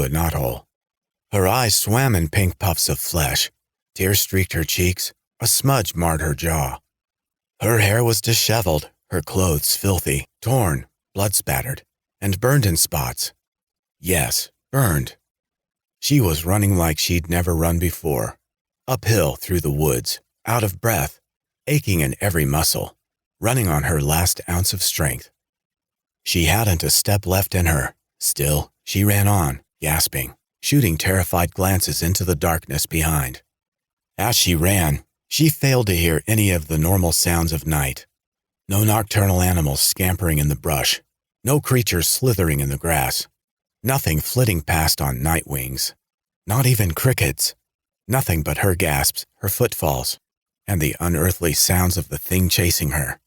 through a knothole. Her eyes swam in pink puffs of flesh. Tears streaked her cheeks. A smudge marred her jaw. Her hair was disheveled, her clothes filthy, torn, blood-spattered, and burned in spots. Yes, burned. She was running like she'd never run before. Uphill through the woods, out of breath, aching in every muscle, running on her last ounce of strength. She hadn't a step left in her. Still, she ran on, gasping, shooting terrified glances into the darkness behind. As she ran, she failed to hear any of the normal sounds of night. No nocturnal animals scampering in the brush, no creatures slithering in the grass, nothing flitting past on night wings, not even crickets, nothing but her gasps, her footfalls, and the unearthly sounds of the thing chasing her.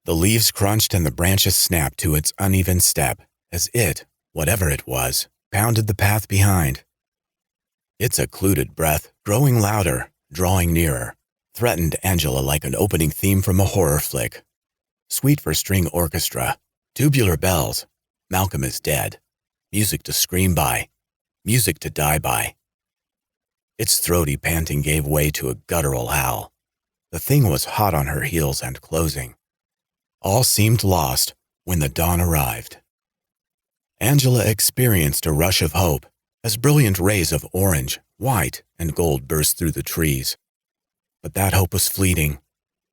The leaves crunched and the branches snapped to its uneven step as it, whatever it was, pounded the path behind. Its occluded breath, growing louder, drawing nearer, threatened Angela like an opening theme from a horror flick. Suite for string orchestra, tubular bells, Malcolm is dead, music to scream by, music to die by. Its throaty panting gave way to a guttural howl. The thing was hot on her heels and closing. All seemed lost when the dawn arrived. Angela experienced a rush of hope as brilliant rays of orange, white, and gold burst through the trees. But that hope was fleeting.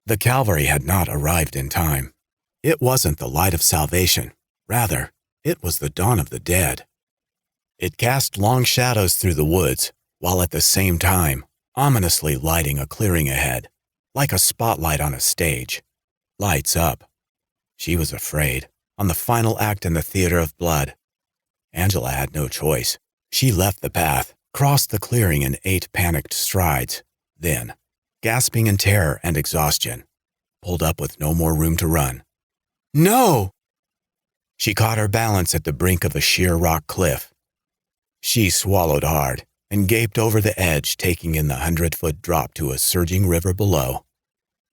The cavalry had not arrived in time. It wasn't the light of salvation. Rather, it was the dawn of the dead. It cast long shadows through the woods, while at the same time ominously lighting a clearing ahead, like a spotlight on a stage. Lights up. She was afraid. On the final act in the theater of blood. Angela had no choice. She left the path, crossed the clearing in 8 panicked strides, then, gasping in terror and exhaustion, pulled up with no more room to run. No! She caught her balance at the brink of a sheer rock cliff. She swallowed hard and gaped over the edge, taking in the 100-foot drop to a surging river below.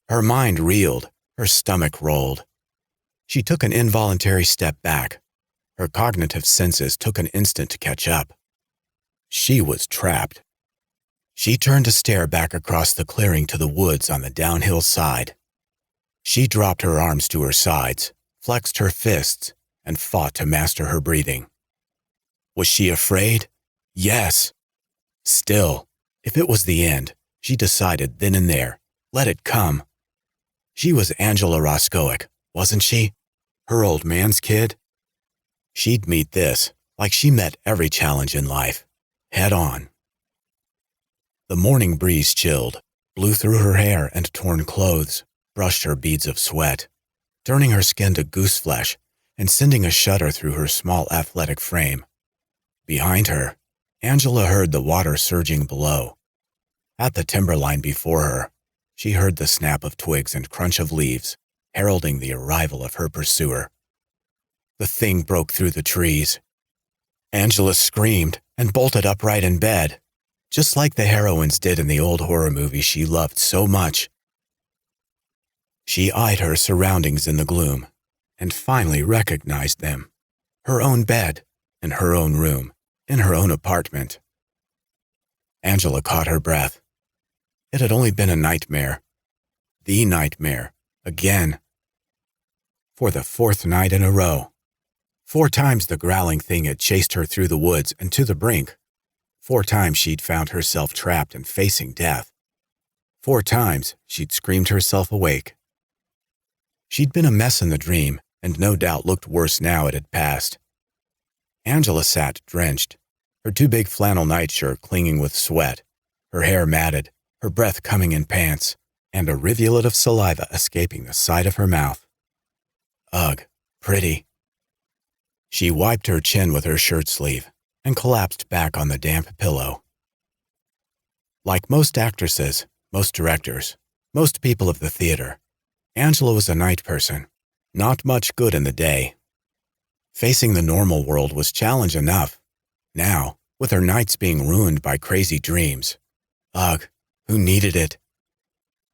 Her mind reeled, her stomach rolled. She took an involuntary step back. Her cognitive senses took an instant to catch up. She was trapped. She turned to stare back across the clearing to the woods on the downhill side. She dropped her arms to her sides, flexed her fists, and fought to master her breathing. Was she afraid? Yes. Still, if it was the end, she decided then and there, let it come. She was Angela Roscoic, wasn't she? Her old man's kid? She'd meet this, like she met every challenge in life, head on. The morning breeze chilled, blew through her hair and torn clothes, brushed her beads of sweat, turning her skin to goose flesh and sending a shudder through her small athletic frame. Behind her, Angela heard the water surging below. At the timberline before her, she heard the snap of twigs and crunch of leaves, heralding the arrival of her pursuer. The thing broke through the trees. Angela screamed and bolted upright in bed, just like the heroines did in the old horror movies she loved so much. She eyed her surroundings in the gloom and finally recognized them. Her own bed, in her own room, in her own apartment. Angela caught her breath. It had only been a nightmare. The nightmare, again. For the 4th night in a row. 4 times the growling thing had chased her through the woods and to the brink. 4 times she'd found herself trapped and facing death. 4 times she'd screamed herself awake. She'd been a mess in the dream, and no doubt looked worse now it had passed. Angela sat drenched, her too big flannel nightshirt clinging with sweat, her hair matted, her breath coming in pants, and a rivulet of saliva escaping the side of her mouth. Ugh, pretty. She wiped her chin with her shirt sleeve and collapsed back on the damp pillow. Like most actresses, most directors, most people of the theater, Angela was a night person, not much good in the day. Facing the normal world was challenge enough. Now, with her nights being ruined by crazy dreams, ugh, who needed it?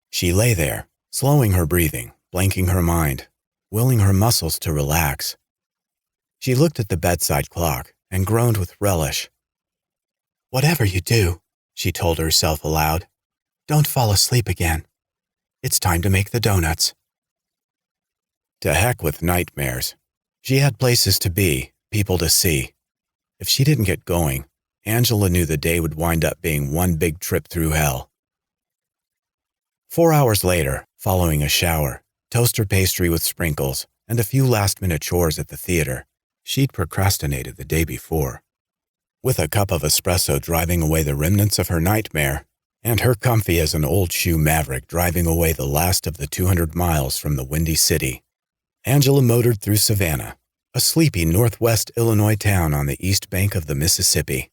She lay there, slowing her breathing, blanking her mind, willing her muscles to relax. She looked at the bedside clock, and groaned with relish. "Whatever you do," she told herself aloud, "don't fall asleep again. It's time to make the donuts." To heck with nightmares. She had places to be, people to see. If she didn't get going, Angela knew the day would wind up being one big trip through hell. 4 hours later, following a shower, toaster pastry with sprinkles, and a few last-minute chores at the theater, she'd procrastinated the day before. With a cup of espresso driving away the remnants of her nightmare, and her comfy as an old shoe maverick driving away the last of the 200 miles from the Windy City, Angela motored through Savannah, a sleepy northwest Illinois town on the east bank of the Mississippi.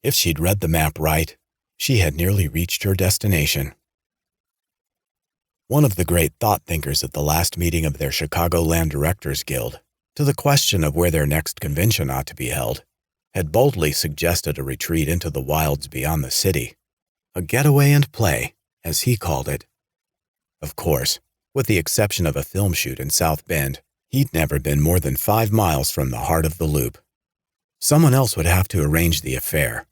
If she'd read the map right, she had nearly reached her destination. One of the great thought thinkers at the last meeting of their Chicagoland Directors Guild, to the question of where their next convention ought to be held, had boldly suggested a retreat into the wilds beyond the city, a getaway and play, as he called it. Of course, with the exception of a film shoot in South Bend, he'd never been more than 5 miles from the heart of the loop. Someone else would have to arrange the affair.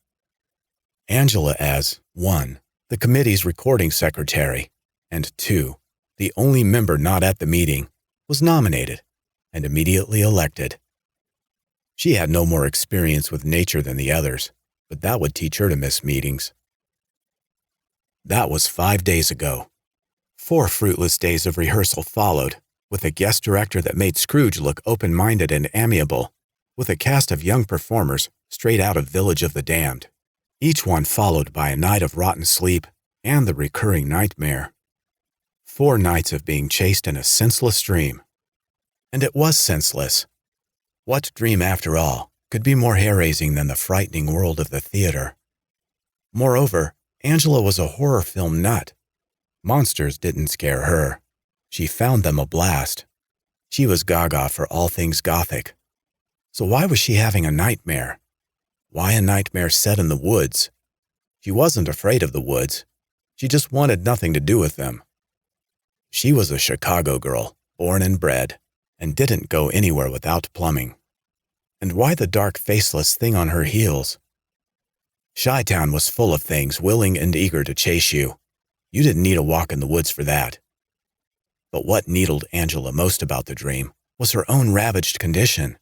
Angela as, 1, the committee's recording secretary, and 2, the only member not at the meeting, was nominated and immediately elected. She had no more experience with nature than the others, but that would teach her to miss meetings. That was 5 days ago. 4 fruitless days of rehearsal followed, with a guest director that made Scrooge look open-minded and amiable, with a cast of young performers straight out of Village of the Damned, each one followed by a night of rotten sleep and the recurring nightmare. 4 nights of being chased in a senseless dream. And it was senseless. What dream, after all, could be more hair-raising than the frightening world of the theater? Moreover, Angela was a horror film nut. Monsters didn't scare her. She found them a blast. She was gaga for all things gothic. So why was she having a nightmare? Why a nightmare set in the woods? She wasn't afraid of the woods. She just wanted nothing to do with them. She was a Chicago girl, born and bred, and didn't go anywhere without plumbing. And why the dark faceless thing on her heels? Chi-Town was full of things willing and eager to chase you. You didn't need a walk in the woods for that. But what needled Angela most about the dream was her own ravaged condition.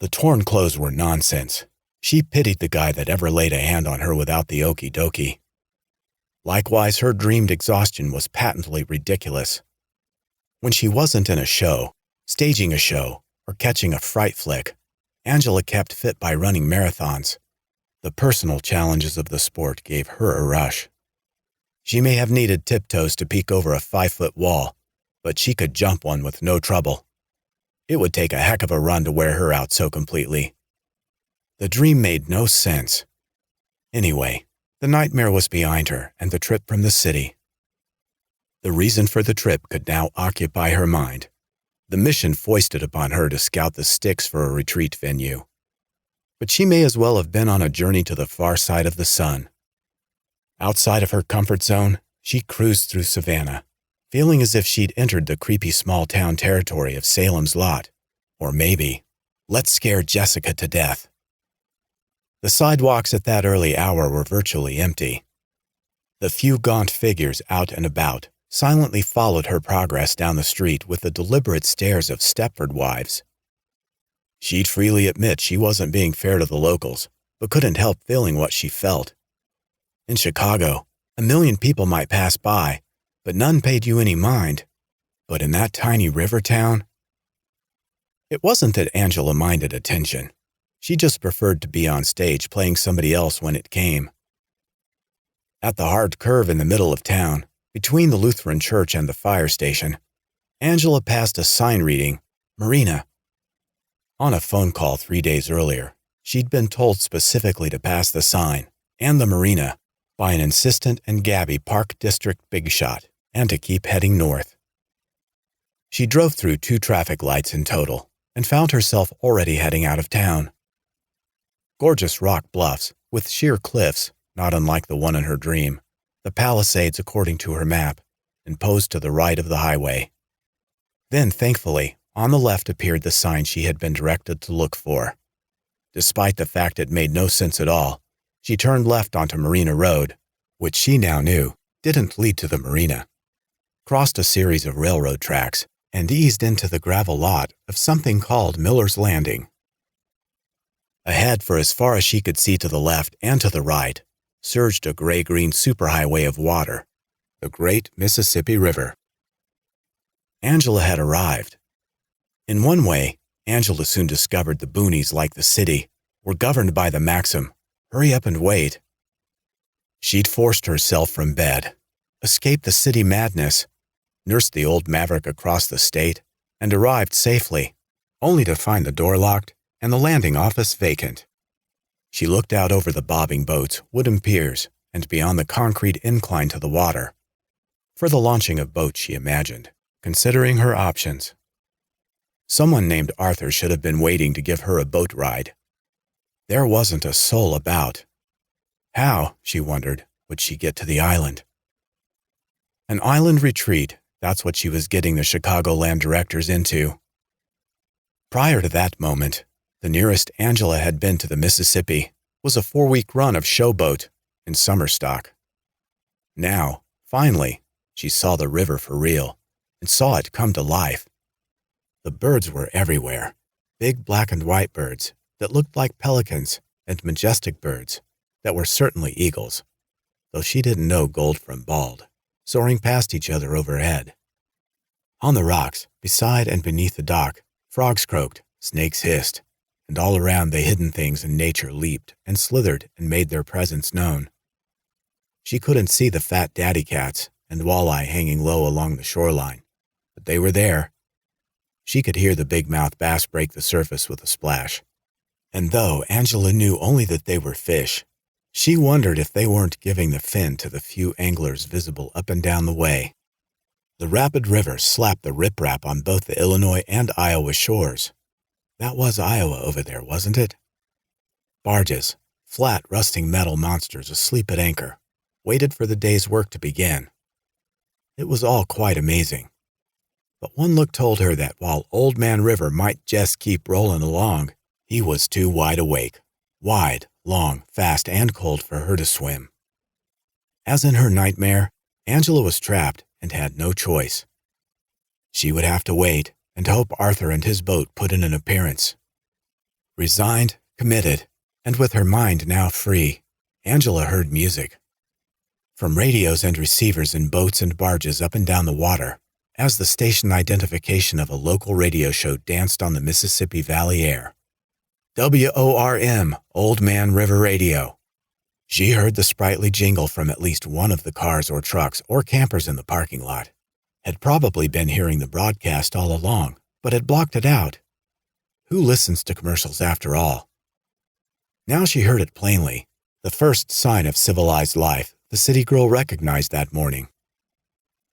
The torn clothes were nonsense. She pitied the guy that ever laid a hand on her without the okie dokie. Likewise, her dreamed exhaustion was patently ridiculous. When she wasn't in a show, staging a show, or catching a fright flick, Angela kept fit by running marathons. The personal challenges of the sport gave her a rush. She may have needed tiptoes to peek over a 5-foot wall, but she could jump one with no trouble. It would take a heck of a run to wear her out so completely. The dream made no sense. Anyway, the nightmare was behind her and the trip from the city. The reason for the trip could now occupy her mind. The mission foisted upon her to scout the sticks for a retreat venue. But she may as well have been on a journey to the far side of the sun. Outside of her comfort zone, she cruised through Savannah, feeling as if she'd entered the creepy small-town territory of Salem's Lot, or maybe, let's scare Jessica to death. The sidewalks at that early hour were virtually empty. The few gaunt figures out and about silently followed her progress down the street with the deliberate stares of Stepford wives. She'd freely admit she wasn't being fair to the locals, but couldn't help feeling what she felt. In Chicago, 1 million people might pass by, but none paid you any mind. But in that tiny river town? It wasn't that Angela minded attention. She just preferred to be on stage playing somebody else when it came. At the hard curve in the middle of town, between the Lutheran church and the fire station, Angela passed a sign reading, Marina. On a phone call 3 days earlier, she'd been told specifically to pass the sign and the marina by an insistent and gabby Park District big shot and to keep heading north. She drove through 2 traffic lights in total and found herself already heading out of town. Gorgeous rock bluffs with sheer cliffs, not unlike the one in her dream, the Palisades according to her map, imposed to the right of the highway. Then, thankfully, on the left appeared the sign she had been directed to look for. Despite the fact it made no sense at all, she turned left onto Marina Road, which she now knew didn't lead to the marina, crossed a series of railroad tracks, and eased into the gravel lot of something called Miller's Landing. Ahead, for as far as she could see to the left and to the right, surged a gray-green superhighway of water, the Great Mississippi River. Angela had arrived. In one way, Angela soon discovered the boonies, like the city, were governed by the maxim, hurry up and wait. She'd forced herself from bed, escaped the city madness, nursed the old maverick across the state, and arrived safely, only to find the door locked and the landing office vacant. She looked out over the bobbing boats, wooden piers, and beyond the concrete incline to the water. For the launching of boats, she imagined, considering her options. Someone named Arthur should have been waiting to give her a boat ride. There wasn't a soul about. How, she wondered, would she get to the island? An island retreat, that's what she was getting the Chicagoland directors into. Prior to that moment, the nearest Angela had been to the Mississippi was a 4-week run of showboat in summer stock. Now, finally, she saw the river for real and saw it come to life. The birds were everywhere, big black and white birds that looked like pelicans and majestic birds that were certainly eagles, though she didn't know gold from bald, soaring past each other overhead. On the rocks, beside and beneath the dock, frogs croaked, snakes hissed, and all around the hidden things in nature leaped and slithered and made their presence known. She couldn't see the fat daddy cats and walleye hanging low along the shoreline, but they were there. She could hear the big-mouthed bass break the surface with a splash. And though Angela knew only that they were fish, she wondered if they weren't giving the fin to the few anglers visible up and down the way. The rapid river slapped the riprap on both the Illinois and Iowa shores. That was Iowa over there, wasn't it? Barges, flat, rusting metal monsters asleep at anchor, waited for the day's work to begin. It was all quite amazing. But one look told her that while Old Man River might just keep rolling along, he was too wide awake, wide, long, fast, and cold for her to swim. As in her nightmare, Angela was trapped and had no choice. She would have to wait and hope Arthur and his boat put in an appearance. Resigned, committed, and with her mind now free, Angela heard music. From radios and receivers in boats and barges up and down the water, as the station identification of a local radio show danced on the Mississippi Valley air. WORM, Old Man River Radio. She heard the sprightly jingle from at least one of the cars or trucks or campers in the parking lot. Had probably been hearing the broadcast all along, but had blocked it out. Who listens to commercials after all? Now she heard it plainly, the first sign of civilized life the city girl recognized that morning.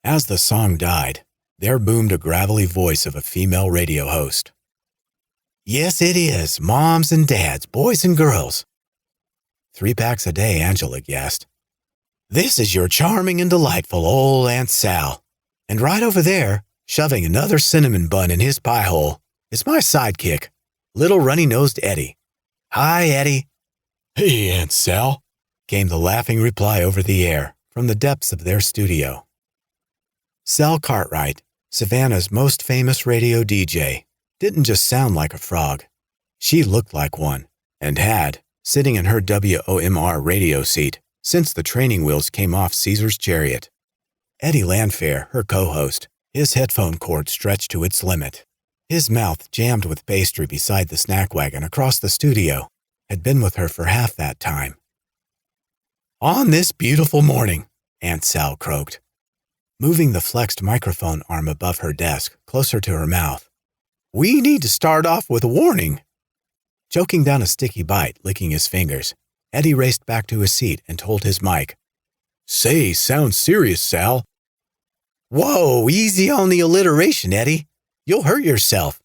As the song died, there boomed a gravelly voice of a female radio host. Yes, it is, moms and dads, boys and girls. 3 packs a day, Angela guessed. This is your charming and delightful old Aunt Sal. And right over there, shoving another cinnamon bun in his pie hole, is my sidekick, little runny-nosed Eddie. Hi, Eddie. Hey, Aunt Sal, came the laughing reply over the air from the depths of their studio. Sal Cartwright, Savannah's most famous radio DJ, didn't just sound like a frog. She looked like one, and had, sitting in her WOMR radio seat, since the training wheels came off Caesar's chariot. Eddie Landfair, her co-host, his headphone cord stretched to its limit, his mouth jammed with pastry beside the snack wagon across the studio, had been with her for half that time. On this beautiful morning, Aunt Sal croaked, moving the flexed microphone arm above her desk closer to her mouth. We need to start off with a warning. Choking down a sticky bite, licking his fingers, Eddie raced back to his seat and told his mic. Say, sounds serious, Sal. Whoa, easy on the alliteration, Eddie. You'll hurt yourself.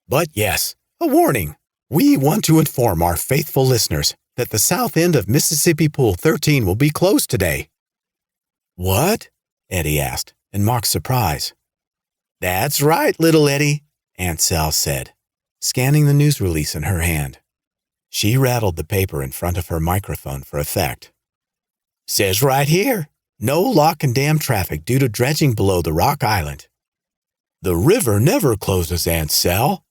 But yes, a warning. We want to inform our faithful listeners that the south end of Mississippi Pool 13 will be closed today. What? Eddie asked, in mock surprise. That's right, little Eddie, Aunt Sal said, scanning the news release in her hand. She rattled the paper in front of her microphone for effect. Says right here, no lock and dam traffic due to dredging below the rock island. The river never closes, Aunt Sal.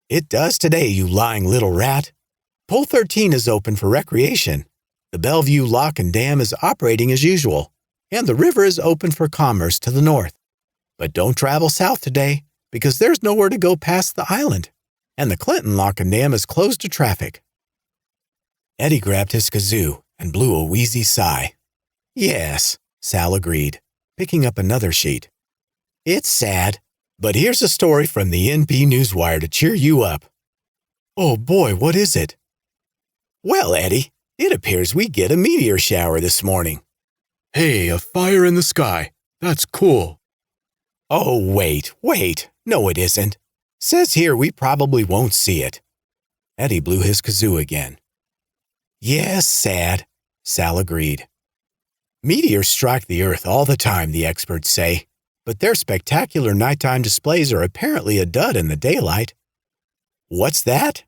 It does today, you lying little rat. Pool 13 is open for recreation. The Bellevue Lock and Dam is operating as usual, and the river is open for commerce to the north. But don't travel south today, because there's nowhere to go past the island, and the Clinton Lock and Dam is closed to traffic. Eddie grabbed his kazoo and blew a wheezy sigh. Yes, Sal agreed, picking up another sheet. It's sad, but here's a story from the NP Newswire to cheer you up. Oh boy, what is it? Well, Eddie, it appears we get a meteor shower this morning. Hey, a fire in the sky. That's cool. Oh, wait. No, it isn't. Says here we probably won't see it. Eddie blew his kazoo again. Yes, sad, Sal agreed. Meteors strike the Earth all the time, the experts say, but their spectacular nighttime displays are apparently a dud in the daylight. What's that?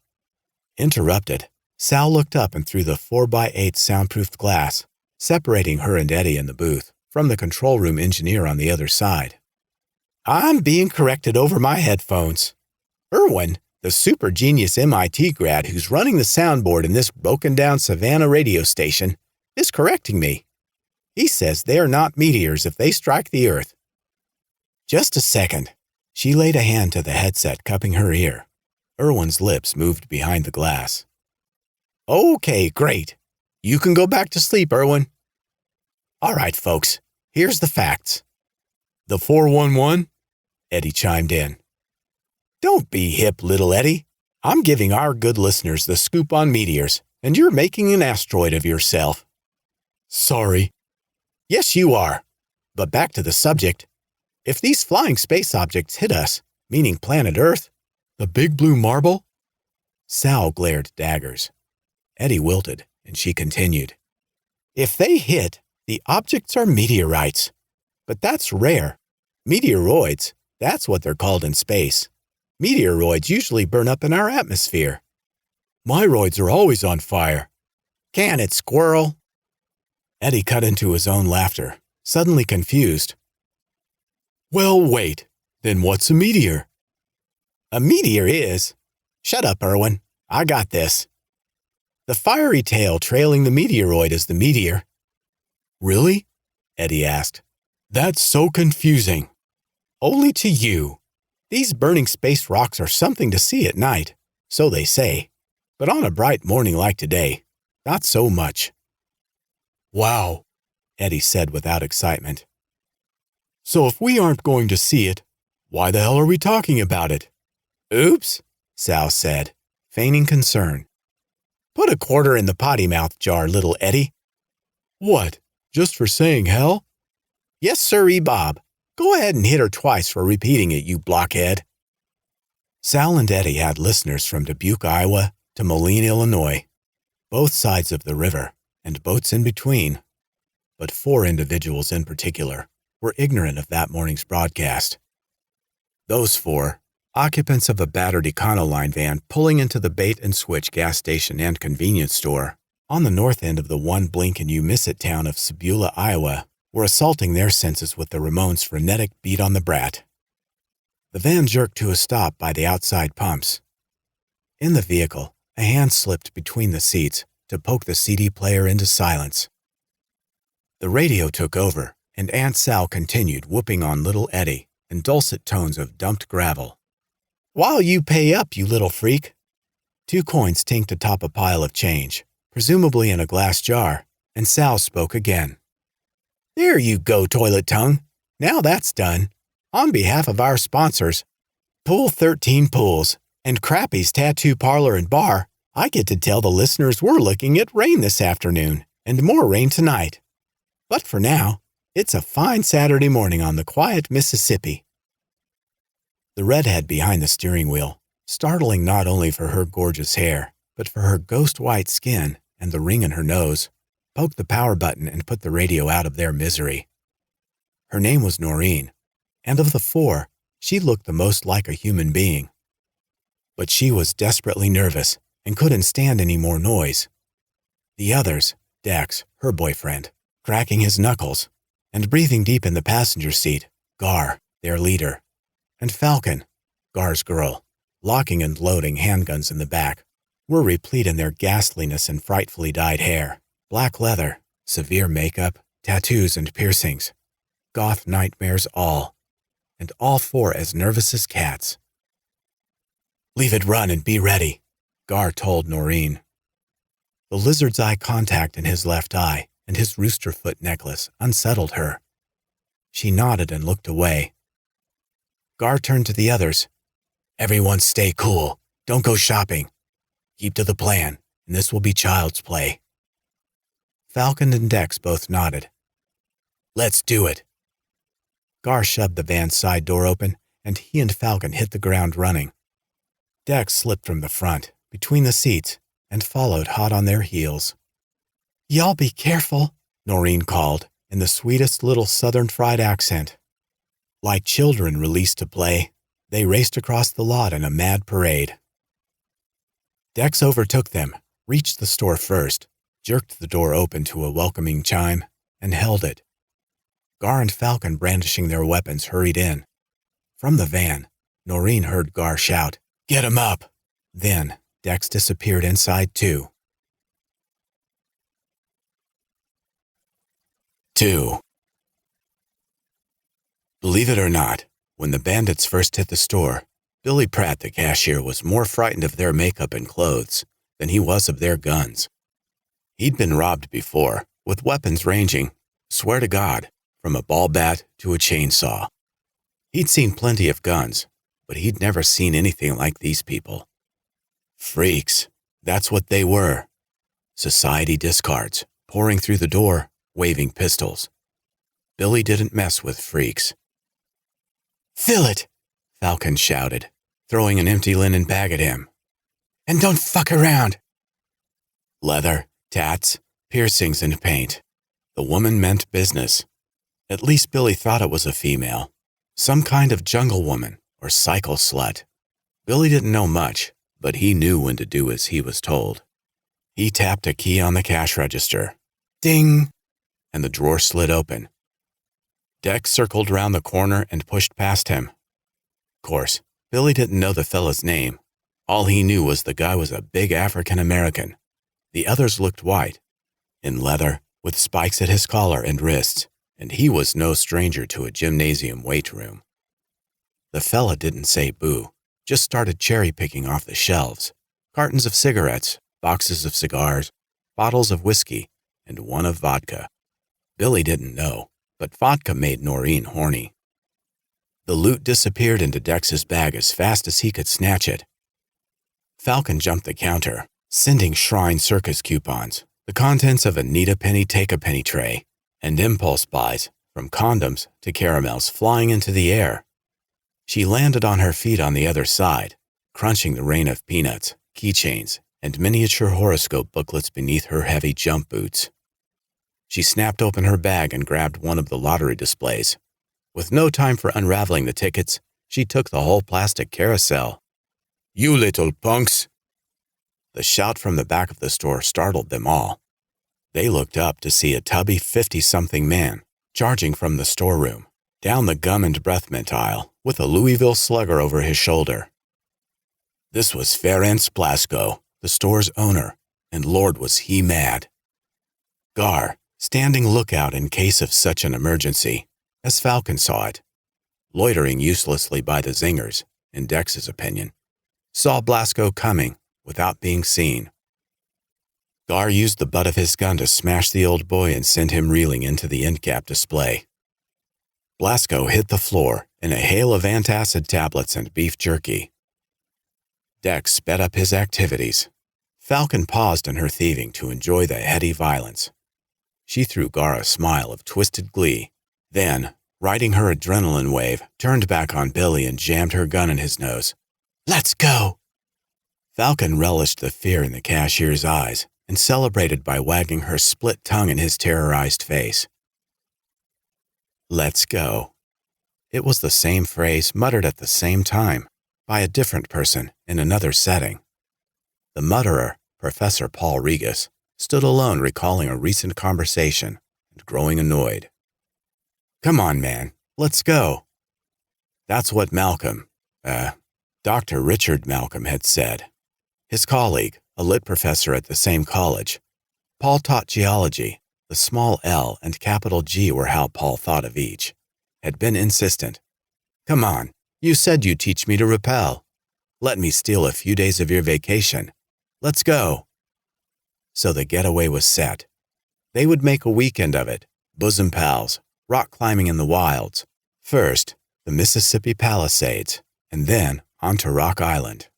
Interrupted, Sal looked up and through the 4x8 soundproofed glass, separating her and Eddie in the booth from the control room engineer on the other side. I'm being corrected over my headphones. Irwin, the super genius MIT grad who's running the soundboard in this broken-down Savannah radio station, is correcting me. He says they are not meteors if they strike the Earth. Just a second. She laid a hand to the headset cupping her ear. Irwin's lips moved behind the glass. Okay, great. You can go back to sleep, Irwin. All right, folks, here's the facts. The 411? Eddie chimed in. Don't be hip, little Eddie. I'm giving our good listeners the scoop on meteors, and you're making an asteroid of yourself. Sorry. Yes, you are. But back to the subject. If these flying space objects hit us, meaning planet Earth, the big blue marble? Sal glared daggers. Eddie wilted, and she continued. If they hit, the objects are meteorites. But that's rare. Meteoroids, that's what they're called in space. Meteoroids usually burn up in our atmosphere. Myroids are always on fire. Can it, squirrel? Eddie cut into his own laughter, suddenly confused. Well, wait. Then what's a meteor? A meteor is... Shut up, Irwin. I got this. The fiery tail trailing the meteoroid is the meteor. Really? Eddie asked. That's so confusing. Only to you. These burning space rocks are something to see at night, so they say. But on a bright morning like today, not so much. Wow, Eddie said without excitement. So if we aren't going to see it, why the hell are we talking about it? Oops, Sal said, feigning concern. Put a quarter in the potty mouth jar, little Eddie. What, just for saying hell? Yes, sirree, Bob. Go ahead and hit her twice for repeating it, you blockhead. Sal and Eddie had listeners from Dubuque, Iowa, to Moline, Illinois, both sides of the river, and boats in between. But 4 individuals in particular were ignorant of that morning's broadcast. Those 4, occupants of a battered Econoline van pulling into the Bait and Switch gas station and convenience store on the north end of the one blink and you miss it town of Sebula, Iowa, were assaulting their senses with the Ramones' frenetic beat on the brat. The van jerked to a stop by the outside pumps. In the vehicle, a hand slipped between the seats to poke the CD player into silence. The radio took over, and Aunt Sal continued whooping on little Eddie in dulcet tones of dumped gravel. While you pay up, you little freak. 2 coins tinked atop a pile of change, presumably in a glass jar, and Sal spoke again. There you go, toilet tongue. Now that's done. On behalf of our sponsors, Pool 13 Pools and Crappy's Tattoo Parlor and Bar, I get to tell the listeners we're looking at rain this afternoon and more rain tonight. But for now, it's a fine Saturday morning on the quiet Mississippi. The redhead behind the steering wheel, startling not only for her gorgeous hair, but for her ghost-white skin and the ring in her nose, poked the power button and put the radio out of their misery. Her name was Noreen, and of the 4, she looked the most like a human being. But she was desperately nervous and couldn't stand any more noise. The others, Dex, her boyfriend, cracking his knuckles, and breathing deep in the passenger seat, Gar, their leader, and Falcon, Gar's girl, locking and loading handguns in the back, were replete in their ghastliness and frightfully dyed hair, black leather, severe makeup, tattoos and piercings, goth nightmares all, and all four as nervous as cats. "Leave it run and be ready," Gar told Noreen. The lizard's eye contact in his left eye and his rooster foot necklace unsettled her. She nodded and looked away. Gar turned to the others. "Everyone stay cool. Don't go shopping. Keep to the plan, and this will be child's play." Falcon and Dex both nodded. "Let's do it." Gar shoved the van's side door open, and he and Falcon hit the ground running. Dex slipped from the front, between the seats, and followed hot on their heels. "Y'all be careful," Noreen called, in the sweetest little southern fried accent. Like children released to play, they raced across the lot in a mad parade. Dex overtook them, reached the store first, jerked the door open to a welcoming chime, and held it. Gar and Falcon, brandishing their weapons, hurried in. From the van, Noreen heard Gar shout, "Get him up!" Then, Dex disappeared inside too. 2. Believe it or not, when the bandits first hit the store, Billy Pratt, the cashier, was more frightened of their makeup and clothes than he was of their guns. He'd been robbed before, with weapons ranging, swear to God, from a ball bat to a chainsaw. He'd seen plenty of guns, but he'd never seen anything like these people. Freaks, that's what they were. Society discards, pouring through the door, waving pistols. Billy didn't mess with freaks. "Fill it!" Falcon shouted, throwing an empty linen bag at him. "And don't fuck around!" Leather, tats, piercings, and paint. The woman meant business. At least Billy thought it was a female. Some kind of jungle woman or cycle slut. Billy didn't know much, but he knew when to do as he was told. He tapped a key on the cash register. Ding! And the drawer slid open. Dex circled round the corner and pushed past him. Of course, Billy didn't know the fella's name. All he knew was the guy was a big African-American. The others looked white, in leather, with spikes at his collar and wrists, and he was no stranger to a gymnasium weight room. The fella didn't say boo, just started cherry-picking off the shelves. Cartons of cigarettes, boxes of cigars, bottles of whiskey, and one of vodka. Billy didn't know, but vodka made Noreen horny. The loot disappeared into Dex's bag as fast as he could snatch it. Falcon jumped the counter, sending Shrine Circus coupons, the contents of a need-a-penny, take-a-penny tray, and impulse buys, from condoms to caramels, flying into the air. She landed on her feet on the other side, crunching the rain of peanuts, keychains, and miniature horoscope booklets beneath her heavy jump boots. She snapped open her bag and grabbed one of the lottery displays. With no time for unraveling the tickets, she took the whole plastic carousel. "You little punks!" The shout from the back of the store startled them all. They looked up to see a tubby 50-something man charging from the storeroom, down the gum and breath mint aisle, with a Louisville Slugger over his shoulder. This was Ferenc Blasco, the store's owner, and Lord was he mad. Gar, standing lookout in case of such an emergency, as Falcon saw it, loitering uselessly by the zingers, in Dex's opinion, saw Blasco coming without being seen. Gar used the butt of his gun to smash the old boy and send him reeling into the endcap display. Blasco hit the floor in a hail of antacid tablets and beef jerky. Dex sped up his activities. Falcon paused in her thieving to enjoy the heady violence. She threw Gar a smile of twisted glee, then, riding her adrenaline wave, turned back on Billy and jammed her gun in his nose. "Let's go!" Falcon relished the fear in the cashier's eyes and celebrated by wagging her split tongue in his terrorized face. "Let's go." It was the same phrase muttered at the same time, by a different person in another setting. The mutterer, Professor Paul Riggus, stood alone recalling a recent conversation and growing annoyed. "Come on, man, let's go." That's what Dr. Richard Malcolm had said. His colleague, a lit professor at the same college. Paul taught geology. The small L and capital G were how Paul thought of each. Had been insistent. "Come on, you said you'd teach me to rappel. Let me steal a few days of your vacation. Let's go." So the getaway was set. They would make a weekend of it, bosom pals, rock climbing in the wilds. First, the Mississippi Palisades, and then onto Rock Island.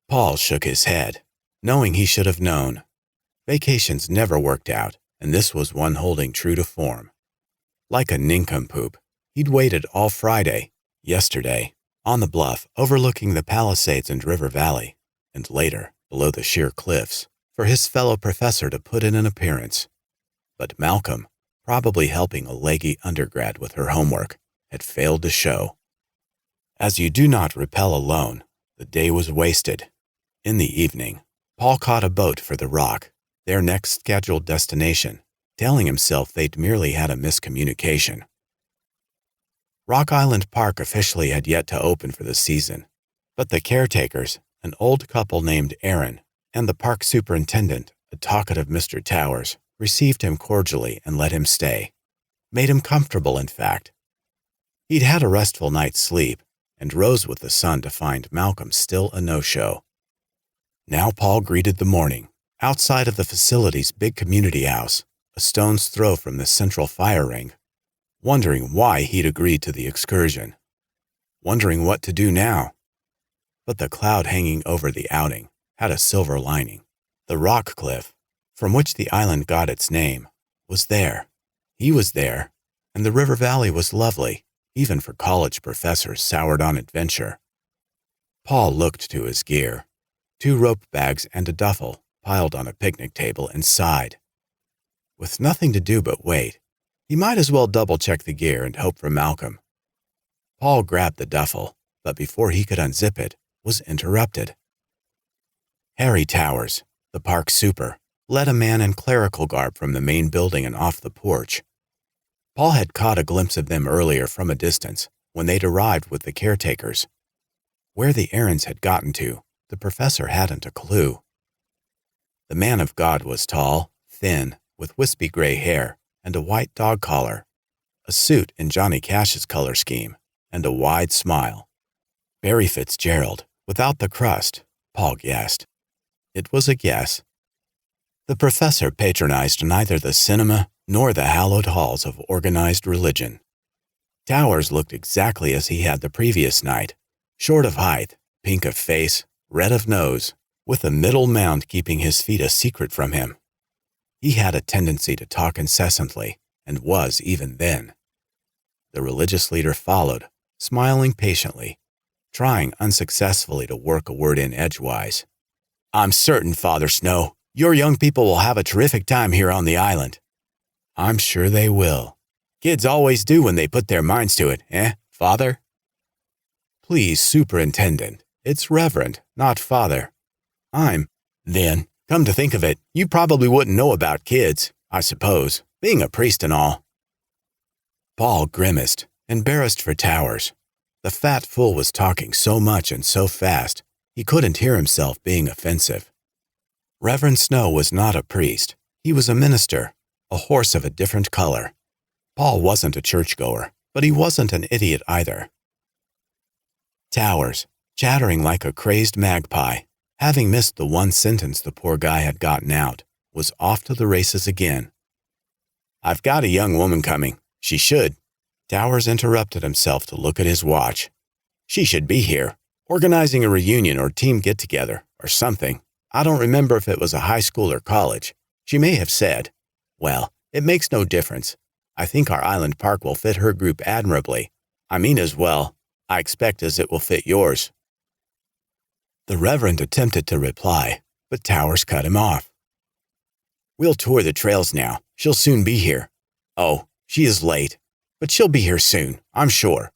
Paul shook his head, knowing he should have known. Vacations never worked out, and this was one holding true to form. Like a nincompoop, he'd waited all Friday, yesterday, on the bluff overlooking the Palisades and River Valley, and later, below the sheer cliffs, for his fellow professor to put in an appearance. But Malcolm, probably helping a leggy undergrad with her homework, had failed to show. As you do not rappel alone, the day was wasted. In the evening, Paul caught a boat for the Rock, their next scheduled destination, telling himself they'd merely had a miscommunication. Rock Island Park officially had yet to open for the season, but the caretakers, an old couple named Aaron, and the park superintendent, a talkative Mr. Towers, received him cordially and let him stay. Made him comfortable, in fact. He'd had a restful night's sleep and rose with the sun to find Malcolm still a no-show. Now Paul greeted the morning, outside of the facility's big community house, a stone's throw from the central fire ring, wondering why he'd agreed to the excursion. Wondering what to do now. But the cloud hanging over the outing had a silver lining. The rock cliff, from which the island got its name, was there. He was there, and the river valley was lovely, even for college professors soured on adventure. Paul looked to his gear. 2 rope bags and a duffel piled on a picnic table and sighed. With nothing to do but wait, he might as well double-check the gear and hope for Malcolm. Paul grabbed the duffel, but before he could unzip it, was interrupted. Harry Towers, the park super, led a man in clerical garb from the main building and off the porch. Paul had caught a glimpse of them earlier from a distance when they'd arrived with the caretakers. Where the errands had gotten to, the professor hadn't a clue. The man of God was tall, thin, with wispy gray hair and a white dog collar, a suit in Johnny Cash's color scheme, and a wide smile. Barry Fitzgerald, without the crust, Paul guessed. It was a guess. The professor patronized neither the cinema nor the hallowed halls of organized religion. Towers looked exactly as he had the previous night, short of height, pink of face, red of nose, with a middle mound keeping his feet a secret from him. He had a tendency to talk incessantly, and was even then. The religious leader followed, smiling patiently, trying unsuccessfully to work a word in edgewise. "I'm certain, Father Snow, your young people will have a terrific time here on the island." "I'm sure they will. Kids always do when they put their minds to it, Father?" "Please, Superintendent, it's Reverend, not Father. Then, come to think of it, you probably wouldn't know about kids, I suppose, being a priest and all." Paul grimaced, embarrassed for Towers. The fat fool was talking so much and so fast, he couldn't hear himself being offensive. Reverend Snow was not a priest. He was a minister, a horse of a different color. Paul wasn't a churchgoer, but he wasn't an idiot either. Towers, chattering like a crazed magpie, having missed the one sentence the poor guy had gotten out, was off to the races again. "I've got a young woman coming. She should." Towers interrupted himself to look at his watch. "She should be here, organizing a reunion or team get-together, or something. I don't remember if it was a high school or college. She may have said. Well, it makes no difference. I think our island park will fit her group admirably. I mean as well, I expect as it will fit yours." The Reverend attempted to reply, but Towers cut him off. "We'll tour the trails now. She'll soon be here. Oh, she is late, but she'll be here soon, I'm sure.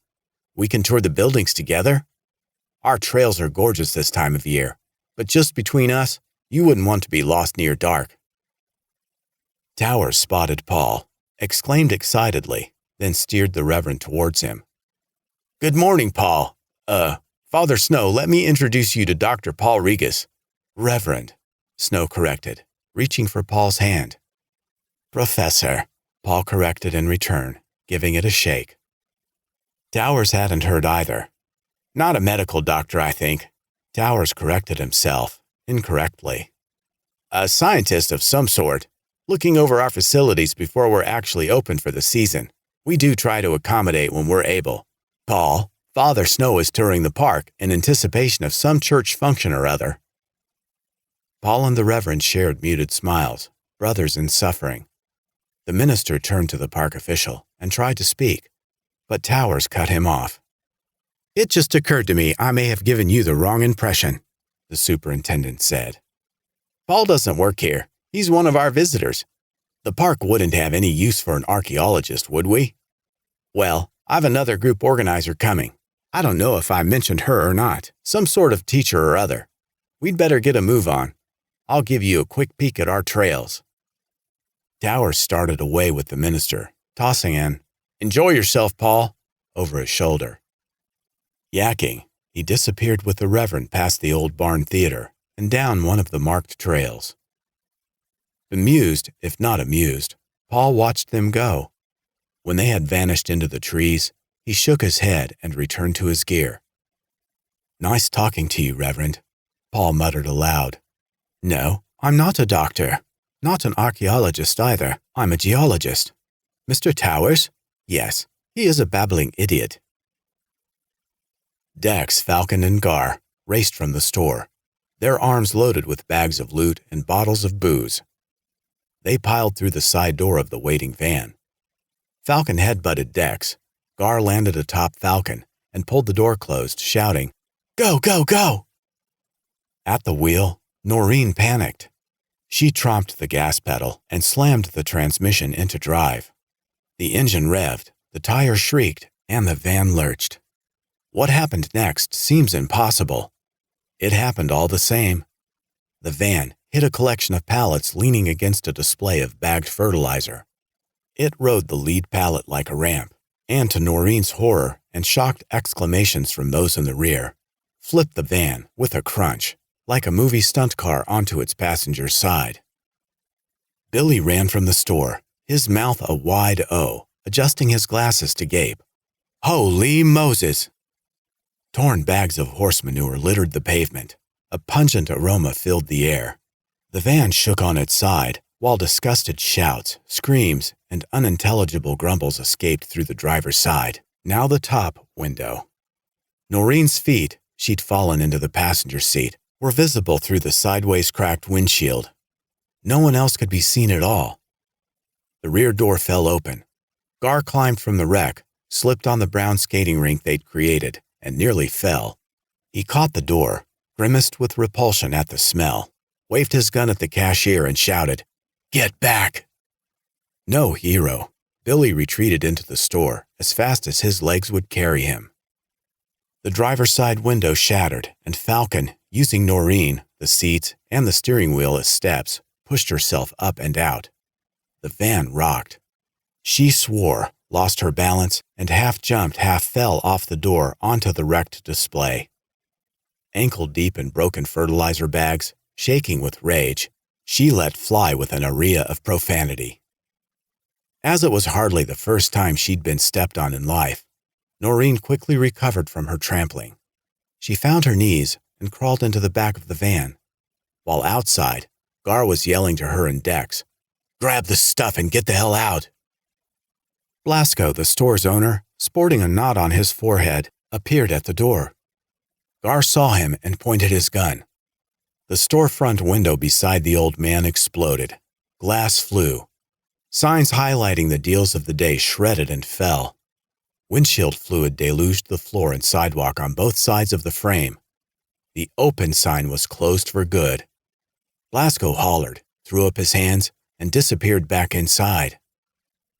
We can tour the buildings together. Our trails are gorgeous this time of year. but just between us, you wouldn't want to be lost near dark." Towers spotted Paul, exclaimed excitedly, then steered the Reverend towards him. "Good morning, Paul. Father Snow, let me introduce you to Dr. Paul Riggus." "Reverend," Snow corrected, reaching for Paul's hand. "Professor," Paul corrected in return, giving it a shake. Towers hadn't heard either. "Not a medical doctor, I think." Towers corrected himself, incorrectly. "A scientist of some sort, looking over our facilities before we're actually open for the season. We do try to accommodate when we're able. Paul, Father Snow is touring the park in anticipation of some church function or other." Paul and the Reverend shared muted smiles, brothers in suffering. The minister turned to the park official and tried to speak, but Towers cut him off. "It just occurred to me I may have given you the wrong impression," the superintendent said. "Paul doesn't work here. He's one of our visitors. The park wouldn't have any use for an archaeologist, would we? Well, I've another group organizer coming. I don't know if I mentioned her or not. Some sort of teacher or other. We'd better get a move on. I'll give you a quick peek at our trails." Towers started away with the minister, tossing an "Enjoy yourself, Paul," over his shoulder. Yakking, he disappeared with the Reverend past the old barn theater and down one of the marked trails. Bemused, if not amused, Paul watched them go. When they had vanished into the trees, he shook his head and returned to his gear. "Nice talking to you, Reverend," Paul muttered aloud. "No, I'm not a doctor. Not an archaeologist either. I'm a geologist." "Mr. Towers?" "Yes, he is a babbling idiot." Dex, Falcon, and Gar raced from the store, their arms loaded with bags of loot and bottles of booze. They piled through the side door of the waiting van. Falcon headbutted Dex. Gar landed atop Falcon and pulled the door closed, shouting, "Go, go, go!" At the wheel, Noreen panicked. She tromped the gas pedal and slammed the transmission into drive. The engine revved, the tires shrieked, and the van lurched. What happened next seems impossible. It happened all the same. The van hit a collection of pallets leaning against a display of bagged fertilizer. It rode the lead pallet like a ramp, and to Noreen's horror and shocked exclamations from those in the rear, flipped the van with a crunch, like a movie stunt car onto its passenger's side. Billy ran from the store, his mouth a wide O, adjusting his glasses to gape. Holy Moses! Torn bags of horse manure littered the pavement. A pungent aroma filled the air. The van shook on its side, while disgusted shouts, screams, and unintelligible grumbles escaped through the driver's side, now the top window. Noreen's feet, she'd fallen into the passenger seat, were visible through the sideways cracked windshield. No one else could be seen at all. The rear door fell open. Gar climbed from the wreck, slipped on the brown skating rink they'd created, and nearly fell. He caught the door, grimaced with repulsion at the smell, waved his gun at the cashier and shouted, "Get back!" No hero, Billy retreated into the store as fast as his legs would carry him. The driver's side window shattered, and Falcon, using Noreen, the seats, and the steering wheel as steps, pushed herself up and out. The van rocked. She swore, lost her balance, and half jumped, half fell off the door onto the wrecked display. Ankle-deep in broken fertilizer bags, shaking with rage, she let fly with an aria of profanity. As it was hardly the first time she'd been stepped on in life, Noreen quickly recovered from her trampling. She found her knees and crawled into the back of the van. While outside, Gar was yelling to her and Dex, "Grab the stuff and get the hell out!" Blasco, the store's owner, sporting a knot on his forehead, appeared at the door. Gar saw him and pointed his gun. The storefront window beside the old man exploded. Glass flew. Signs highlighting the deals of the day shredded and fell. Windshield fluid deluged the floor and sidewalk on both sides of the frame. The open sign was closed for good. Blasco hollered, threw up his hands, and disappeared back inside.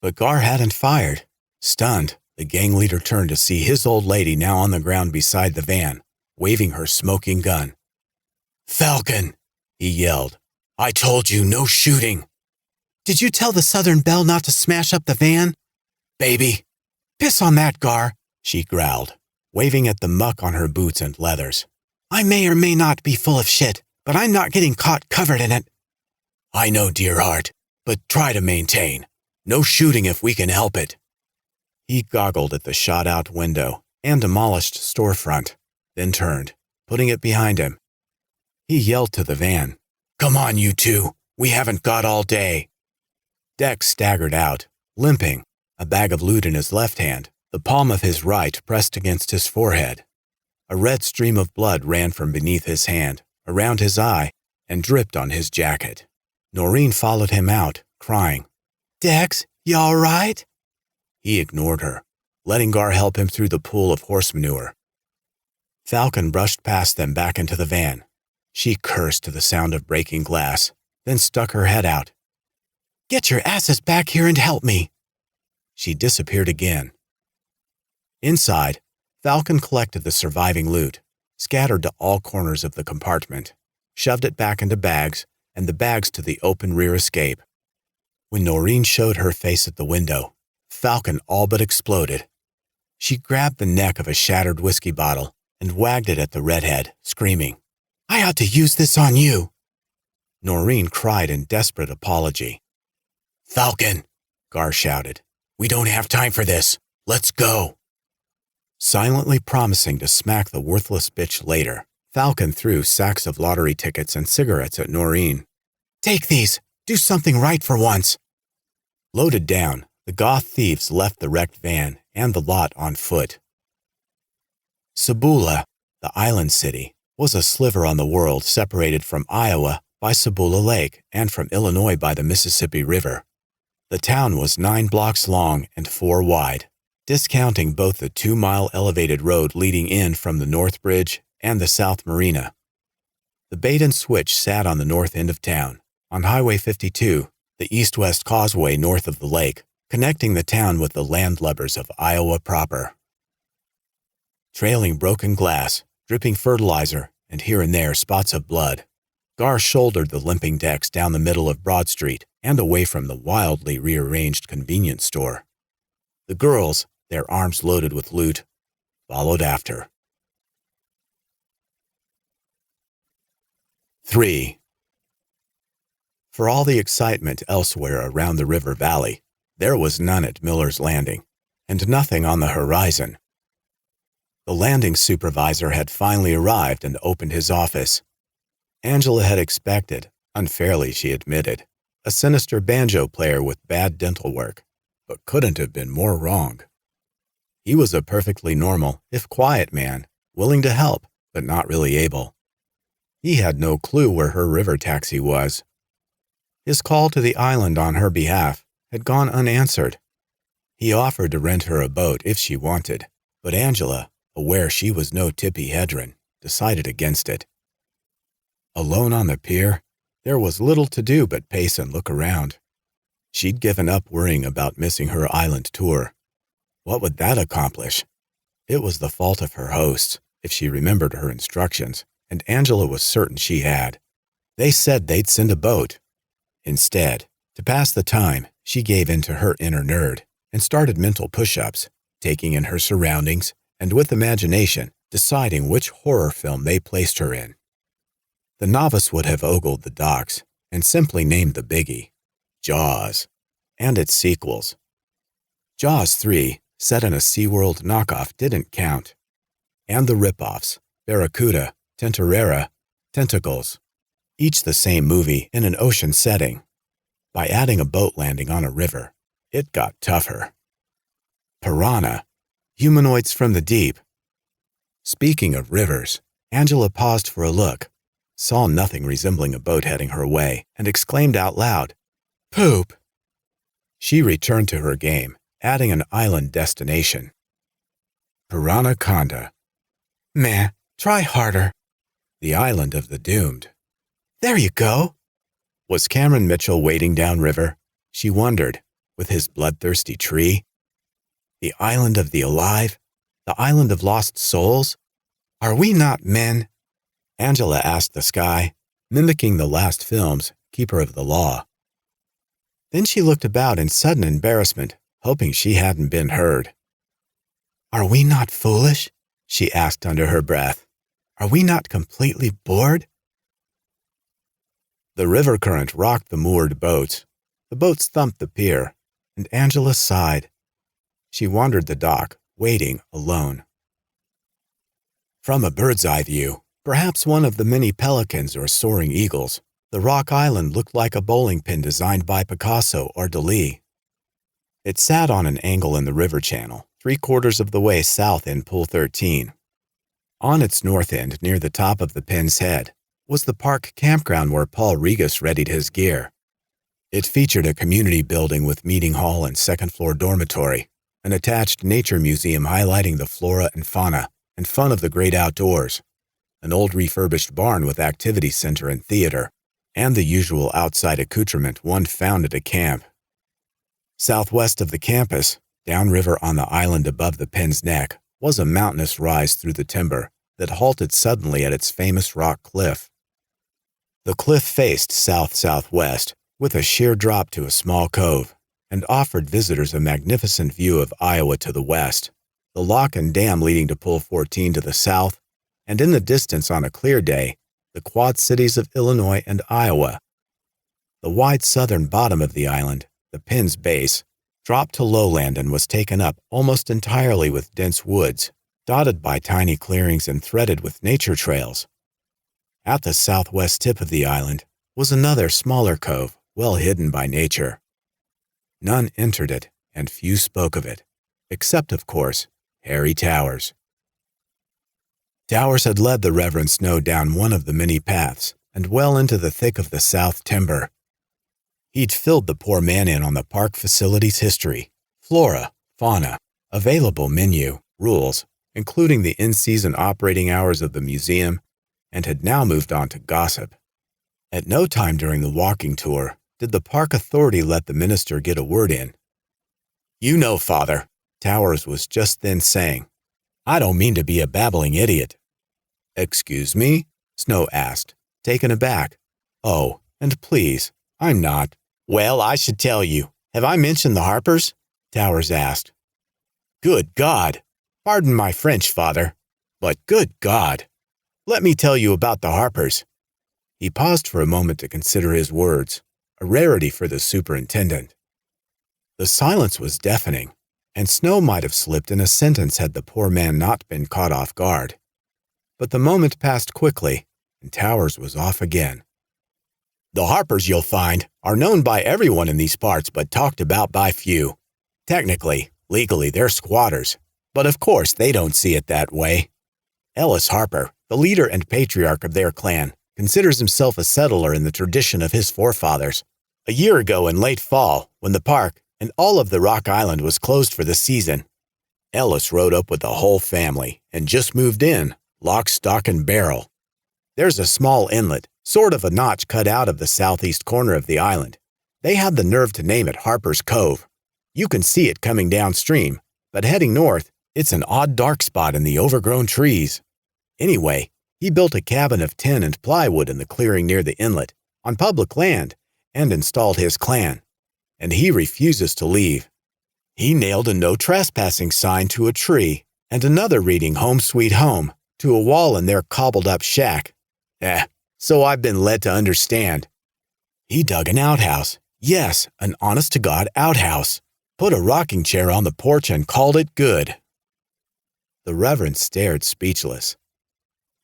But Gar hadn't fired. Stunned, the gang leader turned to see his old lady now on the ground beside the van, waving her smoking gun. "Falcon," he yelled. "I told you no shooting." "Did you tell the Southern Belle not to smash up the van?" "Baby." "Piss on that, Gar," she growled, waving at the muck on her boots and leathers. "I may or may not be full of shit, but I'm not getting caught covered in it." "I know, dear heart, but try to maintain. No shooting if we can help it." He goggled at the shot-out window and demolished storefront, then turned, putting it behind him. He yelled to the van, "Come on, you two. We haven't got all day." Dex staggered out, limping, a bag of loot in his left hand, the palm of his right pressed against his forehead. A red stream of blood ran from beneath his hand, around his eye, and dripped on his jacket. Noreen followed him out, crying, "Dex, you all right?" He ignored her, letting Gar help him through the pool of horse manure. Falcon brushed past them back into the van. She cursed to the sound of breaking glass, then stuck her head out. "Get your asses back here and help me." She disappeared again. Inside, Falcon collected the surviving loot, scattered to all corners of the compartment, shoved it back into bags, and the bags to the open rear escape. When Noreen showed her face at the window, Falcon all but exploded. She grabbed the neck of a shattered whiskey bottle and wagged it at the redhead, screaming, "I ought to use this on you." Noreen cried in desperate apology. "Falcon," Gar shouted, "we don't have time for this. Let's go." Silently promising to smack the worthless bitch later, Falcon threw sacks of lottery tickets and cigarettes at Noreen. "Take these. Do something right for once." Loaded down, the goth thieves left the wrecked van and the lot on foot. Cibola, the island city, was a sliver on the world separated from Iowa by Cibola Lake and from Illinois by the Mississippi River. The town was 9 blocks long and 4 wide, discounting both the 2-mile elevated road leading in from the North Bridge and the South Marina. The bait and switch sat on the north end of town, on Highway 52, the east-west causeway north of the lake, connecting the town with the landlubbers of Iowa proper. Trailing broken glass, dripping fertilizer, and here and there spots of blood, Gar shouldered the limping Dex down the middle of Broad Street and away from the wildly rearranged convenience store. The girls, their arms loaded with loot, followed after. 3. For all the excitement elsewhere around the river valley, there was none at Miller's Landing, and nothing on the horizon. The landing supervisor had finally arrived and opened his office. Angela had expected, unfairly she admitted, a sinister banjo player with bad dental work, but couldn't have been more wrong. He was a perfectly normal, if quiet man, willing to help, but not really able. He had no clue where her river taxi was. His call to the island on her behalf had gone unanswered. He offered to rent her a boat if she wanted, but Angela, aware she was no Tippi Hedren, decided against it. Alone on the pier, there was little to do but pace and look around. She'd given up worrying about missing her island tour. What would that accomplish? It was the fault of her hosts, if she remembered her instructions, and Angela was certain she had. They said they'd send a boat. Instead, to pass the time, she gave in to her inner nerd and started mental push-ups, taking in her surroundings and with imagination deciding which horror film they placed her in. The novice would have ogled the docs and simply named the biggie, Jaws, and its sequels. Jaws 3, set in a SeaWorld knockoff, didn't count. And the ripoffs, Barracuda, Tentarera, Tentacles, each the same movie in an ocean setting. By adding a boat landing on a river, it got tougher. Piranha, humanoids from the deep. Speaking of rivers, Angela paused for a look, saw nothing resembling a boat heading her way, and exclaimed out loud, "Poop!" She returned to her game, adding an island destination. Piranaconda. Meh, try harder. The island of the doomed. There you go. Was Cameron Mitchell wading downriver? She wondered, with his bloodthirsty tree. The island of the alive? The island of lost souls? Are we not men? Angela asked the sky, mimicking the last film's keeper of the law. Then she looked about in sudden embarrassment, hoping she hadn't been heard. "Are we not foolish?" she asked under her breath. "Are we not completely bored?" The river current rocked the moored boats. The boats thumped the pier, and Angela sighed. She wandered the dock, waiting alone. From a bird's-eye view, perhaps one of the many pelicans or soaring eagles, the rock island looked like a bowling pin designed by Picasso or Dalí. It sat on an angle in the river channel, 3/4 of the way south in Pool 13. On its north end, near the top of the pin's head, was the park campground where Paul Riggus readied his gear. It featured a community building with meeting hall and second-floor dormitory, an attached nature museum highlighting the flora and fauna and fun of the great outdoors, an old refurbished barn with activity center and theater, and the usual outside accoutrement one found at a camp. Southwest of the campus, downriver on the island above the pin's neck, was a mountainous rise through the timber that halted suddenly at its famous rock cliff. The cliff faced south-southwest, with a sheer drop to a small cove, and offered visitors a magnificent view of Iowa to the west, the lock and dam leading to Pool 14 to the south, and in the distance on a clear day, the Quad Cities of Illinois and Iowa. The wide southern bottom of the island, the pin's base, dropped to lowland and was taken up almost entirely with dense woods, dotted by tiny clearings and threaded with nature trails. At the southwest tip of the island was another smaller cove, well hidden by nature. None entered it, and few spoke of it, except, of course, Harry Towers. Towers had led the Reverend Snow down one of the many paths and well into the thick of the south timber. He'd filled the poor man in on the park facility's history, flora, fauna, available menu, rules, including the in-season operating hours of the museum, and had now moved on to gossip. At no time during the walking tour did the park authority let the minister get a word in. "You know, Father," Towers was just then saying, "I don't mean to be a babbling idiot." "Excuse me?" Snow asked, taken aback. "Oh, and please, I'm not." "Well, I should tell you. Have I mentioned the Harpers?" Towers asked. "Good God! Pardon my French, Father, but good God! Let me tell you about the Harpers." He paused for a moment to consider his words, a rarity for the superintendent. The silence was deafening, and Snow might have slipped in a sentence had the poor man not been caught off guard. But the moment passed quickly, and Towers was off again. "The Harpers, you'll find, are known by everyone in these parts but talked about by few. Technically, legally, they're squatters, but of course they don't see it that way. Ellis Harper, the leader and patriarch of their clan, considers himself a settler in the tradition of his forefathers. A year ago in late fall, when the park and all of the Rock Island was closed for the season, Ellis rode up with the whole family and just moved in, lock, stock, and barrel. There's a small inlet, sort of a notch cut out of the southeast corner of the island. They had the nerve to name it Harper's Cove. You can see it coming downstream, but heading north, it's an odd dark spot in the overgrown trees. Anyway, he built a cabin of tin and plywood in the clearing near the inlet, on public land, and installed his clan. And he refuses to leave. He nailed a no trespassing sign to a tree and another reading Home Sweet Home to a wall in their cobbled-up shack. So I've been led to understand. He dug an outhouse. Yes, an honest-to-God outhouse. Put a rocking chair on the porch and called it good." The Reverend stared speechless.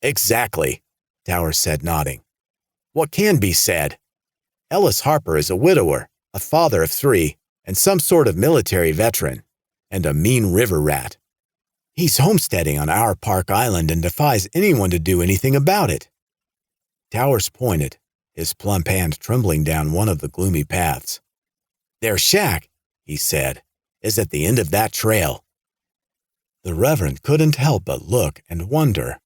"Exactly," Towers said, nodding. "What can be said? Ellis Harper is a widower, a father of 3, and some sort of military veteran, and a mean river rat. He's homesteading on our Park Island and defies anyone to do anything about it." Towers pointed, his plump hand trembling down one of the gloomy paths. "Their shack," he said, "is at the end of that trail." The Reverend couldn't help but look and wonder.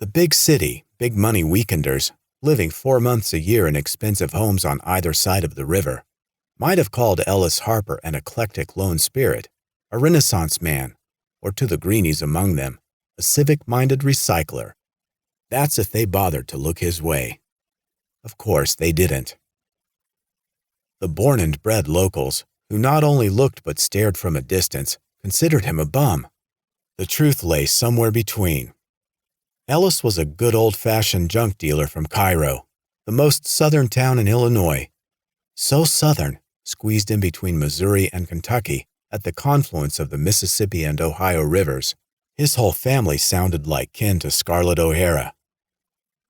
The big city, big money weekenders, living 4 months a year in expensive homes on either side of the river, might have called Ellis Harper an eclectic lone spirit, a Renaissance man, or to the greenies among them, a civic-minded recycler. That's if they bothered to look his way. Of course, they didn't. The born and bred locals, who not only looked but stared from a distance, considered him a bum. The truth lay somewhere between. Ellis was a good old-fashioned junk dealer from Cairo, the most southern town in Illinois. So southern, squeezed in between Missouri and Kentucky at the confluence of the Mississippi and Ohio rivers, his whole family sounded like kin to Scarlett O'Hara.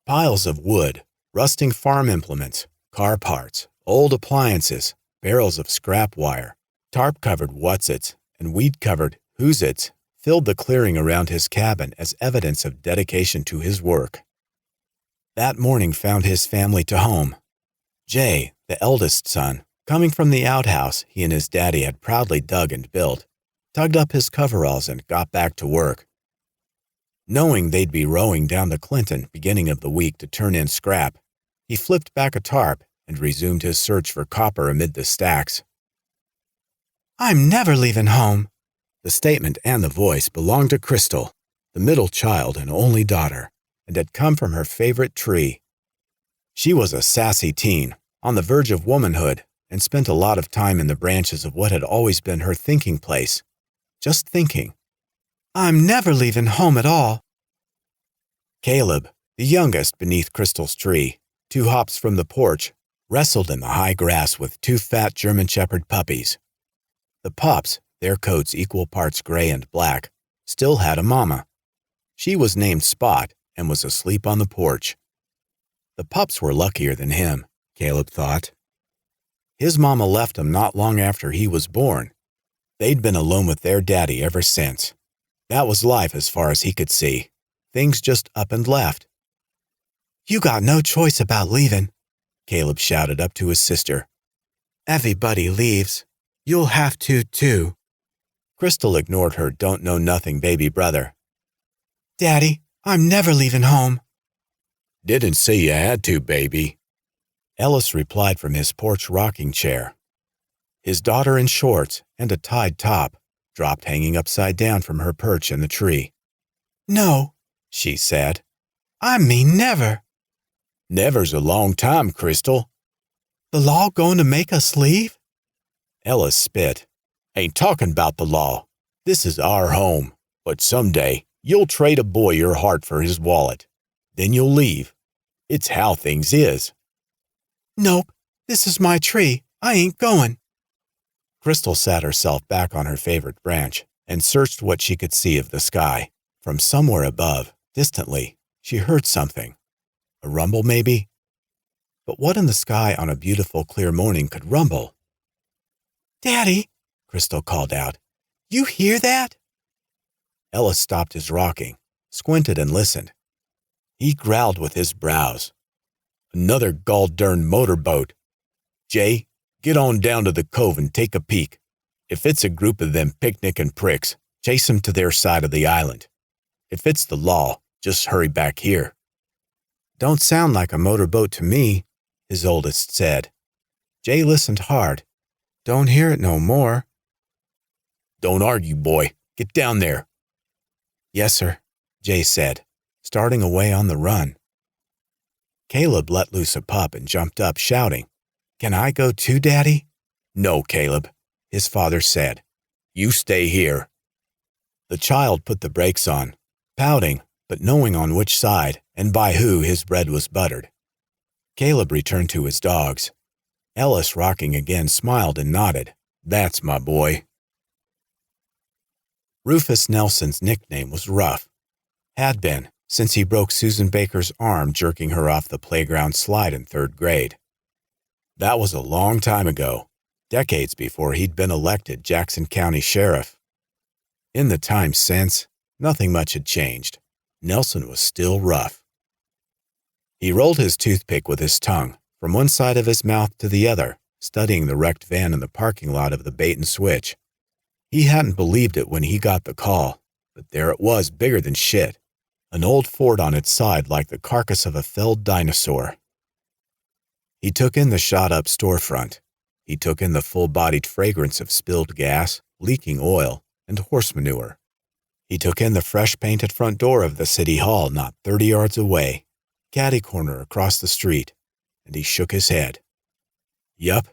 Piles of wood, rusting farm implements, car parts, old appliances, barrels of scrap wire, tarp-covered whatsits, and weed-covered who's-its filled the clearing around his cabin as evidence of dedication to his work. That morning found his family to home. Jay, the eldest son, coming from the outhouse he and his daddy had proudly dug and built, tugged up his coveralls and got back to work. Knowing they'd be rowing down the Clinton beginning of the week to turn in scrap, he flipped back a tarp and resumed his search for copper amid the stacks. "I'm never leaving home." The statement and the voice belonged to Crystal, the middle child and only daughter, and had come from her favorite tree. She was a sassy teen, on the verge of womanhood, and spent a lot of time in the branches of what had always been her thinking place. Just thinking. "I'm never leaving home at all." Caleb, the youngest beneath Crystal's tree, 2 hops from the porch, wrestled in the high grass with 2 fat German Shepherd puppies. The pups, their coats equal parts gray and black, still had a mama. She was named Spot and was asleep on the porch. The pups were luckier than him, Caleb thought. His mama left him not long after he was born. They'd been alone with their daddy ever since. That was life as far as he could see. Things just up and left. "You got no choice about leaving," Caleb shouted up to his sister. "Everybody leaves. You'll have to, too." Crystal ignored her don't-know-nothing baby brother. "Daddy, I'm never leaving home." "Didn't say you had to, baby," Ellis replied from his porch rocking chair. His daughter in shorts and a tied top dropped hanging upside down from her perch in the tree. "No," she said. "I mean never." "Never's a long time, Crystal." "The law going to make us leave?" Ellis spit. "Ain't talking about the law. This is our home, but someday you'll trade a boy your heart for his wallet. Then you'll leave. It's how things is." "Nope, this is my tree. I ain't going." Crystal sat herself back on her favorite branch and searched what she could see of the sky. From somewhere above, distantly, she heard something. A rumble, maybe? But what in the sky on a beautiful, clear morning could rumble? "Daddy," Crystal called out, "you hear that?" Ellis stopped his rocking, squinted and listened. He growled with his brows. "Another gall-derned motorboat. Jay, get on down to the cove and take a peek. If it's a group of them picnicking pricks, chase 'em to their side of the island. If it's the law, just hurry back here." "Don't sound like a motorboat to me," his oldest said. Jay listened hard. "Don't hear it no more." "Don't argue, boy. Get down there." "Yes, sir," Jay said, starting away on the run. Caleb let loose a pup and jumped up, shouting, "Can I go too, Daddy?" "No, Caleb," his father said. "You stay here." The child put the brakes on, pouting, but knowing on which side and by who his bread was buttered. Caleb returned to his dogs. Ellis, rocking again, smiled and nodded. "That's my boy." Rufus Nelson's nickname was Rough. Had been, since he broke Susan Baker's arm jerking her off the playground slide in 3rd grade. That was a long time ago, decades before he'd been elected Jackson County Sheriff. In the time since, nothing much had changed. Nelson was still rough. He rolled his toothpick with his tongue, from one side of his mouth to the other, studying the wrecked van in the parking lot of the Bait and Switch. He hadn't believed it when he got the call, but there it was, bigger than shit. An old Ford on its side like the carcass of a felled dinosaur. He took in the shot-up storefront. He took in the full-bodied fragrance of spilled gas, leaking oil, and horse manure. He took in the fresh-painted front door of the city hall not 30 yards away, catty-corner across the street, and he shook his head. Yup,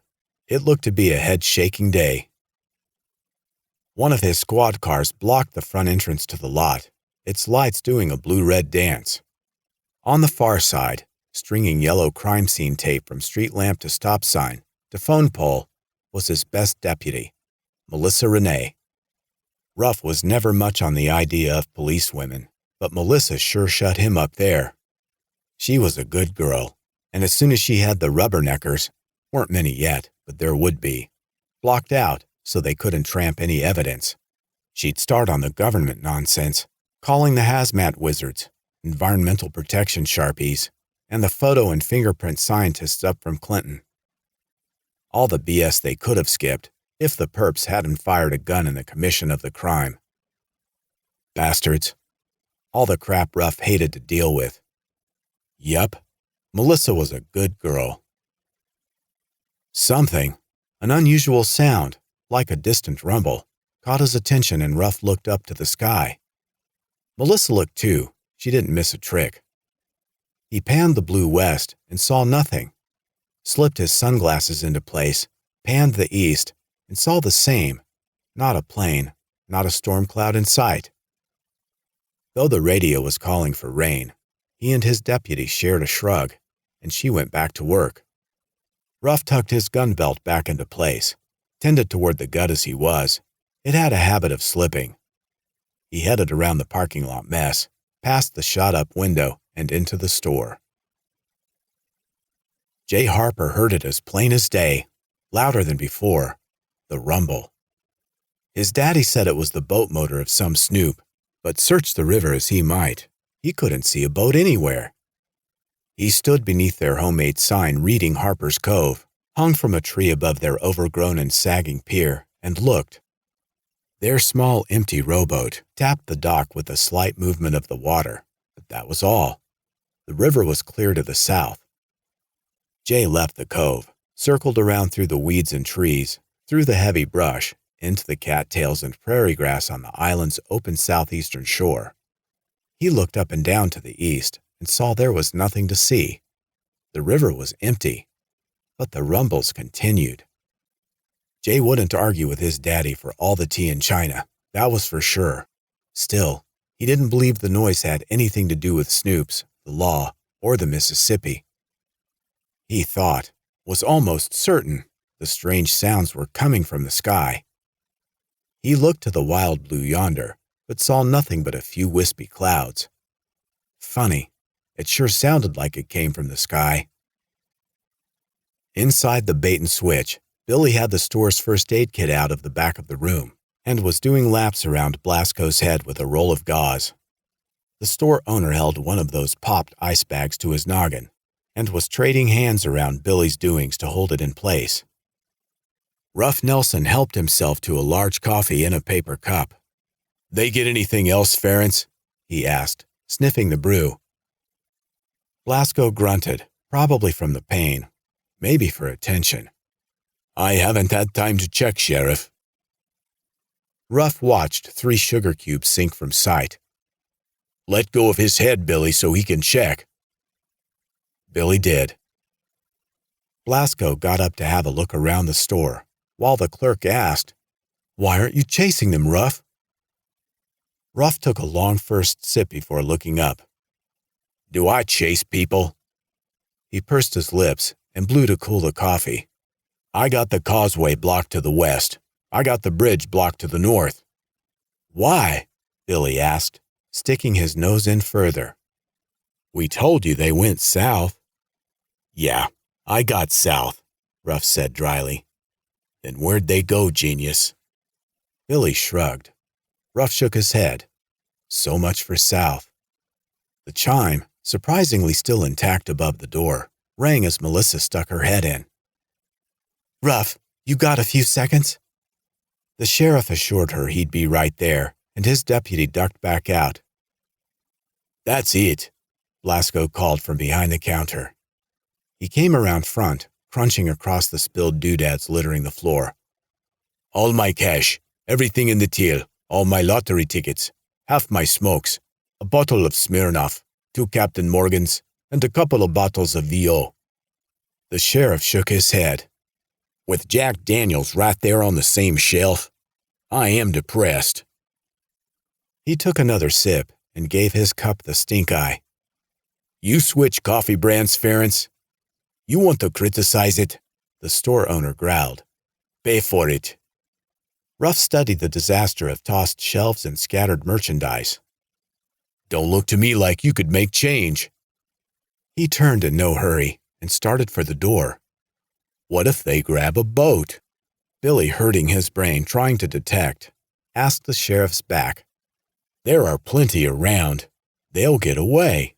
it looked to be a head-shaking day. One of his squad cars blocked the front entrance to the lot, its lights doing a blue-red dance. On the far side, stringing yellow crime scene tape from street lamp to stop sign to phone pole, was his best deputy, Melissa Renee. Ruff was never much on the idea of police women, but Melissa sure shut him up there. She was a good girl, and as soon as she had the rubberneckers, weren't many yet, but there would be, blocked out so they couldn't tramp any evidence, she'd start on the government nonsense, calling the hazmat wizards, environmental protection sharpies, and the photo and fingerprint scientists up from Clinton. All the BS they could have skipped if the perps hadn't fired a gun in the commission of the crime. Bastards. All the crap Ruff hated to deal with. Yup, Melissa was a good girl. Something, an unusual sound, like a distant rumble, caught his attention and Ruff looked up to the sky. Melissa looked too. She didn't miss a trick. He panned the blue west and saw nothing, slipped his sunglasses into place, panned the east, and saw the same, not a plane, not a storm cloud in sight. Though the radio was calling for rain, he and his deputy shared a shrug, and she went back to work. Ruff tucked his gun belt back into place, tended toward the gut as he was. It had a habit of slipping. He headed around the parking lot mess, past the shot-up window, and into the store. J. Harper heard it as plain as day, louder than before, the rumble. His daddy said it was the boat motor of some snoop, but search the river as he might, he couldn't see a boat anywhere. He stood beneath their homemade sign reading Harper's Cove, hung from a tree above their overgrown and sagging pier, and looked. Their small, empty rowboat tapped the dock with a slight movement of the water, but that was all. The river was clear to the south. Jay left the cove, circled around through the weeds and trees, through the heavy brush, into the cattails and prairie grass on the island's open southeastern shore. He looked up and down to the east and saw there was nothing to see. The river was empty, but the rumbles continued. Jay wouldn't argue with his daddy for all the tea in China, that was for sure. Still, he didn't believe the noise had anything to do with Snoops, the law, or the Mississippi. He thought, was almost certain, the strange sounds were coming from the sky. He looked to the wild blue yonder, but saw nothing but a few wispy clouds. Funny, it sure sounded like it came from the sky. Inside the bait and switch, Billy had the store's first aid kit out of the back of the room and was doing laps around Blasco's head with a roll of gauze. The store owner held one of those popped ice bags to his noggin and was trading hands around Billy's doings to hold it in place. Ruff Nelson helped himself to a large coffee in a paper cup. "They get anything else, Ference?" he asked, sniffing the brew. Blasco grunted, probably from the pain, maybe for attention. "I haven't had time to check, Sheriff." Ruff watched 3 sugar cubes sink from sight. "Let go of his head, Billy, so he can check." Billy did. Blasco got up to have a look around the store, while the clerk asked, "Why aren't you chasing them, Ruff?" Ruff took a long first sip before looking up. "Do I chase people?" He pursed his lips and blew to cool the coffee. "I got the causeway blocked to the west. I got the bridge blocked to the north." "Why?" Billy asked, sticking his nose in further. "We told you they went south." "Yeah, I got south," Ruff said dryly. "Then where'd they go, genius?" Billy shrugged. Ruff shook his head. So much for south. The chime, surprisingly still intact above the door, rang as Melissa stuck her head in. "Ruff, you got a few seconds?" The sheriff assured her he'd be right there, and his deputy ducked back out. "That's it," Blasco called from behind the counter. He came around front, crunching across the spilled doodads littering the floor. "All my cash, everything in the till, all my lottery tickets. half my smokes, a bottle of Smirnoff, 2 Captain Morgans, and a couple of bottles of VO. The sheriff shook his head. With Jack Daniels right there on the same shelf, I am depressed. He took another sip and gave his cup the stink eye. You switch coffee brands, Ference? You want to criticize it? The store owner growled. Pay for it. Ruff studied the disaster of tossed shelves and scattered merchandise. Don't look to me like you could make change. He turned in no hurry and started for the door. What if they grab a boat? Billy, hurting his brain trying to detect, asked the sheriff's back. There are plenty around. They'll get away.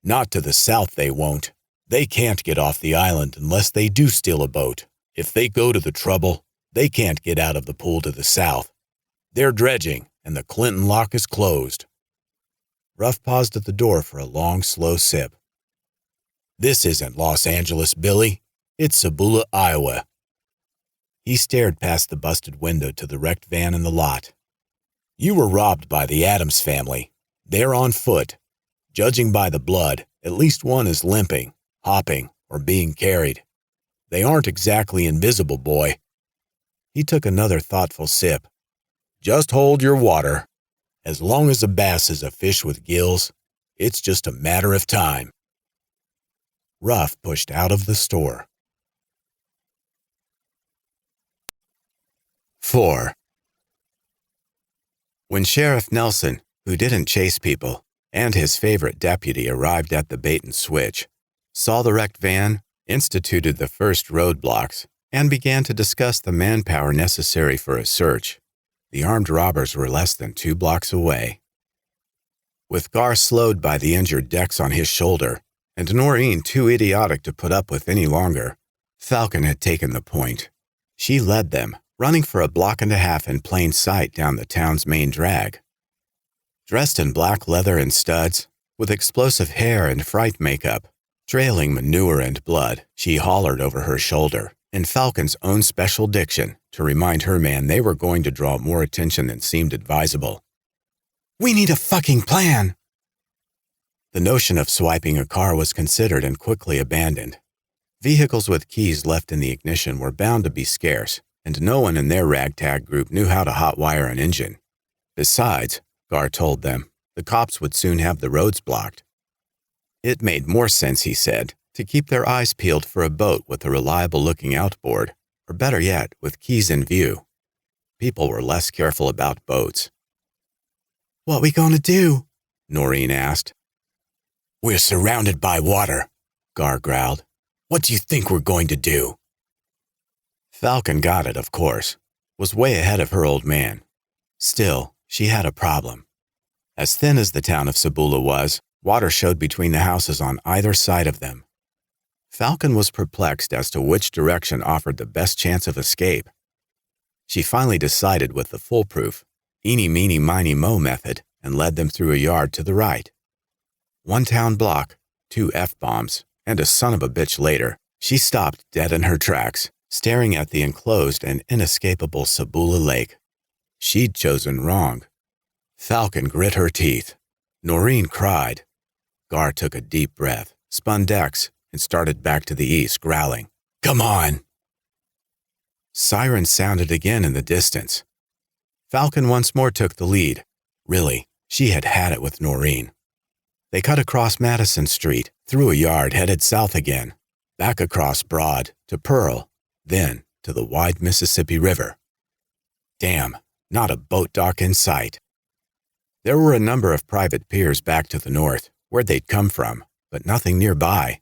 Not to the south they won't. They can't get off the island unless they do steal a boat. If they go to the trouble, they can't get out of the pool to the south. They're dredging, and the Clinton lock is closed. Ruff paused at the door for a long, slow sip. This isn't Los Angeles, Billy. It's Sabula, Iowa. He stared past the busted window to the wrecked van in the lot. You were robbed by the Adams family. They're on foot. Judging by the blood, at least one is limping, hopping, or being carried. They aren't exactly invisible, boy. He took another thoughtful sip. Just hold your water. As long as a bass is a fish with gills, it's just a matter of time. Ruff pushed out of the store. 4. When Sheriff Nelson, who didn't chase people, and his favorite deputy arrived at the bait and switch, saw the wrecked van, instituted the first roadblocks, and began to discuss the manpower necessary for a search, the armed robbers were less than 2 blocks away. With Gar slowed by the injured Dex on his shoulder, and Noreen too idiotic to put up with any longer, Falcon had taken the point. She led them, running for a block and a half in plain sight down the town's main drag. Dressed in black leather and studs, with explosive hair and fright makeup, trailing manure and blood, she hollered over her shoulder, in Falcon's own special diction, to remind her man they were going to draw more attention than seemed advisable. We need a fucking plan! The notion of swiping a car was considered and quickly abandoned. Vehicles with keys left in the ignition were bound to be scarce, and no one in their ragtag group knew how to hotwire an engine. Besides, Gar told them, the cops would soon have the roads blocked. It made more sense, he said, to keep their eyes peeled for a boat with a reliable-looking outboard, or better yet, with keys in view. People were less careful about boats. What we gonna do? Noreen asked. We're surrounded by water, Gar growled. What do you think we're going to do? Falcon got it, of course, was way ahead of her old man. Still, she had a problem. As thin as the town of Sabula was, water showed between the houses on either side of them. Falcon was perplexed as to which direction offered the best chance of escape. She finally decided with the foolproof, eeny, meeny, miny, mo method and led them through a yard to the right. 1 town block, 2 F-bombs, and a son of a bitch later, she stopped dead in her tracks, staring at the enclosed and inescapable Sabula Lake. She'd chosen wrong. Falcon grit her teeth. Noreen cried. Gar took a deep breath, spun decks, and started back to the east, growling, Come on! Sirens sounded again in the distance. Falcon once more took the lead. Really, she had had it with Noreen. They cut across Madison Street, through a yard headed south again, back across Broad to Pearl, then to the wide Mississippi River. Damn, not a boat dock in sight. There were a number of private piers back to the north, where they'd come from, but nothing nearby.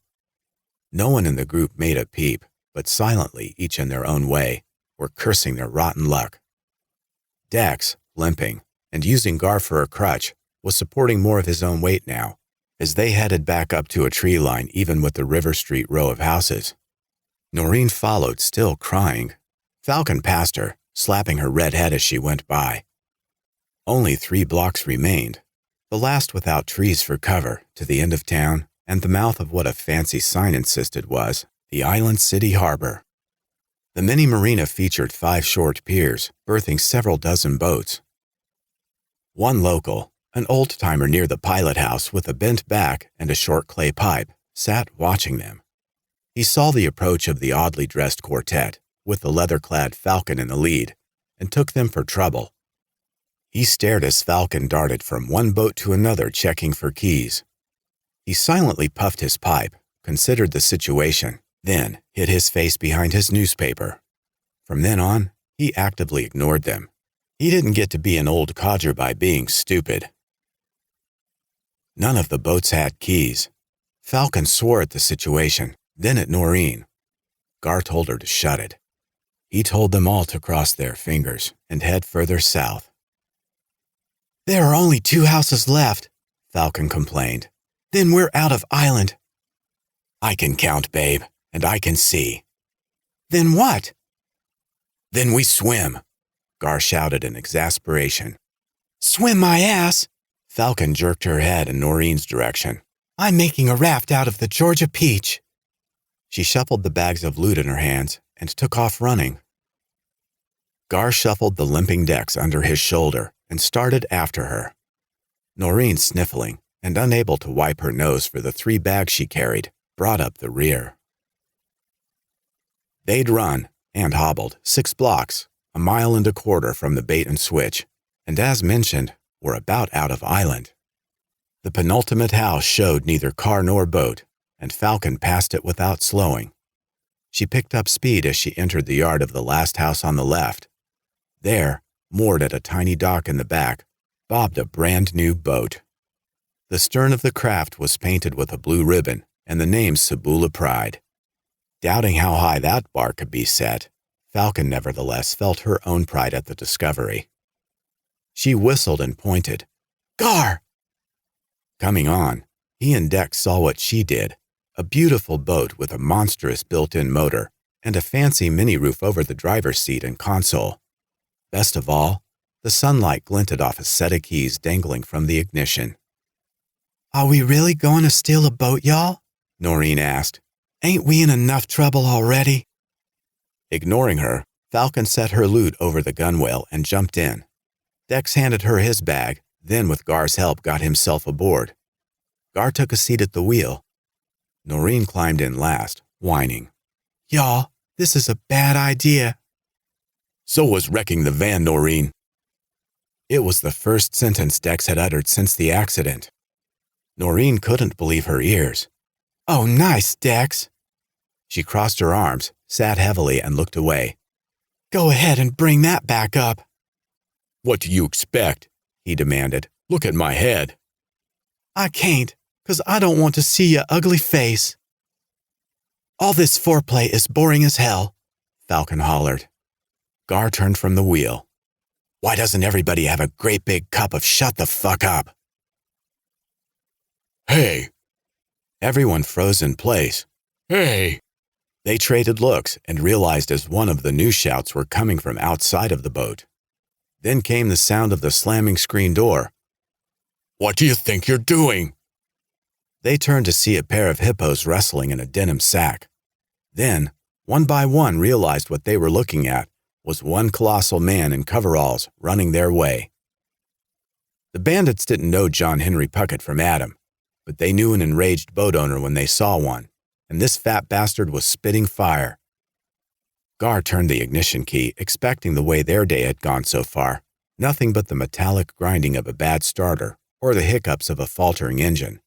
No one in the group made a peep, but silently, each in their own way, were cursing their rotten luck. Dex, limping, and using Gar for a crutch, was supporting more of his own weight now, as they headed back up to a tree line even with the River Street row of houses. Noreen followed, still crying. Falcon passed her, slapping her red head as she went by. Only 3 blocks remained, the last without trees for cover, to the end of town and the mouth of what a fancy sign insisted was the Island City Harbor. The mini marina featured 5 short piers, berthing several dozen boats. One local, an old-timer near the pilot house with a bent back and a short clay pipe, sat watching them. He saw the approach of the oddly dressed quartet, with the leather-clad Falcon in the lead, and took them for trouble. He stared as Falcon darted from one boat to another checking for keys. He silently puffed his pipe, considered the situation, then hid his face behind his newspaper. From then on, he actively ignored them. He didn't get to be an old codger by being stupid. None of the boats had keys. Falcon swore at the situation, then at Noreen. Gar told her to shut it. He told them all to cross their fingers and head further south. "There are only 2 houses left," Falcon complained. "Then we're out of island." "I can count, babe, and I can see." "Then what?" "Then we swim," Gar shouted in exasperation. "Swim my ass!" Falcon jerked her head in Noreen's direction. "I'm making a raft out of the Georgia peach." She shuffled the bags of loot in her hands and took off running. Gar shuffled the limping Dex under his shoulder and started after her. Noreen, sniffling and unable to wipe her nose for the 3 bags she carried, brought up the rear. They'd run, and hobbled, 6 blocks, 1.25 miles from the bait and switch, and as mentioned, were about out of island. The penultimate house showed neither car nor boat, and Falcon passed it without slowing. She picked up speed as she entered the yard of the last house on the left. There, moored at a tiny dock in the back, bobbed a brand-new boat. The stern of the craft was painted with a blue ribbon and the name Sabula Pride. Doubting how high that bar could be set, Falcon nevertheless felt her own pride at the discovery. She whistled and pointed. "Gar!" Coming on, he and Dex saw what she did, a beautiful boat with a monstrous built-in motor and a fancy mini-roof over the driver's seat and console. Best of all, the sunlight glinted off a set of keys dangling from the ignition. "Are we really going to steal a boat, y'all?" Noreen asked. "Ain't we in enough trouble already?" Ignoring her, Falcon set her loot over the gunwale and jumped in. Dex handed her his bag, then with Gar's help got himself aboard. Gar took a seat at the wheel. Noreen climbed in last, whining. "Y'all, this is a bad idea." "So was wrecking the van, Noreen." It was the first sentence Dex had uttered since the accident. Noreen couldn't believe her ears. "Oh, nice, Dex." She crossed her arms, sat heavily, and looked away. "Go ahead and bring that back up." "What do you expect?" he demanded. "Look at my head." "I can't, 'cause I don't want to see your ugly face." "All this foreplay is boring as hell," Falcon hollered. Gar turned from the wheel. "Why doesn't everybody have a great big cup of shut the fuck up?" "Hey!" Everyone froze in place. "Hey!" They traded looks and realized as one of the new shouts were coming from outside of the boat. Then came the sound of the slamming screen door. "What do you think you're doing?" They turned to see a pair of hippos wrestling in a denim sack. Then, one by one, realized what they were looking at was one colossal man in coveralls running their way. The bandits didn't know John Henry Puckett from Adam, but they knew an enraged boat owner when they saw one, and this fat bastard was spitting fire. Gar turned the ignition key, expecting the way their day had gone so far, nothing but the metallic grinding of a bad starter or the hiccups of a faltering engine.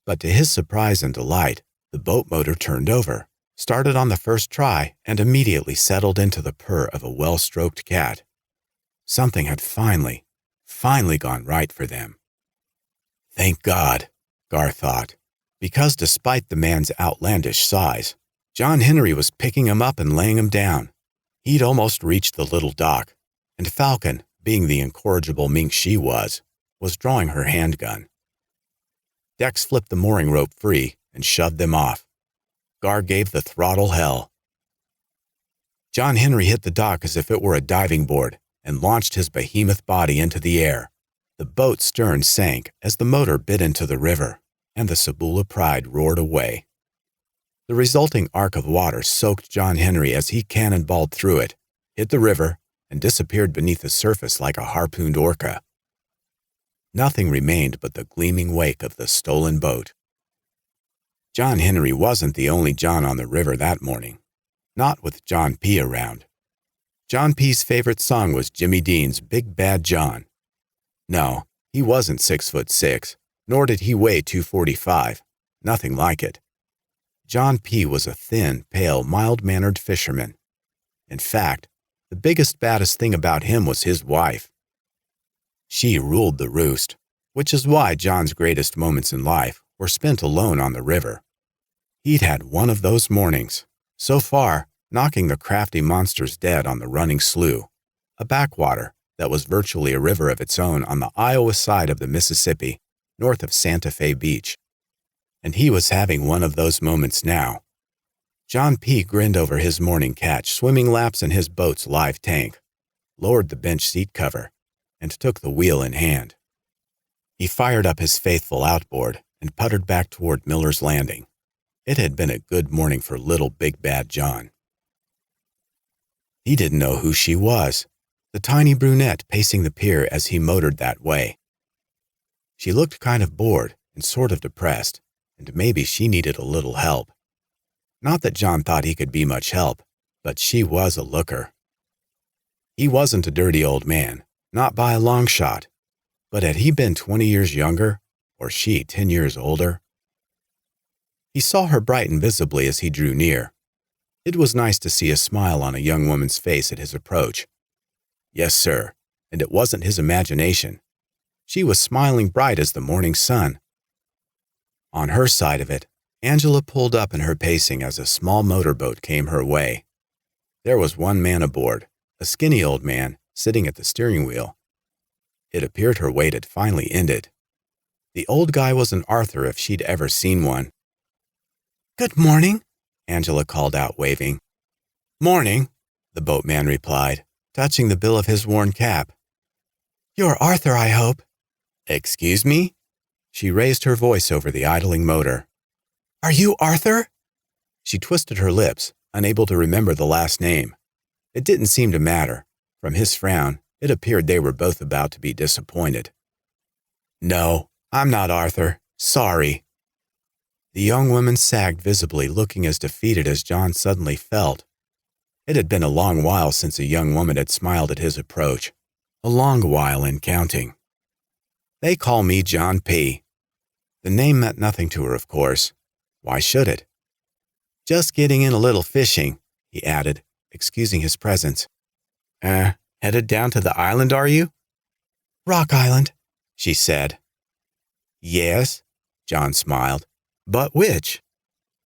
But to his surprise and delight, the boat motor turned over, started on the first try, and immediately settled into the purr of a well-stroked cat. Something had finally gone right for them. Thank God, Gar thought, because despite the man's outlandish size, John Henry was picking him up and laying him down. He'd almost reached the little dock, and Falcon, being the incorrigible mink she was drawing her handgun. Dex flipped the mooring rope free and shoved them off. Gar gave the throttle hell. John Henry hit the dock as if it were a diving board and launched his behemoth body into the air. The boat's stern sank as the motor bit into the river, and the Sabula Pride roared away. The resulting arc of water soaked John Henry as he cannonballed through it, hit the river, and disappeared beneath the surface like a harpooned orca. Nothing remained but the gleaming wake of the stolen boat. John Henry wasn't the only John on the river that morning, not with John P. around. John P.'s favorite song was Jimmy Dean's Big Bad John. No, he wasn't 6'6", nor did he weigh 245, nothing like it. John P. was a thin, pale, mild-mannered fisherman. In fact, the biggest, baddest thing about him was his wife. She ruled the roost, which is why John's greatest moments in life were spent alone on the river. He'd had one of those mornings, so far knocking the crafty monsters dead on the running slough, a backwater that was virtually a river of its own on the Iowa side of the Mississippi, north of Santa Fe Beach. And he was having one of those moments now. John P. grinned over his morning catch, swimming laps in his boat's live tank, lowered the bench seat cover, and took the wheel in hand. He fired up his faithful outboard and puttered back toward Miller's Landing. It had been a good morning for little Big Bad John. He didn't know who she was, the tiny brunette pacing the pier as he motored that way. She looked kind of bored and sort of depressed, and maybe she needed a little help. Not that John thought he could be much help, but she was a looker. He wasn't a dirty old man, not by a long shot, but had he been 20 years younger, or she 10 years older? He saw her brighten visibly as he drew near. It was nice to see a smile on a young woman's face at his approach. Yes, sir, and it wasn't his imagination. She was smiling bright as the morning sun. On her side of it, Angela pulled up in her pacing as a small motorboat came her way. There was one man aboard, a skinny old man, sitting at the steering wheel. It appeared her wait had finally ended. The old guy was an Arthur if she'd ever seen one. "Good morning," Angela called out, waving. "Morning," the boatman replied, touching the bill of his worn cap. "You're Arthur, I hope." "Excuse me?" She raised her voice over the idling motor. "Are you Arthur?" She twisted her lips, unable to remember the last name. It didn't seem to matter. From his frown, it appeared they were both about to be disappointed. "No, I'm not Arthur. Sorry." The young woman sagged visibly, looking as defeated as John suddenly felt. It had been a long while since a young woman had smiled at his approach. A long while and counting. "They call me John P." The name meant nothing to her, of course. Why should it? "Just getting in a little fishing," he added, excusing his presence. Headed down to the island, are you?" "Rock Island," she said. "Yes," John smiled. "But which?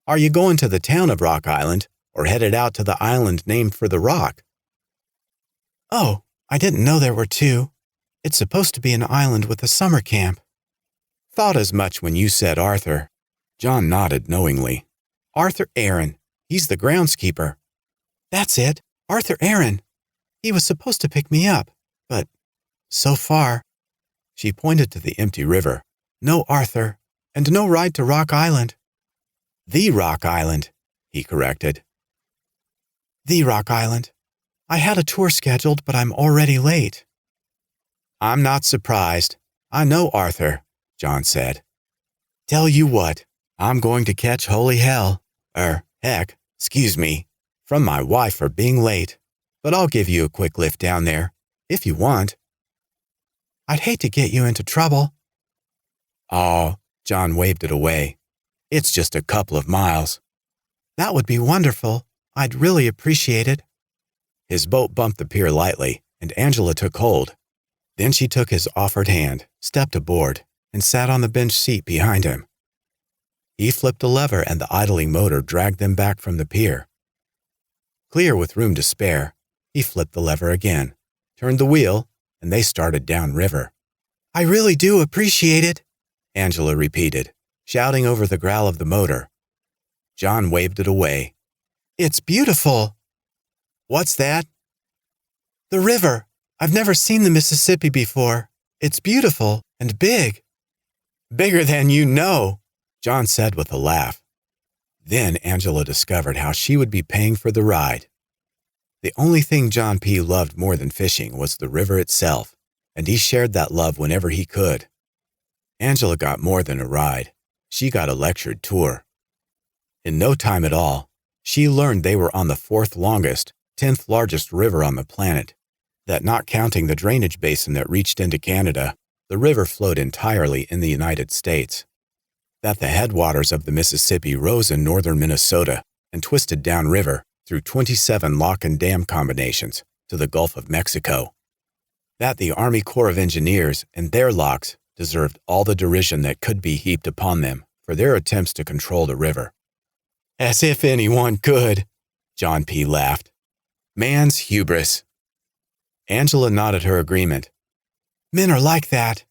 Are you going to the town of Rock Island, or headed out to the island named for the rock?" "Oh, I didn't know there were two. It's supposed to be an island with a summer camp." "Thought as much when you said Arthur." John nodded knowingly. "Arthur Aaron. He's the groundskeeper." "That's it. Arthur Aaron. He was supposed to pick me up, but so far," she pointed to the empty river, "no Arthur, and no ride to Rock Island." "The Rock Island," he corrected. "The Rock Island. I had a tour scheduled, but I'm already late." "I'm not surprised. I know Arthur," John said. "Tell you what, I'm going to catch holy hell, heck, excuse me, from my wife for being late, but I'll give you a quick lift down there, if you want." "I'd hate to get you into trouble." "Oh," John waved it away. "It's just a couple of miles." "That would be wonderful. I'd really appreciate it." His boat bumped the pier lightly, and Angela took hold. Then she took his offered hand, stepped aboard, and sat on the bench seat behind him. He flipped a lever and the idling motor dragged them back from the pier. Clear with room to spare, he flipped the lever again, turned the wheel, and they started downriver. "I really do appreciate it," Angela repeated, shouting over the growl of the motor. John waved it away. "It's beautiful." "What's that?" "The river. I've never seen the Mississippi before. It's beautiful and big." "Bigger than you know," John said with a laugh. Then Angela discovered how she would be paying for the ride. The only thing John P. loved more than fishing was the river itself, and he shared that love whenever he could, Angela got more than a ride. She got a lectured tour. In no time at all, she learned they were on the 4th longest, 10th largest river on the planet, that not counting the drainage basin that reached into Canada, the river flowed entirely in the United States. That the headwaters of the Mississippi rose in northern Minnesota and twisted downriver through 27 lock and dam combinations to the Gulf of Mexico. That the Army Corps of Engineers and their locks deserved all the derision that could be heaped upon them for their attempts to control the river. As if anyone could, John P. laughed. Man's hubris. Angela nodded her agreement. Men are like that.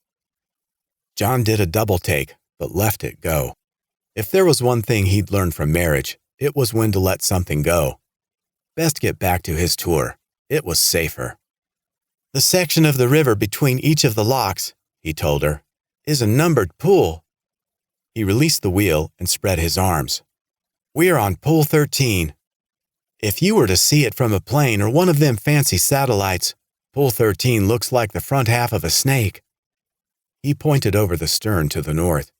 John did a double take, but left it go. If there was one thing he'd learned from marriage, it was when to let something go. Best get back to his tour. It was safer. The section of the river between each of the locks, he told her, is a numbered pool. He released the wheel and spread his arms. We're on pool 13. If you were to see it from a plane or one of them fancy satellites, pool 13 looks like the front half of a snake. He pointed over the stern to the north.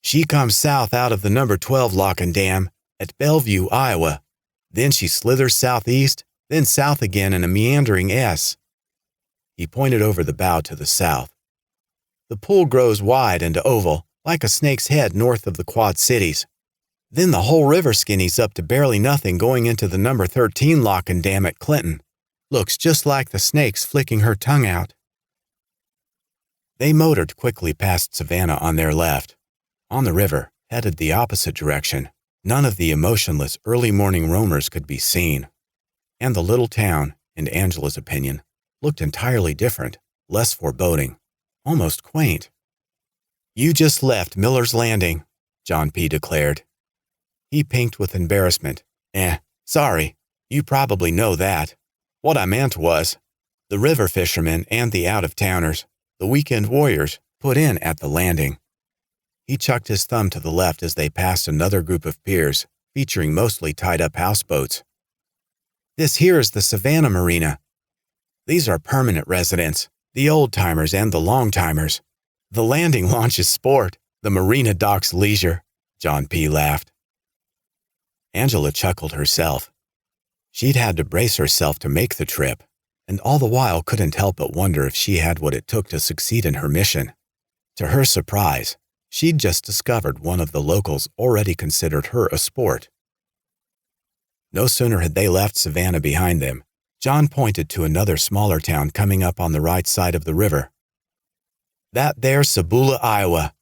She comes south out of the number 12 lock and dam at Bellevue, Iowa. Then she slithers southeast, then south again in a meandering S. He pointed over the bow to the south. The pool grows wide and oval, like a snake's head north of the Quad Cities. Then the whole river skinnies up to barely nothing going into the number 13 lock and dam at Clinton. Looks just like the snake's flicking her tongue out. They motored quickly past Savannah on their left. On the river, headed the opposite direction, none of the emotionless early morning roamers could be seen. And the little town, in Angela's opinion, looked entirely different, less foreboding, almost quaint. You just left Miller's Landing, John P. declared. He pinked with embarrassment. Sorry, you probably know that. What I meant was, the river fishermen and the out-of-towners, the weekend warriors, put in at the landing. He chucked his thumb to the left as they passed another group of piers, featuring mostly tied-up houseboats. This here is the Savannah Marina. These are permanent residents, the old-timers and the long-timers. The landing launch is sport, the marina docks leisure, John P. laughed. Angela chuckled herself. She'd had to brace herself to make the trip, and all the while couldn't help but wonder if she had what it took to succeed in her mission. To her surprise, she'd just discovered one of the locals already considered her a sport. No sooner had they left Savannah behind them, John pointed to another smaller town coming up on the right side of the river. That there's Sabula, Iowa.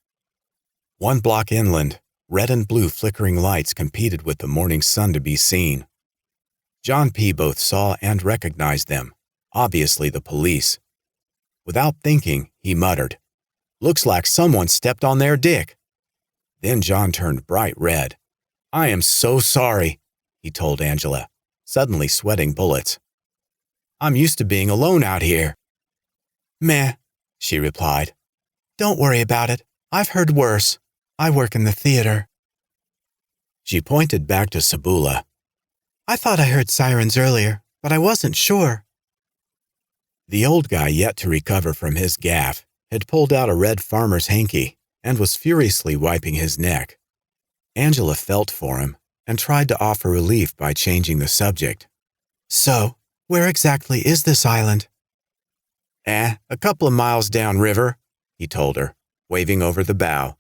1 block inland, red and blue flickering lights competed with the morning sun to be seen. John P. both saw and recognized them, obviously the police. Without thinking, he muttered, "Looks like someone stepped on their dick." Then John turned bright red. "I am so sorry," he told Angela, suddenly sweating bullets. "I'm used to being alone out here." "Meh," she replied. "Don't worry about it. I've heard worse. I work in the theater." She pointed back to Sabula. "I thought I heard sirens earlier, but I wasn't sure." The old guy, yet to recover from his gaffe, had pulled out a red farmer's hanky and was furiously wiping his neck. Angela felt for him and tried to offer relief by changing the subject. "So, where exactly is this island?" A couple of miles downriver," he told her, waving over the bow.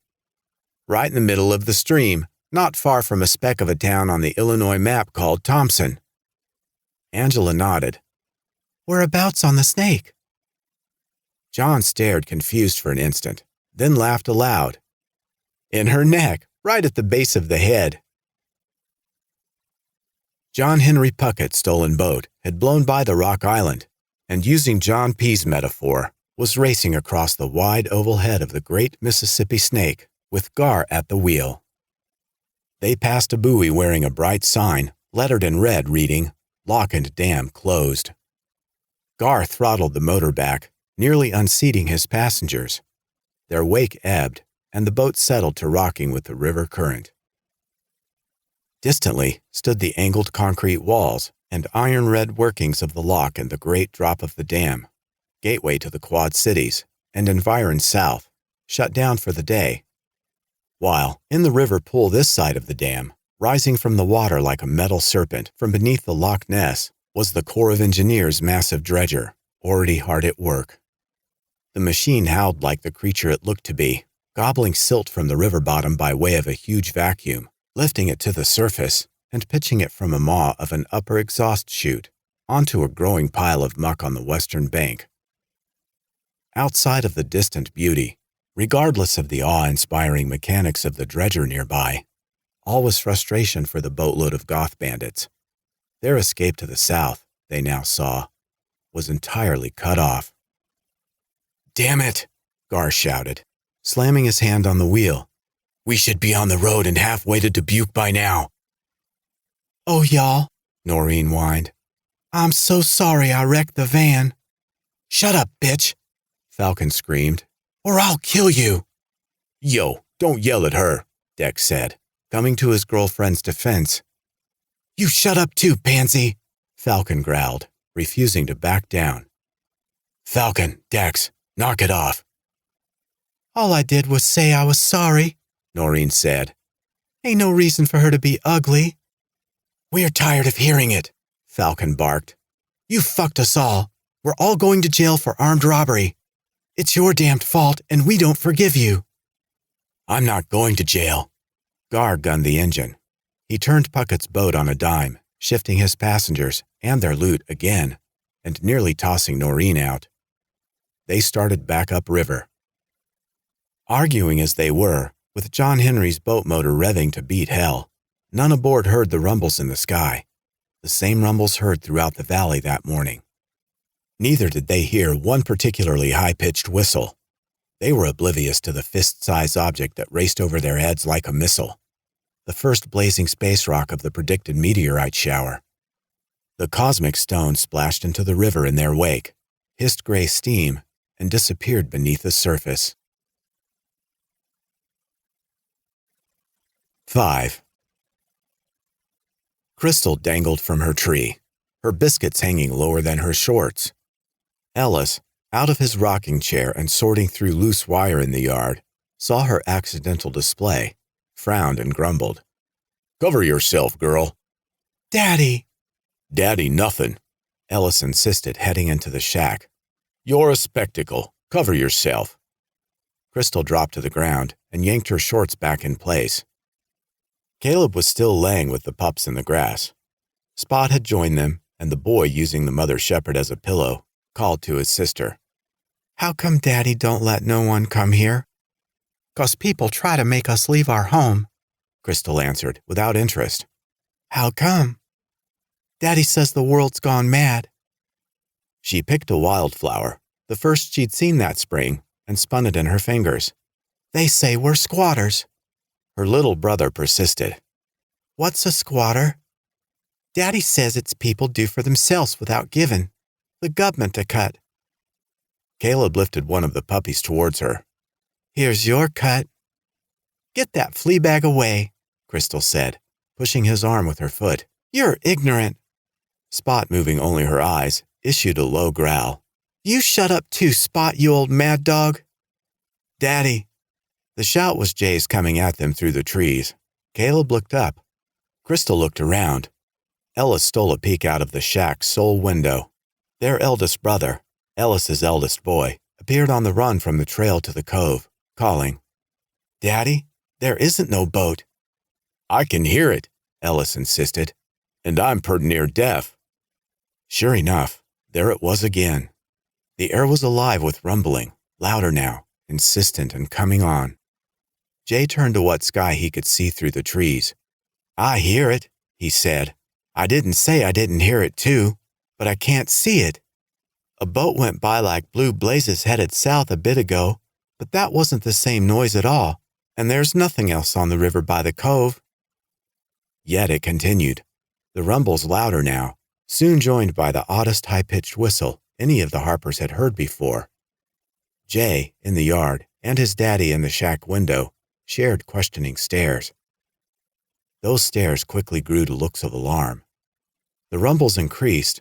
"Right in the middle of the stream, not far from a speck of a town on the Illinois map called Thompson." Angela nodded. "Whereabouts on the snake?" John stared confused for an instant, then laughed aloud. "In her neck, right at the base of the head." John Henry Puckett's stolen boat had blown by the rock island, and using John P.'s metaphor, was racing across the wide oval head of the great Mississippi snake, with Gar at the wheel. They passed a buoy wearing a bright sign, lettered in red reading, "Lock and Dam Closed." Gar throttled the motor back, nearly unseating his passengers. Their wake ebbed, and the boat settled to rocking with the river current. Distantly stood the angled concrete walls and iron-red workings of the lock and the great drop of the dam, gateway to the Quad Cities, and environs south, shut down for the day. While in the river pool this side of the dam, rising from the water like a metal serpent from beneath the Loch Ness, was the Corps of Engineers' massive dredger, already hard at work. The machine howled like the creature it looked to be, gobbling silt from the river bottom by way of a huge vacuum, lifting it to the surface and pitching it from a maw of an upper exhaust chute onto a growing pile of muck on the western bank. Outside of the distant beauty, regardless of the awe-inspiring mechanics of the dredger nearby, all was frustration for the boatload of goth bandits. Their escape to the south, they now saw, was entirely cut off. "Damn it!" Gar shouted, slamming his hand on the wheel. "We should be on the road and halfway to Dubuque by now." "Oh, y'all," Noreen whined. "I'm so sorry I wrecked the van." "Shut up, bitch," Falcon screamed, "or I'll kill you." "Yo, don't yell at her," Dex said, coming to his girlfriend's defense. "You shut up too, pansy," Falcon growled, refusing to back down. "Falcon, Dex, knock it off." "All I did was say I was sorry," Noreen said. "Ain't no reason for her to be ugly." "We're tired of hearing it," Falcon barked. "You fucked us all. We're all going to jail for armed robbery. It's your damned fault, and we don't forgive you." "I'm not going to jail." Gar gunned the engine. He turned Puckett's boat on a dime, shifting his passengers and their loot again, and nearly tossing Noreen out. They started back upriver. Arguing as they were, with John Henry's boat motor revving to beat hell, none aboard heard the rumbles in the sky, the same rumbles heard throughout the valley that morning. Neither did they hear one particularly high-pitched whistle. They were oblivious to the fist-sized object that raced over their heads like a missile, the first blazing space rock of the predicted meteorite shower. The cosmic stone splashed into the river in their wake, hissed gray steam, and disappeared beneath the surface. 5. Crystal dangled from her tree, her biscuits hanging lower than her shorts. Ellis, out of his rocking chair and sorting through loose wire in the yard, saw her accidental display, frowned and grumbled. "Cover yourself, girl." "Daddy." "Daddy nothing," Ellis insisted, heading into the shack. "You're a spectacle. Cover yourself." Crystal dropped to the ground and yanked her shorts back in place. Caleb was still laying with the pups in the grass. Spot had joined them, and the boy, using the mother shepherd as a pillow, called to his sister. "How come Daddy don't let no one come here?" "'Cause people try to make us leave our home," Crystal answered, without interest. "How come?" "Daddy says the world's gone mad." She picked a wildflower, the first she'd seen that spring, and spun it in her fingers. "They say we're squatters." Her little brother persisted. "What's a squatter?" "Daddy says it's people do for themselves without giving. The government a cut." Caleb lifted one of the puppies towards her. "Here's your cut." "Get that flea bag away," Crystal said, pushing his arm with her foot. "You're ignorant." Spot, moving only her eyes, issued a low growl. "You shut up too, Spot, you old mad dog." "Daddy." The shout was Jay's coming at them through the trees. Caleb looked up. Crystal looked around. Ellis stole a peek out of the shack's sole window. Their eldest brother, Ellis's eldest boy, appeared on the run from the trail to the cove, calling, "Daddy, there isn't no boat." "I can hear it," Ellis insisted, "and I'm pert near deaf." Sure enough, there it was again. The air was alive with rumbling, louder now, insistent and coming on. Jay turned to what sky he could see through the trees. "I hear it," he said. "I didn't say I didn't hear it too, but I can't see it. A boat went by like blue blazes headed south a bit ago, but that wasn't the same noise at all, and there's nothing else on the river by the cove." Yet it continued, the rumbles louder now, soon joined by the oddest high-pitched whistle any of the Harpers had heard before. Jay, in the yard, and his daddy in the shack window, shared questioning stares. Those stares quickly grew to looks of alarm. The rumbles increased.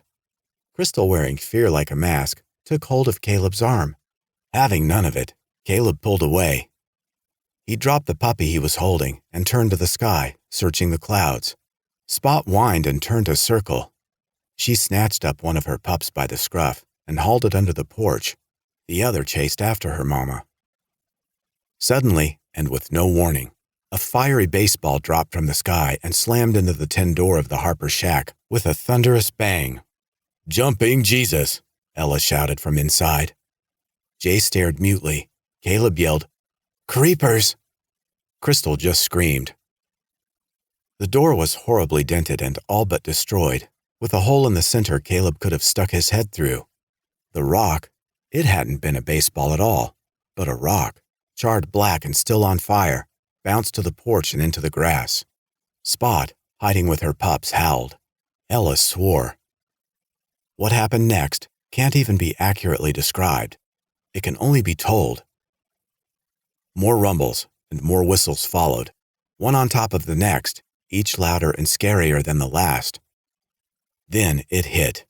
Crystal, wearing fear like a mask, took hold of Caleb's arm. Having none of it, Caleb pulled away. He dropped the puppy he was holding and turned to the sky, searching the clouds. Spot whined and turned to circle. She snatched up one of her pups by the scruff and hauled it under the porch. The other chased after her mama. Suddenly, and with no warning, a fiery baseball dropped from the sky and slammed into the tin door of the Harper shack with a thunderous bang. "Jumping Jesus!" Ella shouted from inside. Jay stared mutely. Caleb yelled, "Creepers!" Crystal just screamed. The door was horribly dented and all but destroyed. With a hole in the center Caleb could have stuck his head through. The rock, it hadn't been a baseball at all, but a rock, charred black and still on fire, bounced to the porch and into the grass. Spot, hiding with her pups, howled. Ella swore. What happened next can't even be accurately described. It can only be told. More rumbles and more whistles followed, one on top of the next, each louder and scarier than the last. Then it hit.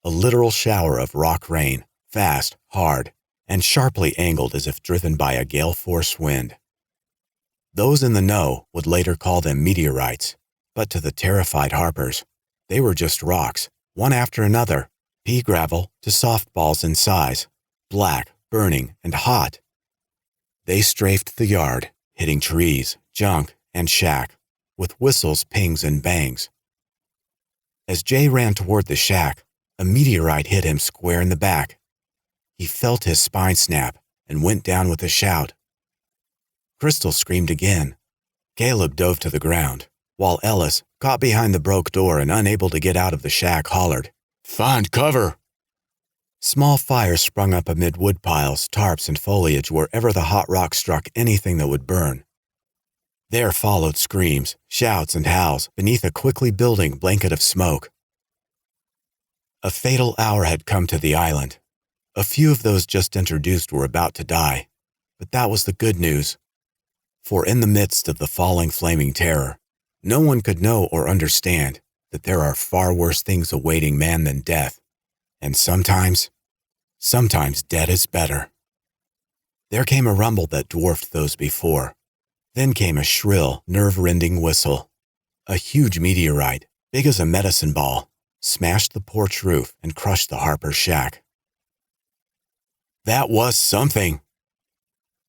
A literal shower of rock rain, fast, hard, and sharply angled as if driven by a gale-force wind. Those in the know would later call them meteorites, but to the terrified Harpers, they were just rocks, one after another, pea gravel to softballs in size, black, burning, and hot. They strafed the yard, hitting trees, junk, and shack, with whistles, pings, and bangs. As Jay ran toward the shack, a meteorite hit him square in the back. He felt his spine snap and went down with a shout. Crystal screamed again. Caleb dove to the ground, while Ellis, caught behind the broke door and unable to get out of the shack, hollered, "Find cover!" Small fires sprung up amid wood piles, tarps, and foliage wherever the hot rock struck anything that would burn. There followed screams, shouts, and howls beneath a quickly building blanket of smoke. A fatal hour had come to the island. A few of those just introduced were about to die, but that was the good news. For in the midst of the falling flaming terror, no one could know or understand that there are far worse things awaiting man than death, and sometimes dead is better. There came a rumble that dwarfed those before. Then came a shrill, nerve-rending whistle. A huge meteorite, big as a medicine ball, smashed the porch roof and crushed the Harper shack. That was something.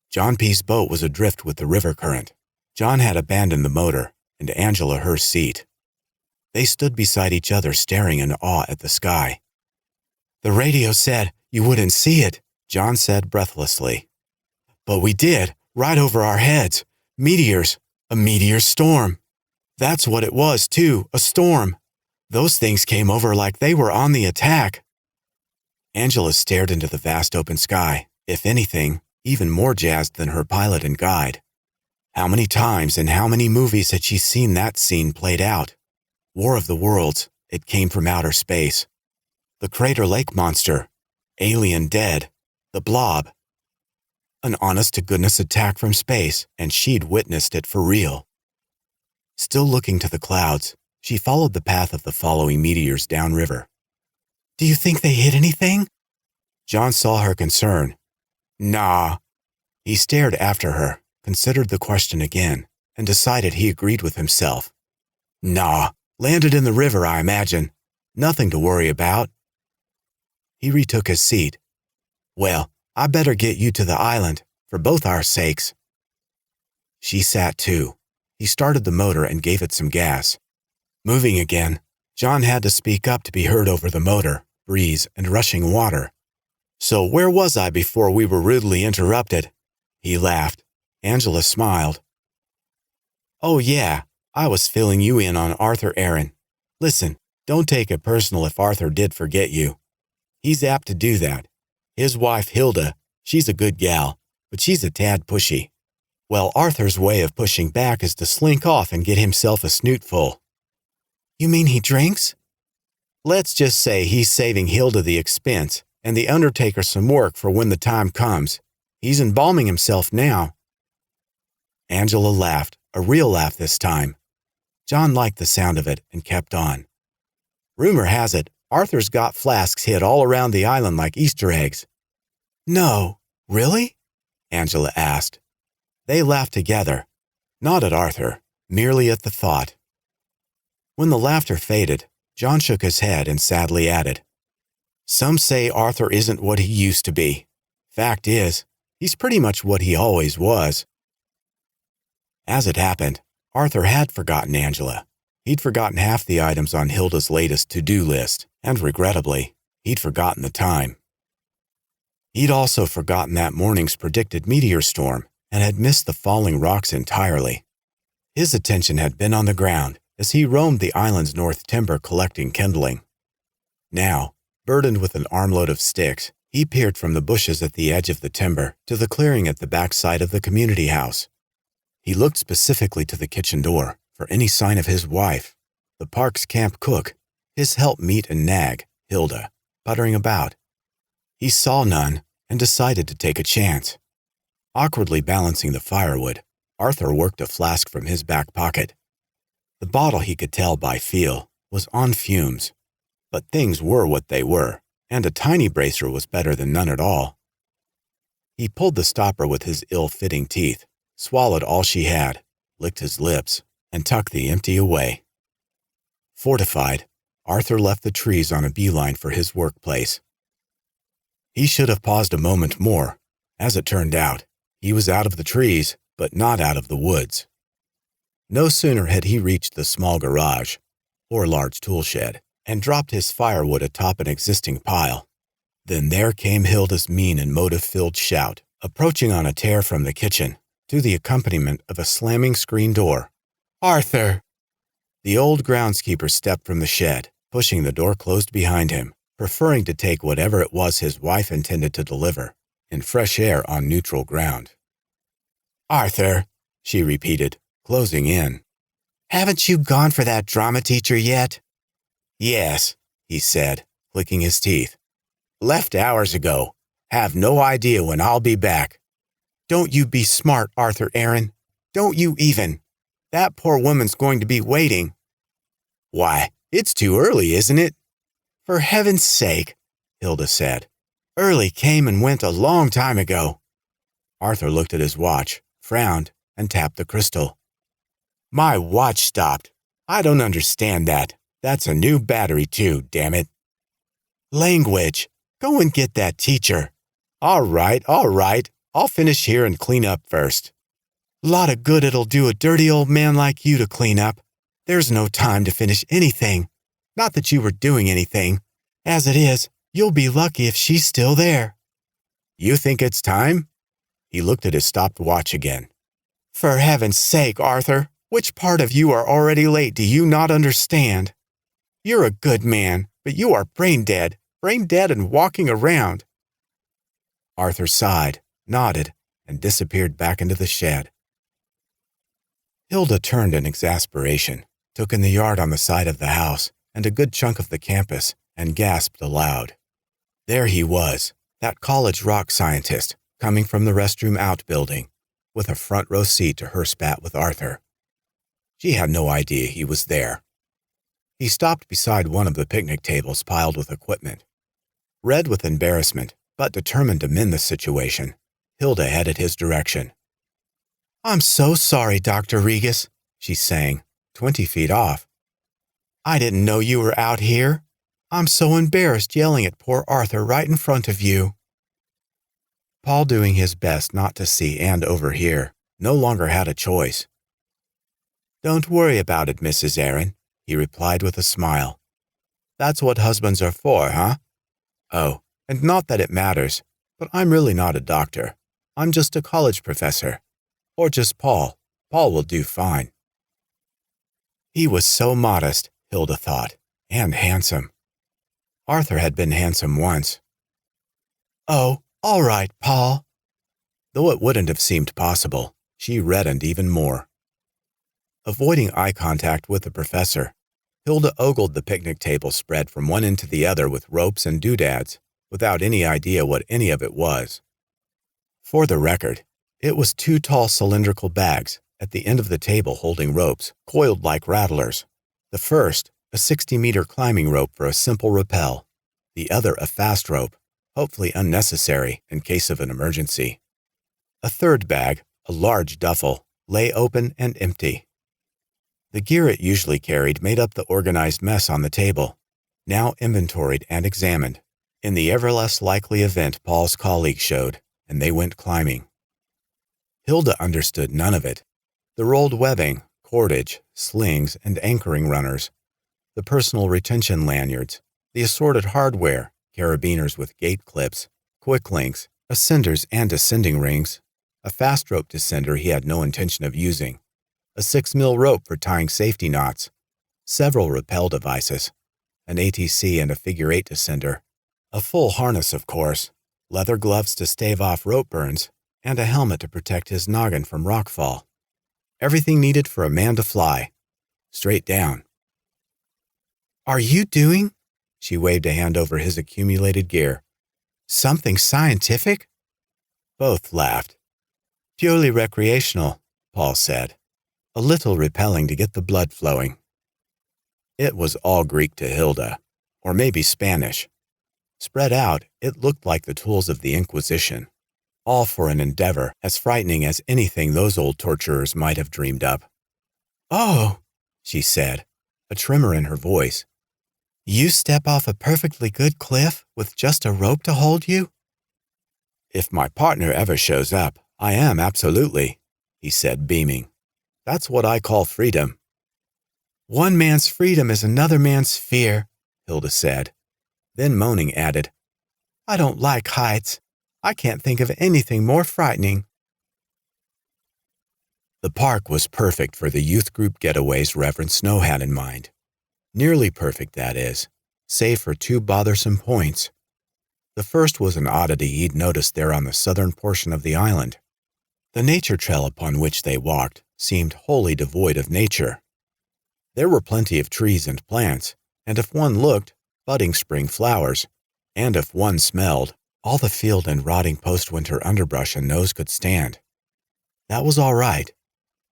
John P.'s boat was adrift with the river current. John had abandoned the motor, and Angela her seat. They stood beside each other staring in awe at the sky. "The radio said you wouldn't see it," John said breathlessly. "But we did, right over our heads. Meteors, a meteor storm. That's what it was, too, a storm. Those things came over like they were on the attack." Angela stared into the vast open sky, if anything, even more jazzed than her pilot and guide. How many times in how many movies had she seen that scene played out? War of the Worlds, it came from outer space. The Crater Lake Monster, Alien Dead, The Blob. An honest-to-goodness attack from space, and she'd witnessed it for real. Still looking to the clouds, she followed the path of the following meteors downriver. "Do you think they hit anything?" John saw her concern. "Nah." He stared after her, considered the question again, and decided he agreed with himself. "Nah, landed in the river, I imagine. Nothing to worry about." He retook his seat. "Well, I better get you to the island, for both our sakes." She sat too. He started the motor and gave it some gas. Moving again, John had to speak up to be heard over the motor, breeze, and rushing water. "So where was I before we were rudely interrupted?" He laughed. Angela smiled. "Oh yeah, I was filling you in on Arthur Aaron. Listen, don't take it personal if Arthur did forget you. He's apt to do that. His wife, Hilda, she's a good gal, but she's a tad pushy. Well, Arthur's way of pushing back is to slink off and get himself a snootful." "You mean he drinks?" "Let's just say he's saving Hilda the expense and the undertaker some work for when the time comes. He's embalming himself now." Angela laughed, a real laugh this time. John liked the sound of it and kept on. "Rumor has it, Arthur's got flasks hid all around the island like Easter eggs." "No, really?" Angela asked. They laughed together, not at Arthur, merely at the thought. When the laughter faded, John shook his head and sadly added, Some say Arthur isn't what he used to be. Fact is, he's pretty much what he always was. As it happened, Arthur had forgotten Angela. He'd forgotten half the items on Hilda's latest to-do list, and regrettably, he'd forgotten the time. He'd also forgotten that morning's predicted meteor storm and had missed the falling rocks entirely. His attention had been on the ground as he roamed the island's north timber collecting kindling. Now, burdened with an armload of sticks, he peered from the bushes at the edge of the timber to the clearing at the backside of the community house. He looked specifically to the kitchen door for any sign of his wife, the park's camp cook, his helpmeet and nag, Hilda, puttering about. He saw none and decided to take a chance. Awkwardly balancing the firewood, Arthur worked a flask from his back pocket. The bottle, he could tell by feel, was on fumes, but things were what they were, and a tiny bracer was better than none at all. He pulled the stopper with his ill-fitting teeth, swallowed all she had, licked his lips, and tucked the empty away. Fortified, Arthur left the trees on a beeline for his workplace. He should have paused a moment more. As it turned out, he was out of the trees, but not out of the woods. No sooner had he reached the small garage, or large tool shed, and dropped his firewood atop an existing pile, than there came Hilda's mean and motive-filled shout, approaching on a tear from the kitchen, to the accompaniment of a slamming screen door. "Arthur!" The old groundskeeper stepped from the shed, pushing the door closed behind him, preferring to take whatever it was his wife intended to deliver, in fresh air on neutral ground. "Arthur," she repeated, closing in. "Haven't you gone for that drama teacher yet?" "Yes," he said, clicking his teeth. "Left hours ago. Have no idea when I'll be back." "Don't you be smart, Arthur Aaron. Don't you even. That poor woman's going to be waiting." "Why, it's too early, isn't it?" "For heaven's sake," Hilda said. "Early came and went a long time ago." Arthur looked at his watch, frowned, and tapped the crystal. "My watch stopped. I don't understand that. That's a new battery too, damn it." "Language. Go and get that teacher." All right. I'll finish here and clean up first." "Lot of good it'll do a dirty old man like you to clean up. There's no time to finish anything. Not that you were doing anything. As it is, you'll be lucky if she's still there." "You think it's time?" He looked at his stopped watch again. "For heaven's sake, Arthur, which part of you are already late do you not understand? You're a good man, but you are brain dead and walking around." Arthur sighed, nodded, and disappeared back into the shed. Hilda turned in exasperation, took in the yard on the side of the house and a good chunk of the campus, and gasped aloud. There he was, that college rock scientist, coming from the restroom outbuilding, with a front row seat to her spat with Arthur. She had no idea he was there. He stopped beside one of the picnic tables piled with equipment. Red with embarrassment, but determined to mend the situation, Hilda headed his direction. "I'm so sorry, Dr. Riggus," she sang, 20 feet off. "I didn't know you were out here. I'm so embarrassed yelling at poor Arthur right in front of you." Paul, doing his best not to see and overhear, no longer had a choice. "Don't worry about it, Mrs. Aaron," he replied with a smile. "That's what husbands are for, huh? Oh, and not that it matters, but I'm really not a doctor. I'm just a college professor. Or just Paul. Paul will do fine." He was so modest, Hilda thought, and handsome. Arthur had been handsome once. "Oh, all right, Paul." Though it wouldn't have seemed possible, she reddened even more. Avoiding eye contact with the professor, Hilda ogled the picnic table spread from one end to the other with ropes and doodads, without any idea what any of it was. For the record, it was 2 tall cylindrical bags at the end of the table holding ropes, coiled like rattlers. The first, a 60-meter climbing rope for a simple rappel. The other a fast rope, hopefully unnecessary in case of an emergency. A third bag, a large duffel, lay open and empty. The gear it usually carried made up the organized mess on the table, now inventoried and examined, in the ever less likely event Paul's colleague showed, and they went climbing. Hilda understood none of it. The rolled webbing, cordage, slings, and anchoring runners, the personal retention lanyards, the assorted hardware, carabiners with gate clips, quick links, ascenders and descending rings, a fast rope descender he had no intention of using, a 6mm rope for tying safety knots, several rappel devices, an ATC and a figure-8 descender, a full harness of course, leather gloves to stave off rope burns, and a helmet to protect his noggin from rockfall. Everything needed for a man to fly. Straight down. "Are you doing?" She waved a hand over his accumulated gear. "Something scientific?" Both laughed. "Purely recreational," Paul said, a little repelling to get the blood flowing. It was all Greek to Hilda, or maybe Spanish. Spread out, it looked like the tools of the Inquisition, all for an endeavor as frightening as anything those old torturers might have dreamed up. "Oh," she said, a tremor in her voice. "You step off a perfectly good cliff with just a rope to hold you?" "If my partner ever shows up, I am absolutely," he said, beaming. "That's what I call freedom." "One man's freedom is another man's fear," Hilda said. Then moaning added, "I don't like heights. I can't think of anything more frightening." The park was perfect for the youth group getaways Reverend Snow had in mind. Nearly perfect, that is, save for two bothersome points. The first was an oddity he'd noticed there on the southern portion of the island. The nature trail upon which they walked seemed wholly devoid of nature. There were plenty of trees and plants, and if one looked, budding spring flowers, and if one smelled, all the field and rotting post-winter underbrush a nose could stand. That was all right,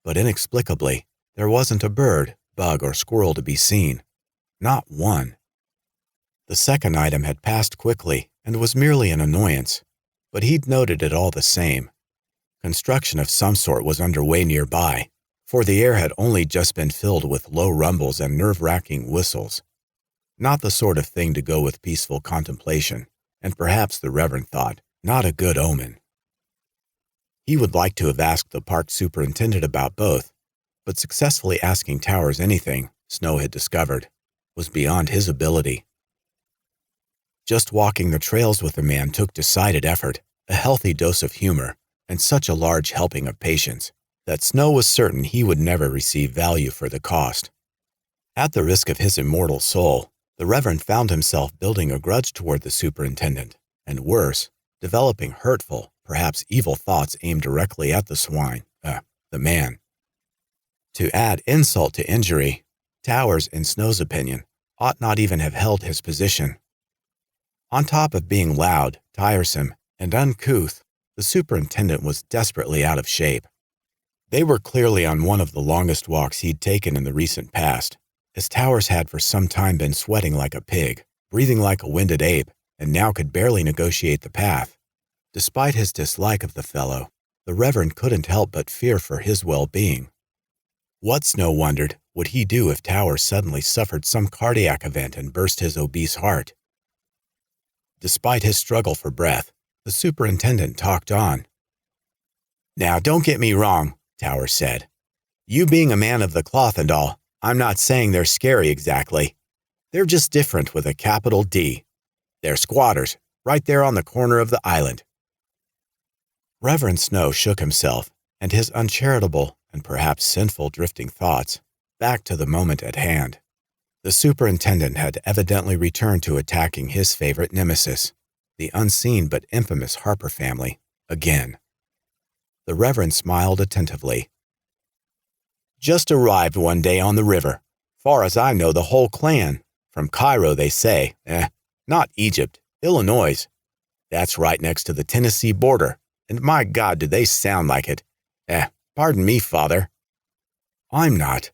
but inexplicably, there wasn't a bird, bug, or squirrel to be seen. Not one. The second item had passed quickly and was merely an annoyance, but he'd noted it all the same. Construction of some sort was underway nearby, for the air had only just been filled with low rumbles and nerve-wracking whistles. Not the sort of thing to go with peaceful contemplation, and perhaps the Reverend thought, not a good omen. He would like to have asked the park superintendent about both, but successfully asking Towers anything, Snow had discovered, was beyond his ability. Just walking the trails with the man took decided effort, a healthy dose of humor, and such a large helping of patience, that Snow was certain he would never receive value for the cost. At the risk of his immortal soul, the Reverend found himself building a grudge toward the superintendent, and worse, developing hurtful, perhaps evil thoughts aimed directly at the man. To add insult to injury, Towers, in Snow's opinion, ought not even have held his position. On top of being loud, tiresome, and uncouth, the superintendent was desperately out of shape. They were clearly on one of the longest walks he'd taken in the recent past, as Towers had for some time been sweating like a pig, breathing like a winded ape, and now could barely negotiate the path. Despite his dislike of the fellow, the Reverend couldn't help but fear for his well-being. What, Snow wondered, would he do if Towers suddenly suffered some cardiac event and burst his obese heart? Despite his struggle for breath, the superintendent talked on. "Now, don't get me wrong," Towers said. "You being a man of the cloth and all, I'm not saying they're scary exactly. They're just different with a capital D. They're squatters, right there on the corner of the island." Reverend Snow shook himself, and his uncharitable and perhaps sinful drifting thoughts back to the moment at hand. The superintendent had evidently returned to attacking his favorite nemesis, the unseen but infamous Harper family, again. The Reverend smiled attentively. "Just arrived one day on the river. Far as I know, the whole clan. From Cairo, they say. Not Egypt, Illinois. That's right next to the Tennessee border, and my God, do they sound like it. Pardon me, Father." "I'm not."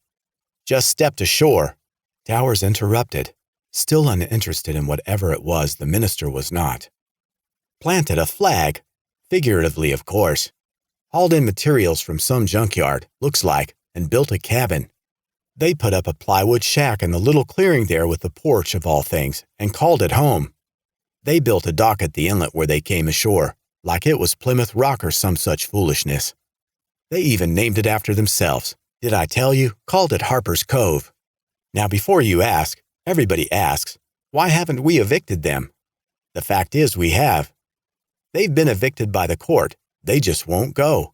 "Just stepped ashore," Towers interrupted, still uninterested in whatever it was the minister was not. "Planted a flag. Figuratively, of course. hauled in materials from some junkyard, looks like, and built a cabin. They put up a plywood shack in the little clearing there with the porch of all things and called it home. They built a dock at the inlet where they came ashore, like it was Plymouth Rock or some such foolishness. They even named it after themselves. Did I tell you? Called it Harper's Cove. Now before you ask, everybody asks, why haven't we evicted them? The fact is we have. They've been evicted by the court. They just won't go.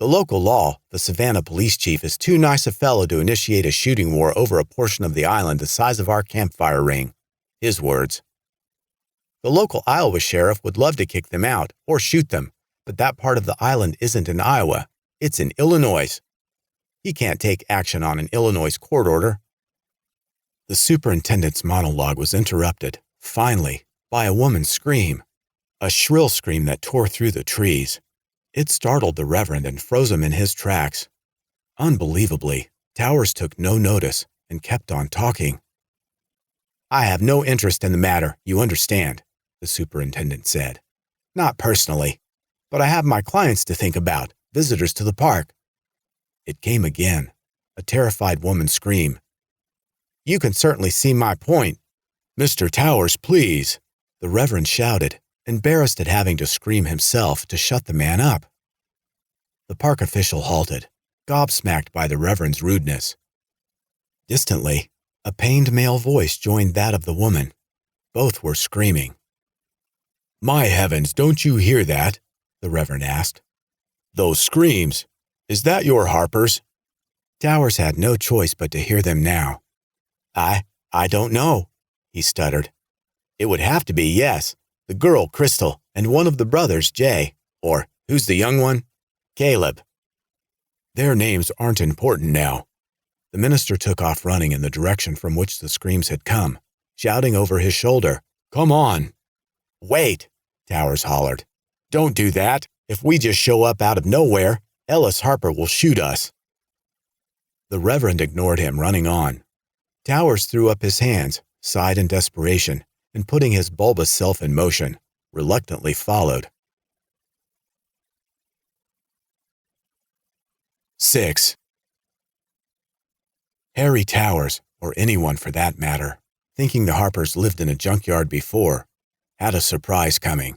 The local law, the Savannah police chief, is too nice a fellow to initiate a shooting war over a portion of the island the size of our campfire ring. His words. The local Iowa sheriff would love to kick them out or shoot them, but that part of the island isn't in Iowa. It's in Illinois. He can't take action on an Illinois court order. The superintendent's monologue was interrupted, finally, by a woman's scream. A shrill scream that tore through the trees. It startled the reverend and froze him in his tracks. Unbelievably, Towers took no notice and kept on talking. I have no interest in the matter, you understand, the superintendent said. Not personally, but I have my clients to think about, visitors to the park. It came again, a terrified woman's scream. You can certainly see my point. Mr. Towers, please, the reverend shouted, embarrassed at having to scream himself to shut the man up. The park official halted, gobsmacked by the reverend's rudeness. Distantly, a pained male voice joined that of the woman. Both were screaming. My heavens, don't you hear that? The reverend asked. Those screams. Is that your Harper's? Towers had no choice but to hear them now. I don't know, he stuttered. It would have to be, yes. The girl, Crystal, and one of the brothers, Jay. Or, who's the young one? Caleb. Their names aren't important now. The minister took off running in the direction from which the screams had come, shouting over his shoulder, Come on. Wait, Towers hollered. Don't do that. If we just show up out of nowhere, Ellis Harper will shoot us. The reverend ignored him, running on. Towers threw up his hands, sighed in desperation, and putting his bulbous self in motion, reluctantly followed. 6. Harry Towers, or anyone for that matter, thinking the Harpers lived in a junkyard before, had a surprise coming.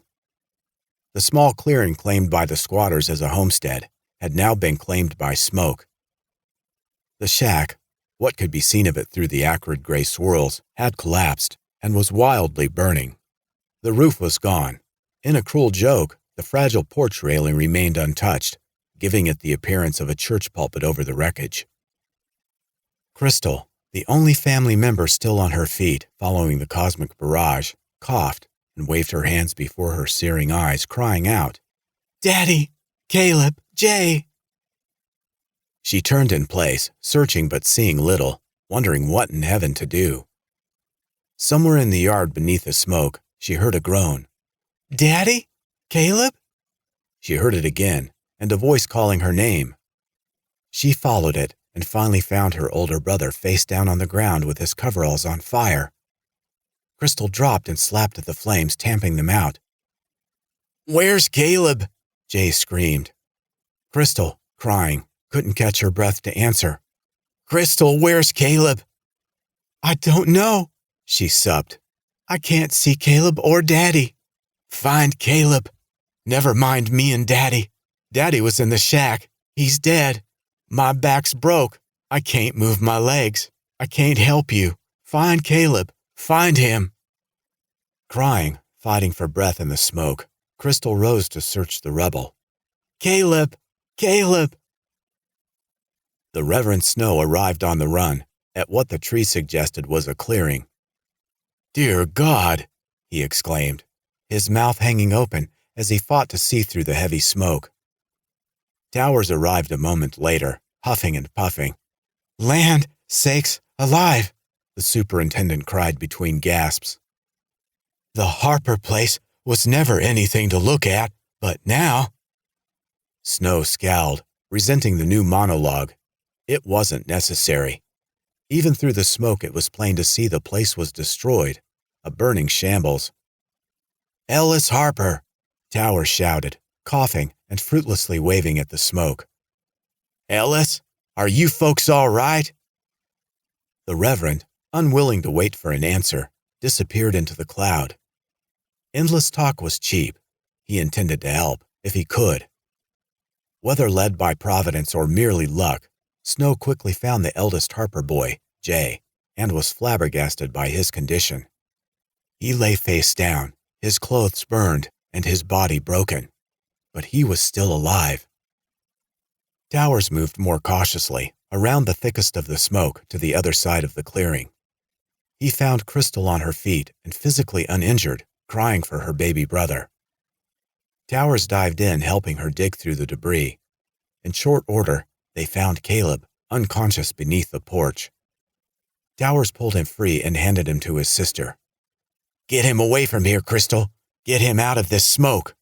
The small clearing claimed by the squatters as a homestead had now been claimed by smoke. The shack, what could be seen of it through the acrid gray swirls, had collapsed and was wildly burning. The roof was gone. In a cruel joke, the fragile porch railing remained untouched, giving it the appearance of a church pulpit over the wreckage. Crystal, the only family member still on her feet following the cosmic barrage, coughed and waved her hands before her searing eyes, crying out, Daddy! Caleb! Jay! She turned in place, searching but seeing little, wondering what in heaven to do. Somewhere in the yard beneath the smoke, she heard a groan. Daddy? Caleb? She heard it again, and a voice calling her name. She followed it and finally found her older brother face down on the ground with his coveralls on fire. Crystal dropped and slapped at the flames, tamping them out. Where's Caleb? Jay screamed. Crystal, crying, couldn't catch her breath to answer. Crystal, where's Caleb? I don't know, she supped. I can't see Caleb or Daddy. Find Caleb. Never mind me and Daddy. Daddy was in the shack. He's dead. My back's broke. I can't move my legs. I can't help you. Find Caleb. Find him. Crying, fighting for breath in the smoke, Crystal rose to search the rubble. Caleb! Caleb! The Reverend Snow arrived on the run, at what the tree suggested was a clearing. Dear God! He exclaimed, his mouth hanging open as he fought to see through the heavy smoke. Towers arrived a moment later, huffing and puffing. Land sakes alive! The superintendent cried between gasps. The Harper place was never anything to look at, but now... Snow scowled, resenting the new monologue. It wasn't necessary. Even through the smoke it was plain to see the place was destroyed, a burning shambles. Ellis Harper! Towers shouted, coughing and fruitlessly waving at the smoke. "Ellis, are you folks all right?" The Reverend, unwilling to wait for an answer, disappeared into the cloud. Endless talk was cheap. He intended to help, if he could. Whether led by Providence or merely luck, Snow quickly found the eldest Harper boy, Jay, and was flabbergasted by his condition. He lay face down, his clothes burned, and his body broken. But he was still alive. Towers moved more cautiously, around the thickest of the smoke to the other side of the clearing. He found Crystal on her feet and physically uninjured, crying for her baby brother. Towers dived in, helping her dig through the debris. In short order, they found Caleb, unconscious beneath the porch. Towers pulled him free and handed him to his sister. "Get him away from here, Crystal. Get him out of this smoke."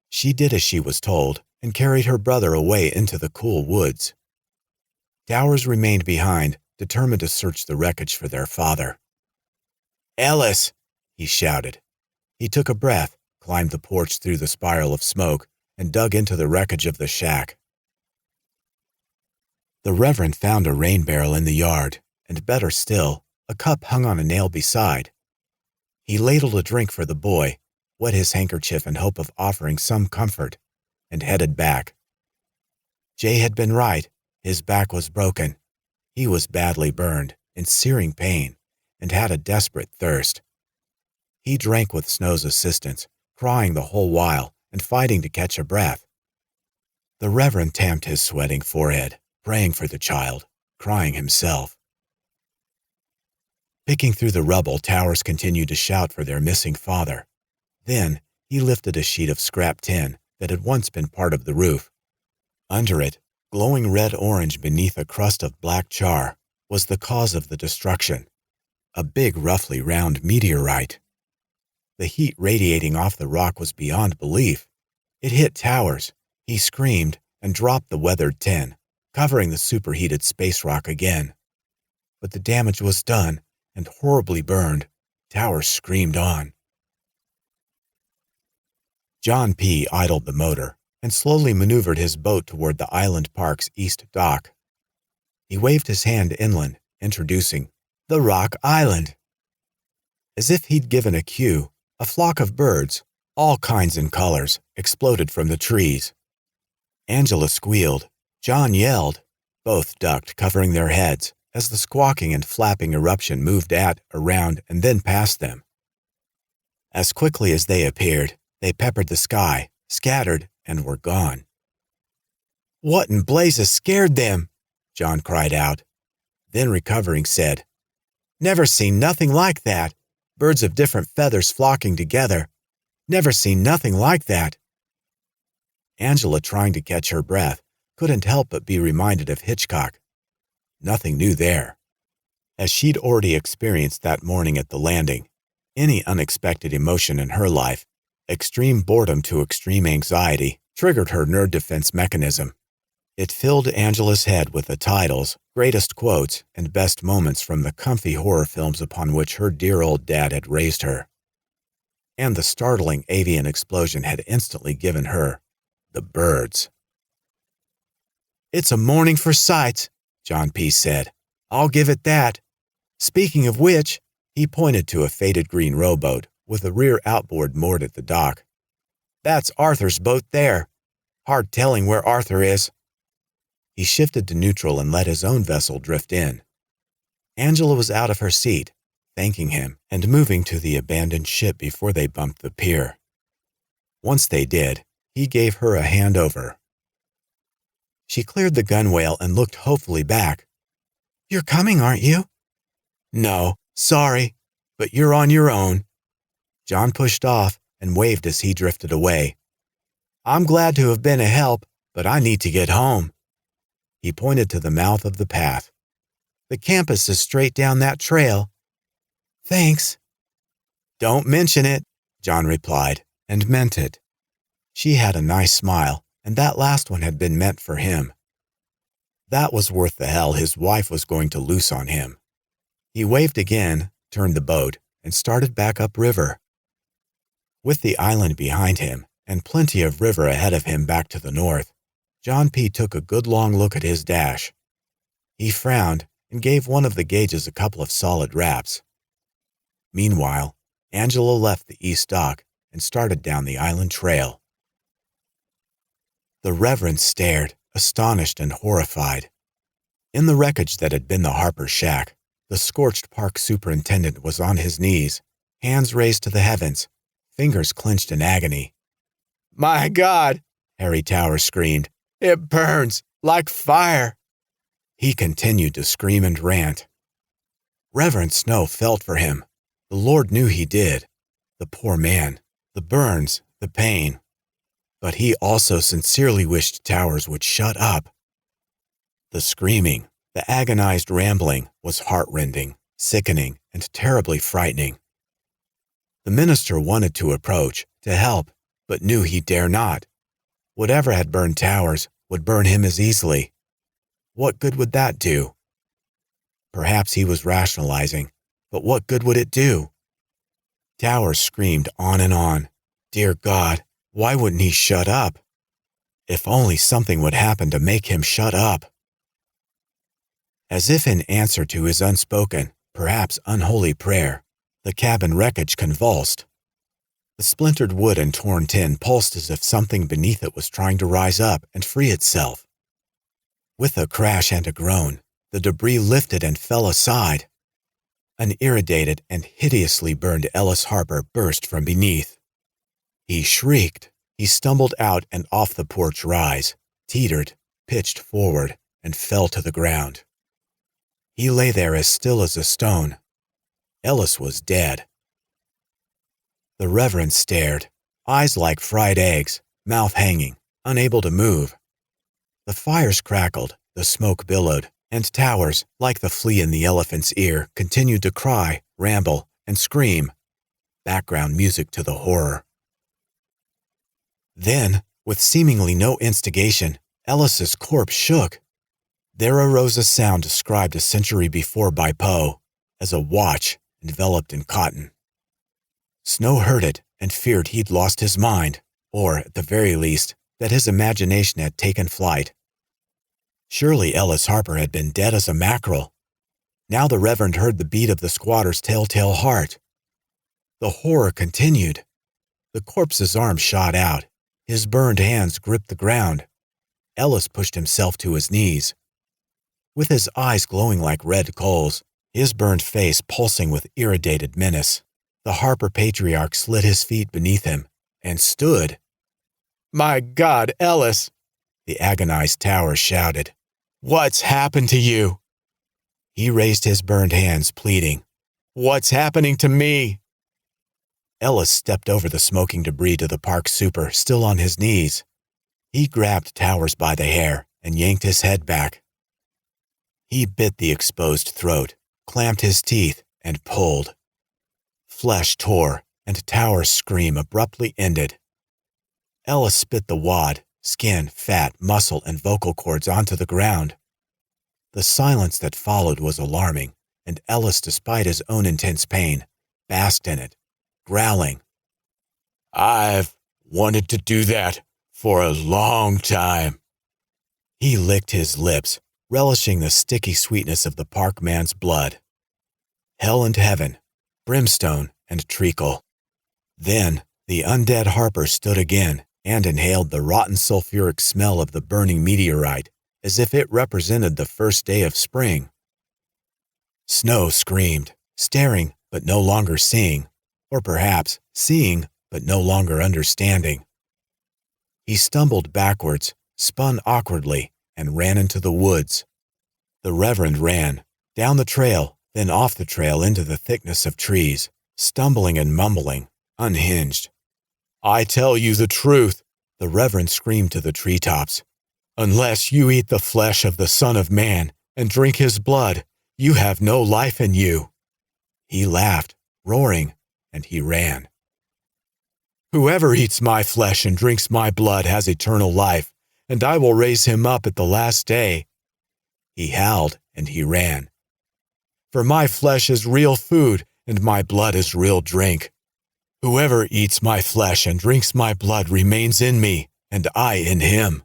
She did as she was told and carried her brother away into the cool woods. Towers remained behind, determined to search the wreckage for their father. "Ellis!" he shouted. He took a breath, climbed the porch through the spiral of smoke, and dug into the wreckage of the shack. The Reverend found a rain barrel in the yard, and better still, a cup hung on a nail beside. He ladled a drink for the boy, wet his handkerchief in hope of offering some comfort, and headed back. Jay had been right. His back was broken. He was badly burned, in searing pain, and had a desperate thirst. He drank with Snow's assistance, crying the whole while and fighting to catch a breath. The Reverend tamped his sweating forehead, praying for the child, crying himself. Picking through the rubble, Towers continued to shout for their missing father. Then he lifted a sheet of scrap tin that had once been part of the roof. Under it, glowing red-orange beneath a crust of black char, was the cause of the destruction, a big, roughly round meteorite. The heat radiating off the rock was beyond belief. It hit Towers. He screamed and dropped the weathered tin, covering the superheated space rock again. But the damage was done, and horribly burned. Towers screamed on. John P. idled the motor and slowly maneuvered his boat toward the island park's east dock. He waved his hand inland, introducing the Rock Island. As if he'd given a cue, a flock of birds, all kinds and colors, exploded from the trees. Angela squealed. John yelled. Both ducked, covering their heads, as the squawking and flapping eruption moved at, around, and then past them. As quickly as they appeared, they peppered the sky, scattered, and were gone. "What in blazes scared them?" John cried out. Then recovering said, "Never seen nothing like that. Birds of different feathers flocking together. Never seen nothing like that." Angela, trying to catch her breath, couldn't help but be reminded of Hitchcock. Nothing new there. As she'd already experienced that morning at the landing, any unexpected emotion in her life, extreme boredom to extreme anxiety, triggered her nerd defense mechanism. It filled Angela's head with the titles, greatest quotes, and best moments from the comfy horror films upon which her dear old dad had raised her. And the startling avian explosion had instantly given her the birds. "It's a morning for sights," John P. said. "I'll give it that. Speaking of which," he pointed to a faded green rowboat with a rear outboard moored at the dock. "That's Arthur's boat there. Hard telling where Arthur is." He shifted to neutral and let his own vessel drift in. Angela was out of her seat, thanking him and moving to the abandoned ship before they bumped the pier. Once they did, he gave her a hand over. She cleared the gunwale and looked hopefully back. "You're coming, aren't you?" "No, sorry, but you're on your own." John pushed off and waved as he drifted away. "I'm glad to have been a help, but I need to get home." He pointed to the mouth of the path. "The campus is straight down that trail." "Thanks." "Don't mention it," John replied, and meant it. She had a nice smile, and that last one had been meant for him. That was worth the hell his wife was going to loose on him. He waved again, turned the boat, and started back upriver. With the island behind him, and plenty of river ahead of him back to the north, John P. took a good long look at his dash. He frowned and gave one of the gauges a couple of solid raps. Meanwhile, Angela left the east dock and started down the island trail. The Reverend stared, astonished and horrified. In the wreckage that had been the Harper shack, the scorched park superintendent was on his knees, hands raised to the heavens, fingers clenched in agony. "My God!" Harry Towers screamed. "It burns like fire!" He continued to scream and rant. Reverend Snow felt for him. The Lord knew he did. The poor man, the burns, the pain. But he also sincerely wished Towers would shut up. The screaming, the agonized rambling was heartrending, sickening, and terribly frightening. The minister wanted to approach, to help, but knew he dare not. Whatever had burned Towers would burn him as easily. What good would that do? Perhaps he was rationalizing, but what good would it do? Towers screamed on and on. Dear God, why wouldn't he shut up? If only something would happen to make him shut up. As if in answer to his unspoken, perhaps unholy prayer, the cabin wreckage convulsed. The splintered wood and torn tin pulsed as if something beneath it was trying to rise up and free itself. With a crash and a groan, the debris lifted and fell aside. An irradiated and hideously burned Ellis Harper burst from beneath. He shrieked. He stumbled out and off the porch rise, teetered, pitched forward, and fell to the ground. He lay there as still as a stone. Ellis was dead. The Reverend stared, eyes like fried eggs, mouth hanging, unable to move. The fires crackled, the smoke billowed, and Towers, like the flea in the elephant's ear, continued to cry, ramble, and scream. Background music to the horror. Then, with seemingly no instigation, Ellis's corpse shook. There arose a sound described a century before by Poe as a watch enveloped in cotton. Snow heard it and feared he'd lost his mind, or, at the very least, that his imagination had taken flight. Surely Ellis Harper had been dead as a mackerel. Now the Reverend heard the beat of the squatter's telltale heart. The horror continued. The corpse's arms shot out. His burned hands gripped the ground. Ellis pushed himself to his knees. With his eyes glowing like red coals, his burned face pulsing with irradiated menace, the Harper patriarch slid his feet beneath him and stood. "My God, Ellis!" the agonized Towers shouted. "What's happened to you?" He raised his burned hands, pleading, "What's happening to me?" Ellis stepped over the smoking debris to the park super, still on his knees. He grabbed Towers by the hair and yanked his head back. He bit the exposed throat, clamped his teeth, and pulled. Flesh tore, and Towers' scream abruptly ended. Ellis spit the wad, skin, fat, muscle, and vocal cords onto the ground. The silence that followed was alarming, and Ellis, despite his own intense pain, basked in it, growling, "I've wanted to do that for a long time." He licked his lips, relishing the sticky sweetness of the park man's blood. Hell and heaven, brimstone and treacle. Then the undead Harper stood again and inhaled the rotten sulfuric smell of the burning meteorite as if it represented the first day of spring. Snow screamed, staring but no longer seeing, or perhaps seeing but no longer understanding. He stumbled backwards, spun awkwardly, and ran into the woods. The Reverend ran, down the trail, then off the trail into the thickness of trees, stumbling and mumbling, unhinged. "I tell you the truth," the Reverend screamed to the treetops. "Unless you eat the flesh of the Son of Man and drink his blood, you have no life in you." He laughed, roaring, and he ran. "Whoever eats my flesh and drinks my blood has eternal life, and I will raise him up at the last day." He howled, and he ran. "For my flesh is real food, and my blood is real drink." Whoever eats my flesh and drinks my blood remains in me, and I in him."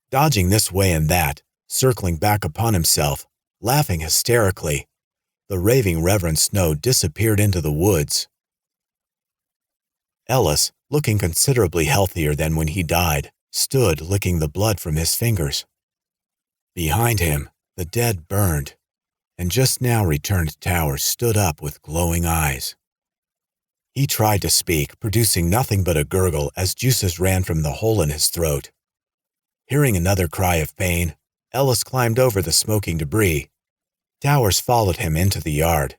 Dodging this way and that, circling back upon himself, laughing hysterically, the raving Reverend Snow disappeared into the woods. Ellis, looking considerably healthier than when he died, stood licking the blood from his fingers. Behind him, the dead burned, and just now returned Towers stood up with glowing eyes. He tried to speak, producing nothing but a gurgle as juices ran from the hole in his throat. Hearing another cry of pain, Ellis climbed over the smoking debris. Towers followed him into the yard.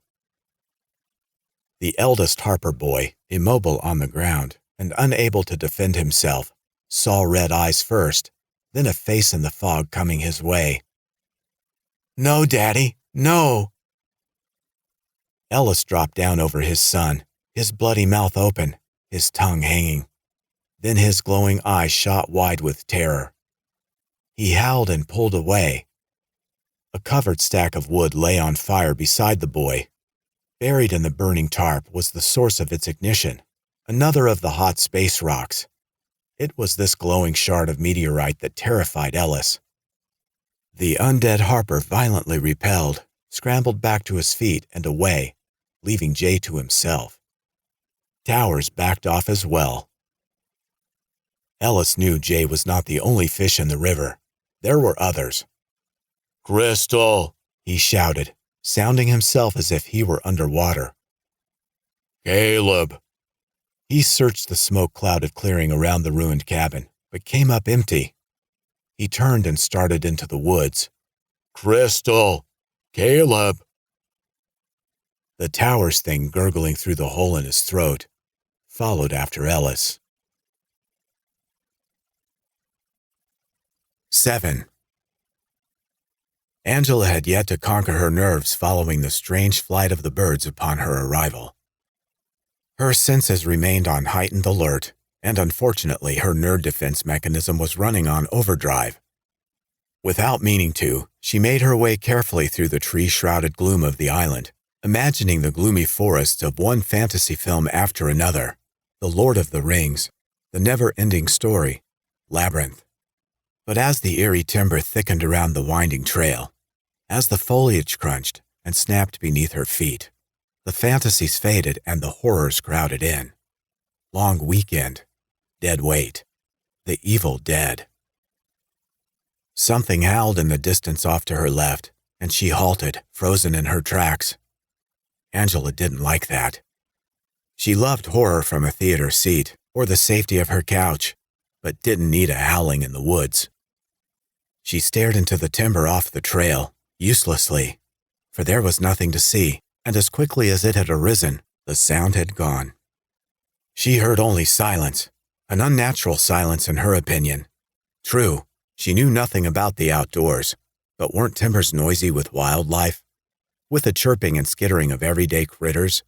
The eldest Harper boy, immobile on the ground and unable to defend himself, saw red eyes first, then a face in the fog coming his way. "No, Daddy, no!" Ellis dropped down over his son, his bloody mouth open, his tongue hanging. Then his glowing eyes shot wide with terror. He howled and pulled away. A covered stack of wood lay on fire beside the boy. Buried in the burning tarp was the source of its ignition, another of the hot space rocks. It was this glowing shard of meteorite that terrified Ellis. The undead Harper violently repelled, scrambled back to his feet and away, leaving Jay to himself. Towers backed off as well. Ellis knew Jay was not the only fish in the river. There were others. "Crystal!" he shouted, sounding himself as if he were underwater. "Caleb!" He searched the smoke-clouded clearing around the ruined cabin, but came up empty. He turned and started into the woods. "Crystal! Caleb!" The Towers thing gurgling through the hole in his throat followed after Ellis. 7. Angela had yet to conquer her nerves following the strange flight of the birds upon her arrival. Her senses remained on heightened alert, and unfortunately her nerve defense mechanism was running on overdrive. Without meaning to, she made her way carefully through the tree-shrouded gloom of the island, imagining the gloomy forests of one fantasy film after another, The Lord of the Rings, The Never-Ending Story, Labyrinth. But as the eerie timber thickened around the winding trail, as the foliage crunched and snapped beneath her feet, the fantasies faded and the horrors crowded in. Long weekend, dead weight, the evil dead. Something howled in the distance off to her left, and she halted, frozen in her tracks. Angela didn't like that. She loved horror from a theater seat or the safety of her couch, but didn't need a howling in the woods. She stared into the timber off the trail, uselessly, for there was nothing to see, and as quickly as it had arisen, the sound had gone. She heard only silence, an unnatural silence in her opinion. True, she knew nothing about the outdoors, but weren't timbers noisy with wildlife, with the chirping and skittering of everyday critters?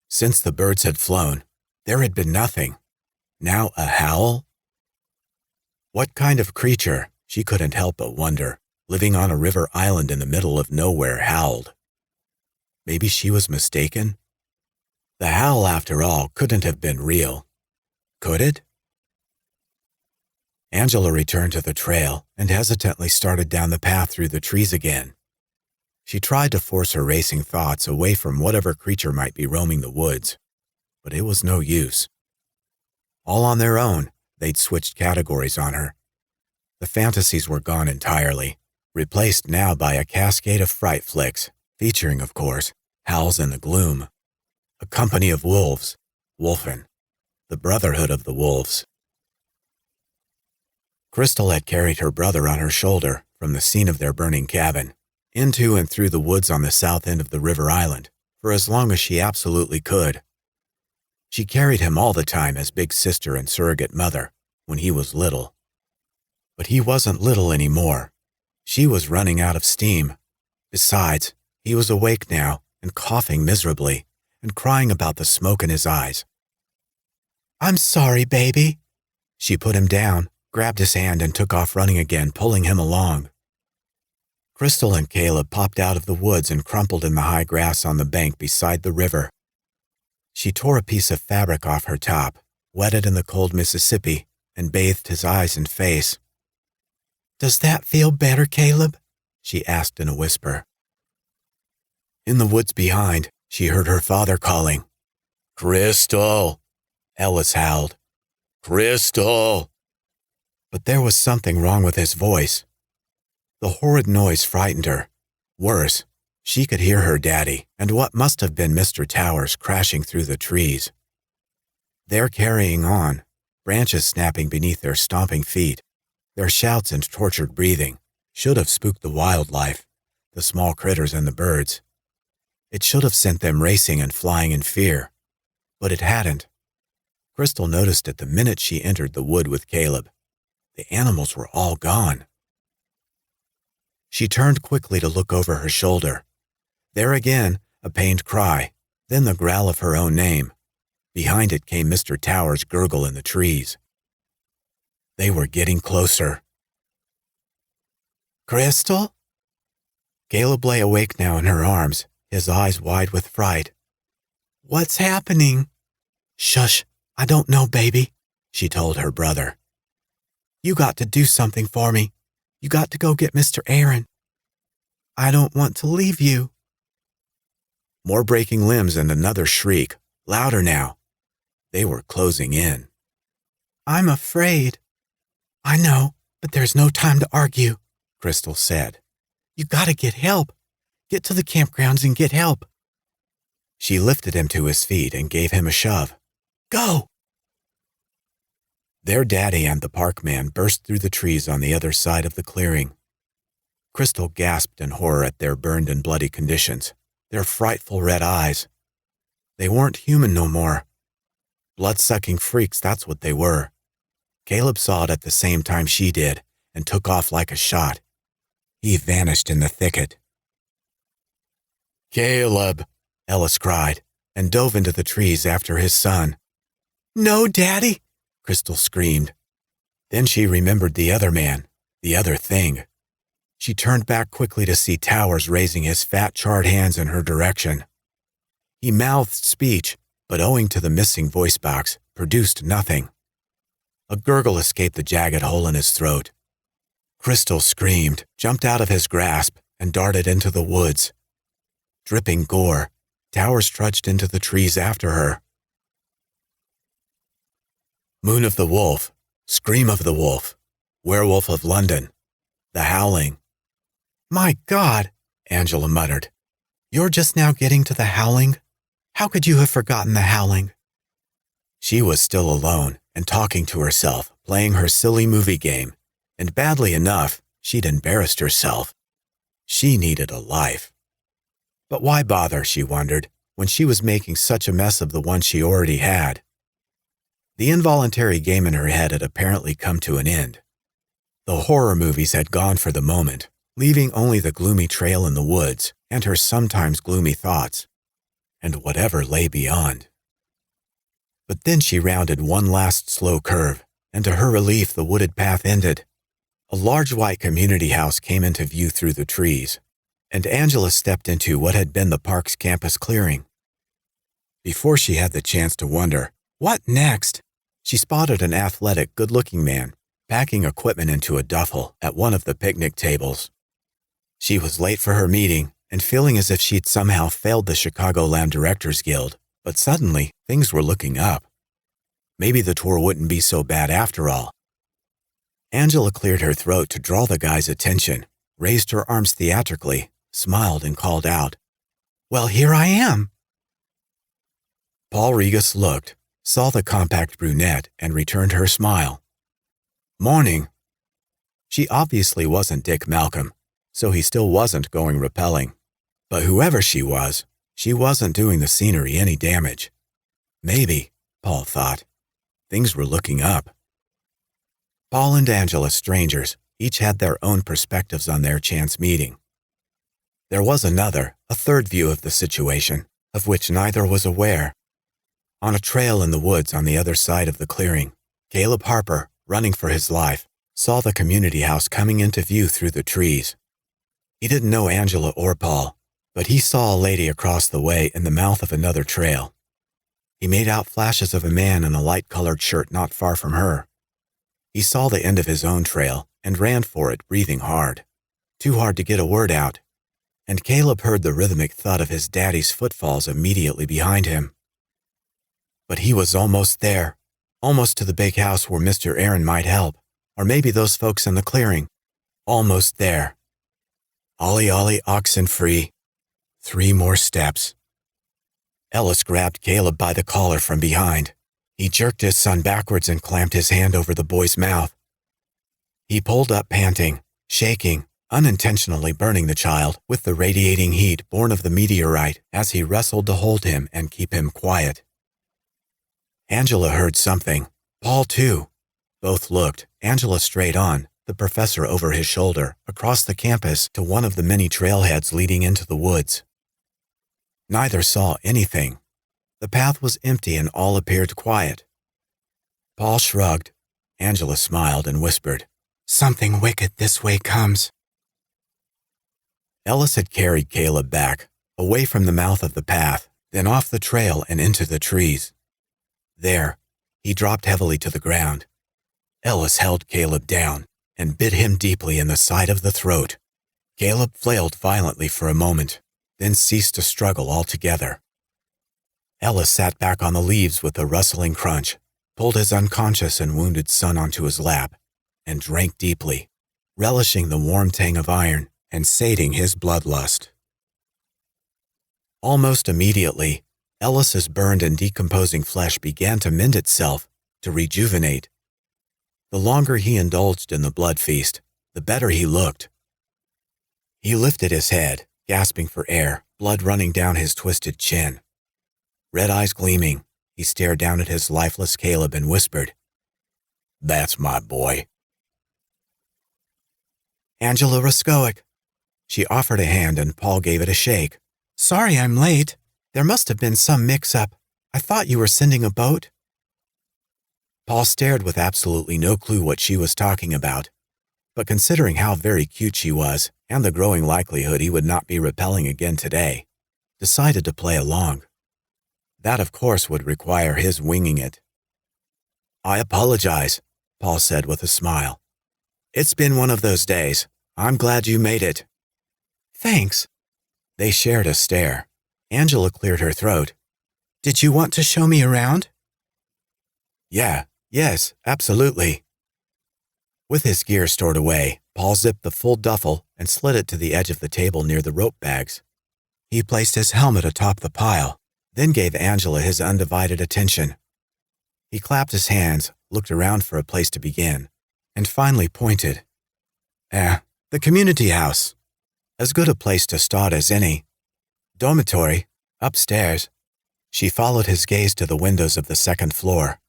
Since the birds had flown, there had been nothing. Now a howl? What kind of creature, she couldn't help but wonder, living on a river island in the middle of nowhere howled? Maybe she was mistaken? The howl, after all, couldn't have been real. Could it? Angela returned to the trail and hesitantly started down the path through the trees again. She tried to force her racing thoughts away from whatever creature might be roaming the woods, but it was no use. All on their own, they'd switched categories on her. The fantasies were gone entirely, replaced now by a cascade of fright flicks, featuring, of course, howls in the gloom. A company of wolves, Wolfen, the Brotherhood of the Wolves. Crystal had carried her brother on her shoulder from the scene of their burning cabin, into and through the woods on the south end of the river island, for as long as she absolutely could. She carried him all the time as big sister and surrogate mother, when he was little. But he wasn't little anymore. She was running out of steam. Besides, he was awake now and coughing miserably and crying about the smoke in his eyes. "I'm sorry, baby." She put him down, grabbed his hand and took off running again, pulling him along. Crystal and Caleb popped out of the woods and crumpled in the high grass on the bank beside the river. She tore a piece of fabric off her top, wet it in the cold Mississippi, and bathed his eyes and face. "Does that feel better, Caleb?" she asked in a whisper. In the woods behind, she heard her father calling. "Crystal!" Ellis howled. "Crystal!" But there was something wrong with his voice. The horrid noise frightened her. Worse, she could hear her daddy and what must have been Mr. Towers crashing through the trees. They're carrying on, branches snapping beneath their stomping feet. Their shouts and tortured breathing should have spooked the wildlife, the small critters and the birds. It should have sent them racing and flying in fear, but it hadn't. Crystal noticed it the minute she entered the wood with Caleb. The animals were all gone. She turned quickly to look over her shoulder. There again, a pained cry, then the growl of her own name. Behind it came Mr. Towers' gurgle in the trees. They were getting closer. "Crystal?" Caleb lay awake now in her arms, his eyes wide with fright. "What's happening?" "Shush, I don't know, baby," she told her brother. "You got to do something for me. You got to go get Mr. Aaron." "I don't want to leave you." More breaking limbs and another shriek, louder now. They were closing in. "I'm afraid." "I know, but there's no time to argue," Crystal said. "You gotta get help. Get to the campgrounds and get help." She lifted him to his feet and gave him a shove. "Go!" Their daddy and the park man burst through the trees on the other side of the clearing. Crystal gasped in horror at their burned and bloody conditions, their frightful red eyes. They weren't human no more. Blood-sucking freaks, that's what they were. Caleb saw it at the same time she did and took off like a shot. He vanished in the thicket. "Caleb!" Ellis cried, and dove into the trees after his son. "No, Daddy!" Crystal screamed. Then she remembered the other man, the other thing. She turned back quickly to see Towers raising his fat, charred hands in her direction. He mouthed speech, but owing to the missing voice box, produced nothing. A gurgle escaped the jagged hole in his throat. Crystal screamed, jumped out of his grasp, and darted into the woods. Dripping gore, Towers trudged into the trees after her. Moon of the Wolf, Scream of the Wolf, Werewolf of London, The Howling. "My God," Angela muttered. "You're just now getting to The Howling? How could you have forgotten The Howling?" She was still alone and talking to herself, playing her silly movie game, and badly enough, she'd embarrassed herself. She needed a life. But why bother, she wondered, when she was making such a mess of the one she already had? The involuntary game in her head had apparently come to an end. The horror movies had gone for the moment, leaving only the gloomy trail in the woods and her sometimes gloomy thoughts, and whatever lay beyond. But then she rounded one last slow curve, and to her relief the wooded path ended. A large white community house came into view through the trees, and Angela stepped into what had been the park's campus clearing. Before she had the chance to wonder, what next? She spotted an athletic, good-looking man packing equipment into a duffel at one of the picnic tables. She was late for her meeting and feeling as if she'd somehow failed the Chicagoland Directors Guild, but suddenly things were looking up. Maybe the tour wouldn't be so bad after all. Angela cleared her throat to draw the guy's attention, raised her arms theatrically, smiled and called out, "Well, here I am." Paul Riggus looked, saw the compact brunette, and returned her smile. "Morning." She obviously wasn't Dick Malcolm, so he still wasn't going rappelling. But whoever she wasn't doing the scenery any damage. Maybe, Paul thought, things were looking up. Paul and Angela, strangers, each had their own perspectives on their chance meeting. There was another, a third view of the situation, of which neither was aware. On a trail in the woods on the other side of the clearing, Caleb Harper, running for his life, saw the community house coming into view through the trees. He didn't know Angela or Paul, but he saw a lady across the way in the mouth of another trail. He made out flashes of a man in a light-colored shirt not far from her. He saw the end of his own trail and ran for it, breathing hard. Too hard to get a word out. And Caleb heard the rhythmic thud of his daddy's footfalls immediately behind him. But he was almost there, almost to the big house where Mr. Aaron might help, or maybe those folks in the clearing. Almost there. Ollie, ollie, oxen free. 3 more steps. Ellis grabbed Caleb by the collar from behind. He jerked his son backwards and clamped his hand over the boy's mouth. He pulled up panting, shaking, unintentionally burning the child with the radiating heat born of the meteorite as he wrestled to hold him and keep him quiet. Angela heard something. Paul, too. Both looked, Angela straight on, the professor over his shoulder, across the campus to one of the many trailheads leading into the woods. Neither saw anything. The path was empty and all appeared quiet. Paul shrugged. Angela smiled and whispered, "Something wicked this way comes." Ellis had carried Caleb back, away from the mouth of the path, then off the trail and into the trees. There, he dropped heavily to the ground. Ellis held Caleb down and bit him deeply in the side of the throat. Caleb flailed violently for a moment, then ceased to struggle altogether. Ellis sat back on the leaves with a rustling crunch, pulled his unconscious and wounded son onto his lap, and drank deeply, relishing the warm tang of iron and sating his bloodlust. Almost immediately, Ellis's burned and decomposing flesh began to mend itself, to rejuvenate. The longer he indulged in the blood feast, the better he looked. He lifted his head, gasping for air, blood running down his twisted chin. Red eyes gleaming, he stared down at his lifeless Caleb and whispered, "That's my boy." "Angela Raskowick." She offered a hand and Paul gave it a shake. "Sorry I'm late. There must have been some mix-up. I thought you were sending a boat." Paul stared with absolutely no clue what she was talking about, but considering how very cute she was and the growing likelihood he would not be repelling again today, decided to play along. That, of course, would require his winging it. "I apologize," Paul said with a smile. "It's been one of those days. I'm glad you made it." "Thanks." They shared a stare. Angela cleared her throat. "Did you want to show me around?" Yes, absolutely." With his gear stored away, Paul zipped the full duffel and slid it to the edge of the table near the rope bags. He placed his helmet atop the pile, then gave Angela his undivided attention. He clapped his hands, looked around for a place to begin, and finally pointed. The community house. As good a place to start as any. Dormitory, upstairs." She followed his gaze to the windows of the second floor.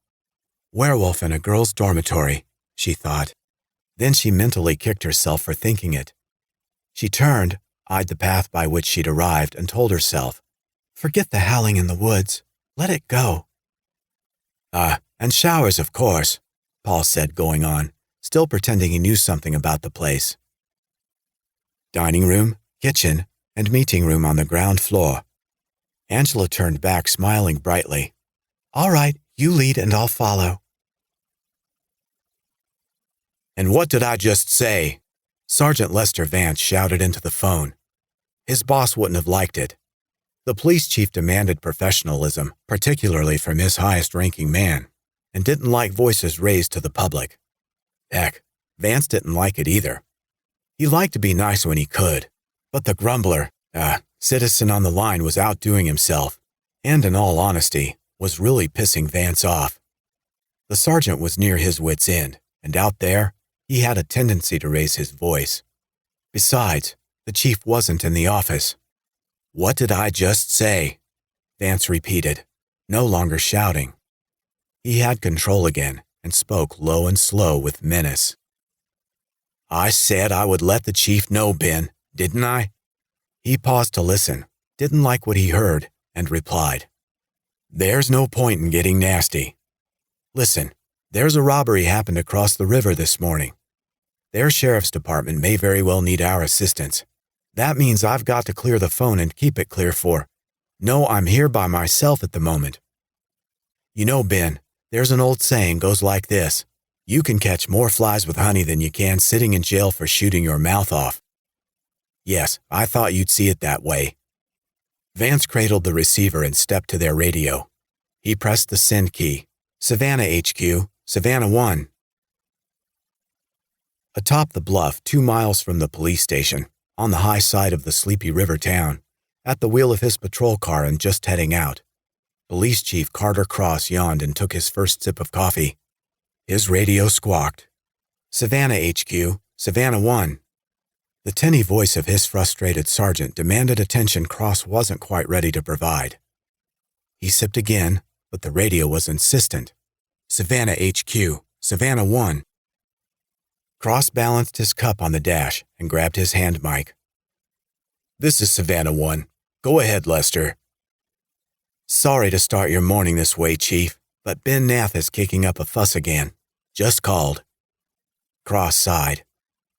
Werewolf in a girl's dormitory, she thought. Then she mentally kicked herself for thinking it. She turned, eyed the path by which she'd arrived, and told herself, "Forget the howling in the woods. Let it go." And showers, of course," Paul said, going on, still pretending he knew something about the place. "Dining room, kitchen, and meeting room on the ground floor." Angela turned back, smiling brightly. "All right, you lead and I'll follow." "And what did I just say?" Sergeant Lester Vance shouted into the phone. His boss wouldn't have liked it. The police chief demanded professionalism, particularly from his highest-ranking man, and didn't like voices raised to the public. Heck, Vance didn't like it either. He liked to be nice when he could, but the grumbler, citizen on the line was outdoing himself, and in all honesty, was really pissing Vance off. The sergeant was near his wit's end, and out there, he had a tendency to raise his voice. Besides, the chief wasn't in the office. "What did I just say?" Vance repeated, no longer shouting. He had control again and spoke low and slow with menace. "I said I would let the chief know, Ben, didn't I?" He paused to listen, didn't like what he heard, and replied, "There's no point in getting nasty. Listen, there's a robbery happened across the river this morning. Their sheriff's department may very well need our assistance. That means I've got to clear the phone and keep it clear for. No, I'm here by myself at the moment. You know, Ben, there's an old saying goes like this. You can catch more flies with honey than you can sitting in jail for shooting your mouth off. Yes, I thought you'd see it that way. Vance cradled the receiver and stepped to their radio. He pressed the send key. Savannah HQ, Savannah 1. Atop the bluff 2 miles from the police station, on the high side of the sleepy river town, at the wheel of his patrol car and just heading out, Police Chief Carter Cross yawned and took his first sip of coffee. His radio squawked. Savannah HQ, Savannah 1. The tinny voice of his frustrated sergeant demanded attention Cross wasn't quite ready to provide. He sipped again, but the radio was insistent. Savannah HQ, Savannah 1. Cross balanced his cup on the dash and grabbed his hand mic. This is Savannah 1. Go ahead, Lester. Sorry to start your morning this way, Chief, but Ben Nath is kicking up a fuss again. Just called. Cross sighed.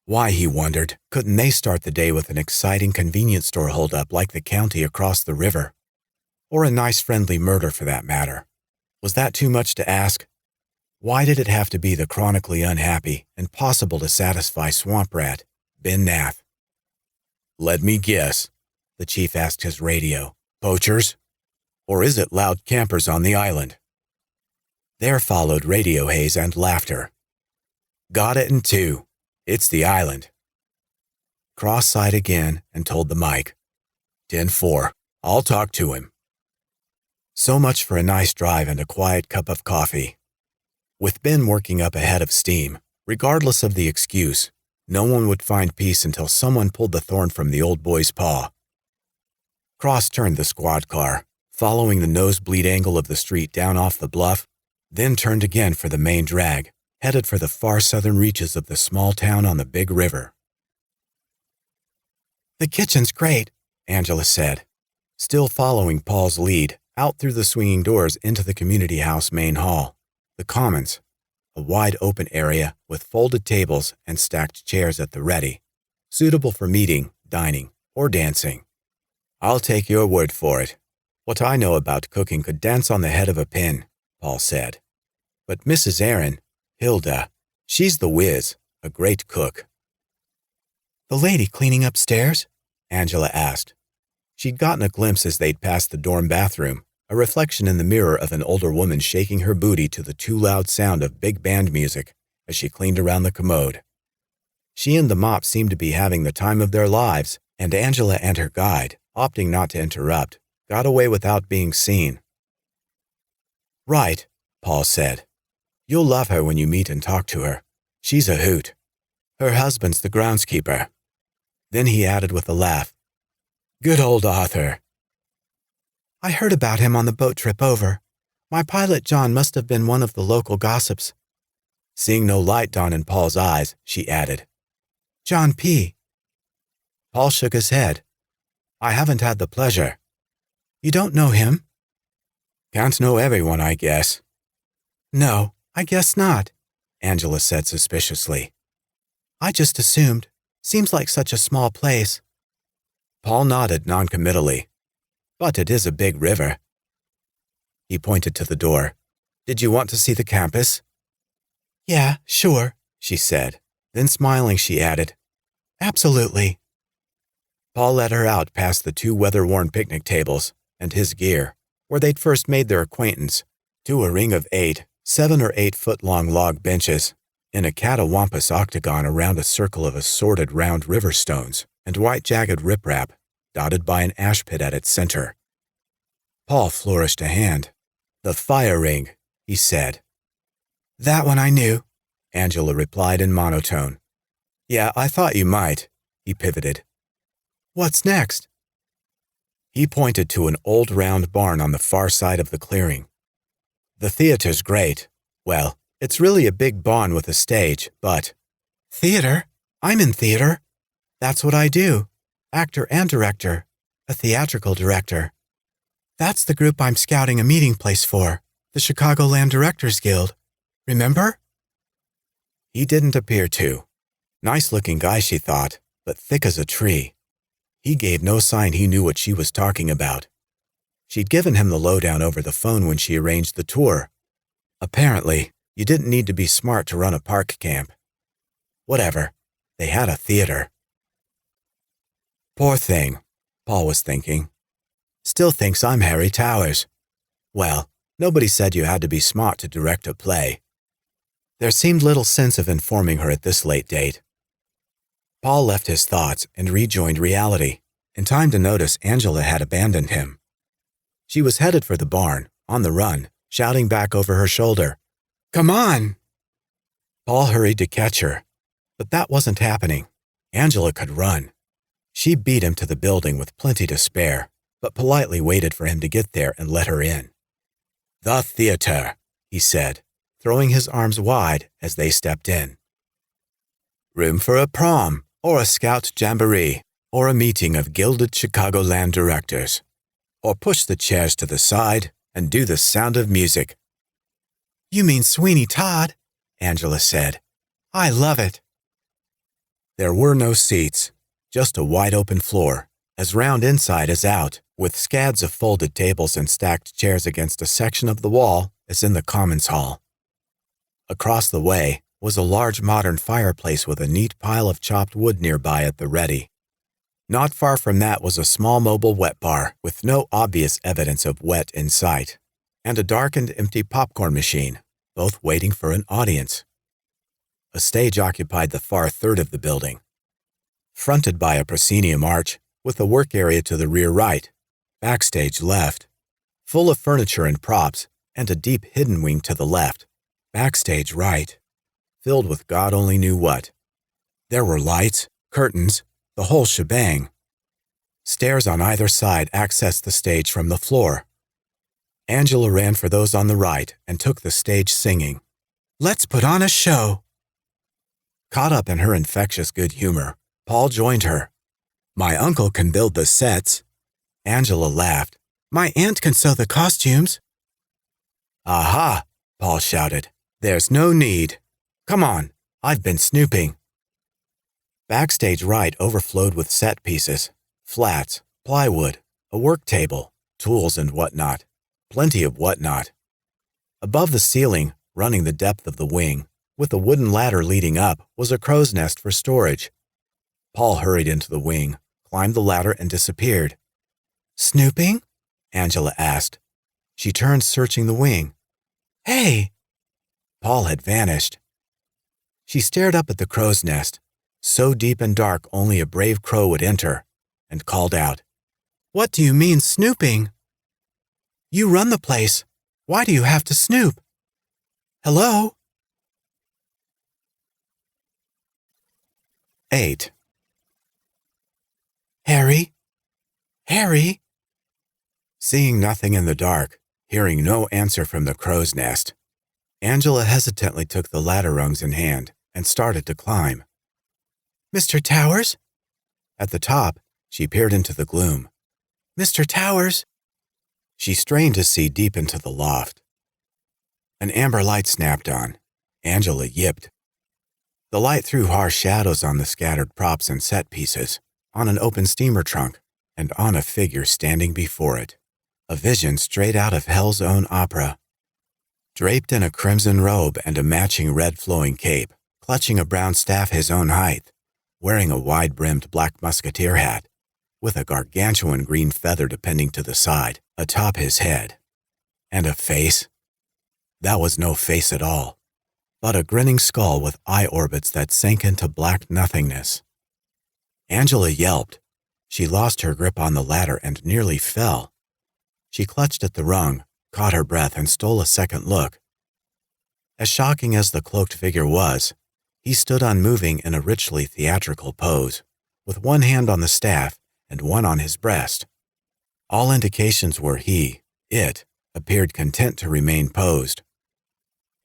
Why, he wondered, couldn't they start the day with an exciting convenience store holdup like the county across the river? Or a nice friendly murder for that matter. Was that too much to ask? Why did it have to be the chronically unhappy, impossible to satisfy swamp rat, Ben Nath? Let me guess, the chief asked his radio. Poachers? Or is it loud campers on the island? There followed radio haze and laughter. Got it in 2. It's the island. Cross sighed again and told the mic. 10-4. I'll talk to him. So much for a nice drive and a quiet cup of coffee. With Ben working up a head of steam, regardless of the excuse, no one would find peace until someone pulled the thorn from the old boy's paw. Cross turned the squad car, following the nosebleed angle of the street down off the bluff, then turned again for the main drag, headed for the far southern reaches of the small town on the big river. The kitchen's great, Angela said, still following Paul's lead, out through the swinging doors into the community house main hall, the commons, a wide open area with folded tables and stacked chairs at the ready, suitable for meeting, dining, or dancing. I'll take your word for it. What I know about cooking could dance on the head of a pin, Paul said. But Mrs. Aaron, Hilda, she's the whiz, a great cook. The lady cleaning upstairs? Angela asked. She'd gotten a glimpse as they'd passed the dorm bathroom, a reflection in the mirror of an older woman shaking her booty to the too loud sound of big band music as she cleaned around the commode. She and the mop seemed to be having the time of their lives, and Angela and her guide, opting not to interrupt, got away without being seen. Right, Paul said. You'll love her when you meet and talk to her. She's a hoot. Her husband's the groundskeeper. Then he added with a laugh, Good old Arthur. I heard about him on the boat trip over. My pilot John must have been one of the local gossips. Seeing no light dawn in Paul's eyes, she added, John P. Paul shook his head. I haven't had the pleasure. You don't know him? Can't know everyone, I guess. No, I guess not, Angela said suspiciously. I just assumed. Seems like such a small place. Paul nodded noncommittally. But it is a big river. He pointed to the door. Did you want to see the campus? Yeah, sure, she said. Then smiling, she added, Absolutely. Paul led her out past the 2 weather-worn picnic tables and his gear, where they'd first made their acquaintance, to a ring of 8, 7 or 8 foot-long log benches, in a catawampus octagon around a circle of assorted round river stones and white jagged riprap, dotted by an ash pit at its center. Paul flourished a hand. The fire ring, he said. That one I knew, Angela replied in monotone. Yeah, I thought you might, he pivoted. What's next? He pointed to an old round barn on the far side of the clearing. The theater's great. Well, it's really a big barn with a stage, but... Theater? I'm in theater. That's what I do. Actor and director. A theatrical director. That's the group I'm scouting a meeting place for, the Chicagoland Directors Guild. Remember? He didn't appear to. Nice-looking guy, she thought, but thick as a tree. He gave no sign he knew what she was talking about. She'd given him the lowdown over the phone when she arranged the tour. Apparently, you didn't need to be smart to run a park camp. Whatever, they had a theater. Poor thing, Paul was thinking. Still thinks I'm Harry Towers. Well, nobody said you had to be smart to direct a play. There seemed little sense of informing her at this late date. Paul left his thoughts and rejoined reality, in time to notice Angela had abandoned him. She was headed for the barn, on the run, shouting back over her shoulder, "Come on!" Paul hurried to catch her, but that wasn't happening. Angela could run. She beat him to the building with plenty to spare, but politely waited for him to get there and let her in. "The theater," he said, throwing his arms wide as they stepped in. "Room for a prom, or a scout jamboree, or a meeting of gilded Chicagoland directors. Or push the chairs to the side and do the sound of music." "You mean Sweeney Todd," Angela said. "I love it." There were no seats, just a wide-open floor, as round inside as out, with scads of folded tables and stacked chairs against a section of the wall as in the Commons Hall. Across the way was a large modern fireplace with a neat pile of chopped wood nearby at the ready. Not far from that was a small mobile wet bar with no obvious evidence of wet in sight, and a darkened empty popcorn machine, both waiting for an audience. A stage occupied the far third of the building, fronted by a proscenium arch with a work area to the rear right, backstage left, full of furniture and props, and a deep hidden wing to the left, backstage right, filled with God only knew what. There were lights, curtains, the whole shebang. Stairs on either side accessed the stage from the floor. Angela ran for those on the right and took the stage singing, "Let's put on a show." Caught up in her infectious good humor, Paul joined her. "My uncle can build the sets." Angela laughed. "My aunt can sew the costumes." "Aha!" Paul shouted. "There's no need. Come on, I've been snooping." Backstage right overflowed with set pieces, flats, plywood, a work table, tools and whatnot. Plenty of whatnot. Above the ceiling, running the depth of the wing, with a wooden ladder leading up, was a crow's nest for storage. Paul hurried into the wing, climbed the ladder, and disappeared. "Snooping?" Angela asked. She turned, searching the wing. "Hey!" Paul had vanished. She stared up at the crow's nest, so deep and dark only a brave crow would enter, and called out, "What do you mean, snooping? You run the place. Why do you have to snoop? Hello?" 8. "Harry? Harry?" Seeing nothing in the dark, hearing no answer from the crow's nest, Angela hesitantly took the ladder rungs in hand and started to climb. "Mr. Towers?" At the top, she peered into the gloom. "Mr. Towers?" She strained to see deep into the loft. An amber light snapped on. Angela yipped. The light threw harsh shadows on the scattered props and set pieces, on an open steamer trunk, and on a figure standing before it. A vision straight out of hell's own opera. Draped in a crimson robe and a matching red flowing cape, clutching a brown staff his own height, wearing a wide-brimmed black musketeer hat, with a gargantuan green feather depending to the side, atop his head. And a face? That was no face at all, but a grinning skull with eye orbits that sank into black nothingness. Angela yelped. She lost her grip on the ladder and nearly fell. She clutched at the rung, caught her breath, and stole a second look. As shocking as the cloaked figure was, he stood unmoving in a richly theatrical pose, with one hand on the staff and one on his breast. All indications were it, appeared content to remain posed.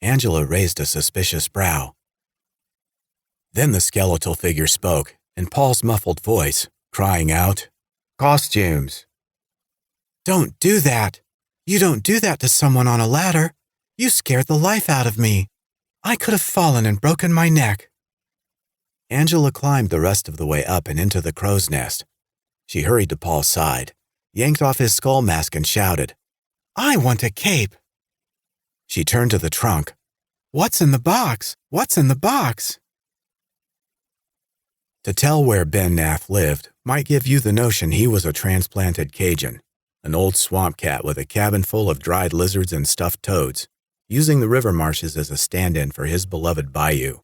Angela raised a suspicious brow. Then the skeletal figure spoke, in Paul's muffled voice, crying out, "Costumes!" "Don't do that! You don't do that to someone on a ladder! You scared the life out of me! I could have fallen and broken my neck." Angela climbed the rest of the way up and into the crow's nest. She hurried to Paul's side, yanked off his skull mask and shouted, "I want a cape!" She turned to the trunk. "What's in the box? What's in the box?" To tell where Ben Nath lived might give you the notion he was a transplanted Cajun, an old swamp cat with a cabin full of dried lizards and stuffed toads, using the river marshes as a stand-in for his beloved bayou.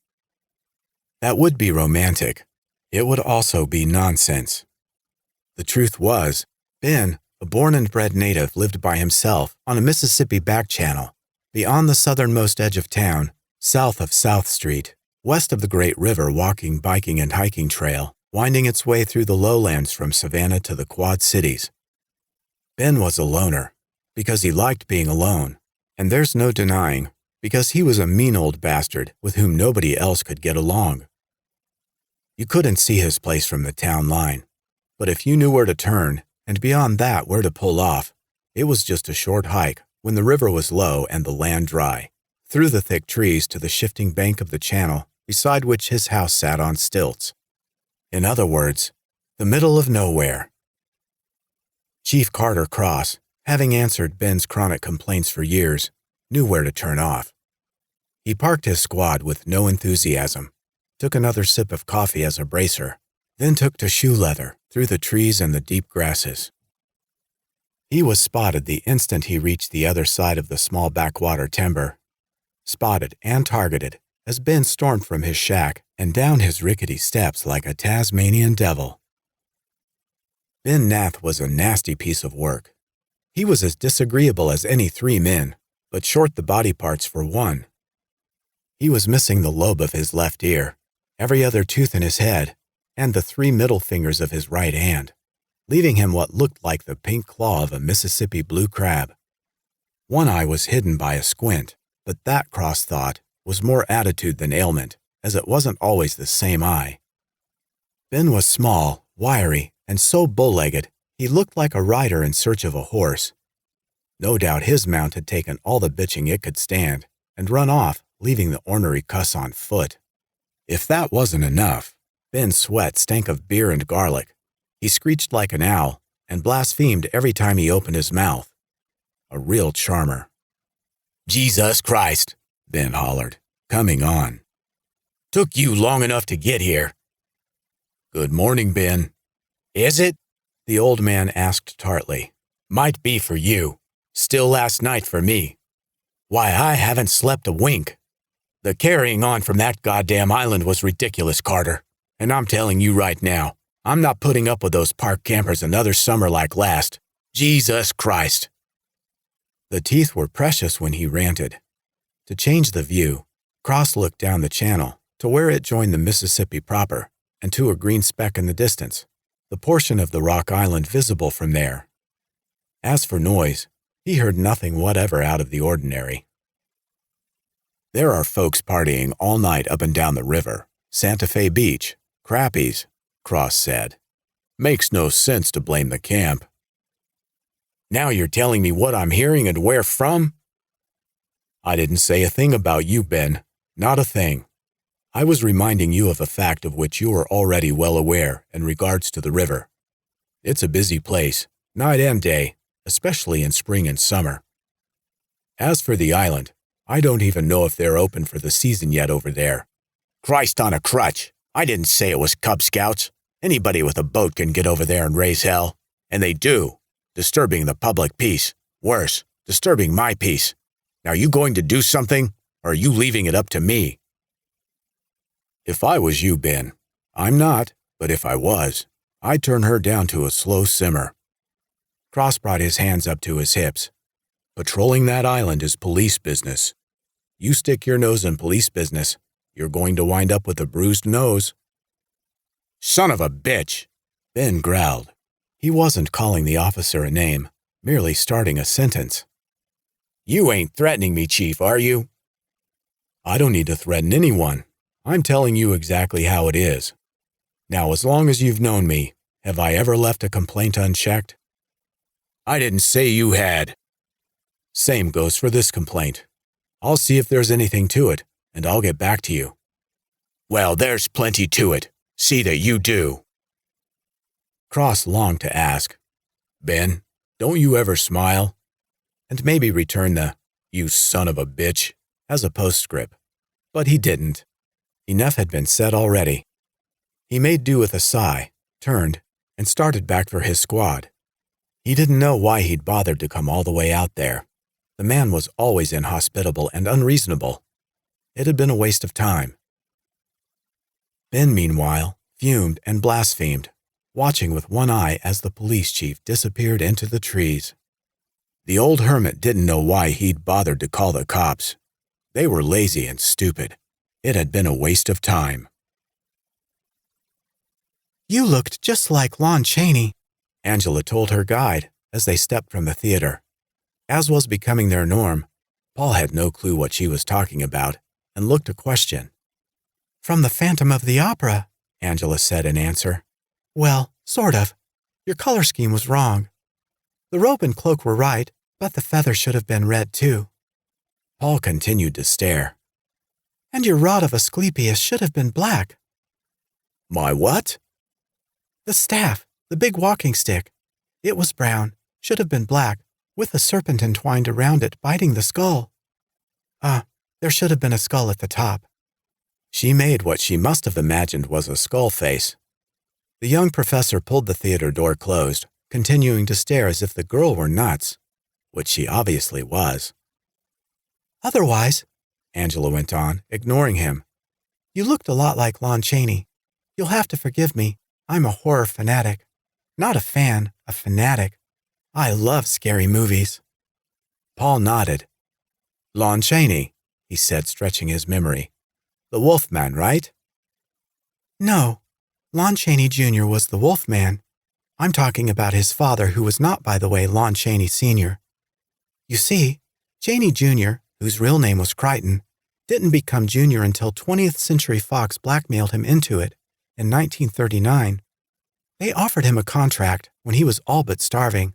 That would be romantic. It would also be nonsense. The truth was, Ben, a born and bred native, lived by himself on a Mississippi back channel, beyond the southernmost edge of town, south of South Street, west of the Great River walking, biking, and hiking trail, winding its way through the lowlands from Savannah to the Quad Cities. Ben was a loner, because he liked being alone, and there's no denying, because he was a mean old bastard with whom nobody else could get along. You couldn't see his place from the town line, but if you knew where to turn, and beyond that where to pull off, it was just a short hike when the river was low and the land dry, through the thick trees to the shifting bank of the channel beside which his house sat on stilts. In other words, the middle of nowhere. Chief Carter Cross, having answered Ben's chronic complaints for years, knew where to turn off. He parked his squad with no enthusiasm, took another sip of coffee as a bracer, then took to shoe leather through the trees and the deep grasses. He was spotted the instant he reached the other side of the small backwater timber. Spotted and targeted as Ben stormed from his shack and down his rickety steps like a Tasmanian devil. Ben Nath was a nasty piece of work. He was as disagreeable as any 3 men, but short the body parts for one. He was missing the lobe of his left ear, every other tooth in his head, and the 3 middle fingers of his right hand, leaving him what looked like the pink claw of a Mississippi blue crab. One eye was hidden by a squint, but that, Cross thought, was more attitude than ailment, as it wasn't always the same eye. Ben was small, wiry, and so bull-legged he looked like a rider in search of a horse. No doubt his mount had taken all the bitching it could stand and run off, leaving the ornery cuss on foot. If that wasn't enough, Ben's sweat stank of beer and garlic. He screeched like an owl and blasphemed every time he opened his mouth. A real charmer. "Jesus Christ," Ben hollered, coming on. "Took you long enough to get here." "Good morning, Ben." "Is it?" the old man asked tartly. "Might be for you. Still last night for me. Why, I haven't slept a wink. The carrying on from that goddamn island was ridiculous, Carter. And I'm telling you right now, I'm not putting up with those park campers another summer like last. Jesus Christ." The teeth were precious when he ranted. To change the view, Cross looked down the channel to where it joined the Mississippi proper and to a green speck in the distance, the portion of the rock island visible from there. As for noise, he heard nothing whatever out of the ordinary. "There are folks partying all night up and down the river, Santa Fe Beach, Crappies," Cross said. "Makes no sense to blame the camp." "Now you're telling me what I'm hearing and where from?" "I didn't say a thing about you, Ben. Not a thing. I was reminding you of a fact of which you are already well aware in regards to the river. It's a busy place, night and day, especially in spring and summer. As for the island, I don't even know if they're open for the season yet over there. Christ on a crutch, I didn't say it was Cub Scouts. Anybody with a boat can get over there and raise hell. And they do, disturbing the public peace. Worse, disturbing my peace. Now you going to do something, or are you leaving it up to me?" "If I was you, Ben, I'm not, but if I was, I'd turn her down to a slow simmer." Cross brought his hands up to his hips. "Patrolling that island is police business. You stick your nose in police business, you're going to wind up with a bruised nose." "Son of a bitch," Ben growled. He wasn't calling the officer a name, merely starting a sentence. "You ain't threatening me, Chief, are you?" "I don't need to threaten anyone. I'm telling you exactly how it is. Now, as long as you've known me, have I ever left a complaint unchecked?" "I didn't say you had." "Same goes for this complaint. I'll see if there's anything to it, and I'll get back to you." "Well, there's plenty to it. See that you do." Cross longed to ask, "Ben, Don't you ever smile? And maybe return the, you son of a bitch, as a postscript. But he didn't. Enough had been said already. He made do with a sigh, turned, and started back for his squad. He didn't know why he'd bothered to come all the way out there. The man was always inhospitable and unreasonable. It had been a waste of time. Ben, meanwhile, fumed and blasphemed, watching with one eye as the police chief disappeared into the trees. The old hermit didn't know why he'd bothered to call the cops. They were lazy and stupid. It had been a waste of time. You looked just like Lon Chaney, Angela told her guide as they stepped from the theater. As was becoming their norm, Paul had no clue what she was talking about and looked a question. From the Phantom of the Opera, Angela said in answer. Well, sort of. Your color scheme was wrong. The robe and cloak were right, but the feather should have been red too. Paul continued to stare. And your rod of Asclepius should have been black. My what? The staff, the big walking stick. It was brown, should have been black, with a serpent entwined around it biting the skull. There should have been a skull at the top. She made what she must have imagined was a skull face. The young professor pulled the theater door closed, continuing to stare as if the girl were nuts, which she obviously was. Otherwise, Angela went on, ignoring him, you looked a lot like Lon Chaney. You'll have to forgive me. I'm a horror fanatic. Not a fan, a fanatic. I love scary movies. Paul nodded. Lon Chaney, he said, stretching his memory. The Wolfman, right? No, Lon Chaney Jr. was the Wolfman. I'm talking about his father, who was not, by the way, Lon Chaney Sr. You see, Chaney Jr., whose real name was Crichton, didn't become Jr. until 20th Century Fox blackmailed him into it in 1939. They offered him a contract when he was all but starving,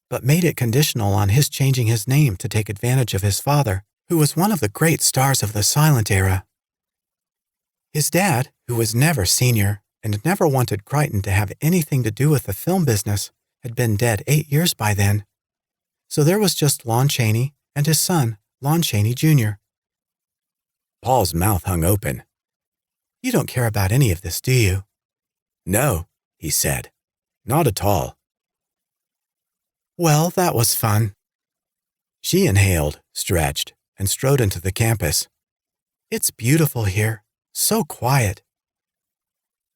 but made it conditional on his changing his name to take advantage of his father, who was one of the great stars of the silent era. His dad, who was never senior and never wanted Crichton to have anything to do with the film business, had been dead 8 years by then. So there was just Lon Chaney and his son, Lon Chaney Jr. Paul's mouth hung open. You don't care about any of this, do you? No, he said. Not at all. Well, that was fun. She inhaled, stretched, and strode into the campus. It's beautiful here. So quiet.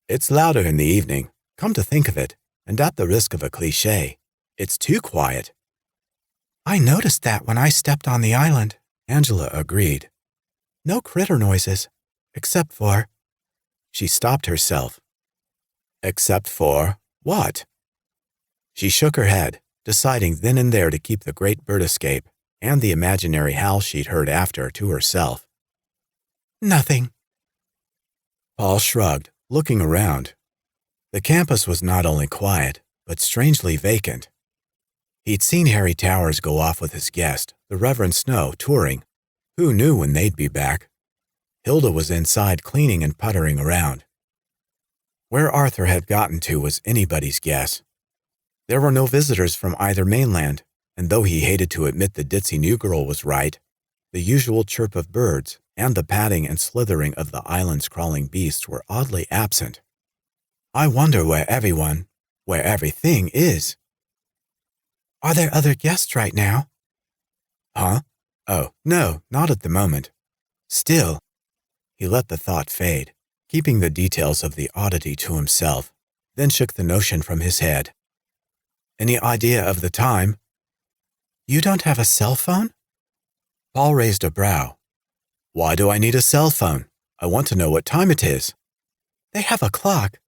It's louder in the evening, come to think of it, and at the risk of a cliché, it's too quiet. I noticed that when I stepped on the island, Angela agreed. No critter noises, except for... She stopped herself. Except for what? She shook her head, deciding then and there to keep the great bird escape and the imaginary howl she'd heard after to herself. Nothing. Paul shrugged, looking around. The campus was not only quiet, but strangely vacant. He'd seen Harry Towers go off with his guest, the Reverend Snow, touring. Who knew when they'd be back? Hilda was inside cleaning and puttering around. Where Arthur had gotten to was anybody's guess. There were no visitors from either mainland, and though he hated to admit the ditzy new girl was right, the usual chirp of birds and the padding and slithering of the island's crawling beasts were oddly absent. I wonder where everything is. Are there other guests right now? Huh? Oh, no, not at the moment. Still, he let the thought fade, keeping the details of the oddity to himself, then shook the notion from his head. Any idea of the time? You don't have a cell phone? Paul raised a brow. Why do I need a cell phone? I want to know what time it is. They have a clock.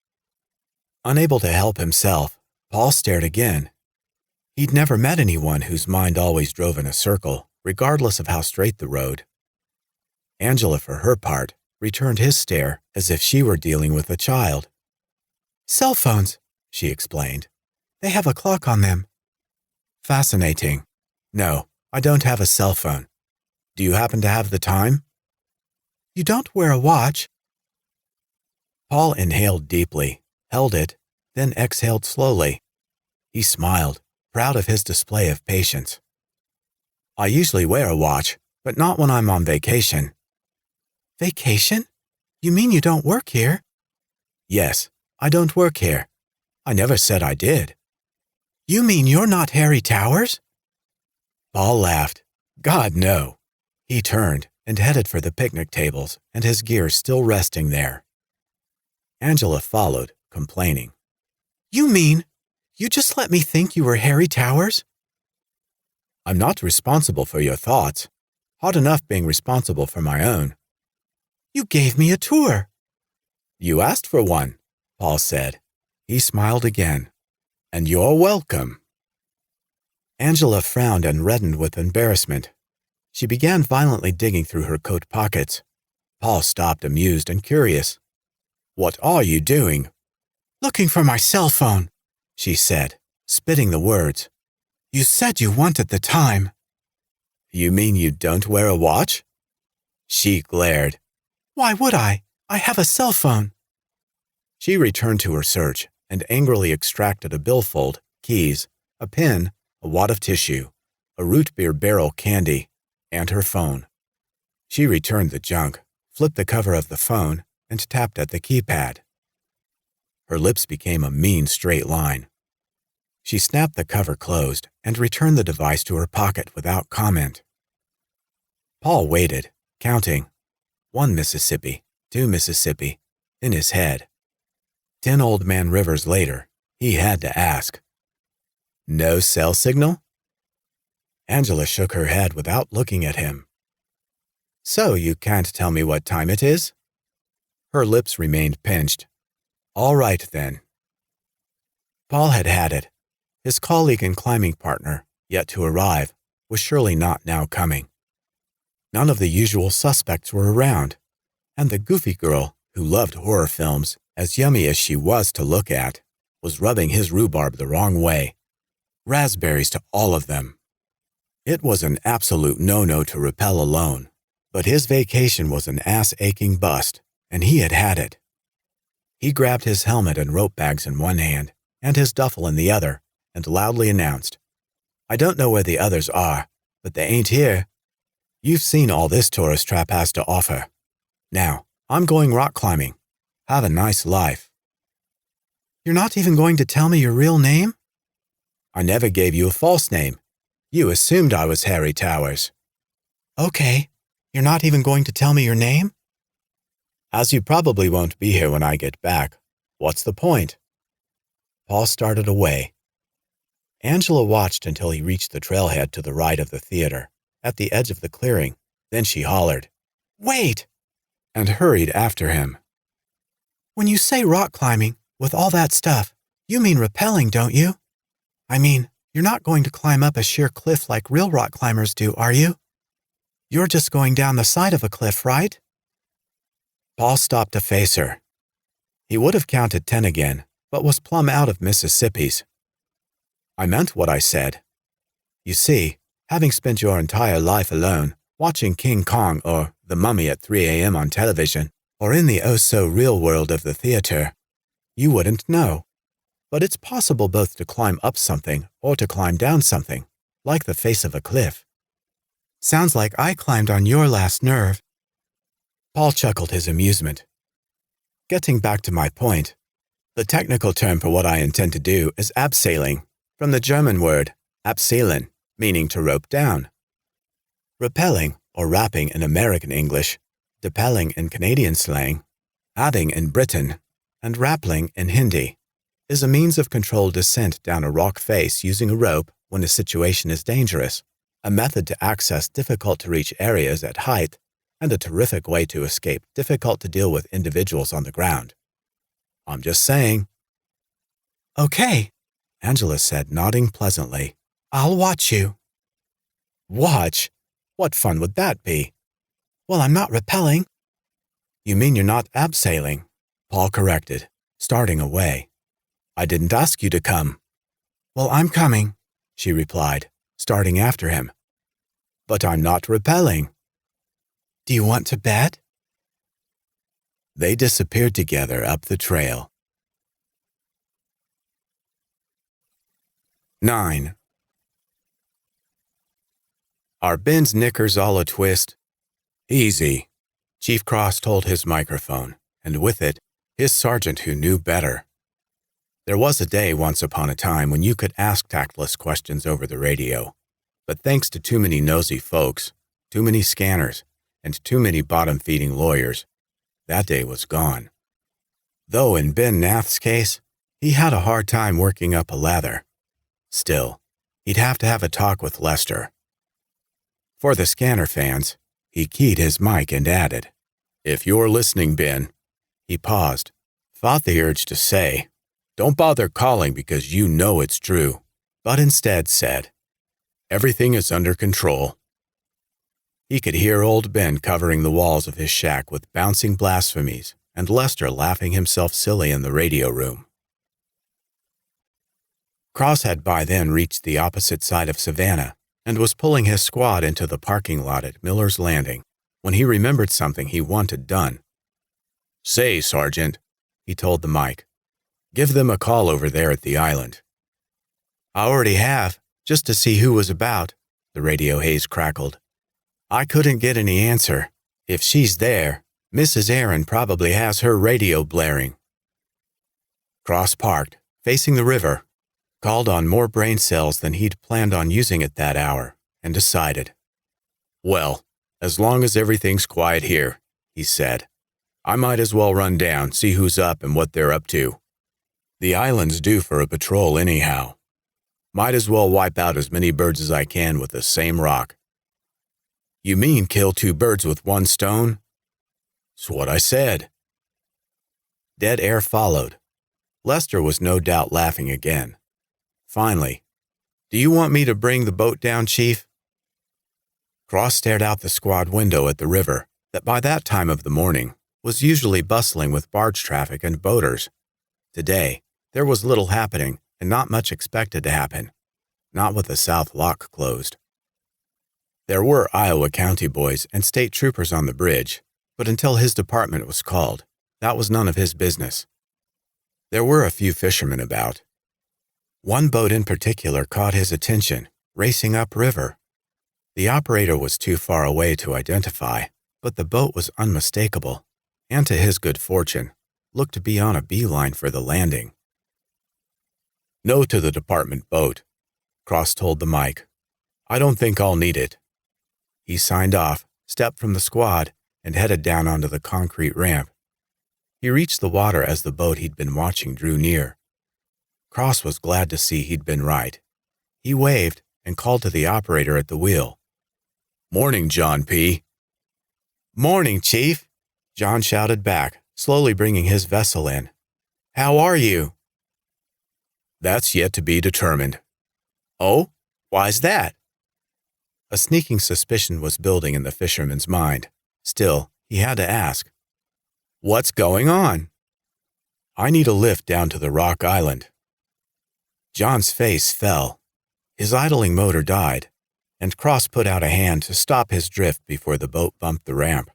Unable to help himself, Paul stared again. He'd never met anyone whose mind always drove in a circle, regardless of how straight the road. Angela, for her part, returned his stare as if she were dealing with a child. Cell phones, she explained. They have a clock on them. Fascinating. No, I don't have a cell phone. Do you happen to have the time? You don't wear a watch. Paul inhaled deeply, held it, then exhaled slowly. He smiled, proud of his display of patience. I usually wear a watch, but not when I'm on vacation. Vacation? You mean you don't work here? Yes, I don't work here. I never said I did. You mean you're not Harry Towers? Paul laughed. God, no. He turned and headed for the picnic tables and his gear still resting there. Angela followed, complaining. You mean you just let me think you were Harry Towers? I'm not responsible for your thoughts. Hard enough being responsible for my own. You gave me a tour. You asked for one, Paul said. He smiled again. And you're welcome. Angela frowned and reddened with embarrassment. She began violently digging through her coat pockets. Paul stopped, amused and curious. What are you doing? Looking for my cell phone, she said, spitting the words. You said you wanted the time. You mean you don't wear a watch? She glared. Why would I? I have a cell phone. She returned to her search and angrily extracted a billfold, keys, a pen, a wad of tissue, a root beer barrel candy, and her phone. She returned the junk, flipped the cover of the phone, and tapped at the keypad. Her lips became a mean straight line. She snapped the cover closed and returned the device to her pocket without comment. Paul waited, counting. 1 Mississippi, 2 Mississippi, in his head. 10 Old Man Rivers later, he had to ask. No cell signal? Angela shook her head without looking at him. So you can't tell me what time it is? Her lips remained pinched. All right, then. Paul had it. His colleague and climbing partner, yet to arrive, was surely not now coming. None of the usual suspects were around, and the goofy girl, who loved horror films, as yummy as she was to look at, was rubbing his rhubarb the wrong way. Raspberries to all of them. It was an absolute no-no to rappel alone, but his vacation was an ass-aching bust, and he had it. He grabbed his helmet and rope bags in one hand, and his duffel in the other, and loudly announced, I don't know where the others are, but they ain't here. You've seen all this tourist trap has to offer. Now, I'm going rock climbing. Have a nice life. You're not even going to tell me your real name? I never gave you a false name. You assumed I was Harry Towers. Okay, you're not even going to tell me your name? As you probably won't be here when I get back, what's the point? Paul started away. Angela watched until he reached the trailhead to the right of the theater, at the edge of the clearing. Then she hollered, Wait! And hurried after him. When you say rock climbing, with all that stuff, you mean rappelling, don't you? I mean, you're not going to climb up a sheer cliff like real rock climbers do, are you? You're just going down the side of a cliff, right? Paul stopped to face her. He would have counted 10 again, but was plumb out of Mississippi's. I meant what I said. You see, having spent your entire life alone, watching King Kong or The Mummy at 3 a.m. on television, or in the oh-so-real world of the theater, you wouldn't know. But it's possible both to climb up something or to climb down something, like the face of a cliff. Sounds like I climbed on your last nerve. Paul chuckled his amusement. Getting back to my point, the technical term for what I intend to do is abseiling, from the German word abseilen, meaning to rope down. Rappelling, or rapping in American English, depelling in Canadian slang, adding in Britain, and rappling in Hindi, is a means of controlled descent down a rock face using a rope when a situation is dangerous, a method to access difficult-to-reach areas at height, and a terrific way to escape difficult-to-deal-with individuals on the ground. I'm just saying. Okay, Angela said, nodding pleasantly. I'll watch you. Watch? What fun would that be? Well, I'm not rappelling. You mean you're not abseiling? Paul corrected, starting away. I didn't ask you to come. Well, I'm coming, she replied, starting after him. But I'm not rappelling. Do you want to bet? They disappeared together up the trail. 9. Are Ben's knickers all a twist? Easy, Chief Cross told his microphone, and with it, his sergeant who knew better. There was a day once upon a time when you could ask tactless questions over the radio, but thanks to too many nosy folks, too many scanners, and too many bottom-feeding lawyers, that day was gone. Though in Ben Nath's case, he had a hard time working up a lather. Still, he'd have to have a talk with Lester. For the scanner fans, he keyed his mic and added, "If you're listening, Ben." He paused, fought the urge to say, "Don't bother calling because you know it's true," but instead said, "Everything is under control." He could hear old Ben covering the walls of his shack with bouncing blasphemies and Lester laughing himself silly in the radio room. Cross had by then reached the opposite side of Savannah and was pulling his squad into the parking lot at Miller's Landing when he remembered something he wanted done. "Say, Sergeant," he told the mic, "give them a call over there at the island." "I already have, just to see who was about," the radio haze crackled. "I couldn't get any answer. If she's there, Mrs. Aaron probably has her radio blaring." Cross parked, facing the river, called on more brain cells than he'd planned on using at that hour, and decided. "Well, as long as everything's quiet here," he said, "I might as well run down, see who's up and what they're up to. The island's due for a patrol anyhow. Might as well wipe out as many birds as I can with the same rock." "You mean kill two birds with one stone?" "It's what I said." Dead air followed. Lester was no doubt laughing again. Finally, "Do you want me to bring the boat down, Chief?" Cross stared out the squad window at the river that by that time of the morning was usually bustling with barge traffic and boaters. Today, there was little happening and not much expected to happen, not with the south lock closed. There were Iowa County boys and state troopers on the bridge, but until his department was called, that was none of his business. There were a few fishermen about. One boat in particular caught his attention, racing upriver. The operator was too far away to identify, but the boat was unmistakable, and to his good fortune, looked to be on a beeline for the landing. "No to the department boat," Cross told the mic. "I don't think I'll need it." He signed off, stepped from the squad, and headed down onto the concrete ramp. He reached the water as the boat he'd been watching drew near. Cross was glad to see he'd been right. He waved and called to the operator at the wheel. "Morning, John P." "Morning, Chief," John shouted back, slowly bringing his vessel in. "How are you?" "That's yet to be determined." "Oh? Why's that?" A sneaking suspicion was building in the fisherman's mind. Still, he had to ask. "What's going on?" "I need a lift down to the Rock Island." John's face fell. His idling motor died, and Cross put out a hand to stop his drift before the boat bumped the ramp.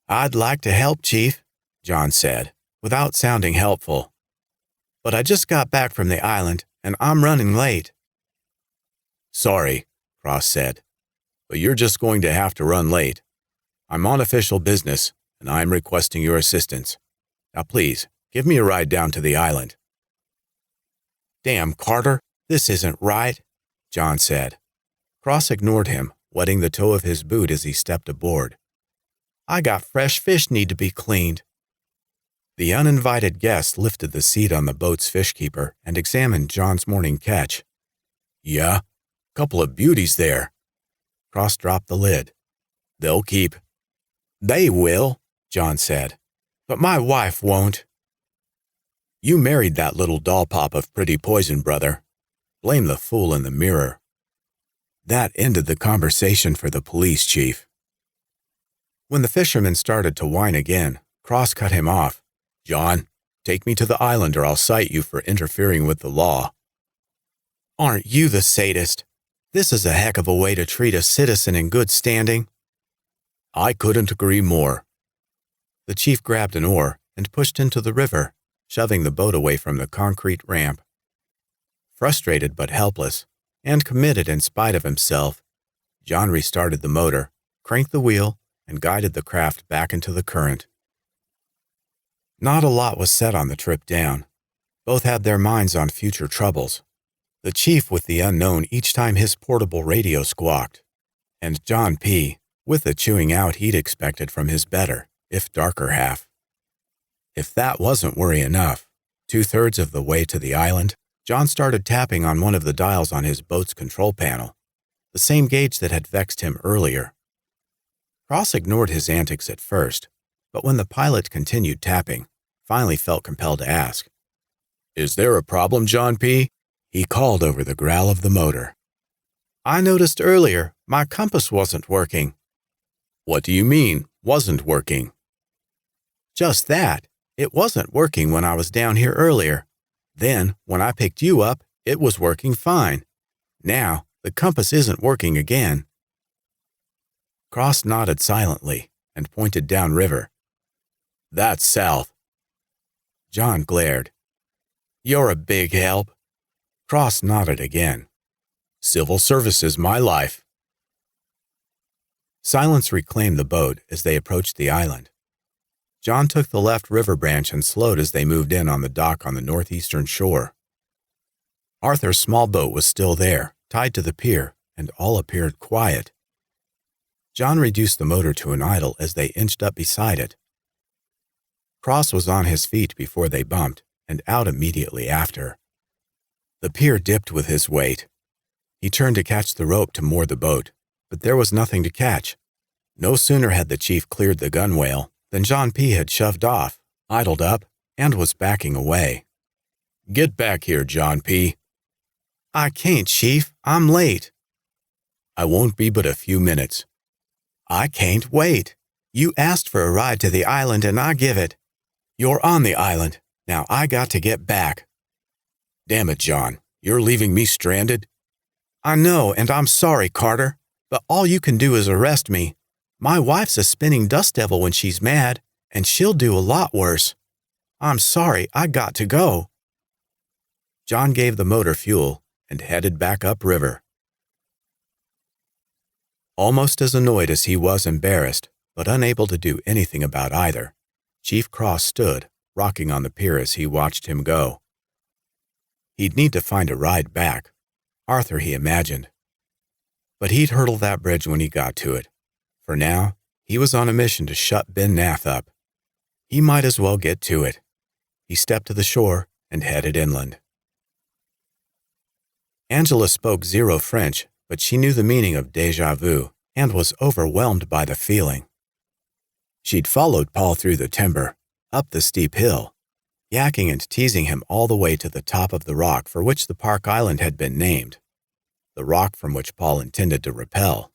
"I'd like to help, Chief," John said, without sounding helpful. "But I just got back from the island, and I'm running late." "Sorry," Cross said, "but you're just going to have to run late. I'm on official business, and I'm requesting your assistance. Now please, give me a ride down to the island." "Damn, Carter, this isn't right," John said. Cross ignored him, wetting the toe of his boot as he stepped aboard. "I got fresh fish need to be cleaned." The uninvited guest lifted the seat on the boat's fishkeeper and examined John's morning catch. "Yeah, couple of beauties there." Cross dropped the lid. "They'll keep." "They will," John said, "but my wife won't." "You married that little doll pop of pretty poison, brother. Blame the fool in the mirror." That ended the conversation for the police chief. When the fisherman started to whine again, Cross cut him off. "John, take me to the island or I'll cite you for interfering with the law." "Aren't you the sadist? This is a heck of a way to treat a citizen in good standing." "I couldn't agree more." The chief grabbed an oar and pushed into the river, shoving the boat away from the concrete ramp. Frustrated but helpless, and committed in spite of himself, John restarted the motor, cranked the wheel, and guided the craft back into the current. Not a lot was said on the trip down. Both had their minds on future troubles. The chief with the unknown each time his portable radio squawked, and John P. with the chewing out he'd expected from his better, if darker half. If that wasn't worry enough, 2/3 of the way to the island, John started tapping on one of the dials on his boat's control panel, the same gauge that had vexed him earlier. Cross ignored his antics at first, but when the pilot continued tapping, finally felt compelled to ask, "Is there a problem, John P.?" He called over the growl of the motor. "I noticed earlier my compass wasn't working." "What do you mean, wasn't working?" "Just that. It wasn't working when I was down here earlier. Then, when I picked you up, it was working fine. Now, the compass isn't working again." Cross nodded silently and pointed downriver. "That's south." John glared. "You're a big help." Cross nodded again. "Civil service is my life." Silence reclaimed the boat as they approached the island. John took the left river branch and slowed as they moved in on the dock on the northeastern shore. Arthur's small boat was still there, tied to the pier, and all appeared quiet. John reduced the motor to an idle as they inched up beside it. Cross was on his feet before they bumped, and out immediately after. The pier dipped with his weight. He turned to catch the rope to moor the boat, but there was nothing to catch. No sooner had the chief cleared the gunwale than John P. had shoved off, idled up, and was backing away. "Get back here, John P." "I can't, Chief. I'm late." "I won't be but a few minutes." "I can't wait. You asked for a ride to the island and I give it. You're on the island. Now I got to get back." "Damn it, John. You're leaving me stranded?" "I know, and I'm sorry, Carter, but all you can do is arrest me. My wife's a spinning dust devil when she's mad, and she'll do a lot worse. I'm sorry, I got to go." John gave the motor fuel and headed back upriver. Almost as annoyed as he was embarrassed, but unable to do anything about either, Chief Cross stood, rocking on the pier as he watched him go. He'd need to find a ride back. Arthur, he imagined. But he'd hurdle that bridge when he got to it. For now, he was on a mission to shut Ben Nath up. He might as well get to it. He stepped to the shore and headed inland. Angela spoke zero French, but she knew the meaning of déjà vu and was overwhelmed by the feeling. She'd followed Paul through the timber, up the steep hill, yakking and teasing him all the way to the top of the rock for which the Park Island had been named, the rock from which Paul intended to rappel.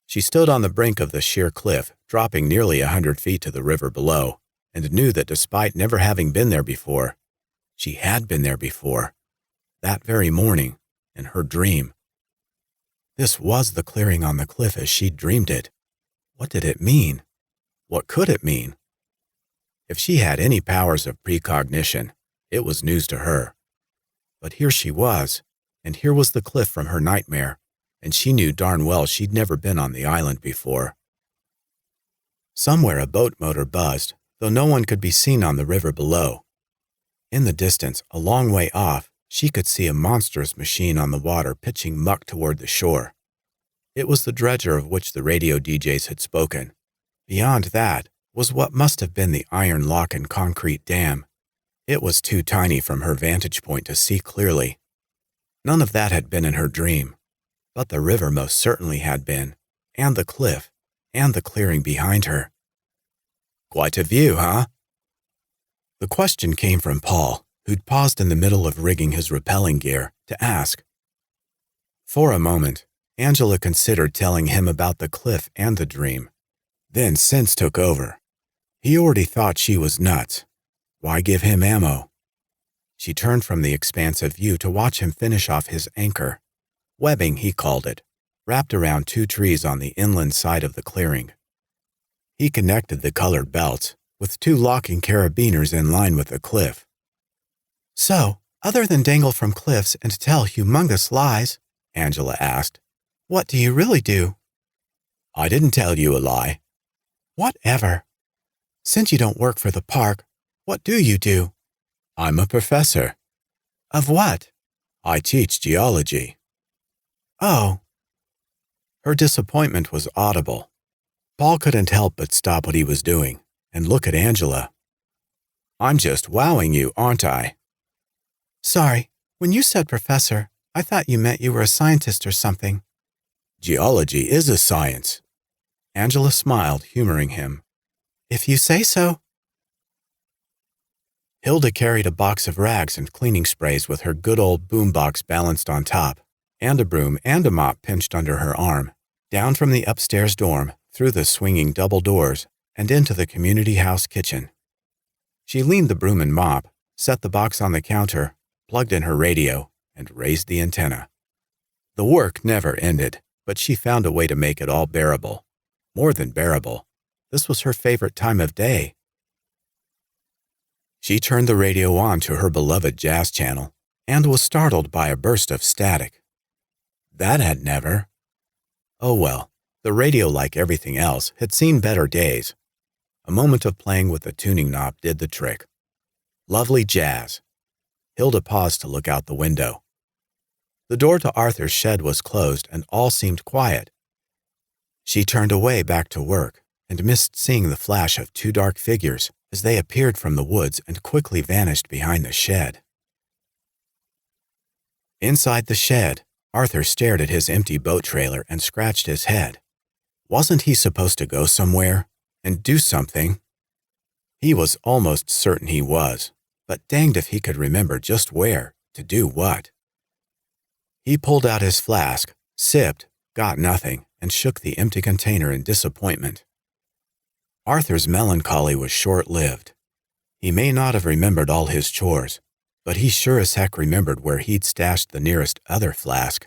She stood on the brink of the sheer cliff, dropping nearly 100 feet to the river below, and knew that despite never having been there before, she had been there before, that very morning, in her dream. This was the clearing on the cliff as she'd dreamed it. What did it mean? What could it mean? If she had any powers of precognition, it was news to her. But here she was, and here was the cliff from her nightmare, and she knew darn well she'd never been on the island before. Somewhere a boat motor buzzed, though no one could be seen on the river below. In the distance, a long way off, she could see a monstrous machine on the water pitching muck toward the shore. It was the dredger of which the radio DJs had spoken. Beyond that was what must have been the iron lock and concrete dam. It was too tiny from her vantage point to see clearly. None of that had been in her dream, but the river most certainly had been, and the cliff, and the clearing behind her. "Quite a view, huh?" The question came from Paul, who'd paused in the middle of rigging his rappelling gear, to ask. For a moment, Angela considered telling him about the cliff and the dream. Then sense took over. He already thought she was nuts. Why give him ammo? She turned from the expansive view to watch him finish off his anchor. Webbing, he called it, wrapped around 2 trees on the inland side of the clearing. He connected the colored belts, with 2 locking carabiners in line with the cliff. "So, other than dangle from cliffs and tell humongous lies?" Angela asked. What do you really do? I didn't tell you a lie. Whatever. Since you don't work for the park, what do you do? I'm a professor. Of what? I teach geology. Oh. Her disappointment was audible. Paul couldn't help but stop what he was doing and look at Angela. I'm just wowing you, aren't I? Sorry, when you said professor, I thought you meant you were a scientist or something. Geology is a science. Angela smiled, humoring him. If you say so. Hilda carried a box of rags and cleaning sprays with her good old boombox balanced on top, and a broom and a mop pinched under her arm, down from the upstairs dorm, through the swinging double doors, and into the community house kitchen. She leaned the broom and mop, set the box on the counter, plugged in her radio, and raised the antenna. The work never ended, but she found a way to make it all bearable. More than bearable. This was her favorite time of day. She turned the radio on to her beloved jazz channel and was startled by a burst of static. That had never. Oh well, the radio, like everything else, had seen better days. A moment of playing with the tuning knob did the trick. Lovely jazz. Hilda paused to look out the window. The door to Arthur's shed was closed and all seemed quiet. She turned away back to work and missed seeing the flash of two dark figures as they appeared from the woods and quickly vanished behind the shed. Inside the shed, Arthur stared at his empty boat trailer and scratched his head. Wasn't he supposed to go somewhere and do something? He was almost certain he was, but danged if he could remember just where, to do what. He pulled out his flask, sipped, got nothing, and shook the empty container in disappointment. Arthur's melancholy was short-lived. He may not have remembered all his chores, but he sure as heck remembered where he'd stashed the nearest other flask.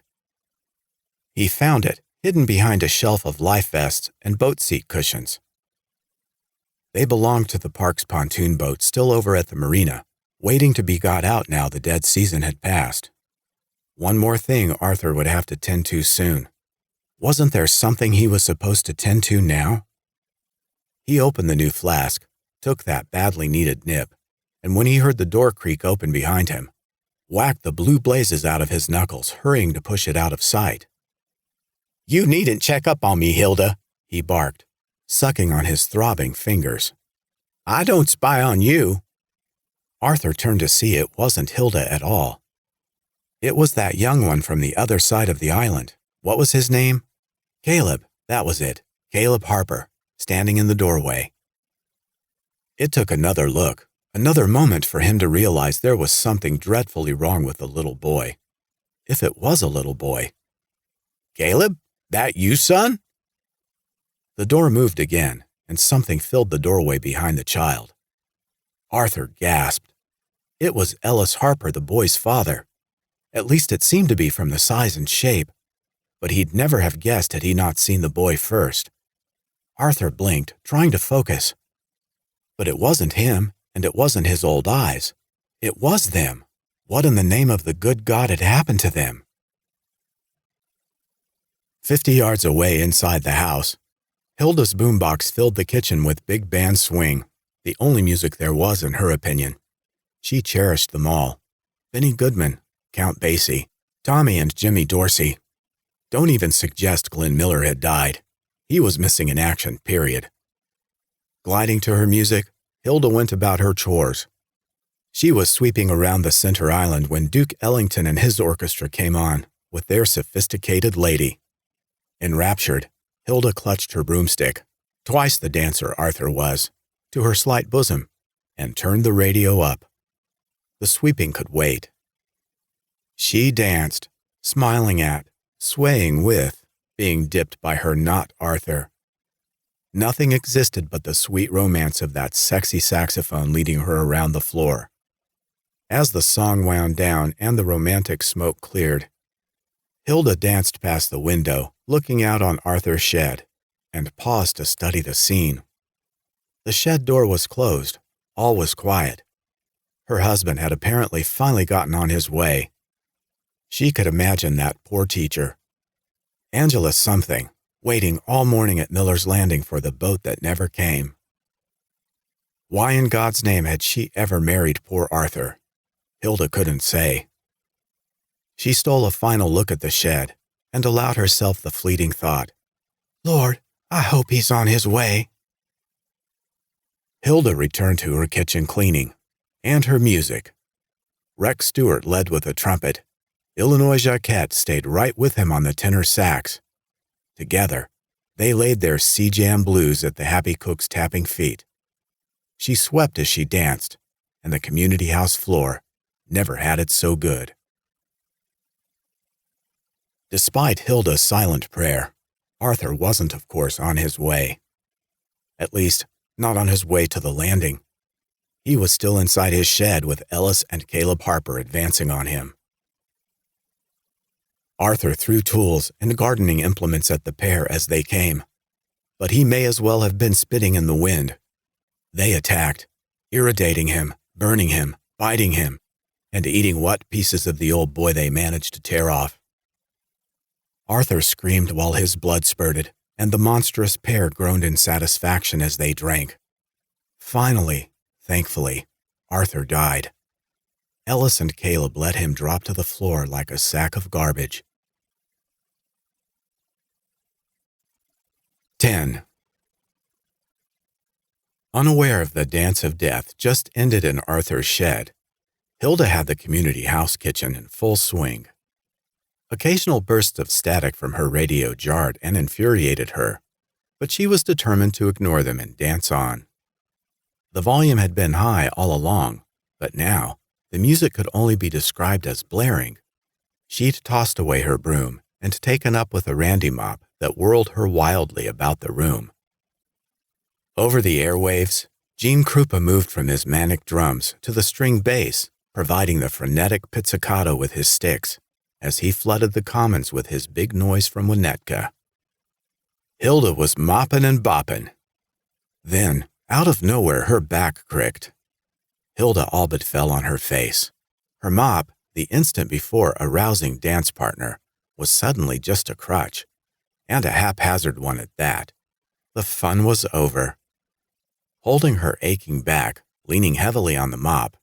He found it, hidden behind a shelf of life vests and boat seat cushions. They belonged to the park's pontoon boat still over at the marina, waiting to be got out now the dead season had passed. One more thing Arthur would have to tend to soon. Wasn't there something he was supposed to tend to now? He opened the new flask, took that badly needed nip, and when he heard the door creak open behind him, whacked the blue blazes out of his knuckles, hurrying to push it out of sight. You needn't check up on me, Hilda, he barked, sucking on his throbbing fingers. I don't spy on you. Arthur turned to see it wasn't Hilda at all. It was that young one from the other side of the island. What was his name? Caleb, that was it. Caleb Harper, standing in the doorway. It took another look, another moment for him to realize there was something dreadfully wrong with the little boy. If it was a little boy. Caleb, that you, son? The door moved again, and something filled the doorway behind the child. Arthur gasped. It was Ellis Harper, the boy's father. At least it seemed to be from the size and shape, but he'd never have guessed had he not seen the boy first. Arthur blinked, trying to focus. But it wasn't him, and it wasn't his old eyes. It was them. What in the name of the good God had happened to them? 50 yards away inside the house, Hilda's boombox filled the kitchen with big band swing, the only music there was in her opinion. She cherished them all. Benny Goodman, Count Basie, Tommy and Jimmy Dorsey. Don't even suggest Glenn Miller had died. He was missing in action, period. Gliding to her music, Hilda went about her chores. She was sweeping around the center island when Duke Ellington and his orchestra came on, with their sophisticated lady. Enraptured, Hilda clutched her broomstick, twice the dancer Arthur was, to her slight bosom, and turned the radio up. The sweeping could wait. She danced, smiling at, swaying with, being dipped by her not Arthur. Nothing existed but the sweet romance of that sexy saxophone leading her around the floor. As the song wound down and the romantic smoke cleared, Hilda danced past the window, looking out on Arthur's shed, and paused to study the scene. The shed door was closed. All was quiet. Her husband had apparently finally gotten on his way. She could imagine that poor teacher. Angela something, waiting all morning at Miller's Landing for the boat that never came. Why in God's name had she ever married poor Arthur? Hilda couldn't say. She stole a final look at the shed and allowed herself the fleeting thought, Lord, I hope he's on his way. Hilda returned to her kitchen cleaning and her music. Rex Stewart led with a trumpet. Illinois Jacquette stayed right with him on the tenor sax. Together, they laid their sea-jam blues at the happy cook's tapping feet. She swept as she danced, and the community house floor never had it so good. Despite Hilda's silent prayer, Arthur wasn't, of course, on his way. At least, not on his way to the landing. He was still inside his shed with Ellis and Caleb Harper advancing on him. Arthur threw tools and gardening implements at the pair as they came, but he may as well have been spitting in the wind. They attacked, irritating him, burning him, biting him, and eating what pieces of the old boy they managed to tear off. Arthur screamed while his blood spurted, and the monstrous pair groaned in satisfaction as they drank. Finally, thankfully, Arthur died. Ellis and Caleb let him drop to the floor like a sack of garbage. 10. Unaware of the dance of death just ended in Arthur's shed, Hilda had the community house kitchen in full swing. Occasional bursts of static from her radio jarred and infuriated her, but she was determined to ignore them and dance on. The volume had been high all along, but now the music could only be described as blaring. She'd tossed away her broom and taken up with a randy mop that whirled her wildly about the room. Over the airwaves, Gene Krupa moved from his manic drums to the string bass, providing the frenetic pizzicato with his sticks, as he flooded the commons with his big noise from Winnetka. Hilda was mopping and bopping. Then, out of nowhere, her back cricked. Hilda all but fell on her face. Her mop, the instant before a rousing dance partner, was suddenly just a crutch, and a haphazard one at that. The fun was over. Holding her aching back, leaning heavily on the mop,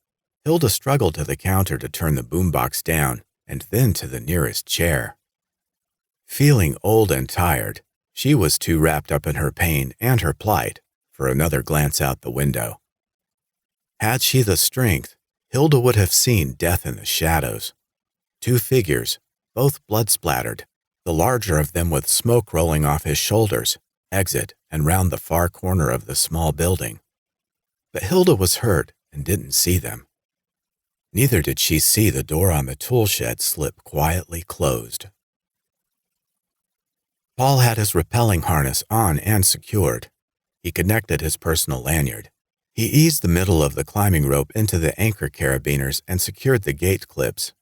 Hilda struggled to the counter to turn the boombox down, and then to the nearest chair. Feeling old and tired, she was too wrapped up in her pain and her plight for another glance out the window. Had she the strength, Hilda would have seen death in the shadows. Two figures, both blood-splattered, the larger of them with smoke rolling off his shoulders, exit and round the far corner of the small building. But Hilda was hurt and didn't see them. Neither did she see the door on the tool shed slip quietly closed. Paul had his rappelling harness on and secured. He connected his personal lanyard. He eased the middle of the climbing rope into the anchor carabiners and secured the gate clips.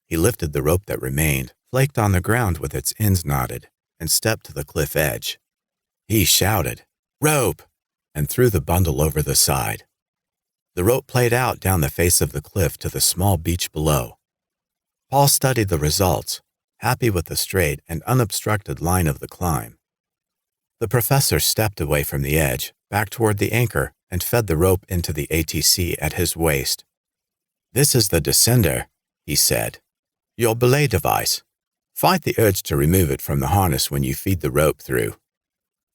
He lifted the rope that remained, flaked on the ground with its ends knotted, and stepped to the cliff edge. He shouted, "Rope!" and threw the bundle over the side. The rope played out down the face of the cliff to the small beach below. Paul studied the results, happy with the straight and unobstructed line of the climb. The professor stepped away from the edge, back toward the anchor, and fed the rope into the ATC at his waist. "This is the descender," he said. "Your belay device. Fight the urge to remove it from the harness when you feed the rope through.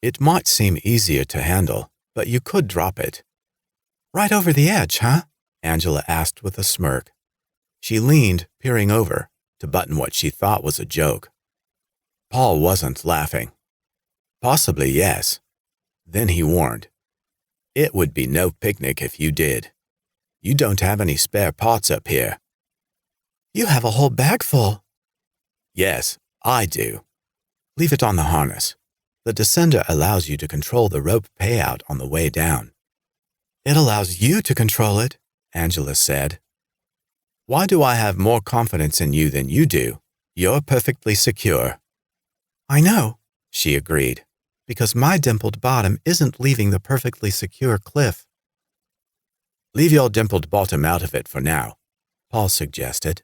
It might seem easier to handle, but you could drop it." "Right over the edge, huh?" Angela asked with a smirk. She leaned, peering over, to button what she thought was a joke. Paul wasn't laughing. Possibly yes. Then he warned, "It would be no picnic if you did. You don't have any spare parts up here." "You have a whole bag full." "Yes, I do. Leave it on the harness. The descender allows you to control the rope payout on the way down." "It allows you to control it," Angela said. "Why do I have more confidence in you than you do? You're perfectly secure." "I know," she agreed, "because my dimpled bottom isn't leaving the perfectly secure cliff." "Leave your dimpled bottom out of it for now," Paul suggested.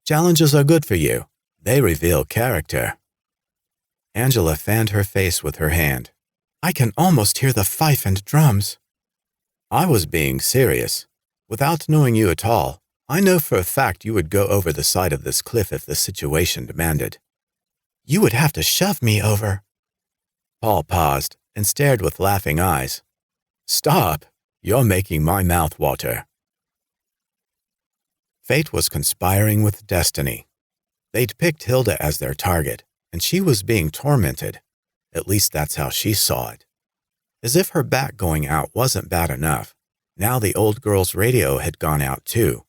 "Challenges are good for you. They reveal character." Angela fanned her face with her hand. I can almost hear the fife and drums. I was being serious. Without knowing you at all, I know for a fact you would go over the side of this cliff if the situation demanded. You would have to shove me over. Paul paused and stared with laughing eyes. Stop! You're making my mouth water. Fate was conspiring with destiny. They'd picked Hilda as their target, and she was being tormented. At least that's how she saw it. As if her back going out wasn't bad enough, now the old girl's radio had gone out too.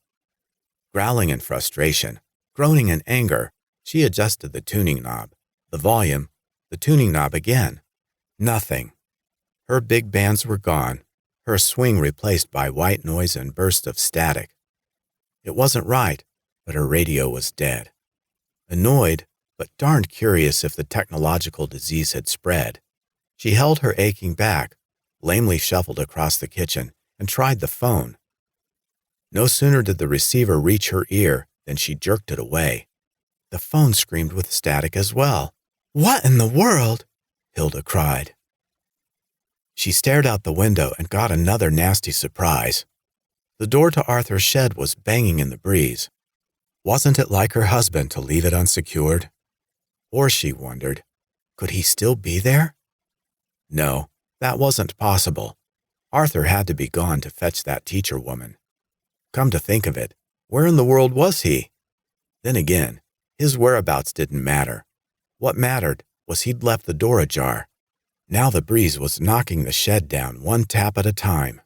Growling in frustration, groaning in anger, she adjusted the tuning knob, the volume, the tuning knob again. Nothing. Her big bands were gone, her swing replaced by white noise and bursts of static. It wasn't right, but her radio was dead. Annoyed, but darned curious if the technological disease had spread, she held her aching back, lamely shuffled across the kitchen, and tried the phone. No sooner did the receiver reach her ear than she jerked it away. The phone screamed with static as well. What in the world? Hilda cried. She stared out the window and got another nasty surprise. The door to Arthur's shed was banging in the breeze. Wasn't it like her husband to leave it unsecured? Or, she wondered, could he still be there? No, that wasn't possible. Arthur had to be gone to fetch that teacher woman. Come to think of it, where in the world was he? Then again, his whereabouts didn't matter. What mattered was he'd left the door ajar. Now the breeze was knocking the shed down one tap at a time.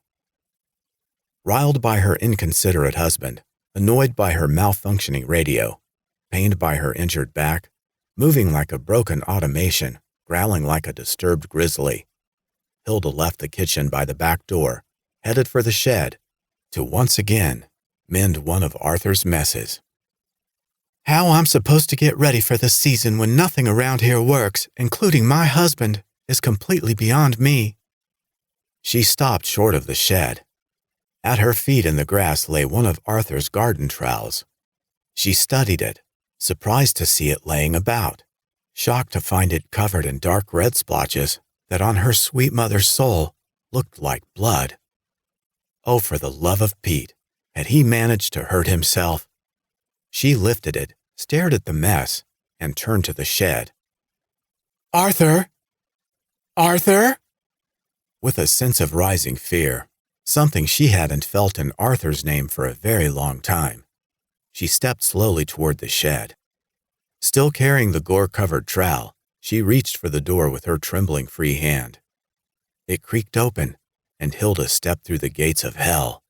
Riled by her inconsiderate husband, annoyed by her malfunctioning radio, pained by her injured back, moving like a broken automation, growling like a disturbed grizzly, Hilda left the kitchen by the back door, headed for the shed, to once again mend one of Arthur's messes. How I'm supposed to get ready for the season when nothing around here works, including my husband, is completely beyond me. She stopped short of the shed. At her feet in the grass lay one of Arthur's garden trowels. She studied it, surprised to see it laying about, shocked to find it covered in dark red splotches that on her sweet mother's soul looked like blood. Oh, for the love of Pete, had he managed to hurt himself? She lifted it, stared at the mess, and turned to the shed. Arthur! Arthur! With a sense of rising fear, something she hadn't felt in Arthur's name for a very long time, she stepped slowly toward the shed. Still carrying the gore-covered trowel, she reached for the door with her trembling free hand. It creaked open, and Hilda stepped through the gates of hell.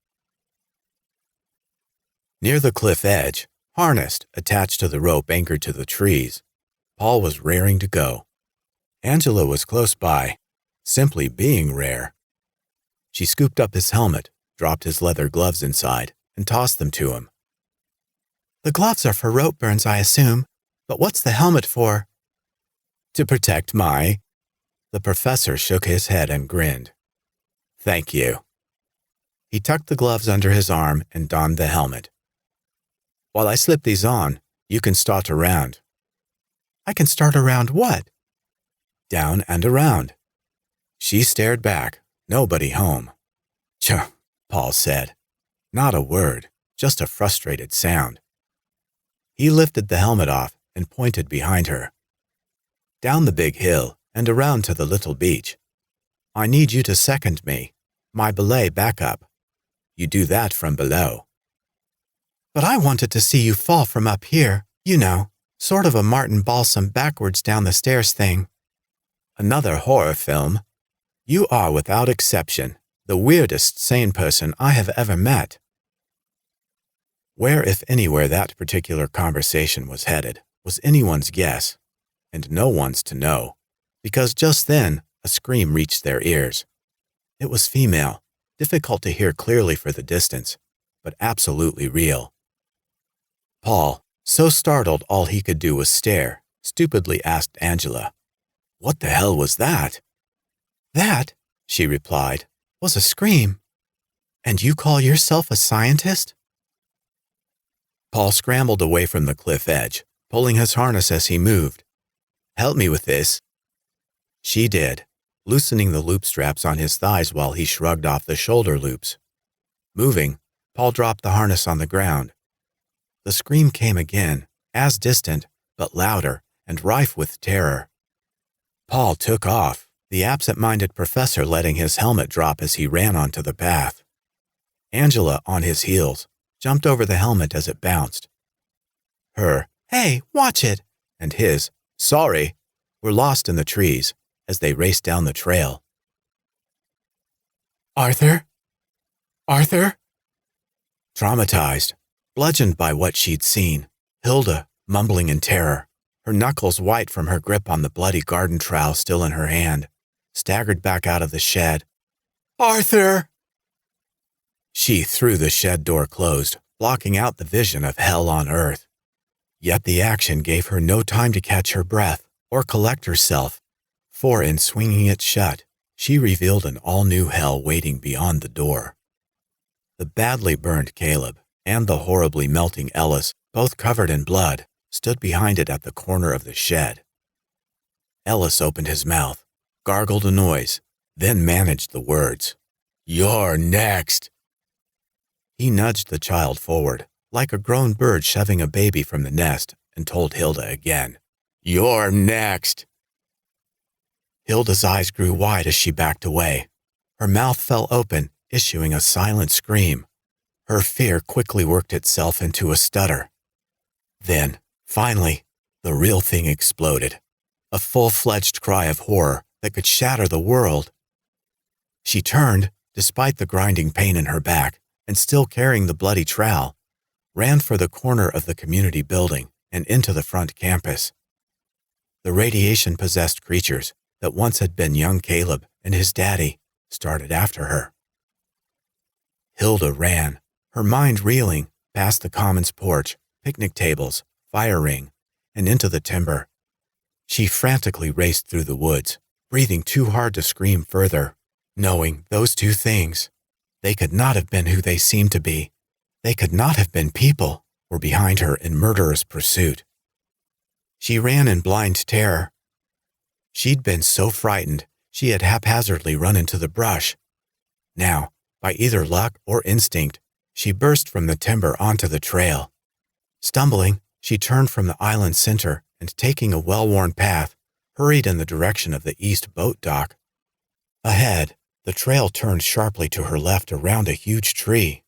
Near the cliff edge, harnessed, attached to the rope anchored to the trees, Paul was raring to go. Angela was close by, simply being rare. She scooped up his helmet, dropped his leather gloves inside, and tossed them to him. The gloves are for rope burns, I assume, but what's the helmet for? To protect my... The professor shook his head and grinned. Thank you. He tucked the gloves under his arm and donned the helmet. While I slip these on, you can start around. I can start around what? Down and around. She stared back, nobody home. Tch, Paul said. Not a word, just a frustrated sound. He lifted the helmet off and pointed behind her. Down the big hill and around to the little beach. I need you to second me, my belay backup. You do that from below. But I wanted to see you fall from up here, you know, sort of a Martin Balsam backwards down the stairs thing. Another horror film. You are, without exception, the weirdest sane person I have ever met. Where, if anywhere, that particular conversation was headed was anyone's guess, and no one's to know, because just then a scream reached their ears. It was female, difficult to hear clearly for the distance, but absolutely real. Paul, so startled all he could do was stare, stupidly asked Angela, "What the hell was that?" "That," she replied, "was a scream. And you call yourself a scientist?" Paul scrambled away from the cliff edge, pulling his harness as he moved. Help me with this." She did, loosening the loop straps on his thighs while he shrugged off the shoulder loops. Moving, Paul dropped the harness on the ground. The scream came again, as distant, but louder and rife with terror. Paul took off, the absent-minded professor letting his helmet drop as he ran onto the path. Angela, on his heels, jumped over the helmet as it bounced. Her, "Hey, watch it," and his, "Sorry," were lost in the trees as they raced down the trail. "Arthur? Arthur?" Traumatized, bludgeoned by what she'd seen, Hilda, mumbling in terror, her knuckles white from her grip on the bloody garden trowel still in her hand, staggered back out of the shed. "Arthur!" She threw the shed door closed, blocking out the vision of hell on earth. Yet the action gave her no time to catch her breath or collect herself, for in swinging it shut, she revealed an all-new hell waiting beyond the door. The badly burned Caleb and the horribly melting Ellis, both covered in blood, stood behind it at the corner of the shed. Ellis opened his mouth, gargled a noise, then managed the words, "You're next." He nudged the child forward, like a grown bird shoving a baby from the nest, and told Hilda again, "You're next." Hilda's eyes grew wide as she backed away. Her mouth fell open, issuing a silent scream. Her fear quickly worked itself into a stutter. Then, finally, the real thing exploded, a full-fledged cry of horror that could shatter the world. She turned, despite the grinding pain in her back, and still carrying the bloody trowel, ran for the corner of the community building and into the front campus. The radiation-possessed creatures that once had been young Caleb and his daddy started after her. Hilda ran, her mind reeling, past the commons porch, picnic tables, fire ring, and into the timber. She frantically raced through the woods, breathing too hard to scream further, knowing those two things, they could not have been who they seemed to be. They could not have been people, were behind her in murderous pursuit. She ran in blind terror. She'd been so frightened, she had haphazardly run into the brush. Now, by either luck or instinct, she burst from the timber onto the trail. Stumbling, she turned from the island's center and, taking a well-worn path, hurried in the direction of the east boat dock. Ahead, the trail turned sharply to her left around a huge tree.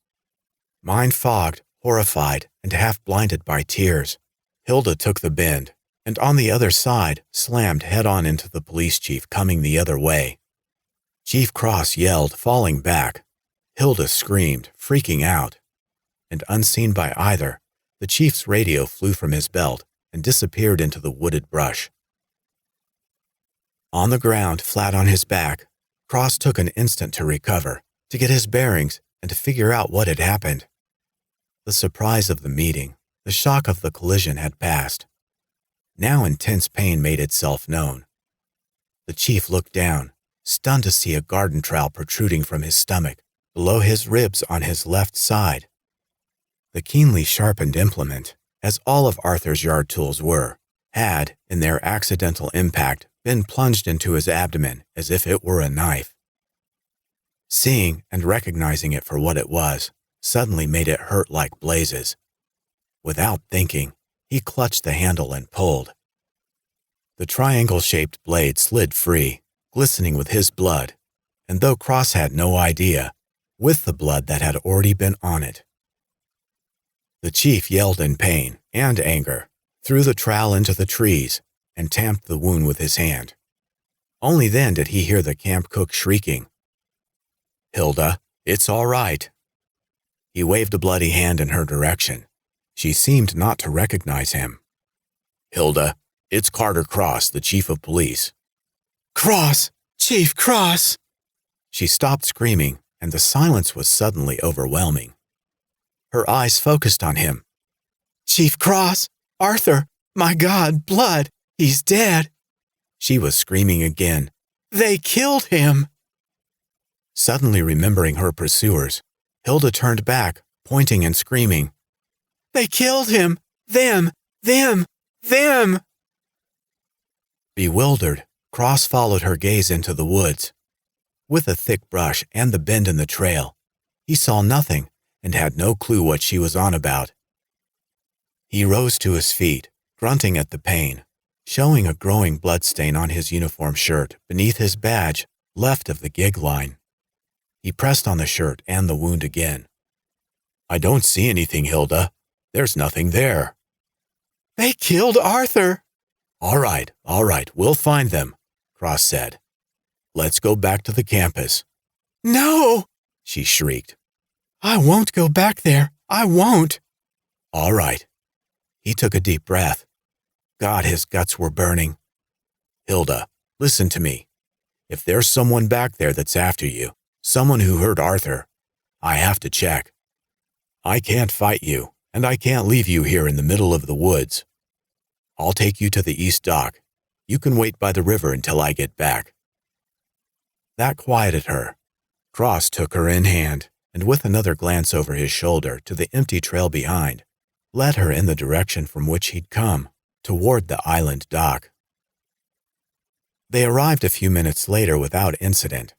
Mind fogged, horrified, and half-blinded by tears, Hilda took the bend, and on the other side slammed head-on into the police chief coming the other way. Chief Cross yelled, falling back. Hilda screamed, freaking out. And unseen by either, the chief's radio flew from his belt and disappeared into the wooded brush. On the ground, flat on his back, Cross took an instant to recover, to get his bearings, and to figure out what had happened. The surprise of the meeting, the shock of the collision had passed. Now intense pain made itself known. The chief looked down, stunned to see a garden trowel protruding from his stomach, below his ribs on his left side. The keenly sharpened implement, as all of Arthur's yard tools were, had, in their accidental impact, been plunged into his abdomen as if it were a knife. Seeing and recognizing it for what it was, suddenly made it hurt like blazes. Without thinking, he clutched the handle and pulled. The triangle-shaped blade slid free, glistening with his blood, and though Cross had no idea, with the blood that had already been on it. The chief yelled in pain and anger, threw the trowel into the trees, and tamped the wound with his hand. Only then did he hear the camp cook shrieking, "Hilda, it's all right." He waved a bloody hand in her direction. She seemed not to recognize him. "Hilda, it's Carter Cross, the chief of police." "Cross! Chief Cross!" She stopped screaming, and the silence was suddenly overwhelming. Her eyes focused on him. "Chief Cross! Arthur! My God, blood! He's dead!" She was screaming again. "They killed him!" Suddenly remembering her pursuers, Hilda turned back, pointing and screaming, "They killed him! Them! Them! Them!" Bewildered, Cross followed her gaze into the woods. With the thick brush and the bend in the trail, he saw nothing and had no clue what she was on about. He rose to his feet, grunting at the pain, showing a growing bloodstain on his uniform shirt beneath his badge left of the gig line. He pressed on the shirt and the wound again. "I don't see anything, Hilda. There's nothing there." "They killed Arthur." All right, we'll find them," Cross said. "Let's go back to the campus." "No!" she shrieked. "I won't go back there. I won't." "All right." He took a deep breath. God, his guts were burning. "Hilda, listen to me. If there's someone back there that's after you, someone who hurt Arthur, I have to check. I can't fight you, and I can't leave you here in the middle of the woods. I'll take you to the east dock. You can wait by the river until I get back." That quieted her. Cross took her in hand, and with another glance over his shoulder to the empty trail behind, led her in the direction from which he'd come, toward the island dock. They arrived a few minutes later without incident.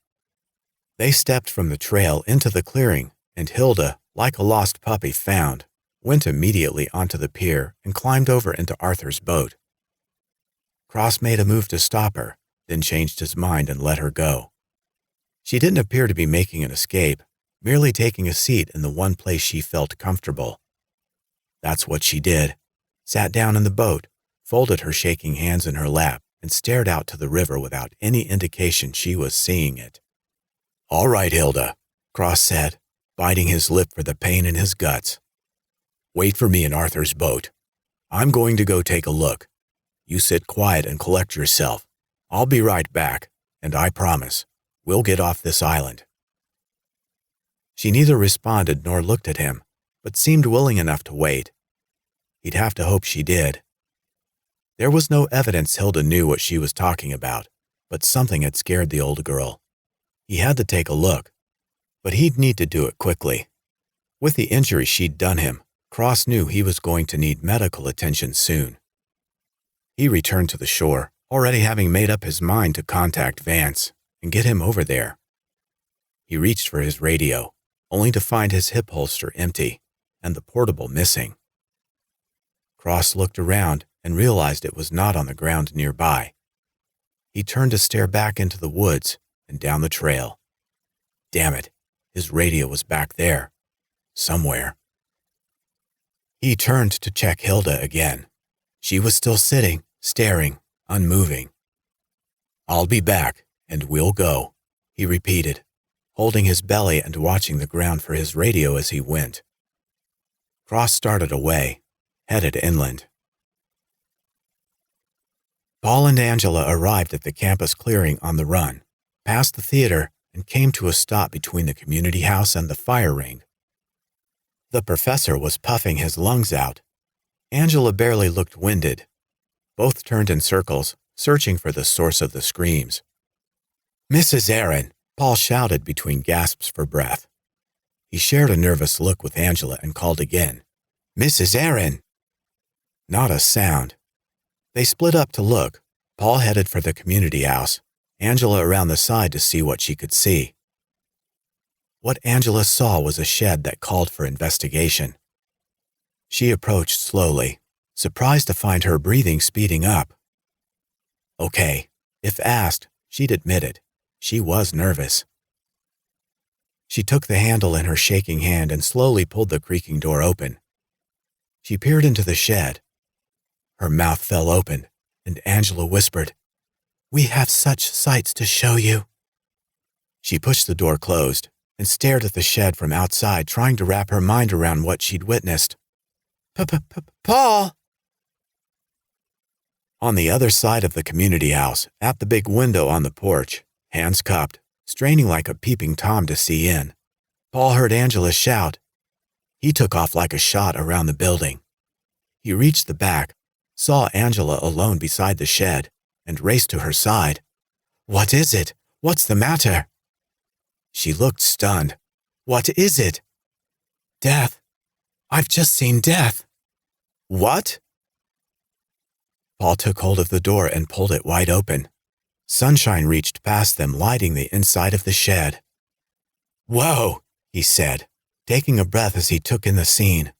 They stepped from the trail into the clearing, and Hilda, like a lost puppy found, went immediately onto the pier and climbed over into Arthur's boat. Cross made a move to stop her, then changed his mind and let her go. She didn't appear to be making an escape, merely taking a seat in the one place she felt comfortable. That's what she did, sat down in the boat, folded her shaking hands in her lap, and stared out to the river without any indication she was seeing it. "All right, Hilda," Cross said, biting his lip for the pain in his guts. "Wait for me in Arthur's boat. I'm going to go take a look. You sit quiet and collect yourself. I'll be right back, and I promise, we'll get off this island." She neither responded nor looked at him, but seemed willing enough to wait. He'd have to hope she did. There was no evidence Hilda knew what she was talking about, but something had scared the old girl. He had to take a look, but he'd need to do it quickly. With the injury she'd done him, Cross knew he was going to need medical attention soon. He returned to the shore, already having made up his mind to contact Vance and get him over there. He reached for his radio, only to find his hip holster empty and the portable missing. Cross looked around and realized it was not on the ground nearby. He turned to stare back into the woods and down the trail. Damn it, his radio was back there, somewhere. He turned to check Hilda again. She was still sitting, staring, unmoving. "I'll be back, and we'll go," he repeated, holding his belly and watching the ground for his radio as he went. Cross started away, headed inland. Paul and Angela arrived at the campus clearing on the run, passed the theater, and came to a stop between the community house and the fire ring. The professor was puffing his lungs out. Angela barely looked winded. Both turned in circles, searching for the source of the screams. "Mrs. Aaron," Paul shouted between gasps for breath. He shared a nervous look with Angela and called again, "Mrs. Aaron!" Not a sound. They split up to look. Paul headed for the community house, Angela around the side to see what she could see. What Angela saw was a shed that called for investigation. She approached slowly, surprised to find her breathing speeding up. Okay, if asked, she'd admit it. She was nervous. She took the handle in her shaking hand and slowly pulled the creaking door open. She peered into the shed. Her mouth fell open, and Angela whispered, "We have such sights to show you." She pushed the door closed and stared at the shed from outside, trying to wrap her mind around what she'd witnessed. "Paul!" On the other side of the community house, at the big window on the porch, hands cupped, straining like a peeping Tom to see in, Paul heard Angela shout. He took off like a shot around the building. He reached the back, saw Angela alone beside the shed, and raced to her side. "What is it? What's the matter?" She looked stunned. "What is it?" "Death. I've just seen death." "What?" Paul took hold of the door and pulled it wide open. Sunshine reached past them, lighting the inside of the shed. "Whoa," he said, taking a breath as he took in the scene.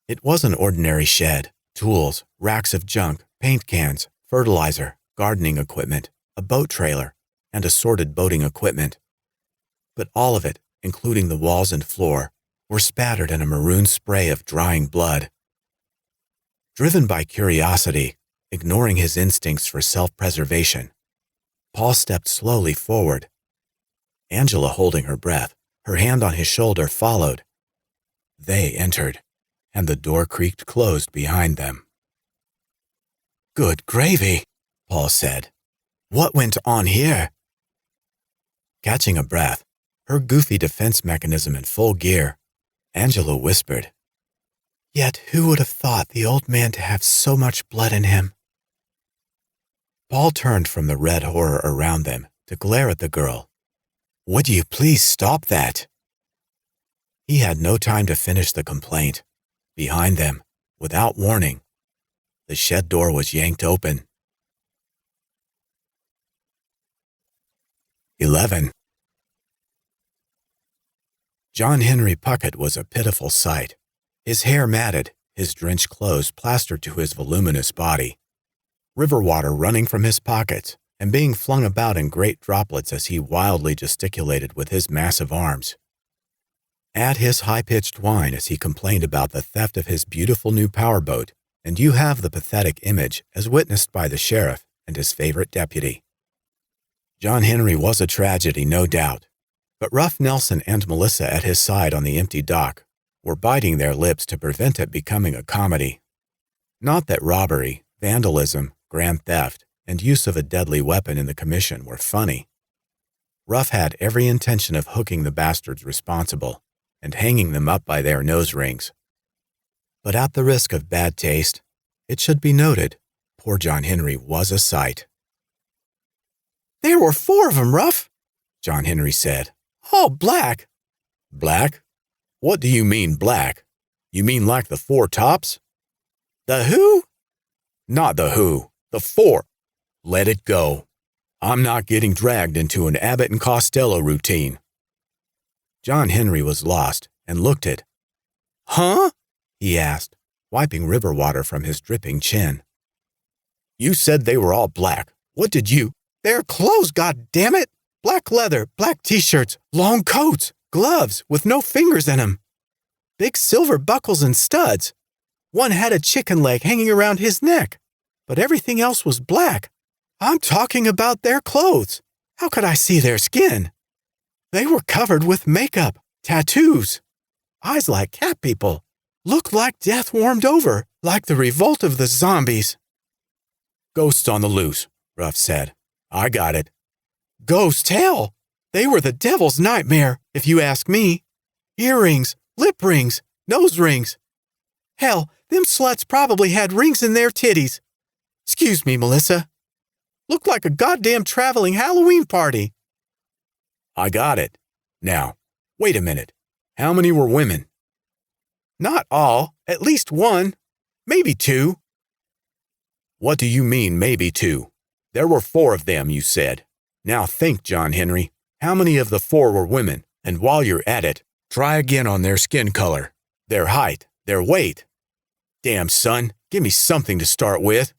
It was an ordinary shed. Tools, racks of junk, paint cans, fertilizer, gardening equipment, a boat trailer, and assorted boating equipment. But all of it, including the walls and floor, were spattered in a maroon spray of drying blood. Driven by curiosity, ignoring his instincts for self-preservation, Paul stepped slowly forward. Angela, holding her breath, her hand on his shoulder, followed. They entered, and the door creaked closed behind them. "Good gravy," Paul said. "What went on here?" Catching a breath, her goofy defense mechanism in full gear, Angela whispered, "Yet who would have thought the old man to have so much blood in him?" Paul turned from the red horror around them to glare at the girl. "Would you please stop that?" He had no time to finish the complaint. Behind them, without warning, the shed door was yanked open. 11. John Henry Puckett was a pitiful sight. His hair matted, his drenched clothes plastered to his voluminous body, river water running from his pockets and being flung about in great droplets as he wildly gesticulated with his massive arms. Add his high-pitched whine as he complained about the theft of his beautiful new powerboat, and you have the pathetic image as witnessed by the sheriff and his favorite deputy. John Henry was a tragedy, no doubt, but Rough Nelson and Melissa at his side on the empty dock were biting their lips to prevent it becoming a comedy. Not that robbery, vandalism, grand theft, and use of a deadly weapon in the commission were funny. Rough had every intention of hooking the bastards responsible and hanging them up by their nose rings. But at the risk of bad taste, it should be noted, poor John Henry was a sight. "There were 4 of 'em, Rough," John Henry said. "All black." "Black? What do you mean black? You mean like the 4 tops?" "The who?" "Not the who. The 4. Let it go. I'm not getting dragged into an Abbott and Costello routine." John Henry was lost and looked at. "Huh?" he asked, wiping river water from his dripping chin. "You said they were all black. What did you—" "Their clothes, goddammit! Black leather, black t-shirts, long coats, gloves with no fingers in 'em. Big silver buckles and studs. One had a chicken leg hanging around his neck, but everything else was black. I'm talking about their clothes. How could I see their skin? They were covered with makeup, tattoos, eyes like cat people. Looked like death warmed over, like the revolt of the zombies." "Ghosts on the loose," Ruff said. "I got it." "Ghost hell! They were the devil's nightmare, if you ask me. Earrings, lip rings, nose rings. Hell, them sluts probably had rings in their titties. Excuse me, Melissa. Looked like a goddamn traveling Halloween party." "I got it. Now, wait a minute. How many were women?" "Not all. At least 1. Maybe 2. "What do you mean, maybe 2? There were 4 of them, you said. Now think, John Henry. How many of the 4 were women? And while you're at it, try again on their skin color, their height, their weight. Damn, son, give me something to start with."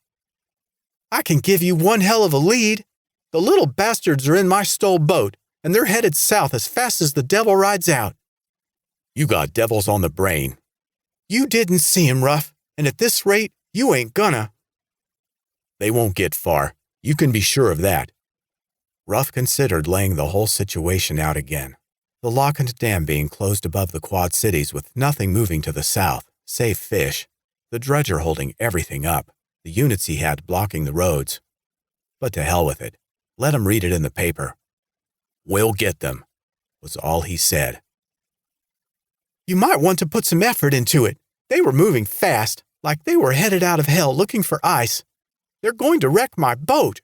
"I can give you one hell of a lead. The little bastards are in my stole boat, and they're headed south as fast as the devil rides out." "You got devils on the brain." "You didn't see 'em, Ruff, and at this rate, you ain't gonna." "They won't get far. You can be sure of that." Ruff considered laying the whole situation out again. The lock and dam being closed above the Quad Cities with nothing moving to the south, save fish, the dredger holding everything up, the units he had blocking the roads. But to hell with it. Let him read it in the paper. "We'll get them," was all he said. "You might want to put some effort into it. They were moving fast, like they were headed out of hell looking for ice. They're going to wreck my boat."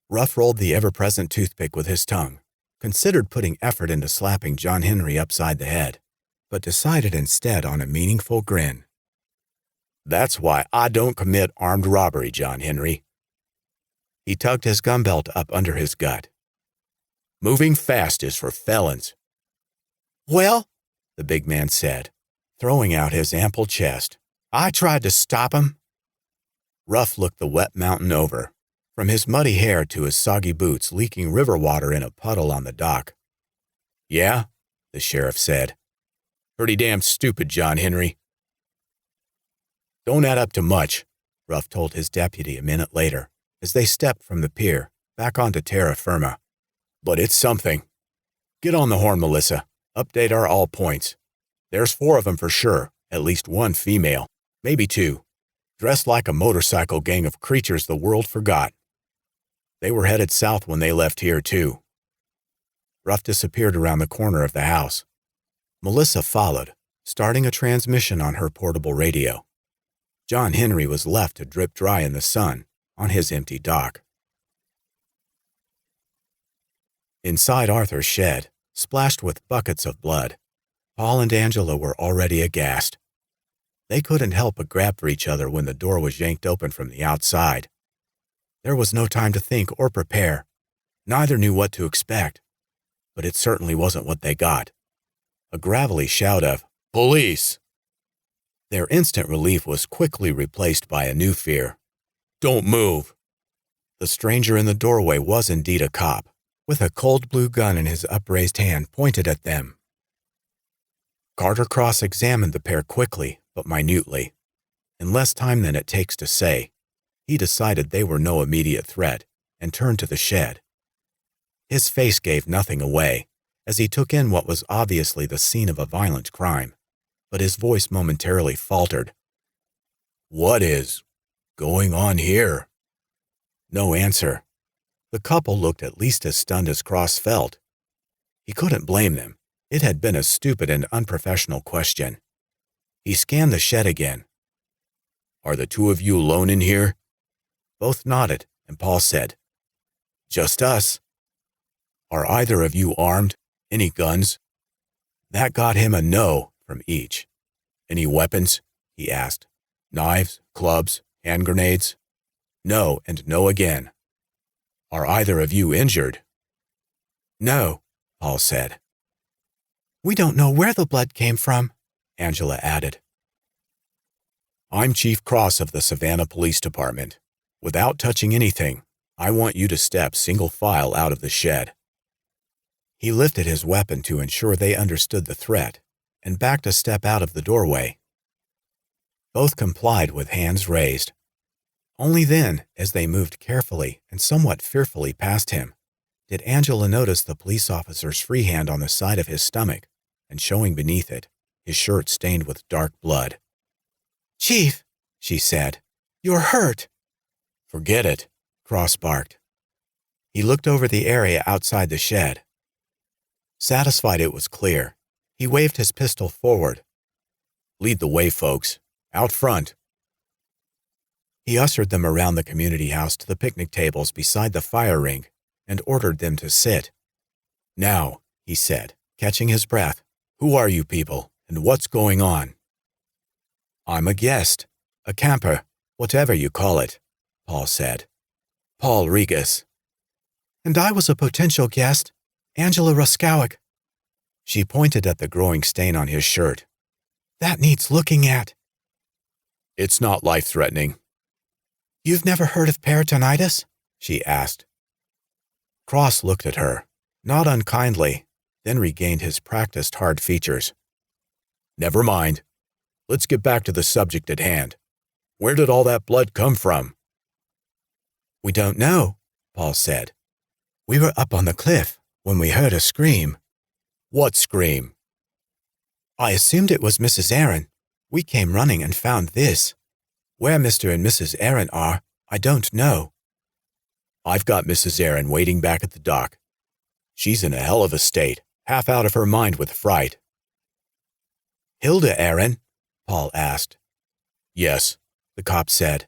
Ruff rolled the ever-present toothpick with his tongue, considered putting effort into slapping John Henry upside the head, but decided instead on a meaningful grin. That's why I don't commit armed robbery, John Henry. He tugged his gun belt up under his gut. Moving fast is for felons. Well, the big man said, throwing out his ample chest, I tried to stop him. Ruff looked the wet mountain over, from his muddy hair to his soggy boots leaking river water in a puddle on the dock. Yeah, the sheriff said. Pretty damn stupid, John Henry. Don't add up to much, Ruff told his deputy a minute later, as they stepped from the pier back onto terra firma. But it's something. Get on the horn, Melissa. Update our all points. There's 4 of them for sure, at least 1 female, maybe 2, dressed like a motorcycle gang of creatures the world forgot. They were headed south when they left here, too. Ruff disappeared around the corner of the house. Melissa followed, starting a transmission on her portable radio. John Henry was left to drip dry in the sun on his empty dock. Inside Arthur's shed, splashed with buckets of blood, Paul and Angela were already aghast. They couldn't help but grab for each other when the door was yanked open from the outside. There was no time to think or prepare. Neither knew what to expect, but it certainly wasn't what they got. A gravelly shout of, "Police!" Their instant relief was quickly replaced by a new fear. "Don't move!" The stranger in the doorway was indeed a cop, with a cold blue gun in his upraised hand pointed at them. Carter Cross examined the pair quickly, but minutely. In less time than it takes to say, he decided they were no immediate threat and turned to the shed. His face gave nothing away, as he took in what was obviously the scene of a violent crime, but his voice momentarily faltered. "What is going on here?" No answer. The couple looked at least as stunned as Cross felt. He couldn't blame them. It had been a stupid and unprofessional question. He scanned the shed again. "Are the 2 of you alone in here?" Both nodded, and Paul said, "Just us." "Are either of you armed? Any guns?" That got him a no from each. "Any weapons?" he asked. "Knives, clubs, hand grenades?" No, and no again. "Are either of you injured?" "No," Paul said. "We don't know where the blood came from," Angela added. "I'm Chief Cross of the Savannah Police Department. Without touching anything, I want you to step single file out of the shed." He lifted his weapon to ensure they understood the threat and backed a step out of the doorway. Both complied with hands raised. Only then, as they moved carefully and somewhat fearfully past him, did Angela notice the police officer's free hand on the side of his stomach and showing beneath it, his shirt stained with dark blood. "Chief," she said, "you're hurt." "Forget it," Cross barked. He looked over the area outside the shed. Satisfied it was clear, he waved his pistol forward. "Lead the way, folks. Out front." He ushered them around the community house to the picnic tables beside the fire ring and ordered them to sit. "Now," he said, catching his breath, "who are you people, and what's going on?" "I'm a guest, a camper, whatever you call it," Paul said. "Paul Riggus." "And I was a potential guest, Angela Ruskowick." She pointed at the growing stain on his shirt. "That needs looking at." "It's not life-threatening." "You've never heard of peritonitis?" she asked. Cross looked at her, not unkindly, then regained his practiced hard features. "Never mind. Let's get back to the subject at hand. Where did all that blood come from?" "We don't know," Paul said. "We were up on the cliff when we heard a scream." "What scream?" "I assumed it was Mrs. Aaron. We came running and found this. Where Mr. and Mrs. Aaron are, I don't know." "I've got Mrs. Aaron waiting back at the dock. She's in a hell of a state, half out of her mind with fright." "Hilda Aaron?" Paul asked. "Yes," the cop said.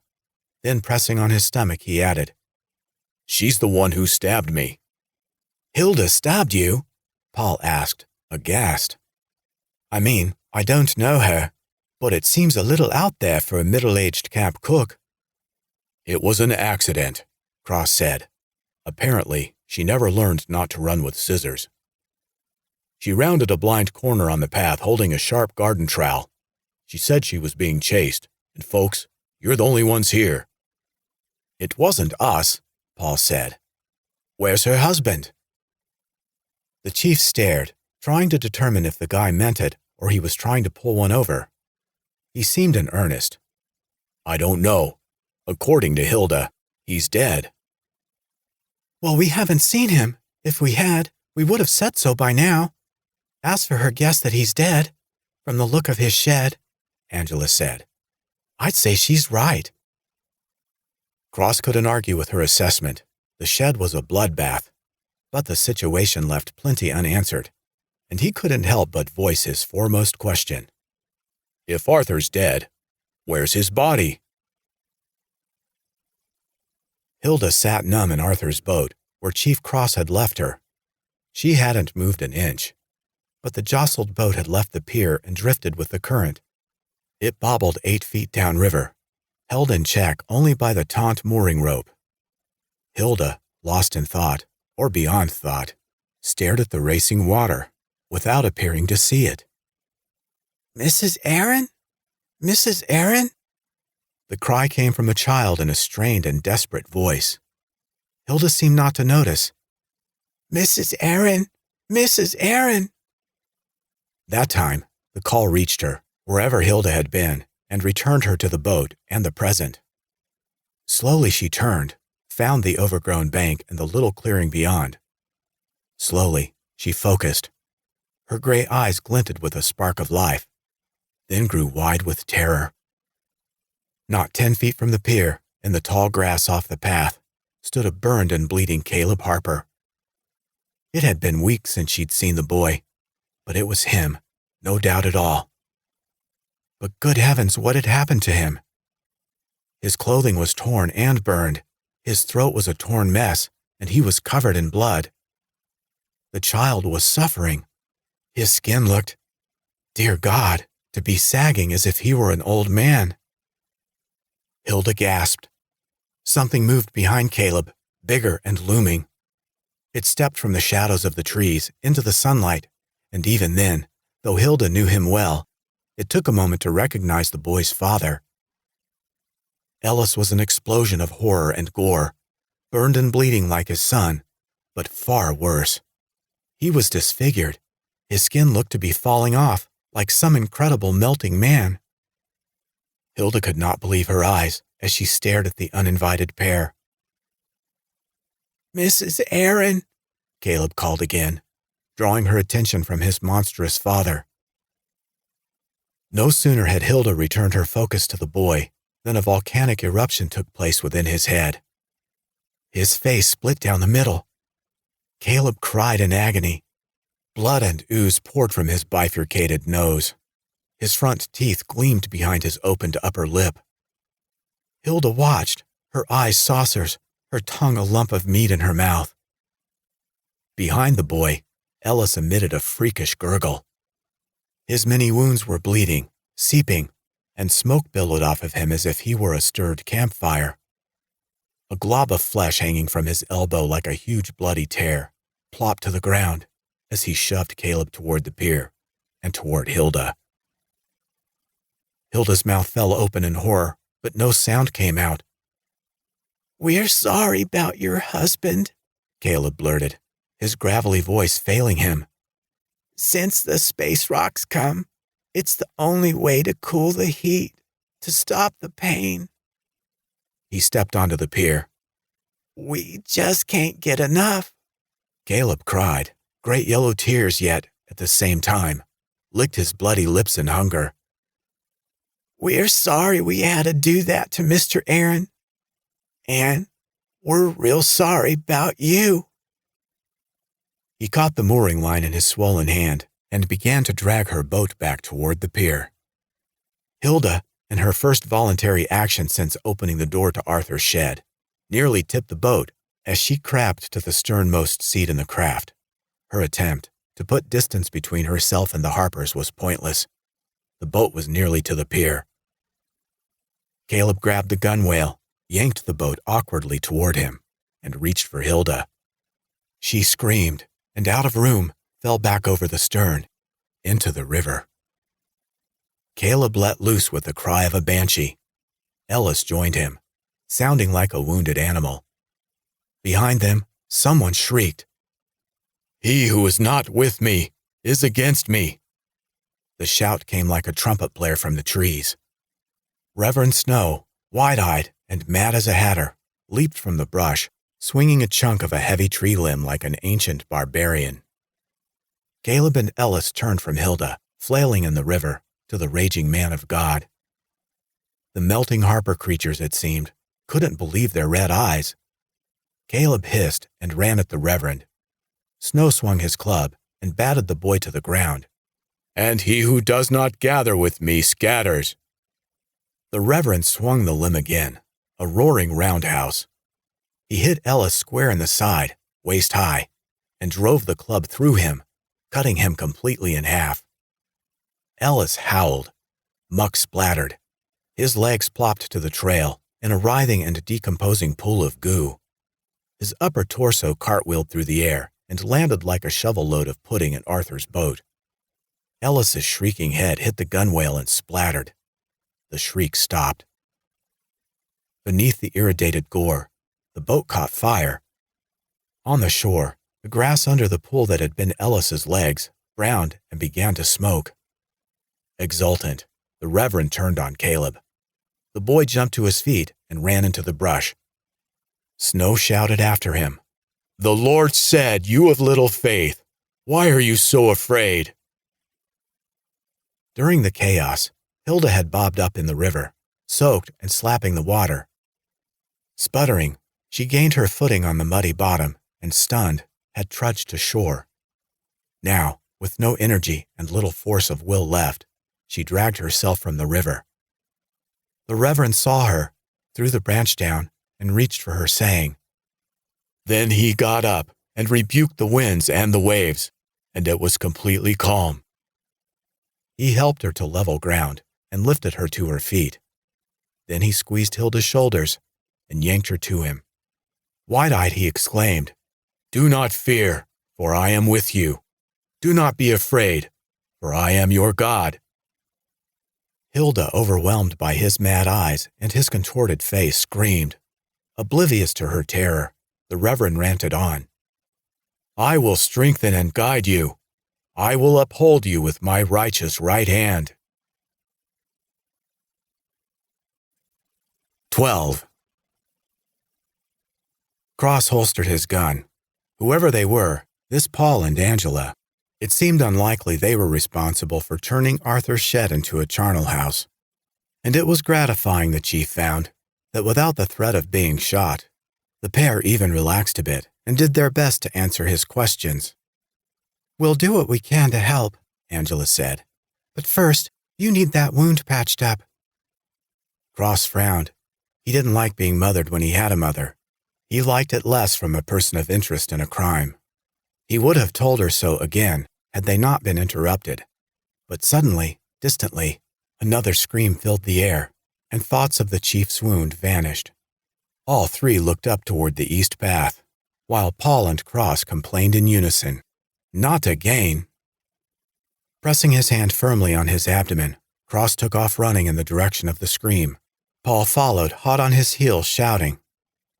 Then, pressing on his stomach, he added, "She's the one who stabbed me." "Hilda stabbed you?" Paul asked, aghast. "I mean, I don't know her." but it seems a little out there for a middle-aged camp cook." "It was an accident," Cross said. Apparently, she never learned not to run with scissors. "She rounded a blind corner on the path holding a sharp garden trowel. She said she was being chased, and folks, you're the only ones here." "It wasn't us," Paul said. "Where's her husband?" The chief stared, trying to determine if the guy meant it or he was trying to pull one over. He seemed in earnest. "I don't know. According to Hilda, he's dead." "Well, we haven't seen him. If we had, we would have said so by now. As for her guess that he's dead, from the look of his shed," Angela said, "I'd say she's right." Cross couldn't argue with her assessment. The shed was a bloodbath, but the situation left plenty unanswered, and he couldn't help but voice his foremost question. "If Arthur's dead, where's his body?" Hilda sat numb in Arthur's boat, where Chief Cross had left her. She hadn't moved an inch, but the jostled boat had left the pier and drifted with the current. It bobbled 8 feet downriver, held in check only by the taut mooring rope. Hilda, lost in thought, or beyond thought, stared at the racing water, without appearing to see it. "Mrs. Aaron? Mrs. Aaron?" The cry came from a child in a strained and desperate voice. Hilda seemed not to notice. "Mrs. Aaron! Mrs. Aaron!" That time, the call reached her, wherever Hilda had been, and returned her to the boat and the present. Slowly she turned, found the overgrown bank and the little clearing beyond. Slowly, she focused. Her gray eyes glinted with a spark of life, then grew wide with terror. Not 10 feet from the pier, in the tall grass off the path, stood a burned and bleeding Caleb Harper. It had been weeks since she'd seen the boy, but it was him, no doubt at all. But good heavens, what had happened to him? His clothing was torn and burned, his throat was a torn mess, and he was covered in blood. The child was suffering. His skin looked, dear God, to be sagging as if he were an old man. Hilda gasped. Something moved behind Caleb, bigger and looming. It stepped from the shadows of the trees into the sunlight, and even then, though Hilda knew him well, it took a moment to recognize the boy's father. Ellis was an explosion of horror and gore, burned and bleeding like his son, but far worse. He was disfigured. His skin looked to be falling off, like some incredible melting man. Hilda could not believe her eyes as she stared at the uninvited pair. "Mrs. Aaron," Caleb called again, drawing her attention from his monstrous father. No sooner had Hilda returned her focus to the boy than a volcanic eruption took place within his head. His face split down the middle. Caleb cried in agony. Blood and ooze poured from his bifurcated nose. His front teeth gleamed behind his opened upper lip. Hilda watched, her eyes saucers, her tongue a lump of meat in her mouth. Behind the boy, Ellis emitted a freakish gurgle. His many wounds were bleeding, seeping, and smoke billowed off of him as if he were a stirred campfire. A glob of flesh hanging from his elbow like a huge bloody tear plopped to the ground as he shoved Caleb toward the pier and toward Hilda. Hilda's mouth fell open in horror, but no sound came out. "We're sorry about your husband," Caleb blurted, his gravelly voice failing him. "Since the space rocks come, it's the only way to cool the heat, to stop the pain." He stepped onto the pier. "We just can't get enough," Caleb cried, great yellow tears yet, at the same time, licked his bloody lips in hunger. "We're sorry we had to do that to Mr. Aaron. And we're real sorry about you." He caught the mooring line in his swollen hand and began to drag her boat back toward the pier. Hilda, in her first voluntary action since opening the door to Arthur's shed, nearly tipped the boat as she crabbed to the sternmost seat in the craft. Her attempt to put distance between herself and the Harpers was pointless. The boat was nearly to the pier. Caleb grabbed the gunwale, yanked the boat awkwardly toward him, and reached for Hilda. She screamed, and out of room, fell back over the stern, into the river. Caleb let loose with the cry of a banshee. Ellis joined him, sounding like a wounded animal. Behind them, someone shrieked, "He who is not with me is against me." The shout came like a trumpet blare from the trees. Reverend Snow, wide-eyed and mad as a hatter, leaped from the brush, swinging a chunk of a heavy tree limb like an ancient barbarian. Caleb and Ellis turned from Hilda, flailing in the river, to the raging man of God. The melting Harper creatures, it seemed, couldn't believe their red eyes. Caleb hissed and ran at the Reverend. Snow swung his club and batted the boy to the ground. "And he who does not gather with me scatters." The Reverend swung the limb again, a roaring roundhouse. He hit Ellis square in the side, waist high, and drove the club through him, cutting him completely in half. Ellis howled. Muck splattered. His legs plopped to the trail in a writhing and decomposing pool of goo. His upper torso cartwheeled through the air and landed like a shovel-load of pudding in Arthur's boat. Ellis's shrieking head hit the gunwale and splattered. The shriek stopped. Beneath the irradiated gore, the boat caught fire. On the shore, the grass under the pool that had been Ellis's legs browned and began to smoke. Exultant, the Reverend turned on Caleb. The boy jumped to his feet and ran into the brush. Snow shouted after him, "The Lord said, 'You of little faith, why are you so afraid?'" During the chaos, Hilda had bobbed up in the river, soaked and slapping the water. Sputtering, she gained her footing on the muddy bottom and, stunned, had trudged to shore. Now, with no energy and little force of will left, she dragged herself from the river. The Reverend saw her, threw the branch down, and reached for her, saying, "Then he got up and rebuked the winds and the waves, and it was completely calm." He helped her to level ground and lifted her to her feet. Then he squeezed Hilda's shoulders and yanked her to him. Wide-eyed, he exclaimed, "Do not fear, for I am with you. Do not be afraid, for I am your God." Hilda, overwhelmed by his mad eyes and his contorted face, screamed. Oblivious to her terror, the Reverend ranted on. "I will strengthen and guide you. I will uphold you with my righteous right hand." 12. Cross holstered his gun. Whoever they were, this Paul and Angela, it seemed unlikely they were responsible for turning Arthur's shed into a charnel house. And it was gratifying, the chief found, that without the threat of being shot, the pair even relaxed a bit and did their best to answer his questions. "We'll do what we can to help," Angela said. "But first, you need that wound patched up." Cross frowned. He didn't like being mothered when he had a mother. He liked it less from a person of interest in a crime. He would have told her so again had they not been interrupted. But suddenly, distantly, another scream filled the air, and thoughts of the chief's wound vanished. All three looked up toward the east path, while Paul and Cross complained in unison, "Not again." Pressing his hand firmly on his abdomen, Cross took off running in the direction of the scream. Paul followed, hot on his heels, shouting,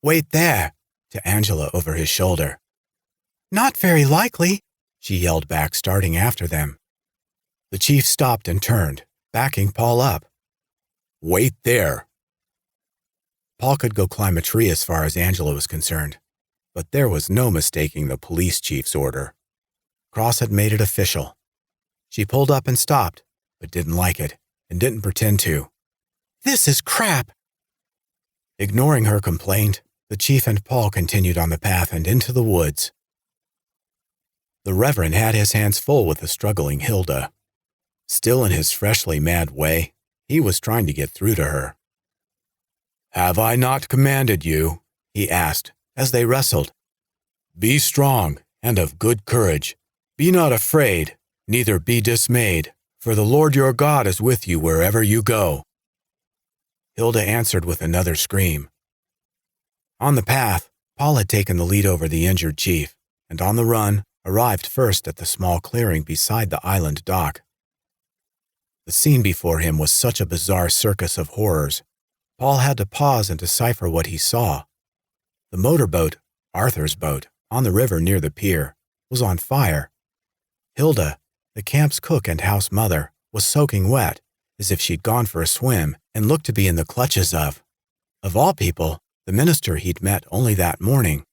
"Wait there!" to Angela over his shoulder. "Not very likely," she yelled back, starting after them. The chief stopped and turned, backing Paul up. "Wait there." Paul could go climb a tree as far as Angela was concerned, but there was no mistaking the police chief's order. Cross had made it official. She pulled up and stopped, but didn't like it, and didn't pretend to. "This is crap." Ignoring her complaint, the chief and Paul continued on the path and into the woods. The Reverend had his hands full with the struggling Hilda. Still in his freshly mad way, he was trying to get through to her. "Have I not commanded you?" he asked, as they wrestled. "Be strong and of good courage. Be not afraid, neither be dismayed, For the Lord your God is with you wherever you go." Hilda answered with another scream. On the path, Paul had taken the lead over the injured chief, and on the run, arrived first at the small clearing beside the island dock. The scene before him was such a bizarre circus of horrors. Paul had to pause and decipher what he saw. The motorboat, Arthur's boat, on the river near the pier, was on fire. Hilda, the camp's cook and house mother, was soaking wet, as if she'd gone for a swim and looked to be in the clutches of all people, the minister he'd met only that morning.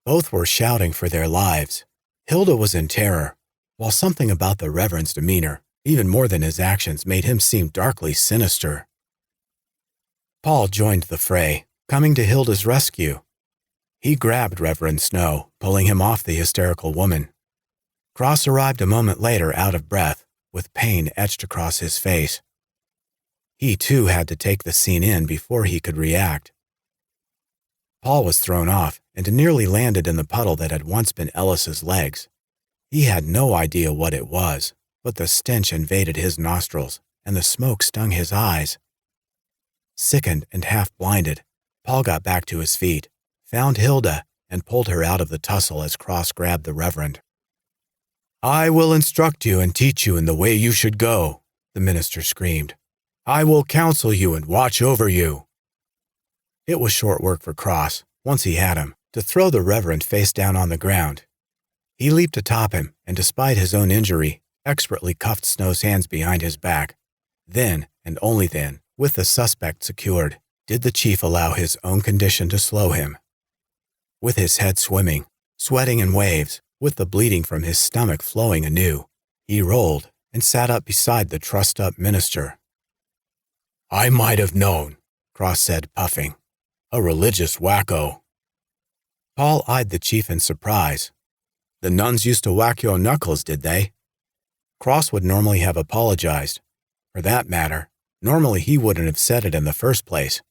Both were shouting for their lives. Hilda was in terror, while something about the reverend's demeanor, even more than his actions, made him seem darkly sinister. Paul joined the fray, coming to Hilda's rescue. He grabbed Reverend Snow, pulling him off the hysterical woman. Cross arrived a moment later, out of breath, with pain etched across his face. He too had to take the scene in before he could react. Paul was thrown off and nearly landed in the puddle that had once been Ellis's legs. He had no idea what it was, but the stench invaded his nostrils and the smoke stung his eyes. Sickened and half-blinded, Paul got back to his feet, found Hilda, and pulled her out of the tussle as Cross grabbed the Reverend. "I will instruct you and teach you in the way you should go," the minister screamed. "I will counsel you and watch over you." It was short work for Cross, once he had him, to throw the Reverend face down on the ground. He leaped atop him and, despite his own injury, expertly cuffed Snow's hands behind his back. Then, and only then, with the suspect secured, did the chief allow his own condition to slow him. With his head swimming, sweating in waves, with the bleeding from his stomach flowing anew, he rolled and sat up beside the trussed-up minister. "I might have known," Cross said, puffing. "A religious wacko." Paul eyed the chief in surprise. "The nuns used to whack your knuckles, did they?" Cross would normally have apologized. For that matter, normally he wouldn't have said it in the first place.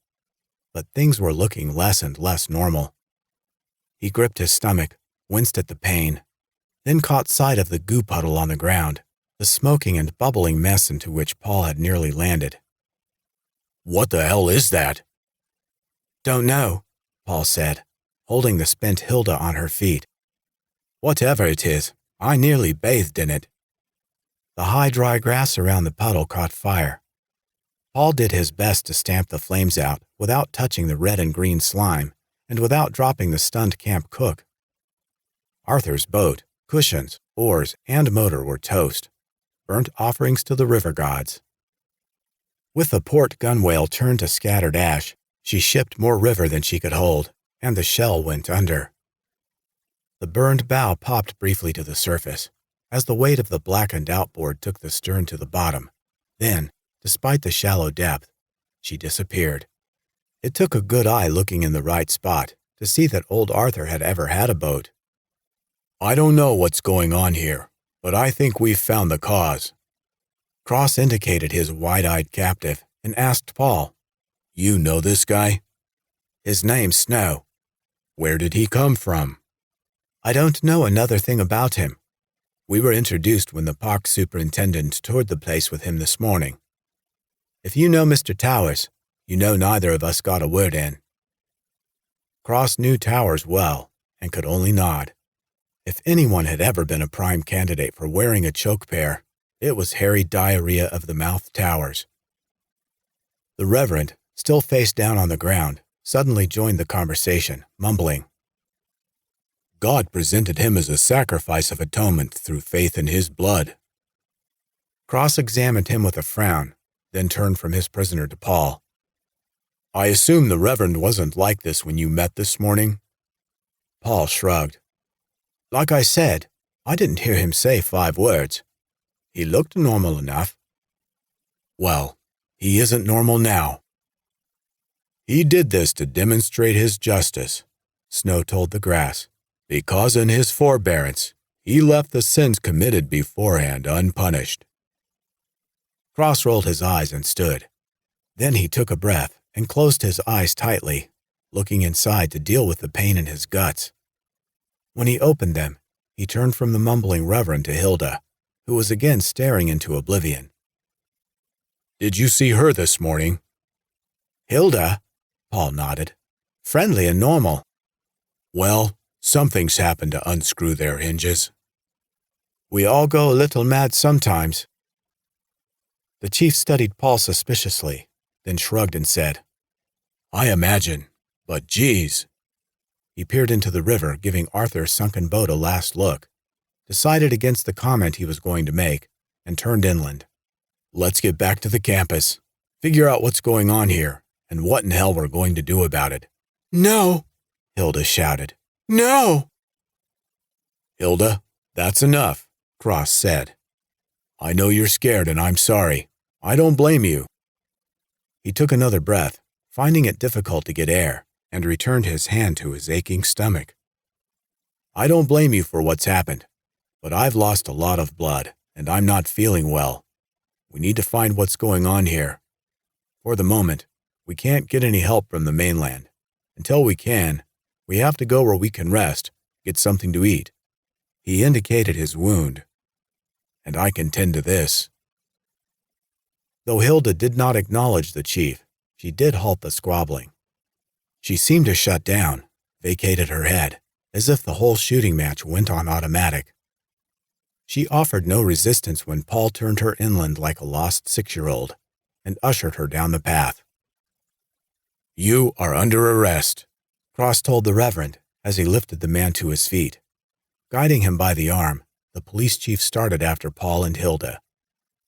But things were looking less and less normal. He gripped his stomach, winced at the pain, then caught sight of the goo puddle on the ground, the smoking and bubbling mess into which Paul had nearly landed. "What the hell is that?" "Don't know," Paul said, holding the spent Hilda on her feet. "Whatever it is, I nearly bathed in it." The high dry grass around the puddle caught fire. Paul did his best to stamp the flames out without touching the red and green slime and without dropping the stunned camp cook. Arthur's boat, cushions, oars, and motor were toast, burnt offerings to the river gods. With the port gunwale turned to scattered ash, she shipped more river than she could hold, and the shell went under. The burned bow popped briefly to the surface, as the weight of the blackened outboard took the stern to the bottom. Then, despite the shallow depth, she disappeared. It took a good eye looking in the right spot to see that old Arthur had ever had a boat. "I don't know what's going on here, but I think we've found the cause." Cross indicated his wide-eyed captive and asked Paul, "You know this guy?" "His name's Snow." "Where did he come from?" "I don't know another thing about him. We were introduced when the park superintendent toured the place with him this morning. If you know Mr. Towers, you know neither of us got a word in." Cross knew Towers well and could only nod. If anyone had ever been a prime candidate for wearing a choke pear, it was hairy diarrhea of the mouth Towers. The Reverend, still face down on the ground, suddenly joined the conversation, mumbling, "God presented him as a sacrifice of atonement through faith in his blood." Cross examined him with a frown, then turned from his prisoner to Paul. "I assume the Reverend wasn't like this when you met this morning?" Paul shrugged. "Like I said, I didn't hear him say 5 words. He looked normal enough." "Well, he isn't normal now." "He did this to demonstrate his justice," Snow told the grass, "because in his forbearance, he left the sins committed beforehand unpunished." Cross rolled his eyes and stood. Then he took a breath and closed his eyes tightly, looking inside to deal with the pain in his guts. When he opened them, he turned from the mumbling Reverend to Hilda, who was again staring into oblivion, Did you see her this morning?" "Hilda?" Paul nodded. "Friendly and normal." "Well, something's happened to unscrew their hinges." "We all go a little mad sometimes." The chief studied Paul suspiciously, then shrugged and said, "I imagine, but geez." He peered into the river, giving Arthur's sunken boat a last look, decided against the comment he was going to make, and turned inland. "Let's get back to the campus, figure out what's going on here, and what in hell we're going to do about it." "No!" Hilda shouted. "No!" "Hilda, that's enough," Cross said. "I know you're scared and I'm sorry. I don't blame you." He took another breath, finding it difficult to get air, and returned his hand to his aching stomach. "I don't blame you for what's happened, but I've lost a lot of blood, and I'm not feeling well. We need to find what's going on here. For the moment, we can't get any help from the mainland. Until we can, we have to go where we can rest, get something to eat." He indicated his wound. "And I can tend to this." Though Hilda did not acknowledge the chief, she did halt the squabbling. She seemed to shut down, vacated her head, as if the whole shooting match went on automatic. She offered no resistance when Paul turned her inland like a lost 6-year-old and ushered her down the path. "You are under arrest," Cross told the reverend as he lifted the man to his feet. Guiding him by the arm, the police chief started after Paul and Hilda.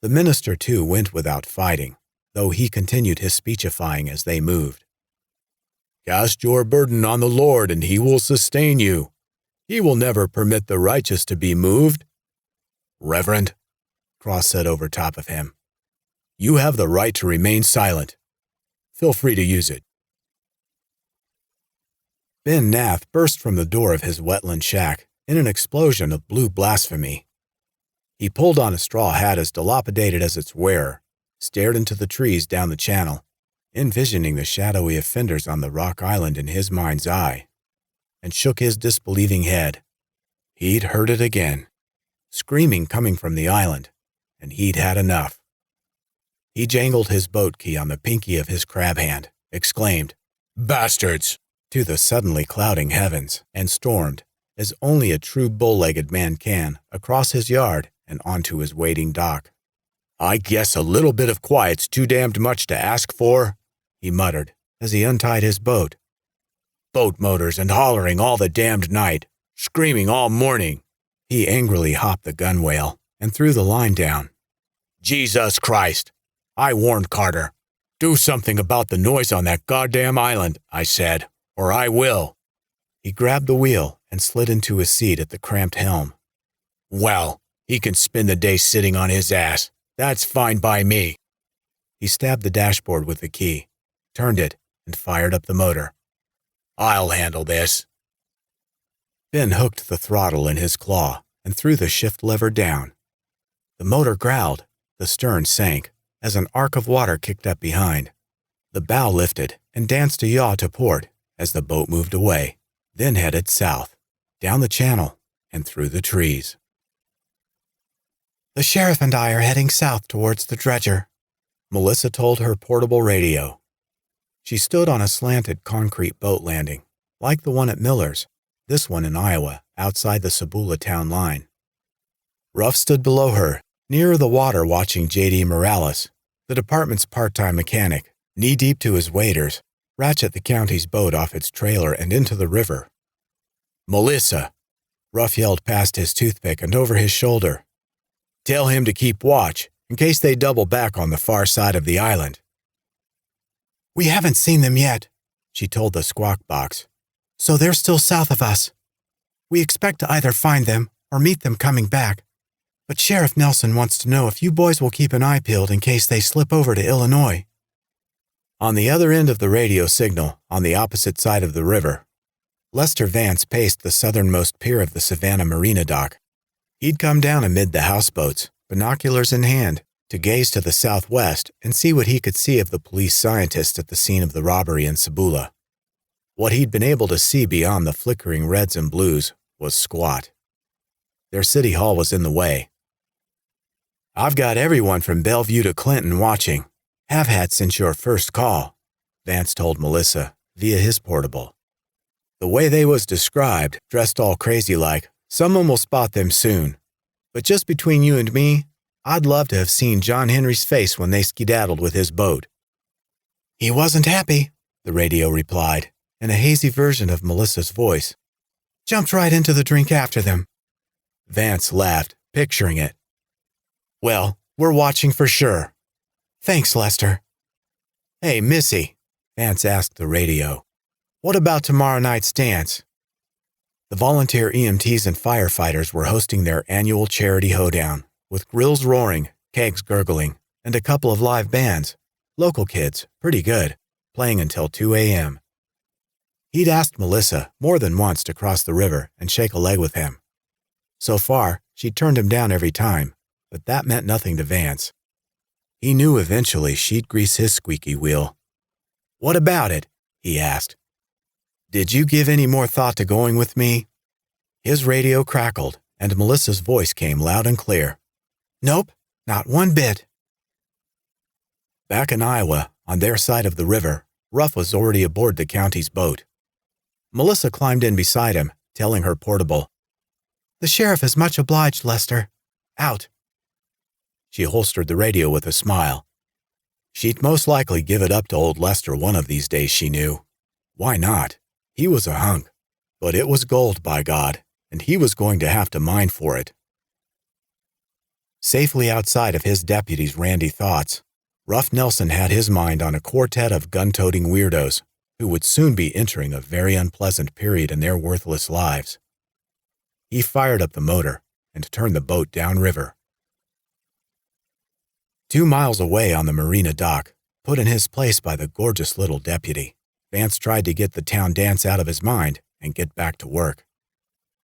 The minister, too, went without fighting, though he continued his speechifying as they moved. "Cast your burden on the Lord, and he will sustain you. He will never permit the righteous to be moved." "Reverend," Cross said over top of him, "you have the right to remain silent. Feel free to use it." Ben Nath burst from the door of his wetland shack in an explosion of blue blasphemy. He pulled on a straw hat as dilapidated as its wearer, stared into the trees down the channel, envisioning the shadowy offenders on the rock island in his mind's eye, and shook his disbelieving head. He'd heard it again. Screaming coming from the island, and he'd had enough. He jangled his boat key on the pinky of his crab hand, exclaimed, "Bastards!" to the suddenly clouding heavens, and stormed, as only a true bull-legged man can, across his yard and onto his waiting dock. "I guess a little bit of quiet's too damned much to ask for," he muttered as he untied his boat. "Boat motors and hollering all the damned night, screaming all morning." He angrily hopped the gunwale and threw the line down. "Jesus Christ! I warned Carter. Do something about the noise on that goddamn island, I said, or I will." He grabbed the wheel and slid into his seat at the cramped helm. "Well, he can spend the day sitting on his ass. That's fine by me." He stabbed the dashboard with the key, turned it, and fired up the motor. "I'll handle this." Ben hooked the throttle in his claw and threw the shift lever down. The motor growled, the stern sank, as an arc of water kicked up behind. The bow lifted and danced a yaw to port as the boat moved away, then headed south, down the channel, and through the trees. "The sheriff and I are heading south towards the dredger," Melissa told her portable radio. She stood on a slanted concrete boat landing, like the one at Miller's, this one in Iowa, outside the Sabula town line. Ruff stood below her, near the water, watching J.D. Morales, the department's part-time mechanic, knee-deep to his waders, ratchet the county's boat off its trailer and into the river. "Melissa," Ruff yelled past his toothpick and over his shoulder. "Tell him to keep watch, in case they double back on the far side of the island." "We haven't seen them yet," she told the squawk box, "so they're still south of us. We expect to either find them or meet them coming back, but Sheriff Nelson wants to know if you boys will keep an eye peeled in case they slip over to Illinois." On the other end of the radio signal, on the opposite side of the river, Lester Vance paced the southernmost pier of the Savannah Marina dock. He'd come down amid the houseboats, binoculars in hand, to gaze to the southwest and see what he could see of the police scientists at the scene of the robbery in Sabula. What he'd been able to see beyond the flickering reds and blues was squat. Their city hall was in the way. "I've got everyone from Bellevue to Clinton watching," Have had since your first call, Vance told Melissa via his portable. The way they was described, dressed all crazy like, someone will spot them soon. But just between you and me, I'd love to have seen John Henry's face when they skedaddled with his boat. He wasn't happy, the radio replied, in a hazy version of Melissa's voice. Jumped right into the drink after them. Vance laughed, picturing it. Well, we're watching for sure. Thanks, Lester. Hey, Missy, Vance asked the radio. What about tomorrow night's dance? The volunteer EMTs and firefighters were hosting their annual charity hoedown, with grills roaring, kegs gurgling, and a couple of live bands. Local kids, pretty good, playing until 2 a.m. He'd asked Melissa more than once to cross the river and shake a leg with him. So far, she'd turned him down every time, but that meant nothing to Vance. He knew eventually she'd grease his squeaky wheel. What about it? He asked. Did you give any more thought to going with me? His radio crackled, and Melissa's voice came loud and clear. Nope, not one bit. Back in Iowa, on their side of the river, Ruff was already aboard the county's boat. Melissa climbed in beside him, telling her portable. The sheriff is much obliged, Lester. Out. She holstered the radio with a smile. She'd most likely give it up to old Lester one of these days, she knew. Why not? He was a hunk. But it was gold, by God, and he was going to have to mine for it. Safely outside of his deputy's randy thoughts, Ruff Nelson had his mind on a quartet of gun-toting weirdos who would soon be entering a very unpleasant period in their worthless lives. He fired up the motor and turned the boat downriver. 2 miles away on the marina dock, put in his place by the gorgeous little deputy, Vance tried to get the town dance out of his mind and get back to work.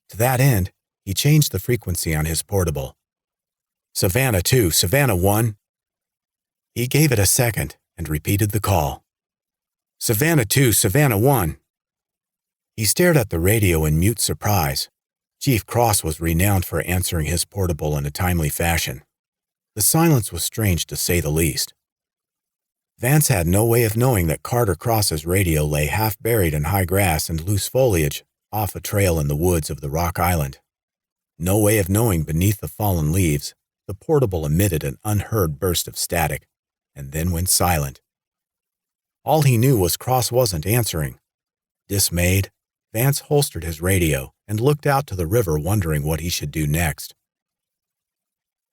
To that end, he changed the frequency on his portable. Savannah 2, Savannah 1. He gave it a second and repeated the call. Savannah 2, Savannah 1. He stared at the radio in mute surprise. Chief Cross was renowned for answering his portable in a timely fashion. The silence was strange to say the least. Vance had no way of knowing that Carter Cross's radio lay half buried in high grass and loose foliage off a trail in the woods of the Rock Island. No way of knowing beneath the fallen leaves, the portable emitted an unheard burst of static, and then went silent. All he knew was Cross wasn't answering. Dismayed, Vance holstered his radio and looked out to the river wondering what he should do next.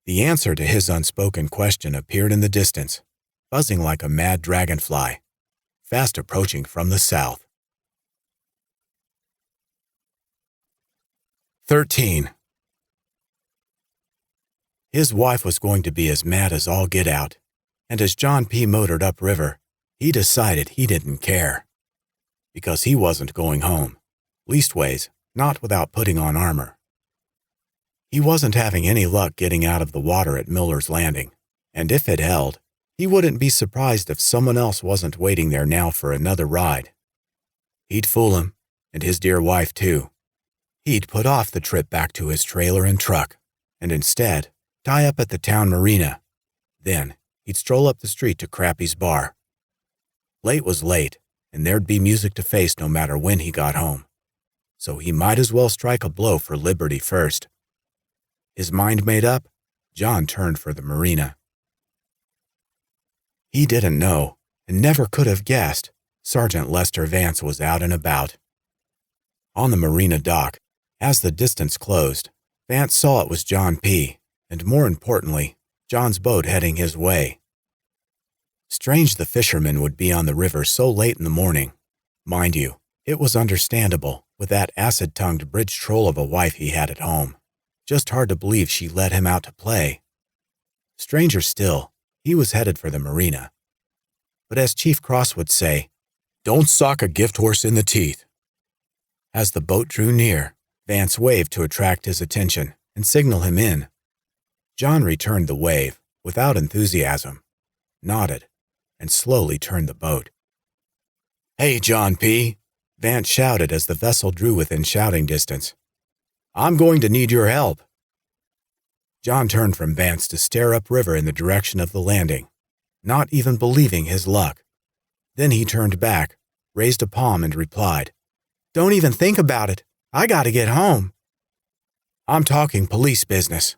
The answer to his unspoken question appeared in the distance, buzzing like a mad dragonfly, fast approaching from the south. 13. His wife was going to be as mad as all get out, and as John P. motored upriver, he decided he didn't care. Because he wasn't going home, leastways, not without putting on armor. He wasn't having any luck getting out of the water at Miller's Landing, and if it held, he wouldn't be surprised if someone else wasn't waiting there now for another ride. He'd fool him, and his dear wife too. He'd put off the trip back to his trailer and truck, and instead, tie up at the town marina. Then, he'd stroll up the street to Crappy's bar. Late was late, and there'd be music to face no matter when he got home. So he might as well strike a blow for liberty first. His mind made up, John turned for the marina. He didn't know, and never could have guessed, Sergeant Lester Vance was out and about. On the marina dock, as the distance closed, Vance saw it was John P., and more importantly, John's boat heading his way. Strange the fisherman would be on the river so late in the morning. Mind you, it was understandable with that acid-tongued bridge troll of a wife he had at home. Just hard to believe she let him out to play. Stranger still, he was headed for the marina. But as Chief Cross would say, don't sock a gift horse in the teeth. As the boat drew near, Vance waved to attract his attention and signal him in. John returned the wave without enthusiasm, nodded, and slowly turned the boat. Hey, John P., Vance shouted as the vessel drew within shouting distance. I'm going to need your help. John turned from Vance to stare upriver in the direction of the landing. not even believing his luck. Then he turned back, raised a palm, and replied, "Don't even think about it. I gotta get home." "I'm talking police business."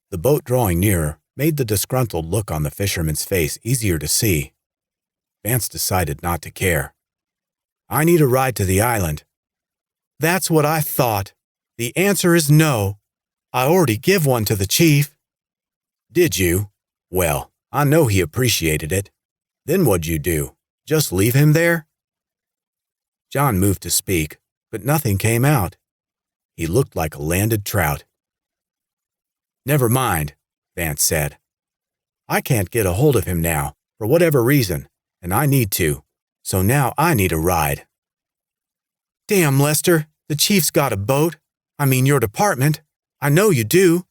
The boat drawing nearer made the disgruntled look on the fisherman's face easier to see. Vance decided not to care. "I need a ride to the island." "That's what I thought. The answer is no. I already give one to the chief." "Did you? Well, I know he appreciated it. Then what'd you do? Just leave him there?" John moved to speak, but nothing came out. He looked like a landed trout. "Never mind," Vance said. "I can't get a hold of him now, for whatever reason, and I need to, so now I need a ride." "Damn, Lester, the chief's got a boat. I mean your department. I know you do.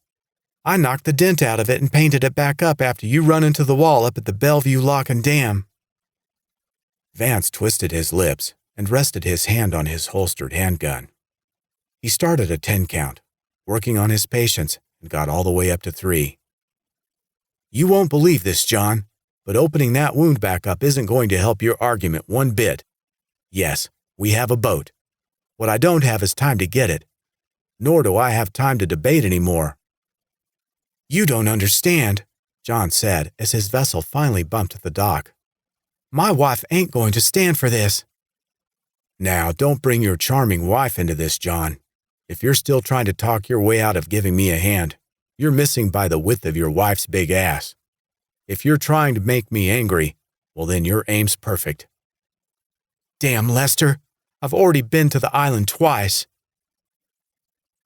I knocked the dent out of it and painted it back up after you run into the wall up at the Bellevue Lock and Dam." Vance twisted his lips and rested his hand on his holstered handgun. He started a 10 count, working on his patience, and got all the way up to 3. "You won't believe this, John, but opening that wound back up isn't going to help your argument one bit. Yes, we have a boat. What I don't have is time to get it. Nor do I have time to debate anymore." "You don't understand," John said as his vessel finally bumped the dock. "My wife ain't going to stand for this." "Now, don't bring your charming wife into this, John. If you're still trying to talk your way out of giving me a hand, you're missing by the width of your wife's big ass. If you're trying to make me angry, well then your aim's perfect." "Damn, Lester, I've already been to the island twice."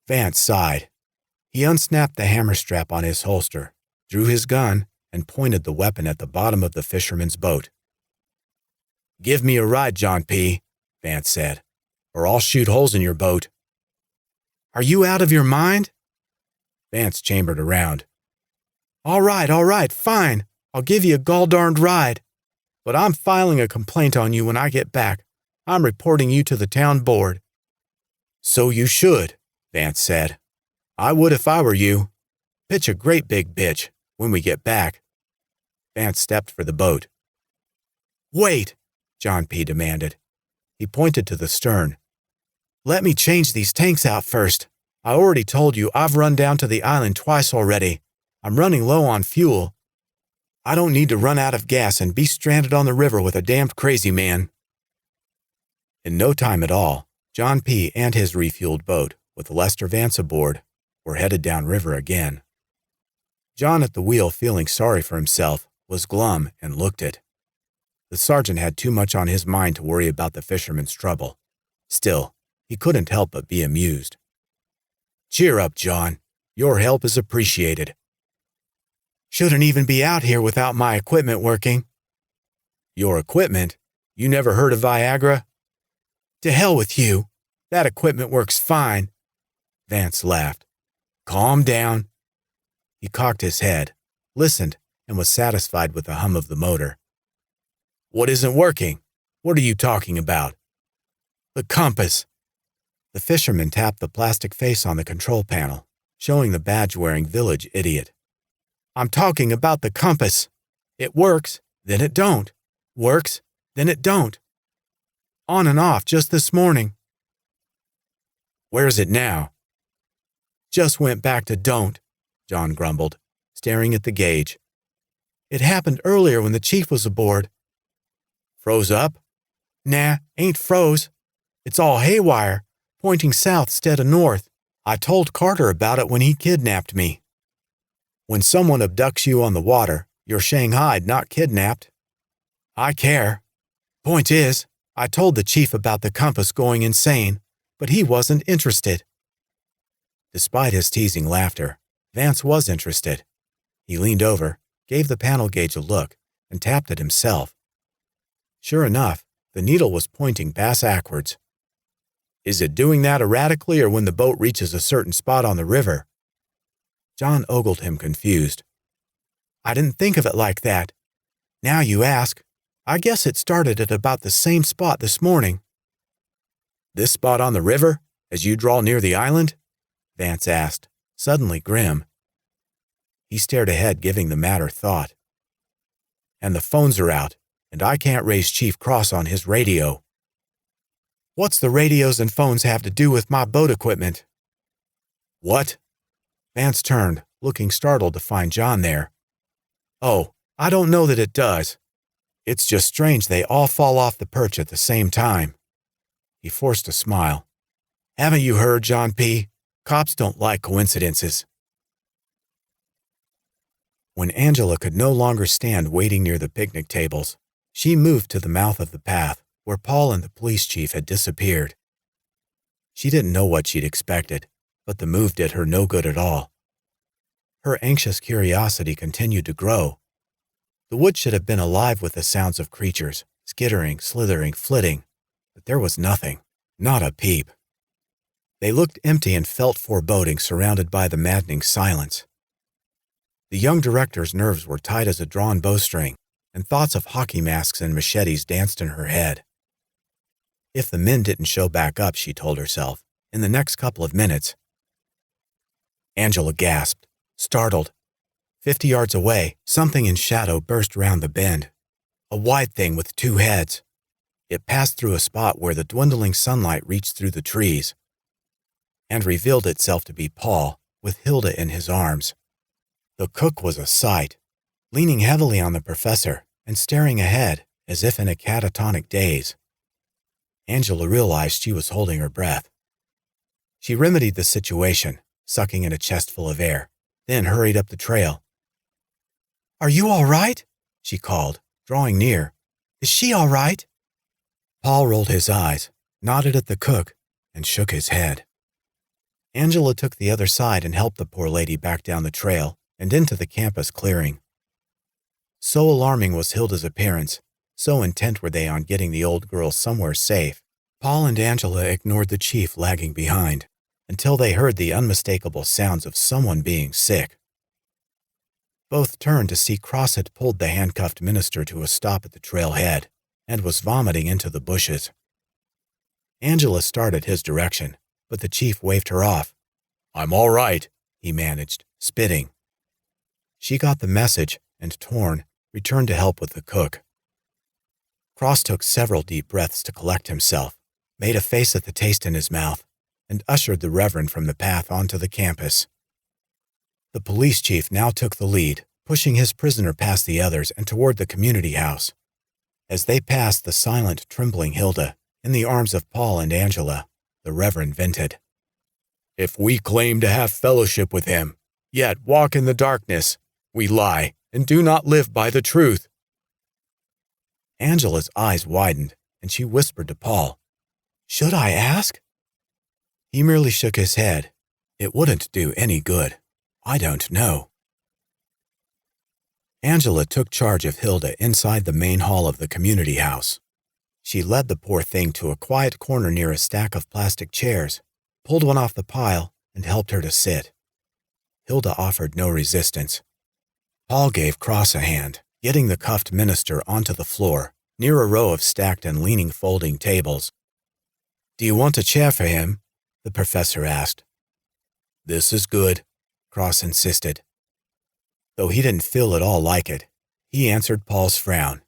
Vance sighed. He unsnapped the hammer strap on his holster, drew his gun, and pointed the weapon at the bottom of the fisherman's boat. "Give me a ride, John P.," Vance said, "or I'll shoot holes in your boat." "Are you out of your mind?" Vance chambered around. All right, fine. I'll give you a gall-darned ride. But I'm filing a complaint on you when I get back. I'm reporting you to the town board." "So you should," Vance said. "I would if I were you. Pitch a great big bitch when we get back." Vance stepped for the boat. "Wait," John P. demanded. He pointed to the stern. "Let me change these tanks out first. I already told you I've run down to the island twice already. I'm running low on fuel. I don't need to run out of gas and be stranded on the river with a damned crazy man." In no time at all, John P. and his refueled boat, with Lester Vance aboard, were headed downriver again. John at the wheel, feeling sorry for himself, was glum and looked it. The sergeant had too much on his mind to worry about the fisherman's trouble. Still, he couldn't help but be amused. "Cheer up, John. Your help is appreciated." "Shouldn't even be out here without my equipment working." "Your equipment? You never heard of Viagra?" "To hell with you. That equipment works fine." Vance laughed. "Calm down." He cocked his head, listened, and was satisfied with the hum of the motor. "What isn't working? What are you talking about?" "The compass." The fisherman tapped the plastic face on the control panel, showing the badge-wearing village idiot. "I'm talking about the compass. It works, then it don't. Works, then it don't. On and off just this morning." "Where's it now?" "Just went back to don't," John grumbled, staring at the gauge. "It happened earlier when the chief was aboard." "Froze up?" "Nah, ain't froze. It's all haywire, pointing south instead of north. I told Carter about it when he kidnapped me." "When someone abducts you on the water, you're shanghaied, not kidnapped." "I care. Point is, I told the chief about the compass going insane, but he wasn't interested." Despite his teasing laughter, Vance was interested. He leaned over, gave the panel gauge a look, and tapped it himself. Sure enough, the needle was pointing bass-ackwards. "Is it doing that erratically or when the boat reaches a certain spot on the river?" John ogled him confused. "I didn't think of it like that. Now you ask, I guess it started at about the same spot this morning." "This spot on the river, as you draw near the island?" Vance asked, suddenly grim. He stared ahead, giving the matter thought. and the phones are out, and I can't raise Chief Cross on his radio." "What's the radios and phones have to do with my boat equipment?" "What?" Vance turned, looking startled to find John there. "Oh, I don't know that it does. It's just strange they all fall off the perch at the same time." He forced a smile. "Haven't you heard, John P.? Cops don't like coincidences." When Angela could no longer stand waiting near the picnic tables, she moved to the mouth of the path where Paul and the police chief had disappeared. She didn't know what she'd expected, but the move did her no good at all. Her anxious curiosity continued to grow. The wood should have been alive with the sounds of creatures, skittering, slithering, flitting, but there was nothing, not a peep. They looked empty and felt foreboding, surrounded by the maddening silence. The young director's nerves were tight as a drawn bowstring, and thoughts of hockey masks and machetes danced in her head. If the men didn't show back up, she told herself, in the next couple of minutes. Angela gasped, startled. 50 yards away, something in shadow burst round the bend. A wide thing with 2 heads. It passed through a spot where the dwindling sunlight reached through the trees, and revealed itself to be Paul, with Hilda in his arms. The cook was a sight, leaning heavily on the professor and staring ahead as if in a catatonic daze. Angela realized she was holding her breath. She remedied the situation, sucking in a chestful of air, then hurried up the trail. "Are you all right?" she called, drawing near. "Is she all right?" Paul rolled his eyes, nodded at the cook, and shook his head. Angela took the other side and helped the poor lady back down the trail and into the campus clearing. So alarming was Hilda's appearance, so intent were they on getting the old girl somewhere safe, Paul and Angela ignored the chief lagging behind until they heard the unmistakable sounds of someone being sick. Both turned to see Cross had pulled the handcuffed minister to a stop at the trailhead and was vomiting into the bushes. Angela started his direction, but the chief waved her off. "I'm all right," he managed, spitting. She got the message and, torn, returned to help with the cook. Cross took several deep breaths to collect himself, made a face at the taste in his mouth, and ushered the reverend from the path onto the campus. The police chief now took the lead, pushing his prisoner past the others and toward the community house. As they passed the silent, trembling Hilda, in the arms of Paul and Angela, the reverend vented. "If we claim to have fellowship with him, yet walk in the darkness, we lie and do not live by the truth." Angela's eyes widened, and she whispered to Paul, "Should I ask?" He merely shook his head. "It wouldn't do any good. I don't know." Angela took charge of Hilda inside the main hall of the community house. She led the poor thing to a quiet corner near a stack of plastic chairs, pulled one off the pile, and helped her to sit. Hilda offered no resistance. Paul gave Cross a hand, getting the cuffed minister onto the floor, near a row of stacked and leaning folding tables. "Do you want a chair for him?" the professor asked. "This is good," Cross insisted. Though he didn't feel at all like it, he answered Paul's frown.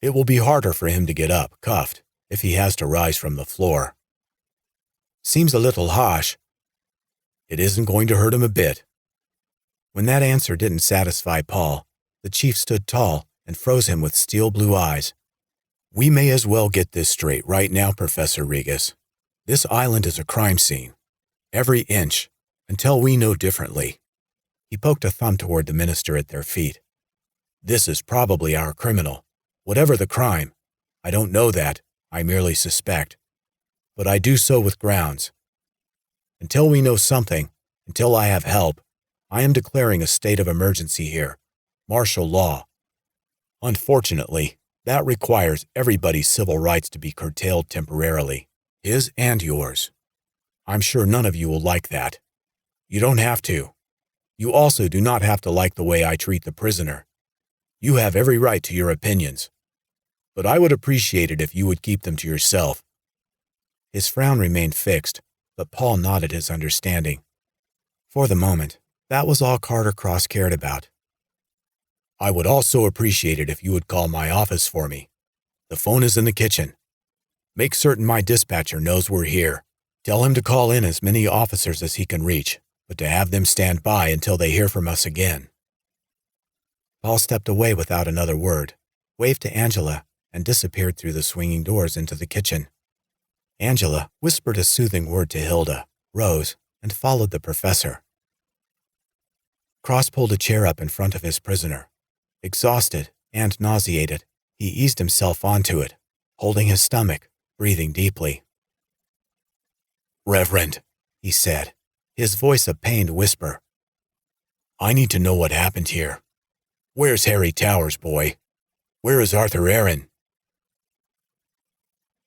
"It will be harder for him to get up, cuffed, if he has to rise from the floor." "Seems a little harsh." "It isn't going to hurt him a bit." When that answer didn't satisfy Paul, the chief stood tall and froze him with steel blue eyes. "We may as well get this straight right now, Professor Riggus. This island is a crime scene. Every inch, until we know differently." He poked a thumb toward the minister at their feet. "This is probably our criminal. Whatever the crime, I don't know that, I merely suspect. But I do so with grounds. Until we know something, until I have help, I am declaring a state of emergency here, martial law. Unfortunately, that requires everybody's civil rights to be curtailed temporarily, his and yours. I'm sure none of you will like that. You don't have to. You also do not have to like the way I treat the prisoner. You have every right to your opinions. But I would appreciate it if you would keep them to yourself." His frown remained fixed, but Paul nodded his understanding. For the moment, that was all Carter Cross cared about. I would also appreciate it if you would call my office for me. The phone is in the kitchen. Make certain my dispatcher knows we're here. Tell him to call in as many officers as he can reach, but to have them stand by until they hear from us again." Paul stepped away without another word, waved to Angela, and disappeared through the swinging doors into the kitchen. Angela whispered a soothing word to Hilda, rose, and followed the professor. Cross pulled a chair up in front of his prisoner. Exhausted and nauseated, he eased himself onto it, holding his stomach, breathing deeply. "Reverend," he said, his voice a pained whisper. "I need to know what happened here. Where's Harry Towers, boy? Where is Arthur Aaron?"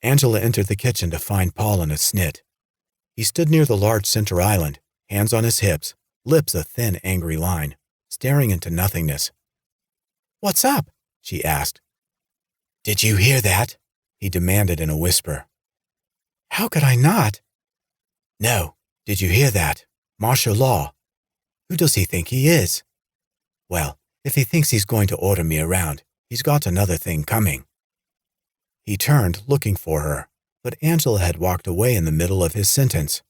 Angela entered the kitchen to find Paul in a snit. He stood near the large center island, hands on his hips, lips a thin, angry line, staring into nothingness. "What's up?" she asked. "Did you hear that?" he demanded in a whisper. "How could I not?" "No. Did you hear that? Martial law. Who does he think he is?" "Well, if he thinks he's going to order me around, he's got another thing coming." He turned, looking for her, but Angela had walked away in the middle of his sentence.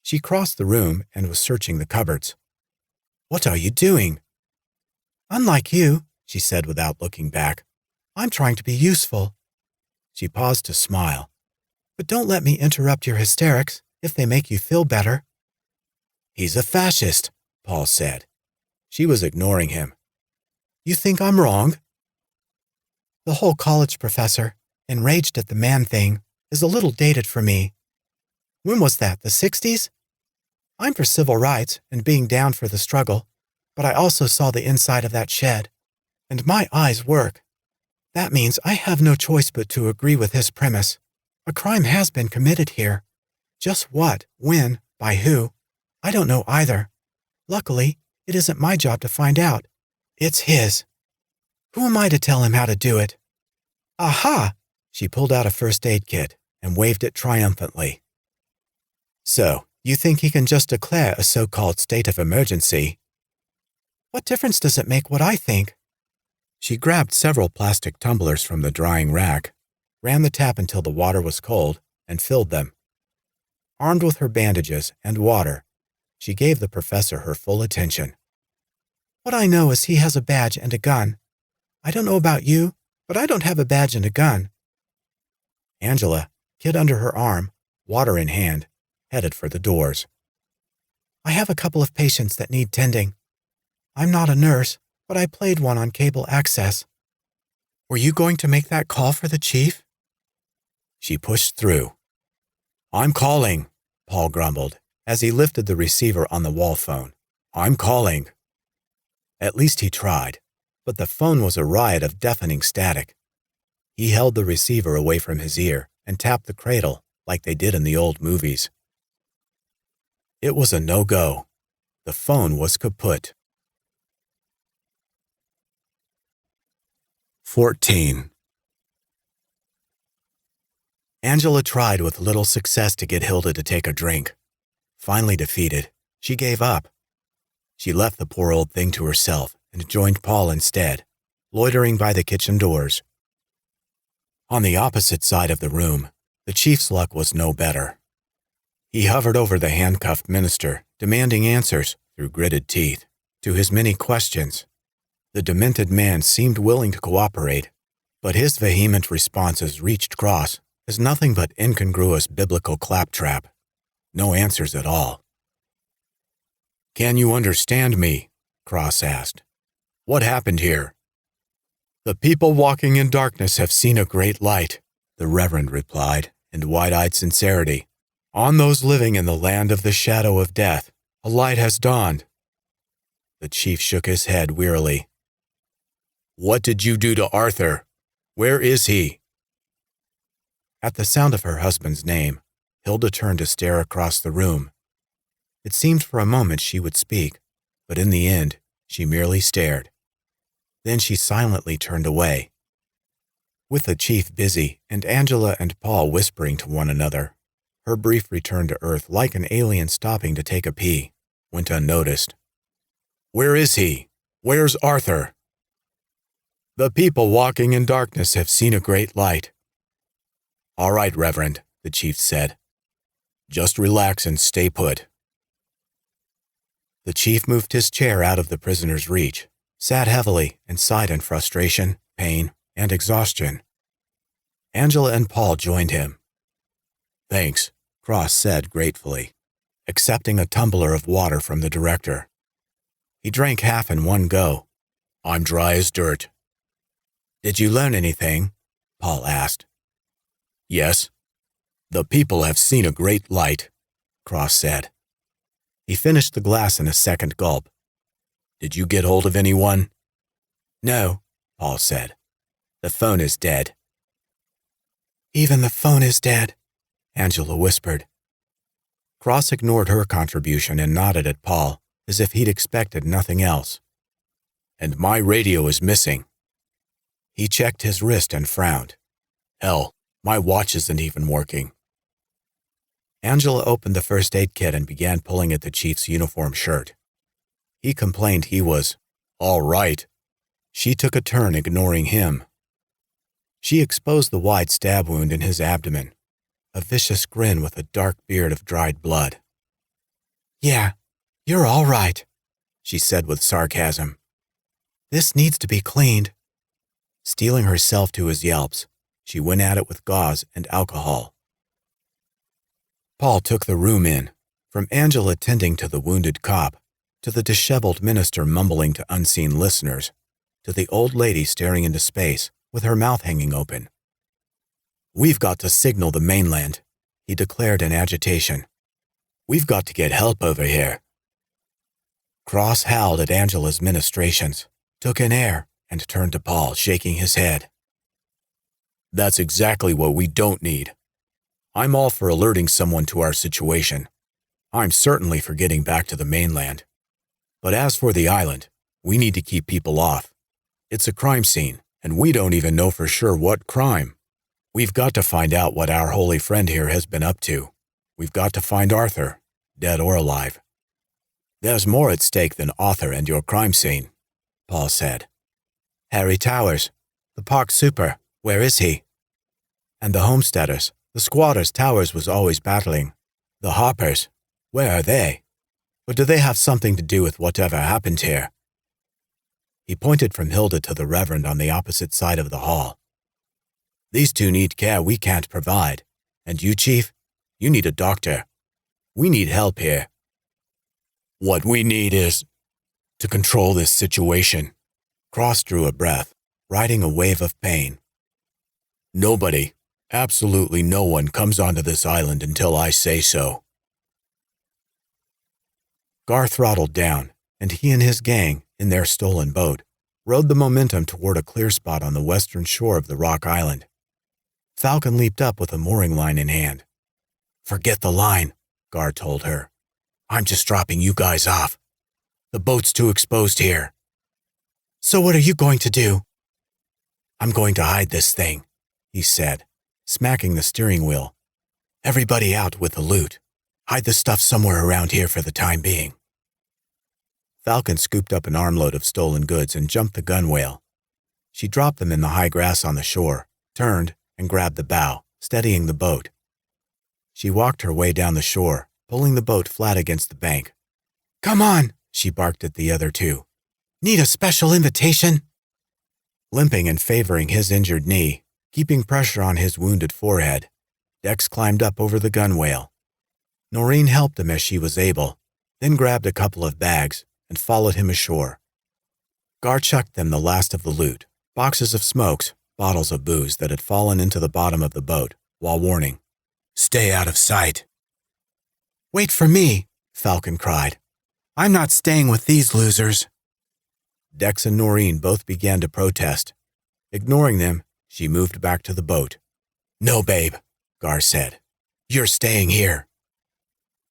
She crossed the room and was searching the cupboards. "What are you doing?" "Unlike you," she said without looking back. "I'm trying to be useful." She paused to smile. "But don't let me interrupt your hysterics if they make you feel better." "He's a fascist," Paul said. She was ignoring him. "You think I'm wrong?" "The whole college professor, enraged at the man thing, is a little dated for me. When was that, the 60s? I'm for civil rights and being down for the struggle, but I also saw the inside of that shed, and my eyes work. That means I have no choice but to agree with his premise. A crime has been committed here. Just what, when, by who, I don't know either. Luckily, it isn't my job to find out. It's his. Who am I to tell him how to do it?" "Aha!" She pulled out a first aid kit and waved it triumphantly. "So, you think he can just declare a so-called state of emergency?" "What difference does it make what I think?" She grabbed several plastic tumblers from the drying rack, ran the tap until the water was cold, and filled them. Armed with her bandages and water, she gave the professor her full attention. "What I know is he has a badge and a gun. I don't know about you, but I don't have a badge and a gun." Angela, kit under her arm, water in hand, headed for the doors. "I have a couple of patients that need tending. I'm not a nurse, but I played one on cable access. Were you going to make that call for the chief?" She pushed through. "I'm calling," Paul grumbled, as he lifted the receiver on the wall phone. "I'm calling." At least he tried, but the phone was a riot of deafening static. He held the receiver away from his ear and tapped the cradle like they did in the old movies. It was a no-go. The phone was kaput. 14. Angela tried with little success to get Hilda to take a drink. Finally defeated, she gave up. She left the poor old thing to herself and joined Paul instead, loitering by the kitchen doors. On the opposite side of the room, the chief's luck was no better. He hovered over the handcuffed minister, demanding answers, through gritted teeth, to his many questions. The demented man seemed willing to cooperate, but his vehement responses reached Cross as nothing but incongruous biblical claptrap. No answers at all. "Can you understand me?" Cross asked. "What happened here?" "The people walking in darkness have seen a great light," the reverend replied, in wide-eyed sincerity. "On those living in the land of the shadow of death, a light has dawned." The chief shook his head wearily. "What did you do to Arthur? Where is he?" At the sound of her husband's name, Hilda turned to stare across the room. It seemed for a moment she would speak, but in the end, she merely stared. Then she silently turned away. With the chief busy and Angela and Paul whispering to one another, her brief return to Earth, like an alien stopping to take a pee, went unnoticed. "Where is he? Where's Arthur?" The people walking in darkness have seen a great light. All right, Reverend, the chief said. Just relax and stay put. The chief moved his chair out of the prisoner's reach, sat heavily, and sighed in frustration, pain, and exhaustion. Angela and Paul joined him. Thanks, Cross said gratefully, accepting a tumbler of water from the director. He drank half in one go. I'm dry as dirt. Did you learn anything? Paul asked. Yes. The people have seen a great light, Cross said. He finished the glass in a second gulp. Did you get hold of anyone? No, Paul said. The phone is dead. Even the phone is dead, Angela whispered. Cross ignored her contribution and nodded at Paul, as if he'd expected nothing else. And my radio is missing. He checked his wrist and frowned. Hell, my watch isn't even working. Angela opened the first aid kit and began pulling at the chief's uniform shirt. He complained he was all right. She took a turn ignoring him. She exposed the wide stab wound in his abdomen, a vicious grin with a dark beard of dried blood. Yeah, you're all right, she said with sarcasm. This needs to be cleaned. Steeling herself to his yelps, she went at it with gauze and alcohol. Paul took the room in, from Angela tending to the wounded cop, to the disheveled minister mumbling to unseen listeners, to the old lady staring into space with her mouth hanging open. We've got to signal the mainland, he declared in agitation. We've got to get help over here. Cross howled at Angela's ministrations, took in air, and turned to Paul, shaking his head. That's exactly what we don't need. I'm all for alerting someone to our situation. I'm certainly for getting back to the mainland. But as for the island, we need to keep people off. It's a crime scene, and we don't even know for sure what crime. We've got to find out what our holy friend here has been up to. We've got to find Arthur, dead or alive. There's more at stake than Arthur and your crime scene, Paul said. Harry Towers, the park super, where is he? And the homesteaders, the squatters Towers was always battling. The Harpers, where are they? Or do they have something to do with whatever happened here? He pointed from Hilda to the reverend on the opposite side of the hall. These two need care we can't provide. And you, Chief, you need a doctor. We need help here. What we need is to control this situation. Cross drew a breath, riding a wave of pain. Nobody, absolutely no one comes onto this island until I say so. Gar throttled down, and he and his gang, in their stolen boat, rode the momentum toward a clear spot on the western shore of the rock island. Falcon leaped up with a mooring line in hand. Forget the line, Gar told her. I'm just dropping you guys off. The boat's too exposed here. So what are you going to do? I'm going to hide this thing, he said, smacking the steering wheel. Everybody out with the loot. Hide the stuff somewhere around here for the time being. Falcon scooped up an armload of stolen goods and jumped the gunwale. She dropped them in the high grass on the shore, turned, and grabbed the bow, steadying the boat. She walked her way down the shore, pulling the boat flat against the bank. Come on, she barked at the other two. Need a special invitation? Limping and favoring his injured knee, keeping pressure on his wounded forehead, Dex climbed up over the gunwale. Noreen helped him as she was able, then grabbed a couple of bags and followed him ashore. Gar chucked them the last of the loot, boxes of smokes, bottles of booze that had fallen into the bottom of the boat, while warning, Stay out of sight. Wait for me, Falcon cried. I'm not staying with these losers. Dex and Noreen both began to protest. Ignoring them, she moved back to the boat. No, babe, Gar said. You're staying here.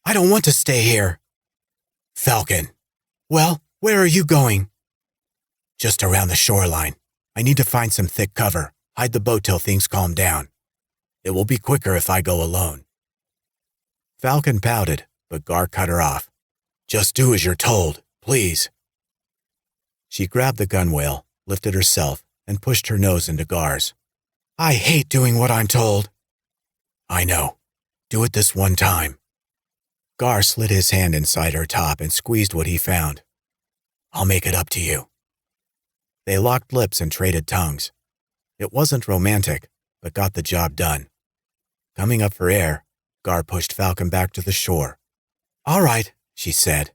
I don't want to stay here. Falcon. Well, where are you going? Just around the shoreline. I need to find some thick cover, hide the boat till things calm down. It will be quicker if I go alone. Falcon pouted, but Gar cut her off. Just do as you're told, please. She grabbed the gunwale, lifted herself, and pushed her nose into Gar's. I hate doing what I'm told. I know. Do it this one time. Gar slid his hand inside her top and squeezed what he found. I'll make it up to you. They locked lips and traded tongues. It wasn't romantic, but got the job done. Coming up for air, Gar pushed Falcon back to the shore. All right, she said.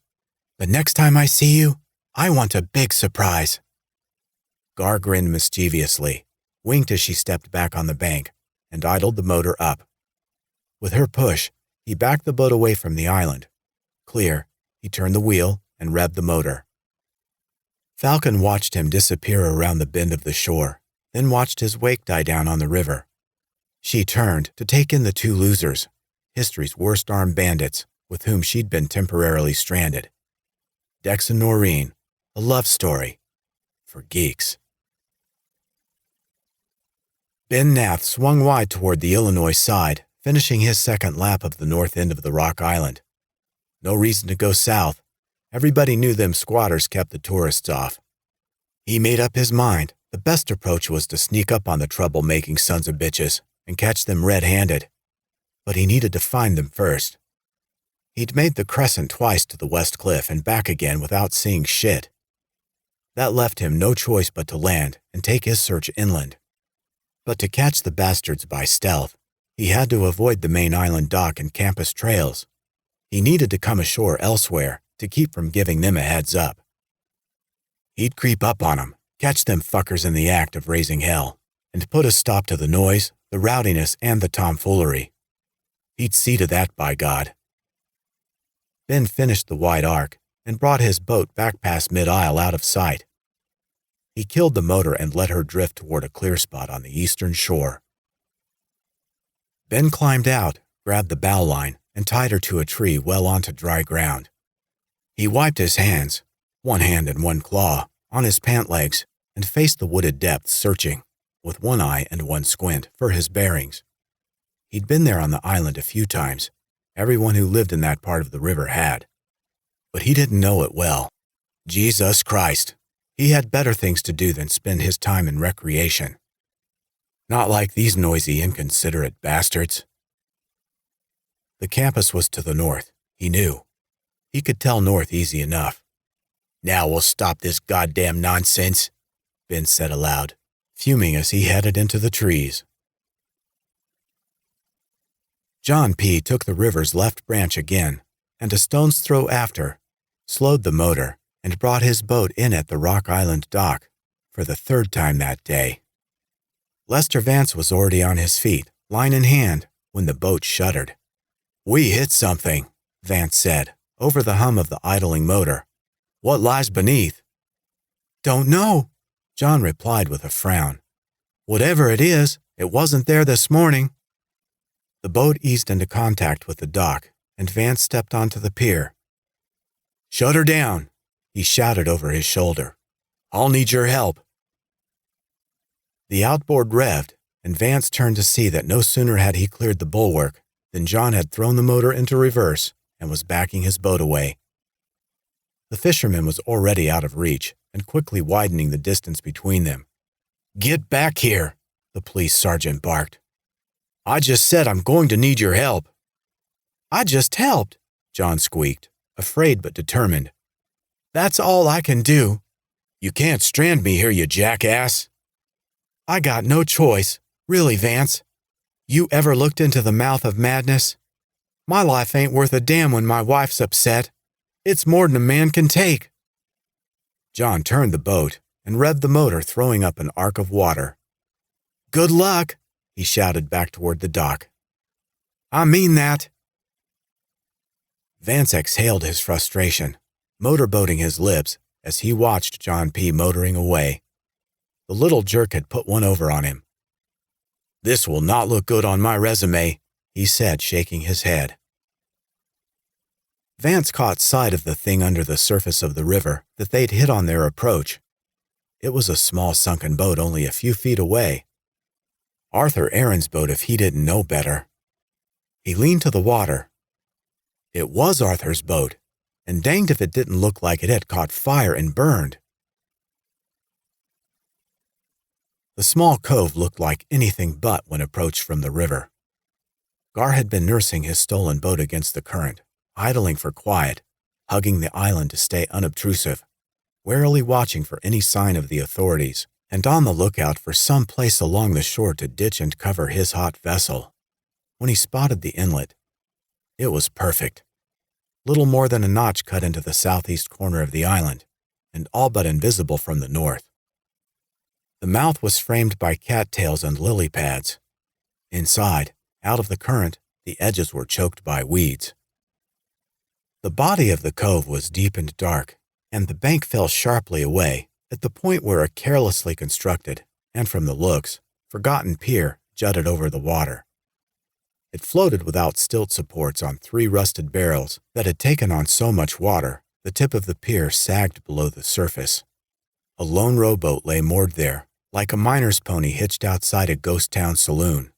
But next time I see you, I want a big surprise. Gar grinned mischievously, winked as she stepped back on the bank, and idled the motor up. With her push, he backed the boat away from the island. Clear, he turned the wheel and revved the motor. Falcon watched him disappear around the bend of the shore, then watched his wake die down on the river. She turned to take in the two losers, history's worst armed bandits, with whom she'd been temporarily stranded. Dex and Noreen, a love story for geeks. Ben Nath swung wide toward the Illinois side, finishing his second lap of the north end of the Rock Island. No reason to go south. Everybody knew them squatters kept the tourists off. He made up his mind the best approach was to sneak up on the trouble-making sons of bitches and catch them red-handed. But he needed to find them first. He'd made the crescent twice to the West Cliff and back again without seeing shit. That left him no choice but to land and take his search inland. But to catch the bastards by stealth, he had to avoid the main island dock and campus trails. He needed to come ashore elsewhere to keep from giving them a heads up. He'd creep up on them, catch them fuckers in the act of raising hell, and put a stop to the noise, the rowdiness, and the tomfoolery. He'd see to that, by God. Ben finished the wide arc and brought his boat back past mid-isle out of sight. He killed the motor and let her drift toward a clear spot on the eastern shore. Ben climbed out, grabbed the bow line, and tied her to a tree well onto dry ground. He wiped his hands, one hand and one claw, on his pant legs and faced the wooded depths searching, with one eye and one squint, for his bearings. He'd been there on the island a few times. Everyone who lived in that part of the river had. But he didn't know it well. Jesus Christ, he had better things to do than spend his time in recreation. Not like these noisy, inconsiderate bastards. The campus was to the north, he knew. He could tell north easy enough. Now we'll stop this goddamn nonsense, Ben said aloud, fuming as he headed into the trees. John P. took the river's left branch again, and a stone's throw after, slowed the motor, and brought his boat in at the Rock Island dock, for the third time that day. Lester Vance was already on his feet, line in hand, when the boat shuddered. We hit something, Vance said, over the hum of the idling motor. What lies beneath? Don't know, John replied with a frown. Whatever it is, it wasn't there this morning. The boat eased into contact with the dock, and Vance stepped onto the pier. Shut her down, he shouted over his shoulder. I'll need your help. The outboard revved, and Vance turned to see that no sooner had he cleared the bulwark than John had thrown the motor into reverse and was backing his boat away. The fisherman was already out of reach and quickly widening the distance between them. Get back here, the police sergeant barked. I just said I'm going to need your help. I just helped, John squeaked, afraid but determined. That's all I can do. You can't strand me here, you jackass. I got no choice, really, Vance. You ever looked into the mouth of madness? My life ain't worth a damn when my wife's upset. It's more than a man can take. John turned the boat and revved the motor, throwing up an arc of water. Good luck, he shouted back toward the dock. I mean that. Vance exhaled his frustration, motorboating his lips as he watched John P. motoring away. The little jerk had put one over on him. This will not look good on my resume, he said, shaking his head. Vance caught sight of the thing under the surface of the river that they'd hit on their approach. It was a small sunken boat only a few feet away. Arthur Aaron's boat if he didn't know better. He leaned to the water. It was Arthur's boat, and danged if it didn't look like it had caught fire and burned. The small cove looked like anything but when approached from the river. Gar had been nursing his stolen boat against the current, idling for quiet, hugging the island to stay unobtrusive, warily watching for any sign of the authorities, and on the lookout for some place along the shore to ditch and cover his hot vessel. When he spotted the inlet, it was perfect. Little more than a notch cut into the southeast corner of the island, and all but invisible from the north. The mouth was framed by cattails and lily pads. Inside, out of the current, the edges were choked by weeds. The body of the cove was deep and dark, and the bank fell sharply away at the point where a carelessly constructed, and from the looks, forgotten pier jutted over the water. It floated without stilt supports on 3 rusted barrels that had taken on so much water, the tip of the pier sagged below the surface. A lone rowboat lay moored there, like a miner's pony hitched outside a ghost town saloon.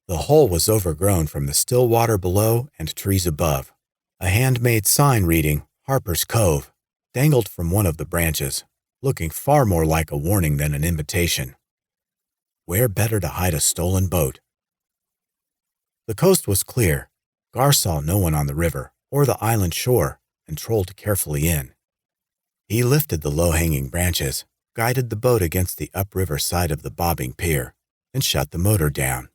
The hull was overgrown from the still water below and trees above. A handmade sign reading Harper's Cove dangled from one of the branches, looking far more like a warning than an invitation. Where better to hide a stolen boat? The coast was clear. Gar saw no one on the river or the island shore and trolled carefully in. He lifted the low-hanging branches, guided the boat against the upriver side of the bobbing pier, and shut the motor down.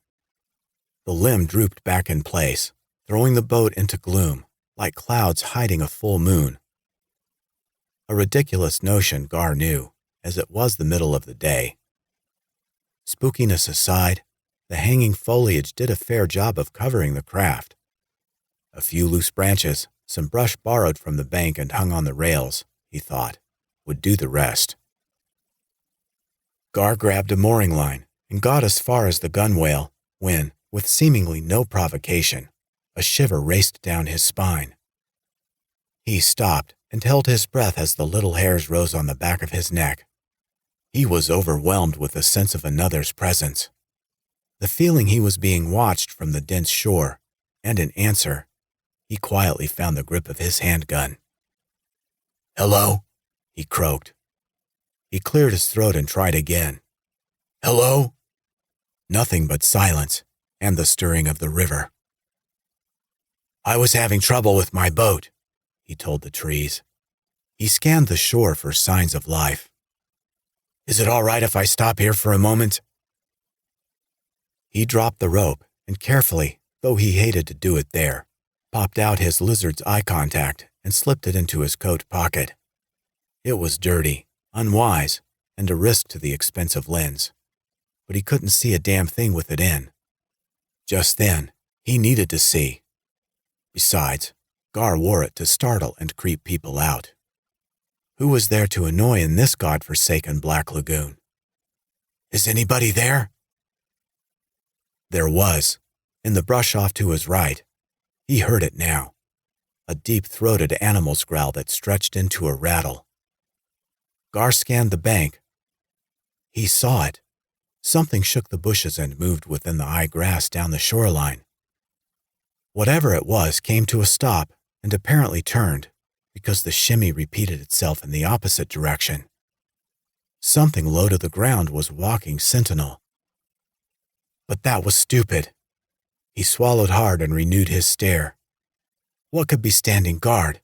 The limb drooped back in place, throwing the boat into gloom, like clouds hiding a full moon. A ridiculous notion, Gar knew, as it was the middle of the day. Spookiness aside, the hanging foliage did a fair job of covering the craft. A few loose branches, some brush borrowed from the bank and hung on the rails, he thought, would do the rest. Gar grabbed a mooring line and got as far as the gunwale when, with seemingly no provocation, a shiver raced down his spine. He stopped and held his breath as the little hairs rose on the back of his neck. He was overwhelmed with the sense of another's presence. The feeling he was being watched from the dense shore, and in answer, he quietly found the grip of his handgun. "Hello?" he croaked. He cleared his throat and tried again. "Hello?" Nothing but silence and the stirring of the river. "I was having trouble with my boat," he told the trees. He scanned the shore for signs of life. "Is it all right if I stop here for a moment?" He dropped the rope and carefully, though he hated to do it there, popped out his lizard's eye contact and slipped it into his coat pocket. It was dirty, unwise, and a risk to the expensive lens, but he couldn't see a damn thing with it in. Just then, he needed to see. Besides, Gar wore it to startle and creep people out. Who was there to annoy in this godforsaken black lagoon? "Is anybody there?" There was, in the brush off to his right. He heard it now, a deep-throated animal's growl that stretched into a rattle. Gar scanned the bank. He saw it. Something shook the bushes and moved within the high grass down the shoreline. Whatever it was came to a stop and apparently turned, because the shimmy repeated itself in the opposite direction. Something low to the ground was walking sentinel. But that was stupid. He swallowed hard and renewed his stare. What could be standing guard?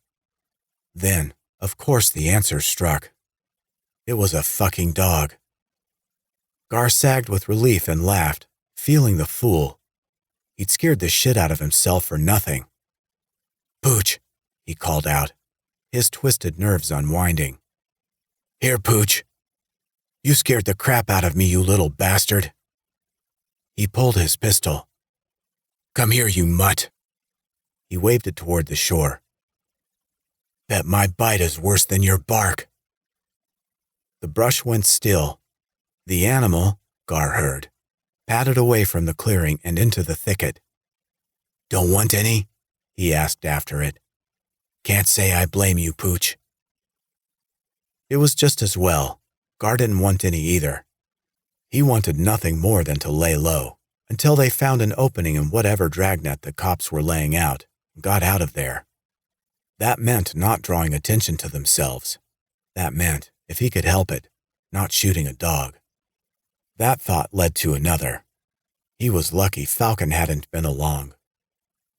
Then, of course, the answer struck. It was a fucking dog. Gar sagged with relief and laughed, feeling the fool. He'd scared the shit out of himself for nothing. "Pooch," he called out, his twisted nerves unwinding. "Here, Pooch. You scared the crap out of me, you little bastard." He pulled his pistol. "Come here, you mutt." He waved it toward the shore. "Bet my bite is worse than your bark." The brush went still. The animal, Gar heard, padded away from the clearing and into the thicket. "Don't want any?" he asked after it. "Can't say I blame you, Pooch." It was just as well. Gar didn't want any either. He wanted nothing more than to lay low until they found an opening in whatever dragnet the cops were laying out and got out of there. That meant not drawing attention to themselves. That meant, if he could help it, not shooting a dog. That thought led to another. He was lucky Falcon hadn't been along.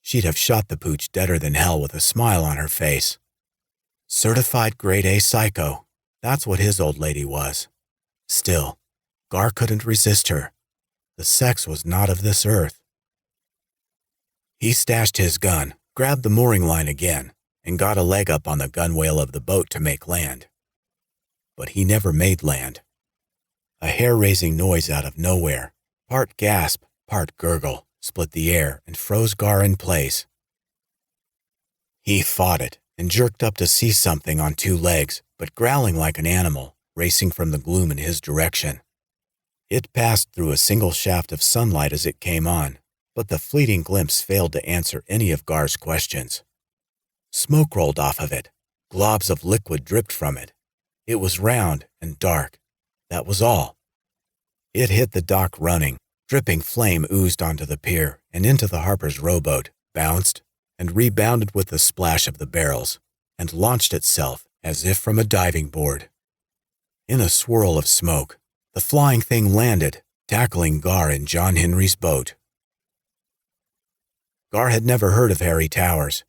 She'd have shot the pooch deader than hell with a smile on her face. Certified grade A psycho, that's what his old lady was. Still, Gar couldn't resist her. The sex was not of this earth. He stashed his gun, grabbed the mooring line again, and got a leg up on the gunwale of the boat to make land. But he never made land. A hair-raising noise out of nowhere, part gasp, part gurgle, split the air and froze Gar in place. He fought it and jerked up to see something on two legs, but growling like an animal, racing from the gloom in his direction. It passed through a single shaft of sunlight as it came on, but the fleeting glimpse failed to answer any of Gar's questions. Smoke rolled off of it. Globs of liquid dripped from it. It was round and dark. That was all. It hit the dock running. Dripping flame oozed onto the pier and into the Harper's rowboat, bounced, and rebounded with the splash of the barrels, and launched itself as if from a diving board. In a swirl of smoke, the flying thing landed, tackling Gar in John Henry's boat. Gar had never heard of Harry Towers.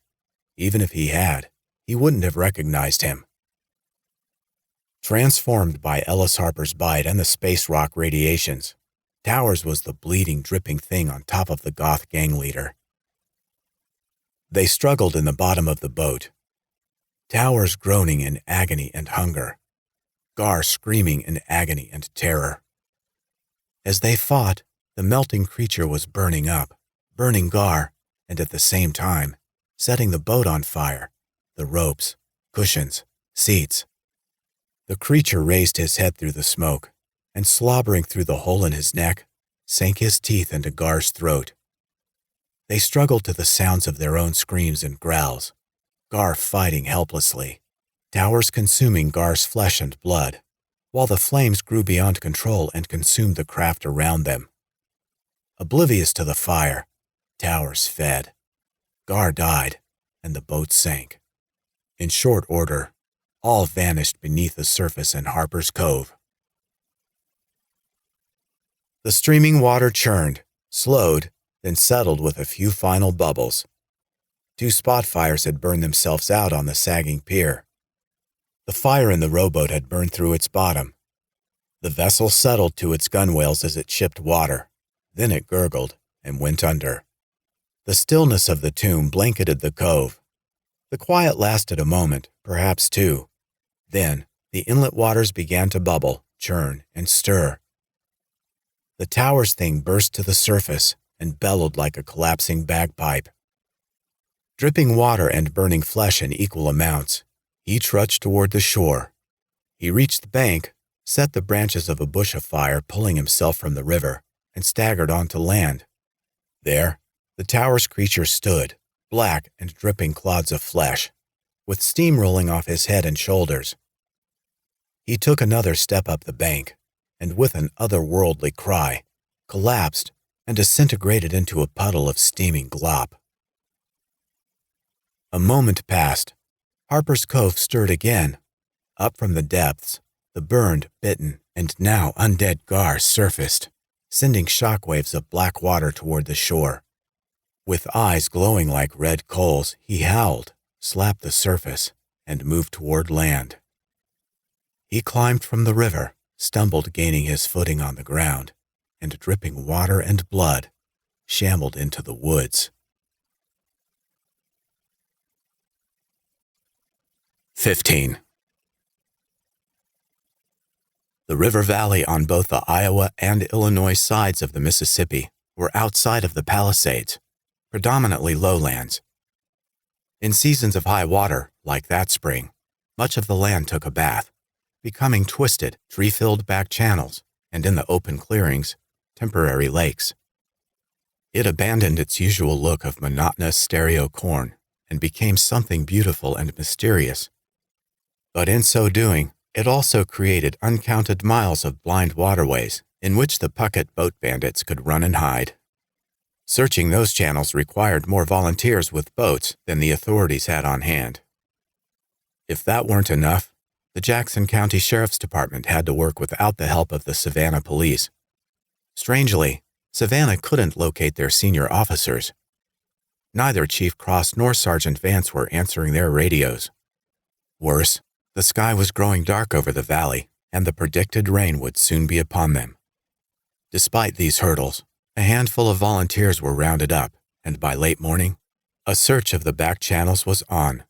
Even if he had, he wouldn't have recognized him. Transformed by Ellis Harper's bite and the space rock radiations, Towers was the bleeding, dripping thing on top of the goth gang leader. They struggled in the bottom of the boat, Towers groaning in agony and hunger, Gar screaming in agony and terror. As they fought, the melting creature was burning up, burning Gar, and at the same time, setting the boat on fire, the ropes, cushions, seats. The creature raised his head through the smoke, and slobbering through the hole in his neck, sank his teeth into Gar's throat. They struggled to the sounds of their own screams and growls, Gar fighting helplessly, Towers consuming Gar's flesh and blood, while the flames grew beyond control and consumed the craft around them. Oblivious to the fire, Towers fed. Gar died, and the boat sank. In short order, all vanished beneath the surface in Harper's Cove. The streaming water churned, slowed, then settled with a few final bubbles. 2 spot fires had burned themselves out on the sagging pier. The fire in the rowboat had burned through its bottom. The vessel settled to its gunwales as it shipped water. Then it gurgled and went under. The stillness of the tomb blanketed the cove. The quiet lasted a moment, perhaps 2. Then, the inlet waters began to bubble, churn, and stir. The Towers thing burst to the surface and bellowed like a collapsing bagpipe. Dripping water and burning flesh in equal amounts, he trudged toward the shore. He reached the bank, set the branches of a bush afire, pulling himself from the river, and staggered onto land. There, the Towers creature stood, black and dripping clods of flesh, with steam rolling off his head and shoulders. He took another step up the bank, and with an otherworldly cry, collapsed and disintegrated into a puddle of steaming glop. A moment passed. Harper's Cove stirred again. Up from the depths, the burned, bitten, and now undead Gar surfaced, sending shockwaves of black water toward the shore. With eyes glowing like red coals, he howled, slapped the surface, and moved toward land. He climbed from the river, stumbled gaining his footing on the ground, and dripping water and blood, shambled into the woods. 15. The river valley on both the Iowa and Illinois sides of the Mississippi were outside of the Palisades, predominantly lowlands. In seasons of high water, like that spring, much of the land took a bath, becoming twisted, tree-filled back channels, and in the open clearings, temporary lakes. It abandoned its usual look of monotonous stereo corn and became something beautiful and mysterious. But in so doing, it also created uncounted miles of blind waterways in which the Puckett boat bandits could run and hide. Searching those channels required more volunteers with boats than the authorities had on hand. If that weren't enough, the Jackson County Sheriff's Department had to work without the help of the Savannah Police, Strangely, Savannah couldn't locate their senior officers. Neither Chief Cross nor Sergeant Vance were answering their radios. Worse, the sky was growing dark over the valley, and the predicted rain would soon be upon them. Despite these hurdles, a handful of volunteers were rounded up, and by late morning, a search of the back channels was on.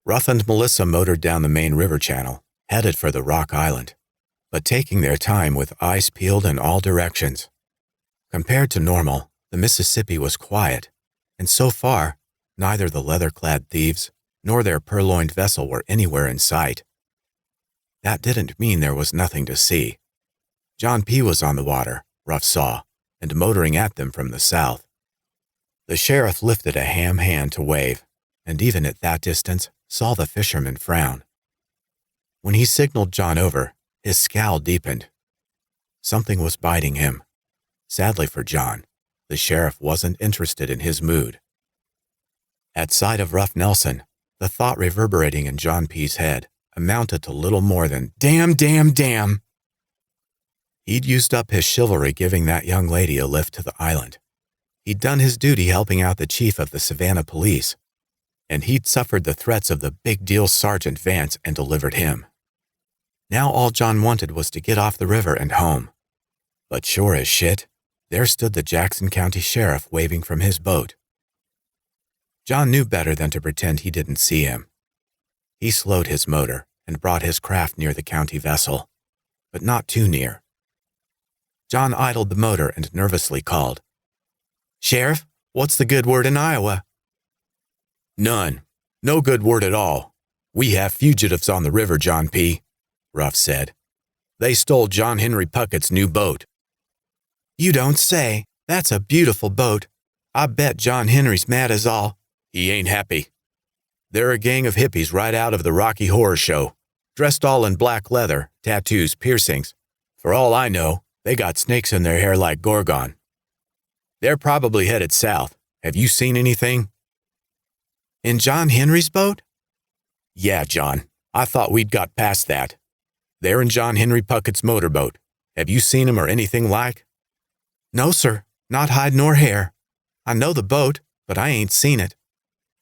Ruff and Melissa motored down the main river channel, headed for the Rock Island, but taking their time with eyes peeled in all directions. Compared to normal, the Mississippi was quiet, and so far, neither the leather-clad thieves nor their purloined vessel were anywhere in sight. That didn't mean there was nothing to see. John P. was on the water, Ruff saw, and motoring at them from the south. The sheriff lifted a ham hand to wave, and even at that distance saw the fisherman frown. When he signaled John over, his scowl deepened. Something was biting him. Sadly for John, the sheriff wasn't interested in his mood. At sight of Ruff Nelson, the thought reverberating in John P.'s head amounted to little more than, "Damn, damn, damn." He'd used up his chivalry giving that young lady a lift to the island. He'd done his duty helping out the chief of the Savannah police, and he'd suffered the threats of the big-deal Sergeant Vance and delivered him. Now all John wanted was to get off the river and home. But sure as shit, there stood the Jackson County Sheriff waving from his boat. John knew better than to pretend he didn't see him. He slowed his motor and brought his craft near the county vessel, but not too near. John idled the motor and nervously called, "Sheriff, what's the good word in Iowa?" "None. No good word at all. We have fugitives on the river, John P.," Ruff said. "They stole John Henry Puckett's new boat." "You don't say. That's a beautiful boat. I bet John Henry's mad as all." "He ain't happy. They're a gang of hippies right out of the Rocky Horror Show, dressed all in black leather, tattoos, piercings. For all I know, they got snakes in their hair like Gorgon. They're probably headed south. Have you seen anything?" "In John Henry's boat?" "Yeah, John. I thought we'd got past that. They're in John Henry Puckett's motorboat. Have you seen 'em or anything like?" "No, sir. Not hide nor hair. I know the boat, but I ain't seen it.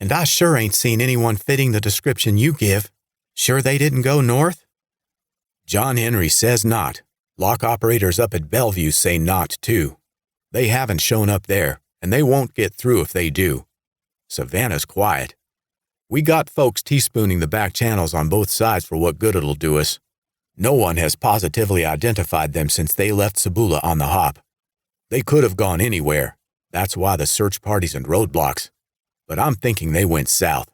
And I sure ain't seen anyone fitting the description you give. Sure they didn't go north?" "John Henry says not. Lock operators up at Bellevue say not, too. They haven't shown up there, and they won't get through if they do. Savannah's quiet. We got folks teaspooning the back channels on both sides for what good it'll do us. No one has positively identified them since they left Cibola on the hop. They could have gone anywhere. That's why the search parties and roadblocks. But I'm thinking they went south.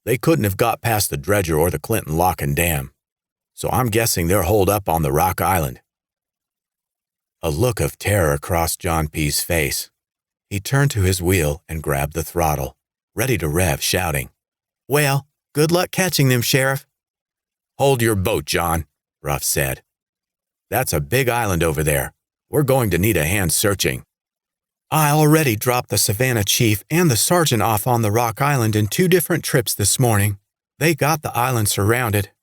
They couldn't have got past the dredger or the Clinton Lock and Dam. So I'm guessing they're holed up on the Rock Island." A look of terror crossed John P.'s face. He turned to his wheel and grabbed the throttle, ready to rev, shouting, "Well, good luck catching them, Sheriff." "Hold your boat, John," Ruff said. "That's a big island over there. We're going to need a hand searching." "I already dropped the Savannah chief and the sergeant off on the Rock Island in 2 different trips this morning. They got the island surrounded."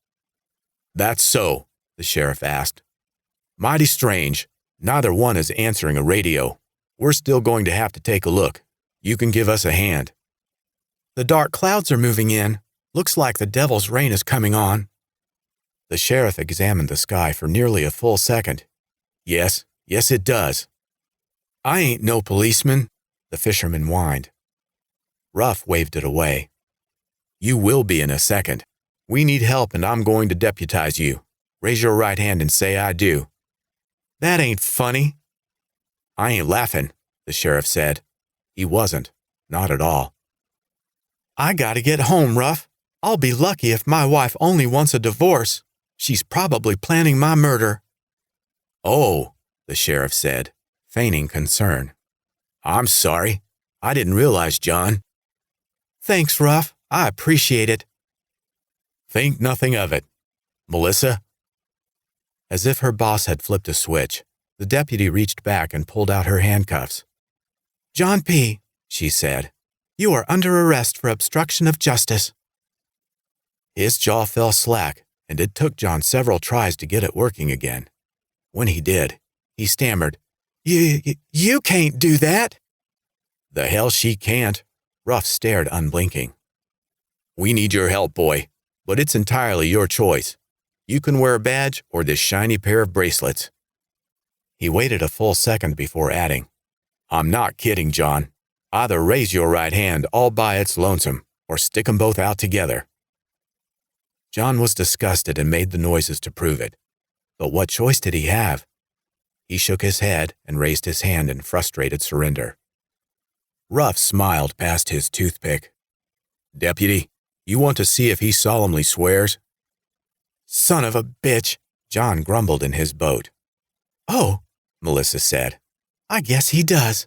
"That's so?" the sheriff asked. "Mighty strange. Neither one is answering a radio. We're still going to have to take a look. You can give us a hand." "The dark clouds are moving in. Looks like the devil's rain is coming on." The sheriff examined the sky for nearly a full second. Yes, it does." "I ain't no policeman," the fisherman whined. Ruff waved it away. "You will be in a second. We need help and I'm going to deputize you. Raise your right hand and say I do." "That ain't funny." "I ain't laughing," the sheriff said. He wasn't, not at all. "I gotta get home, Ruff. I'll be lucky if my wife only wants a divorce. She's probably planning my murder." "Oh," the sheriff said, feigning concern. "I'm sorry. I didn't realize, John." "Thanks, Ruff. I appreciate it." "Think nothing of it. Melissa?" As if her boss had flipped a switch, the deputy reached back and pulled out her handcuffs. "John P.," she said, "you are under arrest for obstruction of justice." His jaw fell slack, and it took John several tries to get it working again. When he did, he stammered, You can't do that." "The hell she can't." Ruff stared unblinking. "We need your help, boy, but it's entirely your choice. You can wear a badge or this shiny pair of bracelets." He waited a full second before adding, "I'm not kidding, John. Either raise your right hand all by its lonesome or stick 'em both out together." John was disgusted and made the noises to prove it. But what choice did he have? He shook his head and raised his hand in frustrated surrender. Ruff smiled past his toothpick. "Deputy, you want to see if he solemnly swears?" "Son of a bitch," John grumbled in his boat. "Oh," Melissa said, "I guess he does."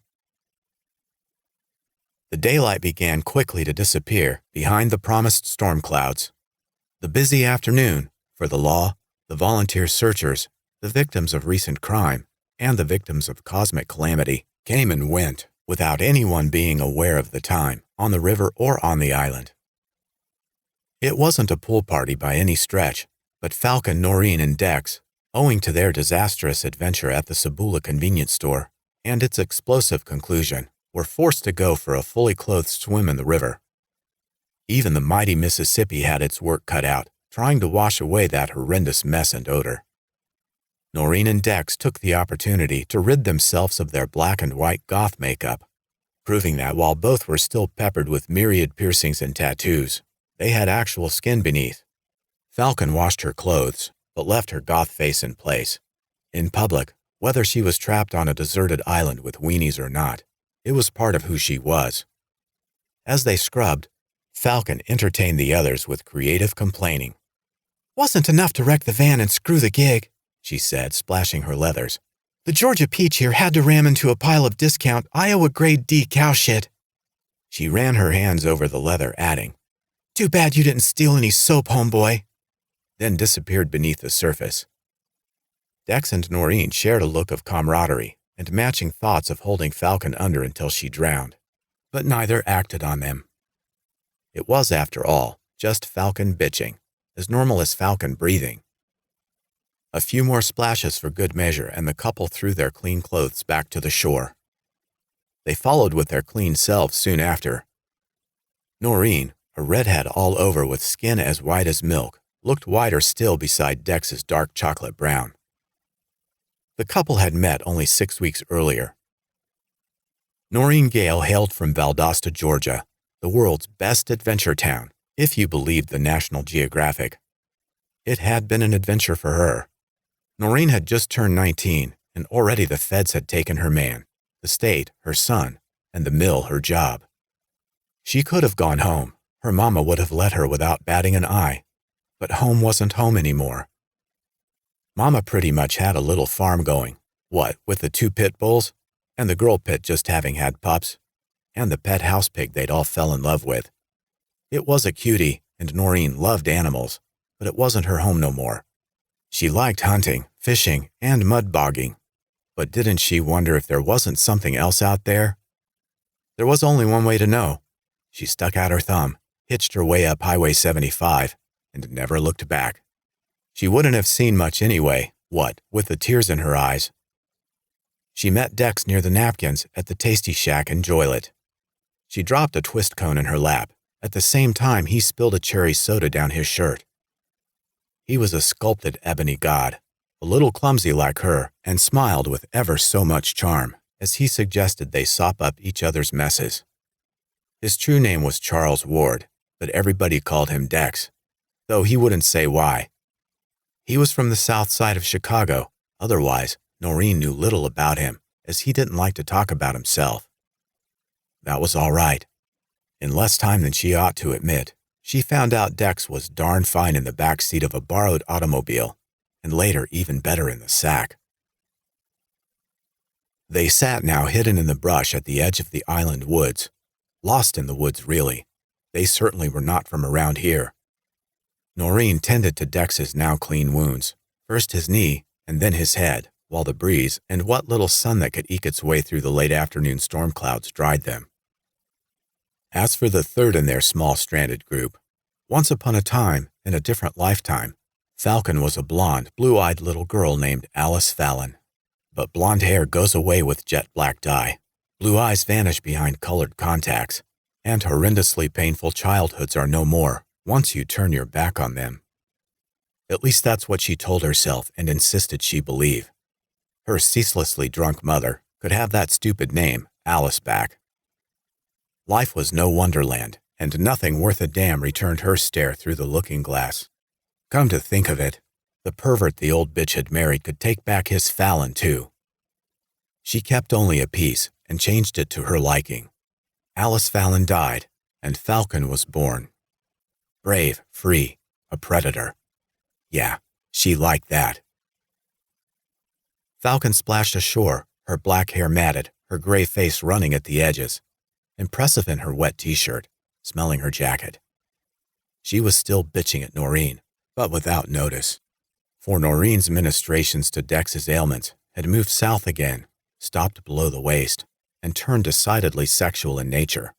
The daylight began quickly to disappear behind the promised storm clouds. The busy afternoon, for the law, the volunteer searchers, the victims of recent crime, and the victims of cosmic calamity, came and went without anyone being aware of the time, on the river or on the island. It wasn't a pool party by any stretch, but Falcon, Noreen, and Dex, owing to their disastrous adventure at the Sabula convenience store and its explosive conclusion, were forced to go for a fully clothed swim in the river. Even the mighty Mississippi had its work cut out, trying to wash away that horrendous mess and odor. Noreen and Dex took the opportunity to rid themselves of their black and white goth makeup, proving that while both were still peppered with myriad piercings and tattoos, they had actual skin beneath. Falcon washed her clothes, but left her goth face in place. In public, whether she was trapped on a deserted island with weenies or not, it was part of who she was. As they scrubbed, Falcon entertained the others with creative complaining. "Wasn't enough to wreck the van and screw the gig," she said, splashing her leathers. "The Georgia Peach here had to ram into a pile of discount Iowa grade D cow shit." She ran her hands over the leather, adding, "Too bad you didn't steal any soap, homeboy," then disappeared beneath the surface. Dex and Noreen shared a look of camaraderie and matching thoughts of holding Falcon under until she drowned, but neither acted on them. It was, after all, just Falcon bitching, as normal as Falcon breathing. A few more splashes for good measure, and the couple threw their clean clothes back to the shore. They followed with their clean selves soon after. Noreen, a redhead all over with skin as white as milk, looked whiter still beside Dex's dark chocolate brown. The couple had met only 6 weeks earlier. Noreen Gale hailed from Valdosta, Georgia, the world's best adventure town, if you believed the National Geographic. It had been an adventure for her. Noreen had just turned 19, and already the feds had taken her man, the state her son, and the mill her job. She could have gone home. Her mama would have let her without batting an eye. But home wasn't home anymore. Mama pretty much had a little farm going, what, with the 2 pit bulls, and the girl pit just having had pups, and the pet house pig they'd all fell in love with. It was a cutie, and Noreen loved animals, but it wasn't her home no more. She liked hunting, fishing, and mud bogging, but didn't she wonder if there wasn't something else out there? There was only one way to know. She stuck out her thumb, hitched her way up Highway 75, and never looked back. She wouldn't have seen much anyway, what, with the tears in her eyes. She met Dex near the napkins at the Tasty Shack in Joylet. She dropped a twist cone in her lap. At the same time, he spilled a cherry soda down his shirt. He was a sculpted ebony god, a little clumsy like her, and smiled with ever so much charm as he suggested they sop up each other's messes. His true name was Charles Ward, but everybody called him Dex, though he wouldn't say why. He was from the south side of Chicago. Otherwise, Noreen knew little about him, as he didn't like to talk about himself. That was all right. In less time than she ought to admit, she found out Dex was darn fine in the back seat of a borrowed automobile, and later even better in the sack. They sat now hidden in the brush at the edge of the island woods. Lost in the woods, really. They certainly were not from around here. Noreen tended to Dex's now clean wounds, first his knee and then his head, while the breeze and what little sun that could eke its way through the late afternoon storm clouds dried them. As for the third in their small stranded group, once upon a time, in a different lifetime, Falcon was a blonde, blue-eyed little girl named Alice Fallon. But blonde hair goes away with jet black dye. Blue eyes vanish behind colored contacts, and horrendously painful childhoods are no more once you turn your back on them. At least that's what she told herself and insisted she believe. Her ceaselessly drunk mother could have that stupid name, Alice, back. Life was no wonderland, and nothing worth a damn returned her stare through the looking glass. Come to think of it, the pervert the old bitch had married could take back his Fallon, too. She kept only a piece and changed it to her liking. Alice Fallon died, and Falcon was born. Brave, free, a predator. Yeah, she liked that. Falcon splashed ashore, her black hair matted, her gray face running at the edges, impressive in her wet t-shirt, smelling her jacket. She was still bitching at Noreen, but without notice. For Noreen's ministrations to Dex's ailments had moved south again, stopped below the waist, and turned decidedly sexual in nature.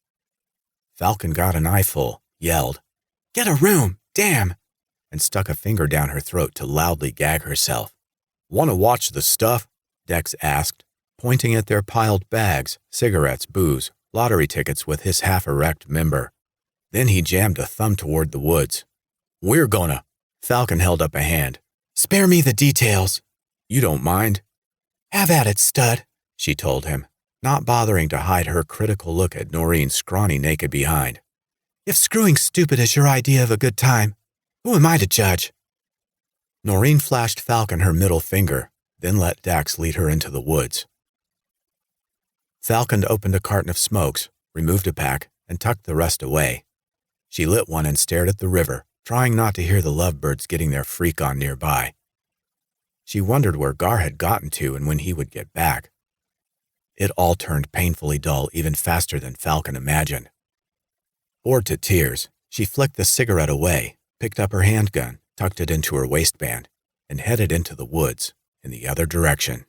Falcon got an eyeful, yelled, "Get a room, damn!" and stuck a finger down her throat to loudly gag herself. "Want to watch the stuff?" Dex asked, pointing at their piled bags, cigarettes, booze, lottery tickets with his half-erect member. Then he jammed a thumb toward the woods. "We're gonna." Falcon held up a hand. "Spare me the details." "You don't mind?" "Have at it, stud," she told him, not bothering to hide her critical look at Noreen's scrawny naked behind. "If screwing stupid is your idea of a good time, who am I to judge?" Noreen flashed Falcon her middle finger, then let Dax lead her into the woods. Falcon opened a carton of smokes, removed a pack, and tucked the rest away. She lit one and stared at the river, trying not to hear the lovebirds getting their freak on nearby. She wondered where Gar had gotten to and when he would get back. It all turned painfully dull even faster than Falcon imagined. Bored to tears, she flicked the cigarette away, picked up her handgun, tucked it into her waistband, and headed into the woods in the other direction.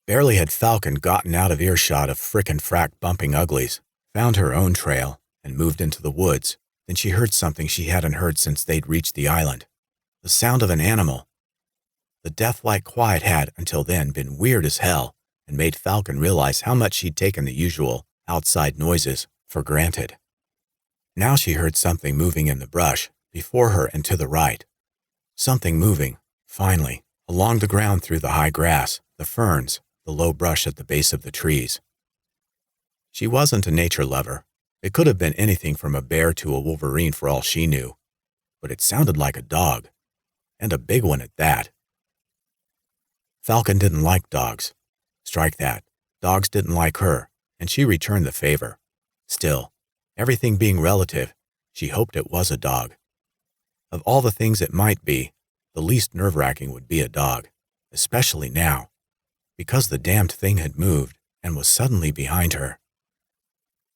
Barely had Falcon gotten out of earshot of frickin' frack bumping uglies, found her own trail, and moved into the woods, than she heard something she hadn't heard since they'd reached the island. The sound of an animal. The death-like quiet had, until then, been weird as hell and made Falcon realize how much she'd taken the usual outside noises for granted. Now she heard something moving in the brush, before her and to the right. Something moving, finally, along the ground through the high grass, the ferns, the low brush at the base of the trees. She wasn't a nature lover. It could have been anything from a bear to a wolverine for all she knew. But it sounded like a dog, and a big one at that. Falcon didn't like dogs. Strike that. Dogs didn't like her, and she returned the favor. Still, everything being relative, she hoped it was a dog. Of all the things it might be, the least nerve-wracking would be a dog, especially now, because the damned thing had moved and was suddenly behind her.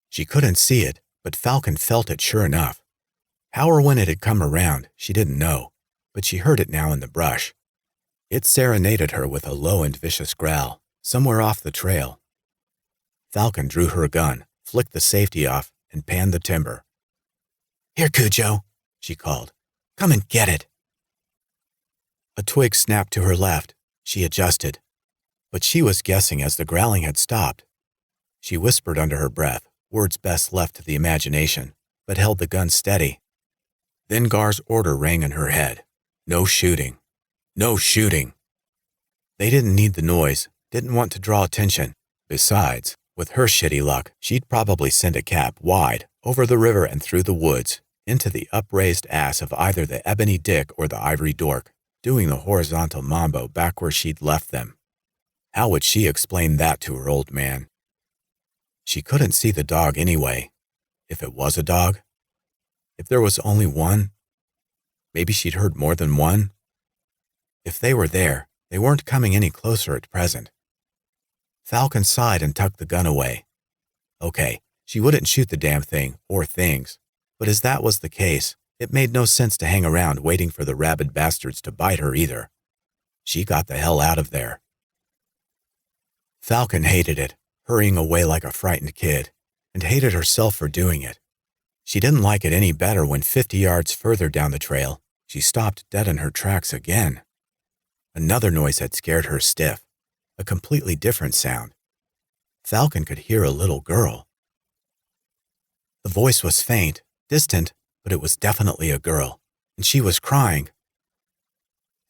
She couldn't see it, but Falcon felt it sure enough. How or when it had come around, she didn't know, but she heard it now in the brush. It serenaded her with a low and vicious growl, somewhere off the trail. Falcon drew her gun, flicked the safety off, and panned the timber. "Here, Cujo," she called. "Come and get it." A twig snapped to her left. She adjusted. But she was guessing as the growling had stopped. She whispered under her breath, words best left to the imagination, but held the gun steady. Then Gar's order rang in her head. No shooting. No shooting. They didn't need the noise, didn't want to draw attention. Besides, with her shitty luck, she'd probably send a cap wide, over the river and through the woods, into the upraised ass of either the ebony dick or the ivory dork, doing the horizontal mambo back where she'd left them. How would she explain that to her old man? She couldn't see the dog anyway. If it was a dog? If there was only one? Maybe she'd heard more than one? If they were there, they weren't coming any closer at present. Falcon sighed and tucked the gun away. Okay, she wouldn't shoot the damn thing, or things, but as that was the case, it made no sense to hang around waiting for the rabid bastards to bite her either. She got the hell out of there. Falcon hated it, hurrying away like a frightened kid, and hated herself for doing it. She didn't like it any better when 50 yards further down the trail, She stopped dead in her tracks again. Another noise had scared her stiff, a completely different sound. Falcon could hear a little girl. The voice was faint, distant, but it was definitely a girl, and she was crying.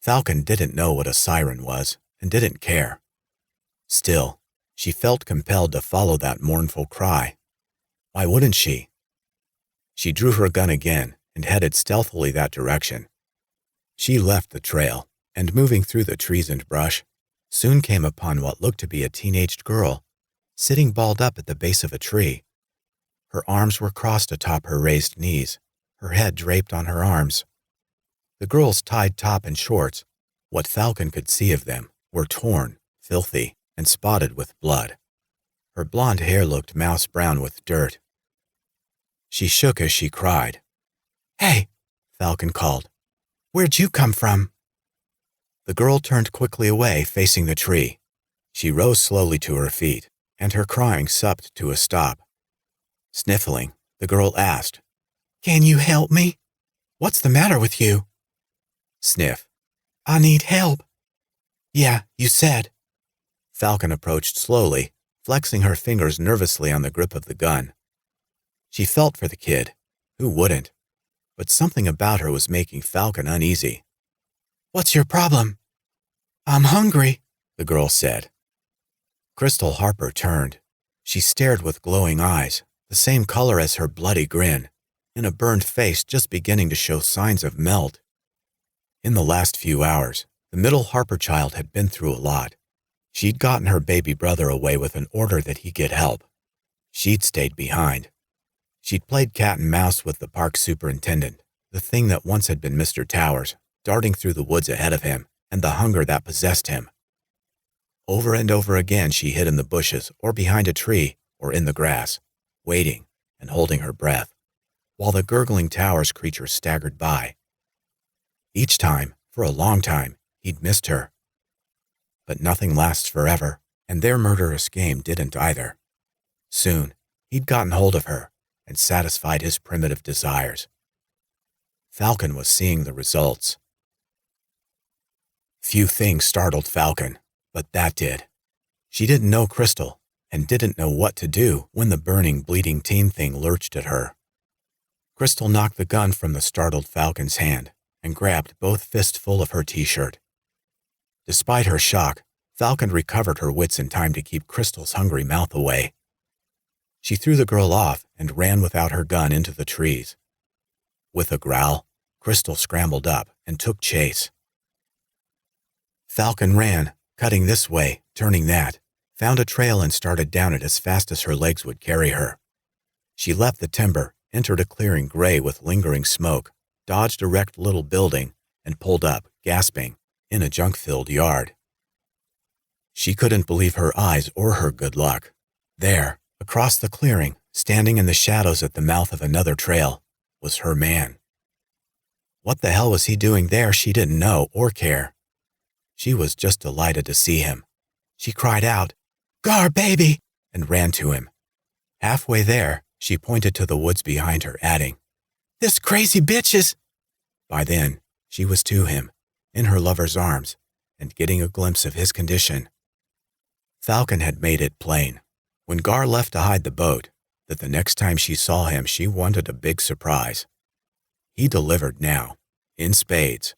Falcon didn't know what a siren was and didn't care. Still, she felt compelled to follow that mournful cry. Why wouldn't she? She drew her gun again and headed stealthily that direction. She left the trail and, moving through the trees and brush, soon came upon what looked to be a teenaged girl, sitting balled up at the base of a tree. Her arms were crossed atop her raised knees, her head draped on her arms. The girl's tied top and shorts, what Falcon could see of them, were torn, filthy, and spotted with blood. Her blonde hair looked mouse brown with dirt. She shook as she cried. "Hey," Falcon called. "Where'd you come from?" The girl turned quickly away, facing the tree. She rose slowly to her feet, and her crying supped to a stop. Sniffling, the girl asked, "Can you help me? What's the matter with you?" Sniff. "I need help." "Yeah, you said." Falcon approached slowly, flexing her fingers nervously on the grip of the gun. She felt for the kid. Who wouldn't? But something about her was making Falcon uneasy. "What's your problem?" "I'm hungry," the girl said. Crystal Harper turned. She stared with glowing eyes, the same color as her bloody grin, and a burned face just beginning to show signs of melt. In the last few hours, the middle Harper child had been through a lot. She'd gotten her baby brother away with an order that he get help. She'd stayed behind. She'd played cat and mouse with the park superintendent, the thing that once had been Mr. Towers, darting through the woods ahead of him, and the hunger that possessed him. Over and over again she hid in the bushes or behind a tree or in the grass, waiting and holding her breath, while the gurgling Towers creature staggered by. Each time, for a long time, he'd missed her. But nothing lasts forever, and their murderous game didn't either. Soon, he'd gotten hold of her and satisfied his primitive desires. Falcon was seeing the results. Few things startled Falcon, but that did. She didn't know Crystal and didn't know what to do when the burning, bleeding teen thing lurched at her. Crystal knocked the gun from the startled Falcon's hand and grabbed both fistfuls of her t-shirt. Despite her shock, Falcon recovered her wits in time to keep Crystal's hungry mouth away. She threw the girl off and ran without her gun into the trees. With a growl, Crystal scrambled up and took chase. Falcon ran, cutting this way, turning that, found a trail and started down it as fast as her legs would carry her. She left the timber, entered a clearing gray with lingering smoke, dodged a wrecked little building, and pulled up, gasping, in a junk-filled yard. She couldn't believe her eyes or her good luck. There, across the clearing, standing in the shadows at the mouth of another trail, was her man. What the hell was he doing there she didn't know or care. She was just delighted to see him. She cried out, "Gar, baby!" and ran to him. Halfway there, she pointed to the woods behind her, adding, "This crazy bitch is—" By then, she was to him, in her lover's arms, and getting a glimpse of his condition. Falcon had made it plain, when Gar left to hide the boat, that the next time she saw him she wanted a big surprise. He delivered now, in spades.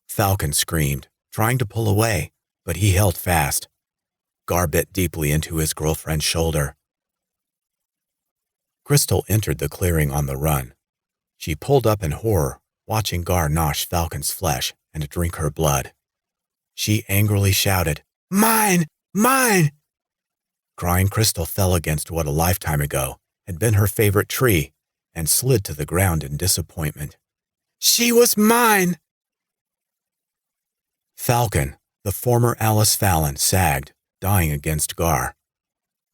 Falcon screamed, trying to pull away, but he held fast. Gar bit deeply into his girlfriend's shoulder. Crystal entered the clearing on the run. She pulled up in horror, watching Gar nosh Falcon's flesh and drink her blood. She angrily shouted, "Mine! Mine!" Crying Crystal fell against what a lifetime ago had been her favorite tree and slid to the ground in disappointment. "She was mine!" Falcon, the former Alice Fallon, sagged, dying against Gar.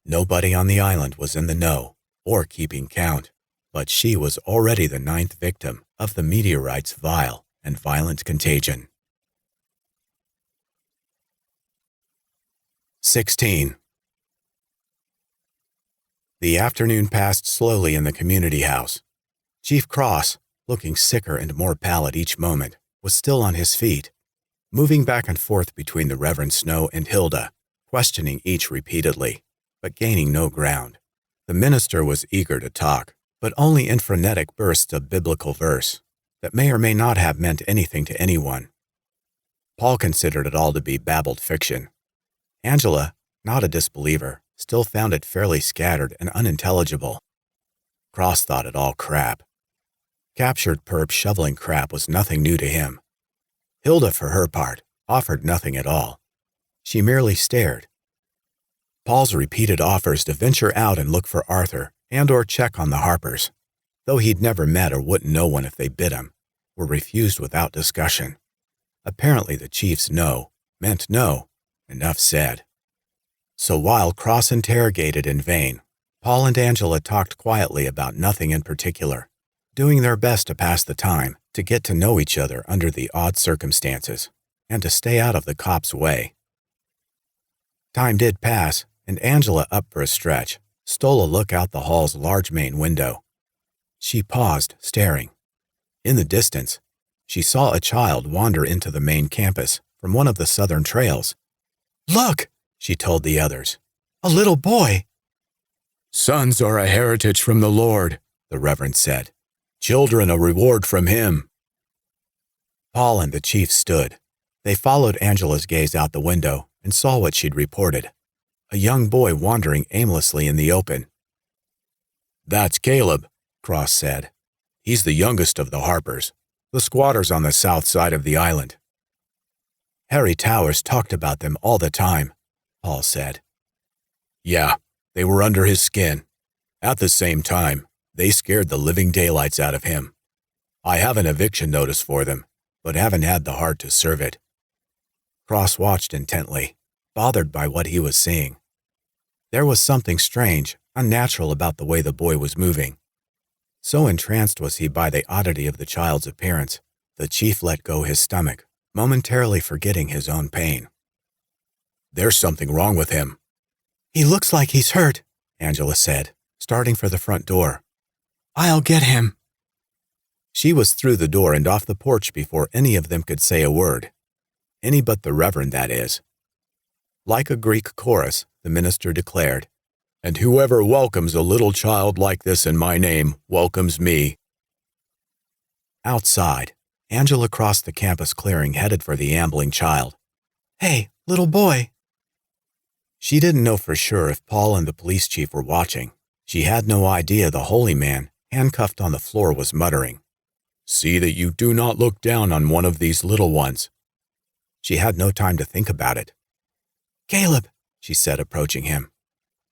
Nobody on the island was in the know or keeping count, but she was already the 9th victim of the meteorites' vile and violent contagion. 16. The afternoon passed slowly in the community house. Chief Cross, looking sicker and more pallid each moment, was still on his feet, moving back and forth between the Reverend Snow and Hilda, questioning each repeatedly, but gaining no ground. The minister was eager to talk, but only in frenetic bursts of biblical verse that may or may not have meant anything to anyone. Paul considered it all to be babbled fiction. Angela, not a disbeliever, still found it fairly scattered and unintelligible. Cross thought it all crap. Captured perp shoveling crap was nothing new to him. Hilda, for her part, offered nothing at all. She merely stared. Paul's repeated offers to venture out and look for Arthur and/or check on the Harpers, though he'd never met or wouldn't know one if they bid him, were refused without discussion. Apparently the chief's no meant no. Enough said. So while cross-interrogated in vain, Paul and Angela talked quietly about nothing in particular, doing their best to pass the time, to get to know each other under the odd circumstances, and to stay out of the cops' way. Time did pass, and Angela, up for a stretch, stole a look out the hall's large main window. She paused, staring. In the distance, she saw a child wander into the main campus from one of the southern trails. "Look," she told the others, "a little boy." "Sons are a heritage from the Lord," the Reverend said. "Children a reward from him." Paul and the chief stood. They followed Angela's gaze out the window and saw what she'd reported. A young boy wandering aimlessly in the open. "That's Caleb," Cross said. "He's the youngest of the Harpers, the squatters on the south side of the island." "Harry Towers talked about them all the time," Paul said. "Yeah, they were under his skin. At the same time, they scared the living daylights out of him. I have an eviction notice for them, but haven't had the heart to serve it." Cross watched intently, bothered by what he was seeing. There was something strange, unnatural about the way the boy was moving. So entranced was he by the oddity of the child's appearance, the chief let go his stomach, momentarily forgetting his own pain. "There's something wrong with him." "He looks like he's hurt," Angela said, starting for the front door. "I'll get him." She was through the door and off the porch before any of them could say a word. Any but the Reverend, that is. Like a Greek chorus, the minister declared, "And whoever welcomes a little child like this in my name welcomes me." Outside, Angela crossed the campus clearing headed for the ambling child. "Hey, little boy." She didn't know for sure if Paul and the police chief were watching. She had no idea the holy man, handcuffed on the floor, was muttering, "See that you do not look down on one of these little ones." She had no time to think about it. "Caleb," she said, approaching him.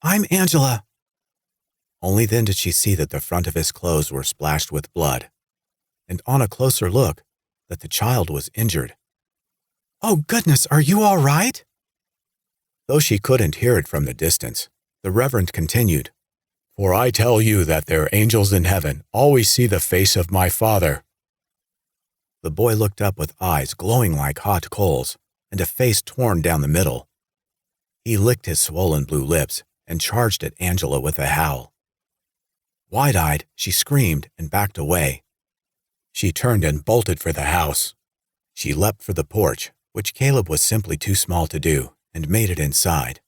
"I'm Angela." Only then did she see that the front of his clothes were splashed with blood, and on a closer look, that the child was injured. "Oh goodness, are you all right?" Though she couldn't hear it from the distance, the Reverend continued, "For I tell you that their angels in heaven always see the face of my Father." The boy looked up with eyes glowing like hot coals and a face torn down the middle. He licked his swollen blue lips and charged at Angela with a howl. Wide-eyed, she screamed and backed away. She turned and bolted for the house. She leapt for the porch, which Caleb was simply too small to do, and made it inside.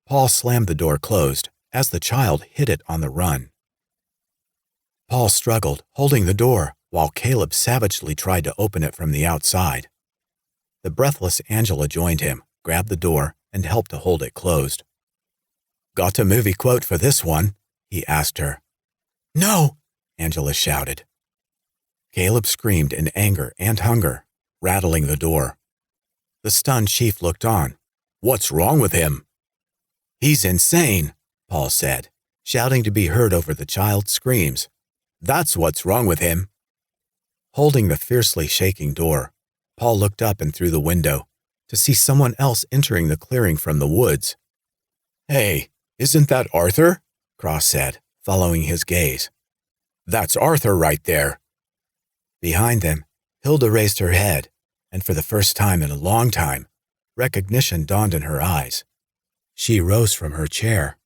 Paul slammed the door closed as the child hit it on the run. Paul struggled, holding the door, while Caleb savagely tried to open it from the outside. The breathless Angela joined him, grabbed the door, and helped to hold it closed. "Got a movie quote for this one?" he asked her. "No!" Angela shouted. Caleb screamed in anger and hunger, rattling the door. The stunned chief looked on. "What's wrong with him?" "He's insane," Paul said, shouting to be heard over the child's screams. "That's what's wrong with him." Holding the fiercely shaking door, Paul looked up and through the window to see someone else entering the clearing from the woods. "Hey, isn't that Arthur?" Cross said, following his gaze. "That's Arthur right there." Behind them, Hilda raised her head, and for the first time in a long time, recognition dawned in her eyes. She rose from her chair.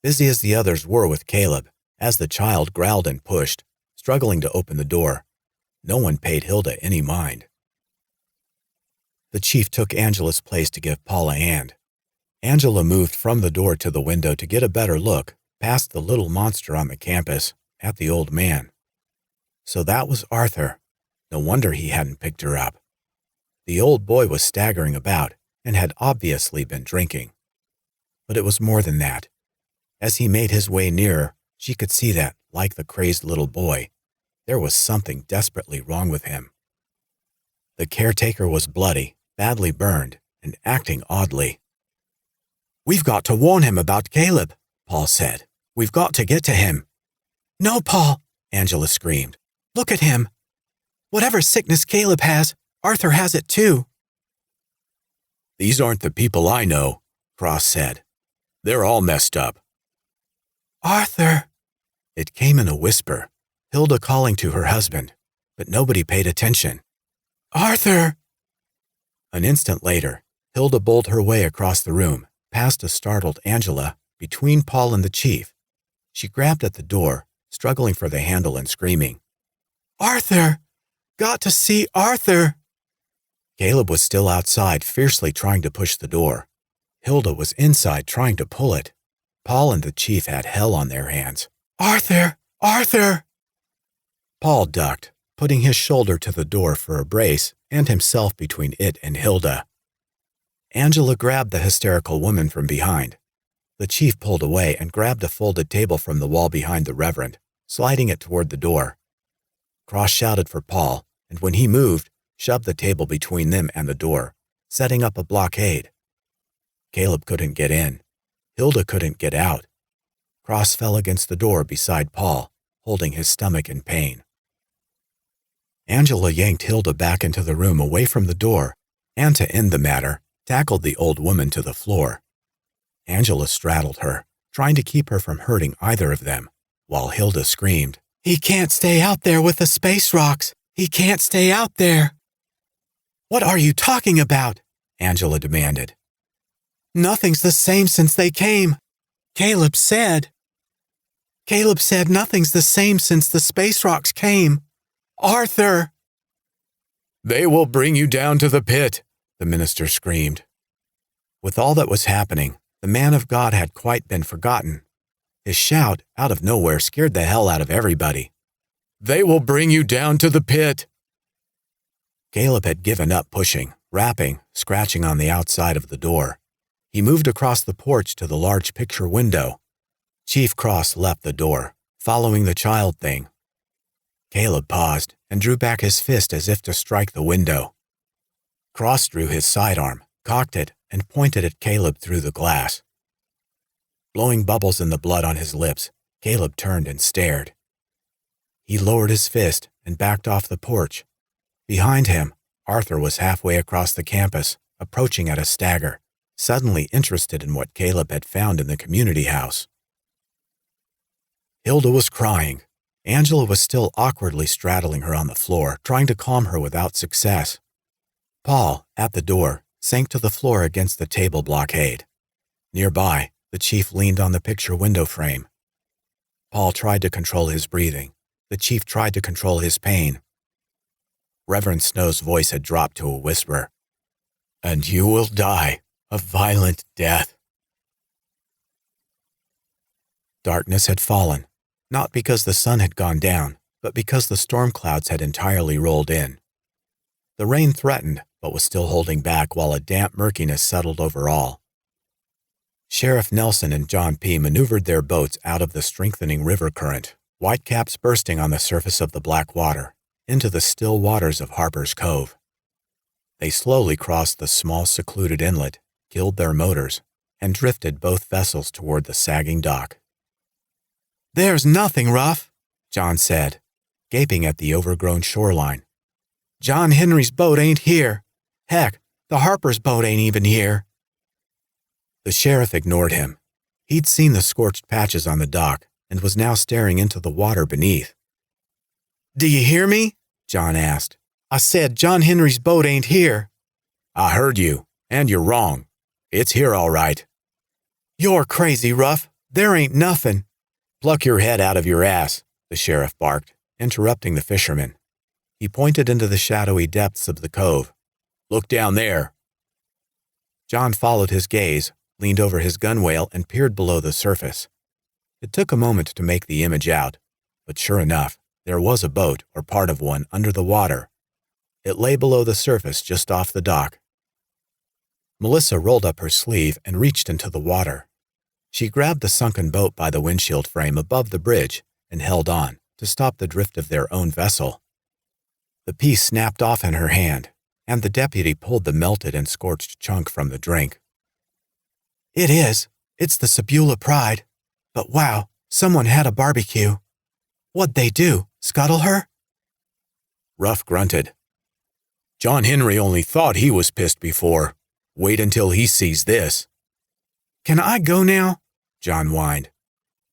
Busy as the others were with Caleb, as the child growled and pushed, struggling to open the door. No one paid Hilda any mind. The chief took Angela's place to give Paul a hand. Angela moved from the door to the window to get a better look, past the little monster on the campus, at the old man. So that was Arthur. No wonder he hadn't picked her up. The old boy was staggering about and had obviously been drinking. But it was more than that. As he made his way nearer, she could see that, like the crazed little boy, there was something desperately wrong with him. The caretaker was bloody, badly burned, and acting oddly. "We've got to warn him about Caleb," Paul said. "We've got to get to him." "No, Paul," Angela screamed. "Look at him. Whatever sickness Caleb has, Arthur has it too." "These aren't the people I know," Cross said. "They're all messed up." "Arthur!" It came in a whisper, Hilda calling to her husband, but nobody paid attention. "Arthur!" An instant later, Hilda bowled her way across the room, past a startled Angela, between Paul and the chief. She grabbed at the door, struggling for the handle and screaming, "Arthur! Got to see Arthur!" Caleb was still outside, fiercely trying to push the door. Hilda was inside trying to pull it. Paul and the chief had hell on their hands. "Arthur! Arthur!" Paul ducked, putting his shoulder to the door for a brace and himself between it and Hilda. Angela grabbed the hysterical woman from behind. The chief pulled away and grabbed a folded table from the wall behind the reverend, sliding it toward the door. Cross shouted for Paul, and when he moved, shoved the table between them and the door, setting up a blockade. Caleb couldn't get in. Hilda couldn't get out. Cross fell against the door beside Paul, holding his stomach in pain. Angela yanked Hilda back into the room away from the door, and to end the matter, tackled the old woman to the floor. Angela straddled her, trying to keep her from hurting either of them, while Hilda screamed, "He can't stay out there with the space rocks! He can't stay out there!" "What are you talking about?" Angela demanded. "Nothing's the same since they came. Caleb said nothing's the same since the space rocks came. Arthur!" "They will bring you down to the pit," the minister screamed. With all that was happening, the man of God had quite been forgotten. His shout, out of nowhere, scared the hell out of everybody. "They will bring you down to the pit." Caleb had given up pushing, rapping, scratching on the outside of the door. He moved across the porch to the large picture window. Chief Cross left the door, following the child thing. Caleb paused and drew back his fist as if to strike the window. Cross drew his sidearm, cocked it, and pointed at Caleb through the glass. Blowing bubbles in the blood on his lips, Caleb turned and stared. He lowered his fist and backed off the porch. Behind him, Arthur was halfway across the campus, approaching at a stagger, suddenly interested in what Caleb had found in the community house. Hilda was crying. Angela was still awkwardly straddling her on the floor, trying to calm her without success. Paul, at the door, sank to the floor against the table blockade. Nearby, the chief leaned on the picture window frame. Paul tried to control his breathing. The chief tried to control his pain. Reverend Snow's voice had dropped to a whisper. "And you will die a violent death." Darkness had fallen, not because the sun had gone down, but because the storm clouds had entirely rolled in. The rain threatened, but was still holding back while a damp murkiness settled over all. Sheriff Nelson and John P. maneuvered their boats out of the strengthening river current, whitecaps bursting on the surface of the black water, into the still waters of Harper's Cove. They slowly crossed the small secluded inlet, killed their motors, and drifted both vessels toward the sagging dock. "There's nothing, Ruff," John said, gaping at the overgrown shoreline. "John Henry's boat ain't here. Heck, the Harper's boat ain't even here." The sheriff ignored him. He'd seen the scorched patches on the dock and was now staring into the water beneath. "Do you hear me?" John asked. "I said John Henry's boat ain't here." "I heard you, and you're wrong. It's here all right." "You're crazy, Ruff. There ain't nothing." "Pluck your head out of your ass," the sheriff barked. interrupting the fisherman. He pointed into the shadowy depths of the cove. "Look down there." John followed his gaze, leaned over his gunwale, and peered below the surface. It took a moment to make the image out, but sure enough, there was a boat, or part of one, under the water. It lay below the surface just off the dock. Melissa rolled up her sleeve and reached into the water. She grabbed the sunken boat by the windshield frame above the bridge and held on to stop the drift of their own vessel. The piece snapped off in her hand, and the deputy pulled the melted and scorched chunk from the drink. "It is. It's the Sebula Pride. But wow, someone had a barbecue. What'd they do, scuttle her?" Ruff grunted. "John Henry only thought he was pissed before. Wait until he sees this." "Can I go now?" John whined.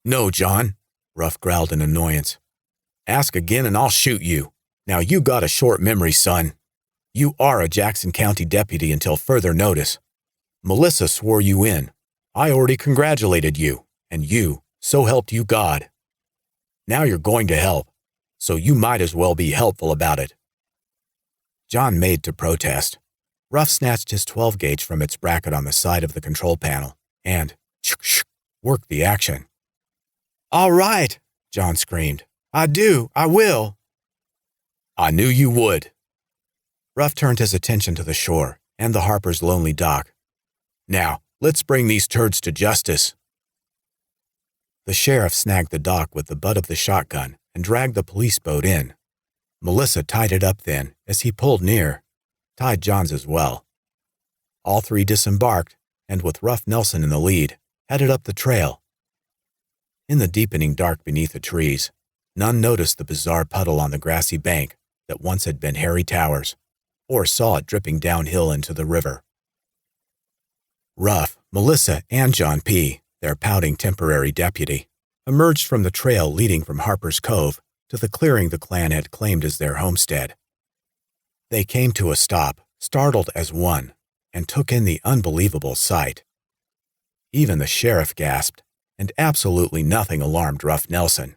"No, John," Ruff growled in annoyance. "Ask again and I'll shoot you. Now you got a short memory, son. You are a Jackson County deputy until further notice. Melissa swore you in. I already congratulated you, and you, so helped you God. Now you're going to help, so you might as well be helpful about it." John made to protest. Ruff snatched his 12-gauge from its bracket on the side of the control panel and worked the action. "All right," John screamed. "I do. I will." "I knew you would." Ruff turned his attention to the shore and the Harper's lonely dock. "Now, let's bring these turds to justice." The sheriff snagged the dock with the butt of the shotgun and dragged the police boat in. Melissa tied it up then as he pulled near, tied John's as well. All three disembarked, and with Rough Nelson in the lead, headed up the trail. In the deepening dark beneath the trees, none noticed the bizarre puddle on the grassy bank that once had been Harry Towers, or saw it dripping downhill into the river. Ruff, Melissa, and John P., their pouting temporary deputy, emerged from the trail leading from Harper's Cove to the clearing the clan had claimed as their homestead. They came to a stop, startled as one, and took in the unbelievable sight. Even the sheriff gasped, and absolutely nothing alarmed Rough Nelson.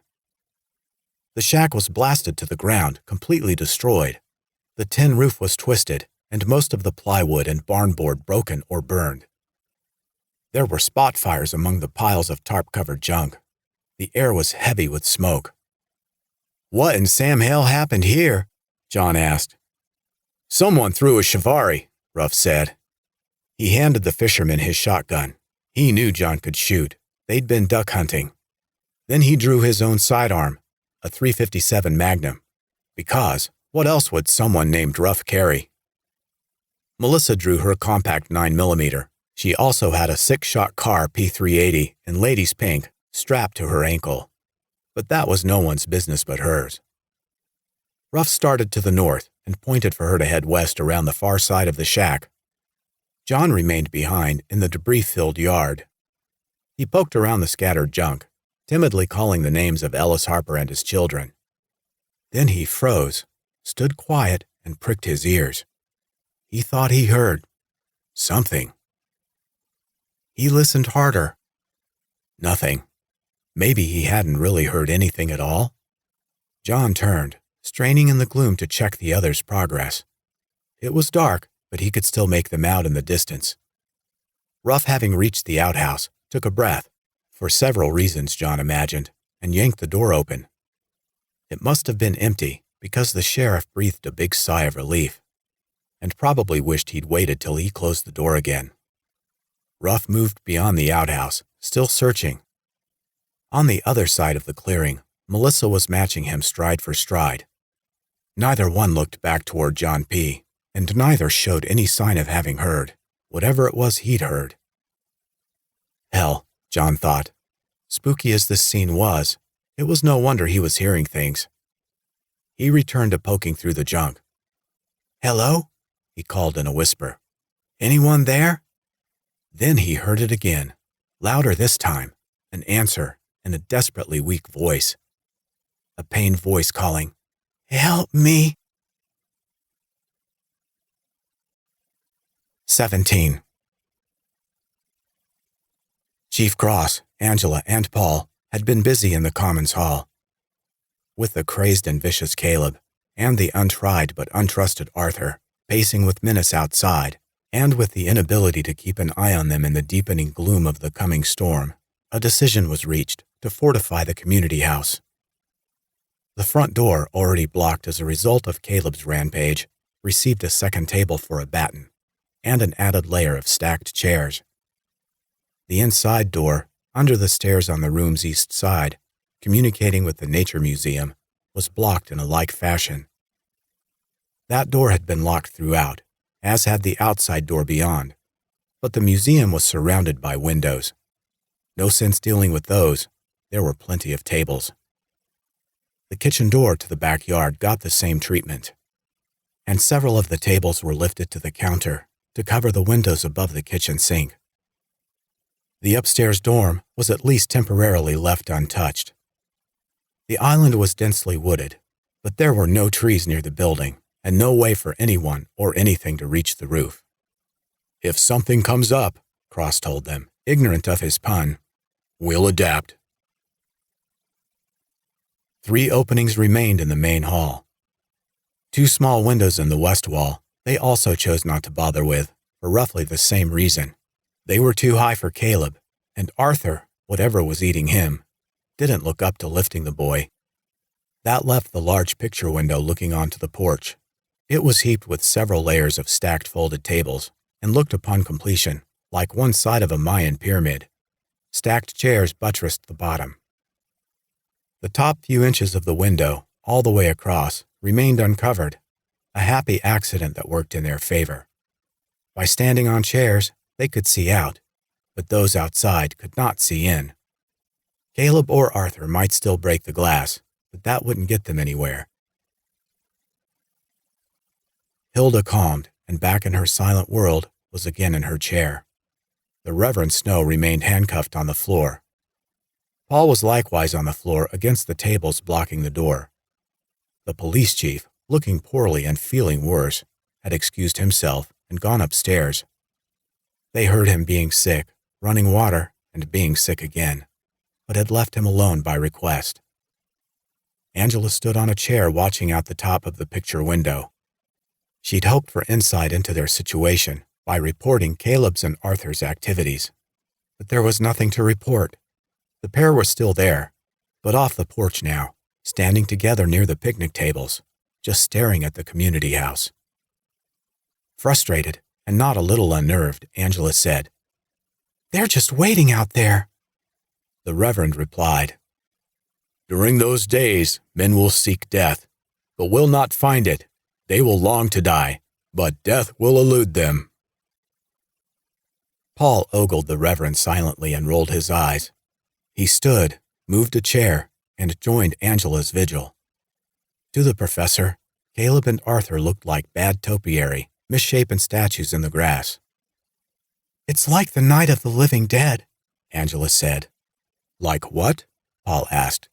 The shack was blasted to the ground, completely destroyed. The tin roof was twisted, and most of the plywood and barn board broken or burned. There were spot fires among the piles of tarp-covered junk. The air was heavy with smoke. "What in Sam Hale happened here?" John asked. "Someone threw a shivari," Ruff said. He handed the fisherman his shotgun. He knew John could shoot. They'd been duck hunting. Then he drew his own sidearm, a .357 Magnum, because what else would someone named Ruff carry? Melissa drew her compact 9mm. She also had a 6-shot Car P380 in ladies' pink strapped to her ankle. But that was no one's business but hers. Ruff started to the north and pointed for her to head west around the far side of the shack. John remained behind in the debris-filled yard. He poked around the scattered junk, timidly calling the names of Ellis Harper and his children. Then he froze, stood quiet, and pricked his ears. He thought he heard something. He listened harder. Nothing. Maybe he hadn't really heard anything at all. John turned, straining in the gloom to check the others' progress. It was dark, but he could still make them out in the distance. Ruff, having reached the outhouse, took a breath, for several reasons, John imagined, and yanked the door open. It must have been empty, because the sheriff breathed a big sigh of relief, and probably wished he'd waited till he closed the door again. Ruff moved beyond the outhouse, still searching. On the other side of the clearing, Melissa was matching him stride for stride. Neither one looked back toward John P., and neither showed any sign of having heard, whatever it was he'd heard. Hell, John thought. Spooky as this scene was, it was no wonder he was hearing things. He returned to poking through the junk. "Hello?" he called in a whisper. "Anyone there?" Then he heard it again, louder this time, an answer in a desperately weak voice. A pained voice calling, "Help me." 17. Chief Cross, Angela, and Paul had been busy in the Commons Hall. with the crazed and vicious Caleb, and the untried but untrusted Arthur, pacing with menace outside, and with the inability to keep an eye on them in the deepening gloom of the coming storm, a decision was reached to fortify the community house. The front door, already blocked as a result of Caleb's rampage, received a second table for a batten, and an added layer of stacked chairs. The inside door, under the stairs on the room's east side, communicating with the Nature Museum, was blocked in a like fashion. That door had been locked throughout, as had the outside door beyond, but the museum was surrounded by windows. No sense dealing with those, there were plenty of tables. The kitchen door to the backyard got the same treatment, and several of the tables were lifted to the counter to cover the windows above the kitchen sink. The upstairs dorm was at least temporarily left untouched. The island was densely wooded, but there were no trees near the building and no way for anyone or anything to reach the roof. "If something comes up," Cross told them, ignorant of his pun, "we'll adapt." 3 openings remained in the main hall. 2 small windows in the west wall they also chose not to bother with, for roughly the same reason. They were too high for Caleb, and Arthur, whatever was eating him, didn't look up to lifting the boy. That left the large picture window looking onto the porch. It was heaped with several layers of stacked folded tables, and looked upon completion like one side of a Mayan pyramid. Stacked chairs buttressed the bottom. The top few inches of the window, all the way across, remained uncovered, a happy accident that worked in their favor. By standing on chairs, they could see out, but those outside could not see in. Caleb or Arthur might still break the glass, but that wouldn't get them anywhere. Hilda, calmed and back in her silent world, was again in her chair. The Reverend Snow remained handcuffed on the floor. Paul was likewise on the floor against the tables blocking the door. The police chief, looking poorly and feeling worse, had excused himself and gone upstairs. They heard him being sick, running water, and being sick again, but had left him alone by request. Angela stood on a chair watching out the top of the picture window. She'd hoped for insight into their situation by reporting Caleb's and Arthur's activities, but there was nothing to report. The pair were still there, but off the porch now, standing together near the picnic tables, just staring at the community house. Frustrated and not a little unnerved, Angela said, "They're just waiting out there." The Reverend replied, "During those days, men will seek death, but will not find it. They will long to die, but death will elude them." Paul ogled the Reverend silently and rolled his eyes. He stood, moved a chair, and joined Angela's vigil. To the professor, Caleb and Arthur looked like bad topiary, misshapen statues in the grass. "It's like the Night of the Living Dead," Angela said. "Like what?" Paul asked.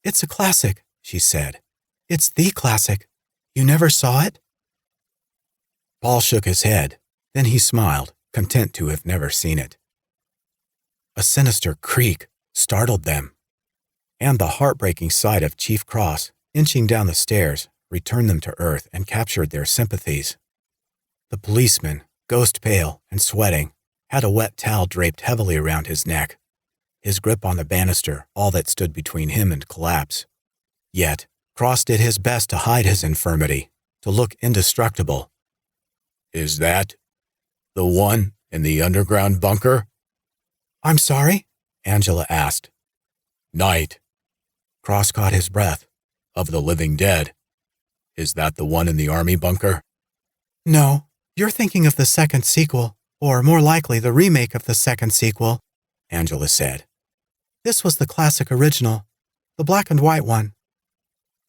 "It's a classic," she said. "It's the classic. You never saw it?" Paul shook his head. Then he smiled, content to have never seen it. A sinister creak startled them, and the heartbreaking sight of Chief Cross inching down the stairs returned them to earth and captured their sympathies. The policeman, ghost pale and sweating, had a wet towel draped heavily around his neck, his grip on the banister all that stood between him and collapse. Yet, Cross did his best to hide his infirmity, to look indestructible. "Is that the one in the underground bunker?" "I'm sorry?" Angela asked. "Night." Cross caught his breath. "Of the living dead. Is that the one in the army bunker?" "No, you're thinking of the second sequel, or more likely the remake of the second sequel," Angela said. "This was the classic original, the black and white one.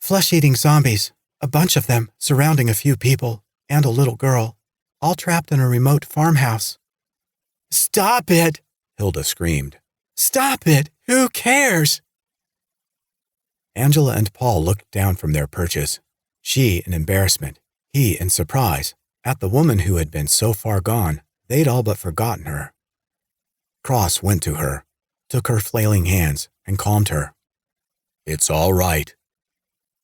Flesh-eating zombies, a bunch of them surrounding a few people and a little girl, all trapped in a remote farmhouse." "Stop it!" Hilda screamed. "Stop it! Who cares?" Angela and Paul looked down from their perches, she in embarrassment, he in surprise, at the woman who had been so far gone they'd all but forgotten her. Cross went to her, took her flailing hands, and calmed her. "It's all right.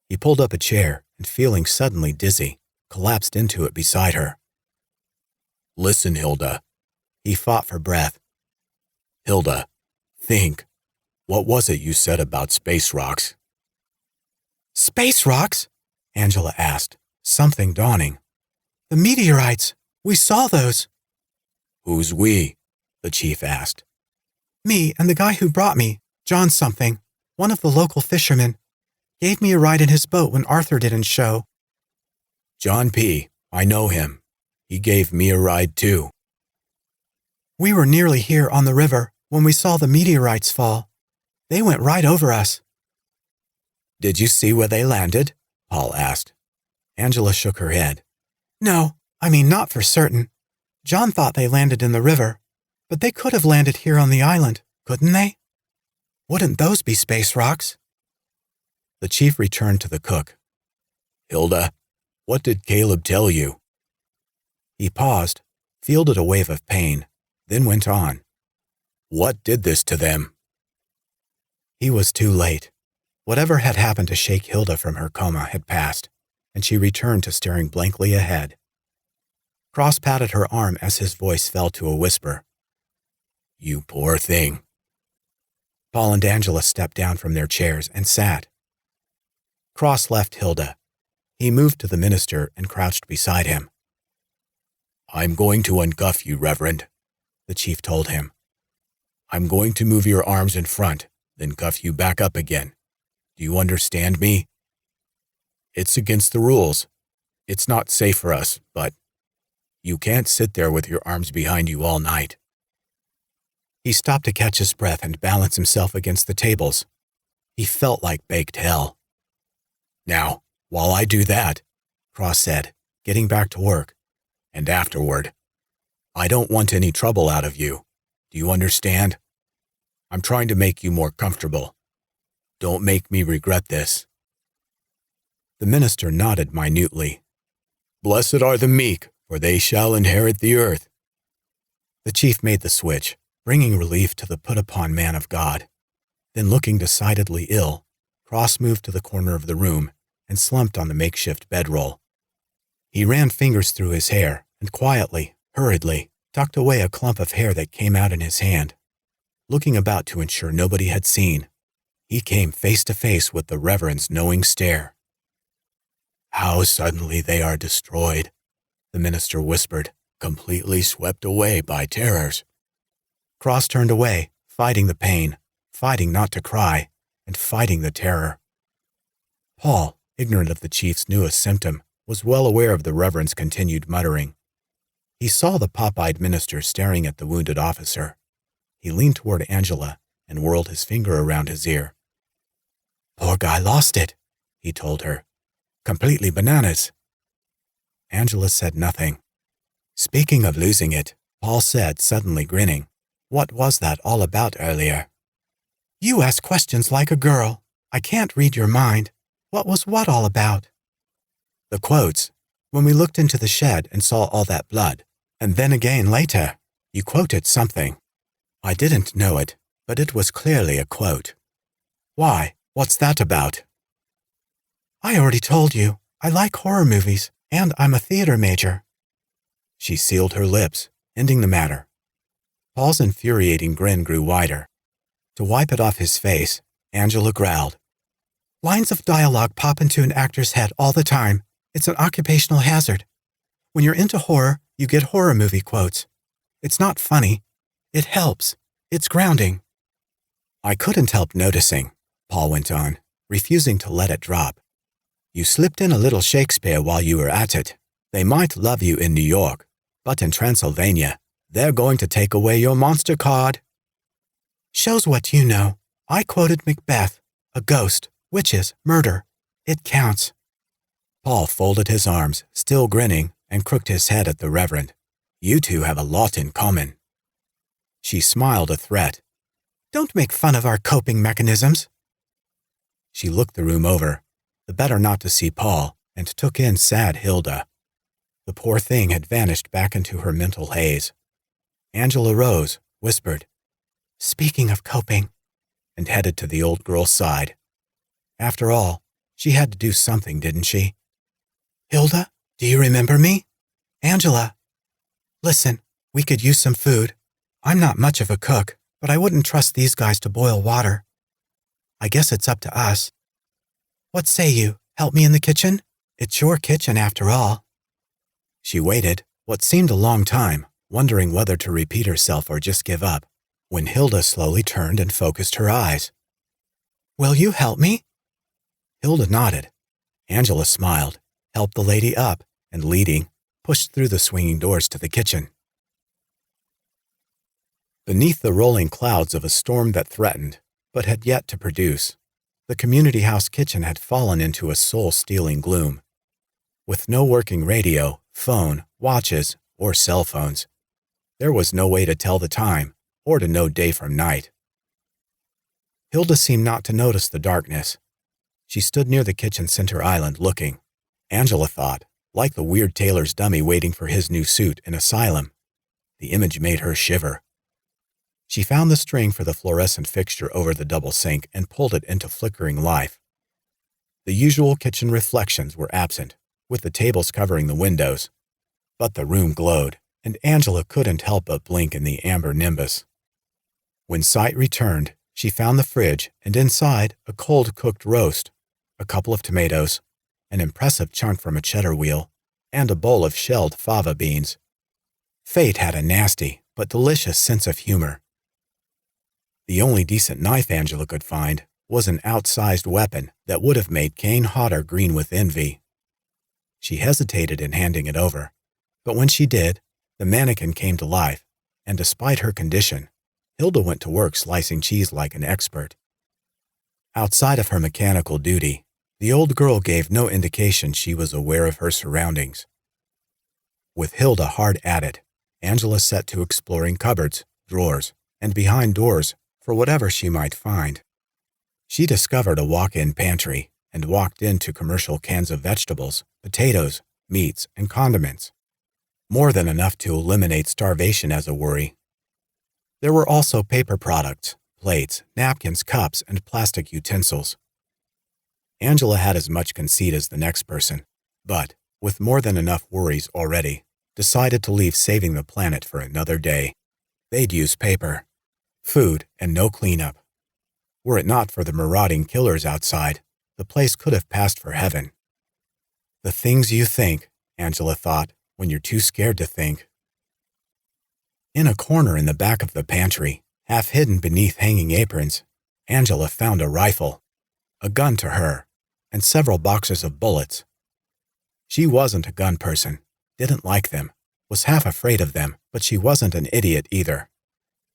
He pulled up a chair and, feeling suddenly dizzy, collapsed into it beside her. "Listen, Hilda." He fought for breath. "Hilda, think. What was it you said about space rocks?" "Space rocks?" Angela asked, something dawning. "The meteorites. We saw those." "Who's we?" the chief asked. "Me and the guy who brought me, John something, one of the local fishermen, gave me a ride in his boat when Arthur didn't show." "John P. I know him. He gave me a ride too." "We were nearly here on the river when we saw the meteorites fall. They went right over us." "Did you see where they landed?" Paul asked. Angela shook her head. "No, I mean not for certain. John thought they landed in the river, but they could have landed here on the island, couldn't they? Wouldn't those be space rocks?" The chief returned to the cook. "Hilda, what did Caleb tell you?" He paused, fielded a wave of pain, then went on. "What did this to them?" He was too late. Whatever had happened to shake Hilda from her coma had passed, and she returned to staring blankly ahead. Cross patted her arm as his voice fell to a whisper. "You poor thing." Paul and Angela stepped down from their chairs and sat. Cross left Hilda. He moved to the minister and crouched beside him. "I'm going to uncuff you, Reverend," the chief told him. "I'm going to move your arms in front, then cuff you back up again. Do you understand me? It's against the rules. It's not safe for us, but you can't sit there with your arms behind you all night." He stopped to catch his breath and balance himself against the tables. He felt like baked hell. "Now, while I do that," Cross said, getting back to work, "and afterward, I don't want any trouble out of you. Do you understand? I'm trying to make you more comfortable. Don't make me regret this." The minister nodded minutely. "Blessed are the meek, for they shall inherit the earth." The chief made the switch, bringing relief to the put-upon man of God. Then, looking decidedly ill, Cross moved to the corner of the room and slumped on the makeshift bedroll. He ran fingers through his hair and quietly, hurriedly, tucked away a clump of hair that came out in his hand. Looking about to ensure nobody had seen, he came face to face with the reverend's knowing stare. "How suddenly they are destroyed," the minister whispered, "completely swept away by terrors." Cross turned away, fighting the pain, fighting not to cry, and fighting the terror. Paul, ignorant of the chief's newest symptom, was well aware of the reverend's continued muttering. He saw the pop-eyed minister staring at the wounded officer. He leaned toward Angela and whirled his finger around his ear. "Poor guy lost it," he told her. "Completely bananas." Angela said nothing. "Speaking of losing it," Paul said, suddenly grinning, "what was that all about earlier?" "You ask questions like a girl. I can't read your mind. What was what all about?" "The quotes. When we looked into the shed and saw all that blood. And then again later, you quoted something. I didn't know it, but it was clearly a quote. Why? What's that about?" "I already told you. I like horror movies, and I'm a theater major." She sealed her lips, ending the matter. Paul's infuriating grin grew wider. To wipe it off his face, Angela growled. "Lines of dialogue pop into an actor's head all the time. It's an occupational hazard. When you're into horror, you get horror movie quotes. It's not funny. It helps. It's grounding." "I couldn't help noticing," Paul went on, refusing to let it drop. "You slipped in a little Shakespeare while you were at it. They might love you in New York, but in Transylvania, they're going to take away your monster card." "Shows what you know. I quoted Macbeth. A ghost, witches, murder. It counts." Paul folded his arms, still grinning, and crooked his head at the reverend. "You two have a lot in common." She smiled a threat. "Don't make fun of our coping mechanisms." She looked the room over, the better not to see Paul, and took in sad Hilda. The poor thing had vanished back into her mental haze. Angela rose, whispered, "Speaking of coping," and headed to the old girl's side. After all, She had to do something, didn't she? Hilda, do you remember me? Angela. Listen, we could use some food. I'm not much of a cook, but I wouldn't trust these guys to boil water. I guess it's up to us. What say you? Help me in the kitchen? It's your kitchen after all. She waited, what seemed a long time, wondering whether to repeat herself or just give up, when Hilda slowly turned and focused her eyes. Will you help me? Hilda nodded. Angela smiled, helped the lady up, and leading, pushed through the swinging doors to the kitchen. Beneath the rolling clouds of a storm that threatened, but had yet to produce, the community house kitchen had fallen into a soul-stealing gloom. With no working radio, phone, watches, or cell phones, there was no way to tell the time or to know day from night. Hilda seemed not to notice the darkness. She stood near the kitchen center island looking, Angela thought, like the weird tailor's dummy waiting for his new suit in Asylum. The image made her shiver. She found the string for the fluorescent fixture over the double sink and pulled it into flickering life. The usual kitchen reflections were absent, with the tables covering the windows, but the room glowed, and Angela couldn't help but blink in the amber nimbus. When sight returned, she found the fridge, and inside a cold-cooked roast, a couple of tomatoes, an impressive chunk from a cheddar wheel, and a bowl of shelled fava beans. Fate had a nasty but delicious sense of humor. The only decent knife Angela could find was an outsized weapon that would have made Kane Hodder green with envy. She hesitated in handing it over, but when she did, the mannequin came to life, and despite her condition, Hilda went to work slicing cheese like an expert. Outside of her mechanical duty, the old girl gave no indication she was aware of her surroundings. With Hilda hard at it, Angela set to exploring cupboards, drawers, and behind doors for whatever she might find. She discovered a walk-in pantry and walked into commercial cans of vegetables, potatoes, meats, and condiments. More than enough to eliminate starvation as a worry. There were also paper products, plates, napkins, cups, and plastic utensils. Angela had as much conceit as the next person, but, with more than enough worries already, decided to leave saving the planet for another day. They'd use paper, food, and no cleanup. Were it not for the marauding killers outside, the place could have passed for heaven. The things you think, Angela thought, when you're too scared to think. In a corner in the back of the pantry, half hidden beneath hanging aprons, Angela found a rifle, a gun to her, and several boxes of bullets. She wasn't a gun person, didn't like them, was half afraid of them, but she wasn't an idiot either.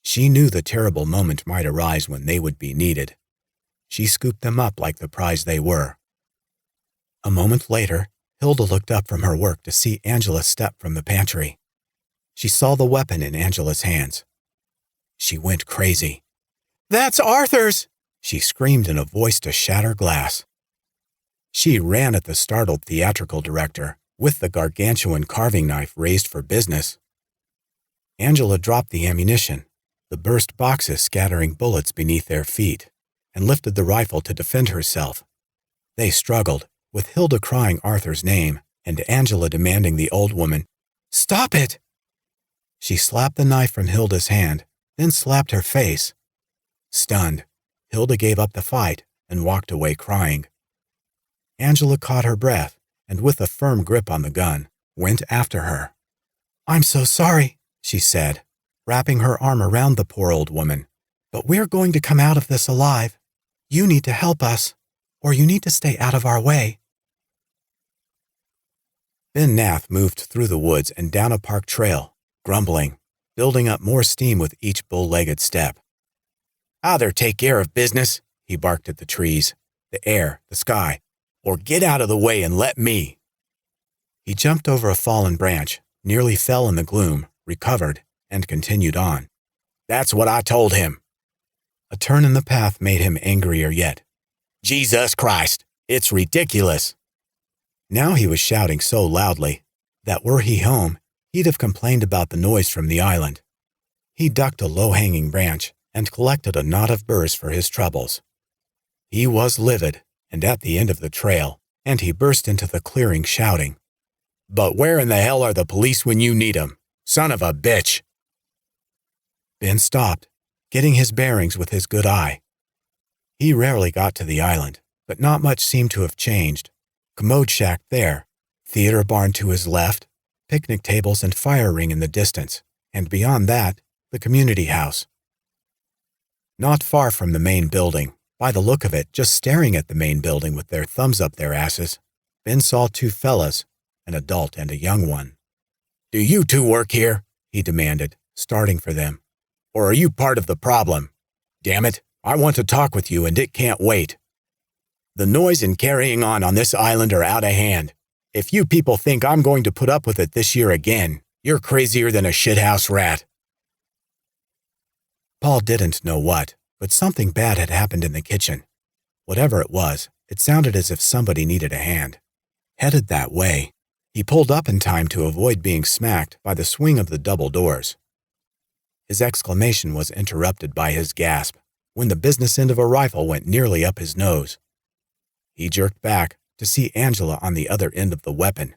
She knew the terrible moment might arise when they would be needed. She scooped them up like the prize they were. A moment later, Hilda looked up from her work to see Angela step from the pantry. She saw the weapon in Angela's hands. She went crazy. "That's Arthur's!" she screamed in a voice to shatter glass. She ran at the startled theatrical director, with the gargantuan carving knife raised for business. Angela dropped the ammunition, the burst boxes scattering bullets beneath their feet, and lifted the rifle to defend herself. They struggled, with Hilda crying Arthur's name and Angela demanding the old woman, "Stop it!" She slapped the knife from Hilda's hand, then slapped her face. Stunned, Hilda gave up the fight and walked away crying. Angela caught her breath and, with a firm grip on the gun, went after her. "I'm so sorry," she said, wrapping her arm around the poor old woman, "but we're going to come out of this alive. You need to help us, or you need to stay out of our way." Ben Nath moved through the woods and down a park trail, grumbling, building up more steam with each bow-legged step. "Either take care of business," he barked at the trees, the air, the sky, "or get out of the way and let me." He jumped over a fallen branch, nearly fell in the gloom, recovered, and continued on. "That's what I told him." A turn in the path made him angrier yet. "Jesus Christ, it's ridiculous." Now he was shouting so loudly that were he home, he'd have complained about the noise from the island. He ducked a low-hanging branch and collected a knot of burrs for his troubles. He was livid, and at the end of the trail, and he burst into the clearing shouting, "But where in the hell are the police when you need 'em? Son of a bitch!" Ben stopped, getting his bearings with his good eye. He rarely got to the island, but not much seemed to have changed. Commode shack there, theater barn to his left, picnic tables and fire ring in the distance, and beyond that, the community house. Not far from the main building, by the look of it, just staring at the main building with their thumbs up their asses, Ben saw two fellas, an adult and a young one. "Do you two work here?" he demanded, starting for them. "Or are you part of the problem? Damn it, I want to talk with you and it can't wait. The noise and carrying on this island are out of hand. If you people think I'm going to put up with it this year again, you're crazier than a shithouse rat." Paul didn't know what, but something bad had happened in the kitchen. Whatever it was, it sounded as if somebody needed a hand. Headed that way, he pulled up in time to avoid being smacked by the swing of the double doors. His exclamation was interrupted by his gasp when the business end of a rifle went nearly up his nose. He jerked back to see Angela on the other end of the weapon.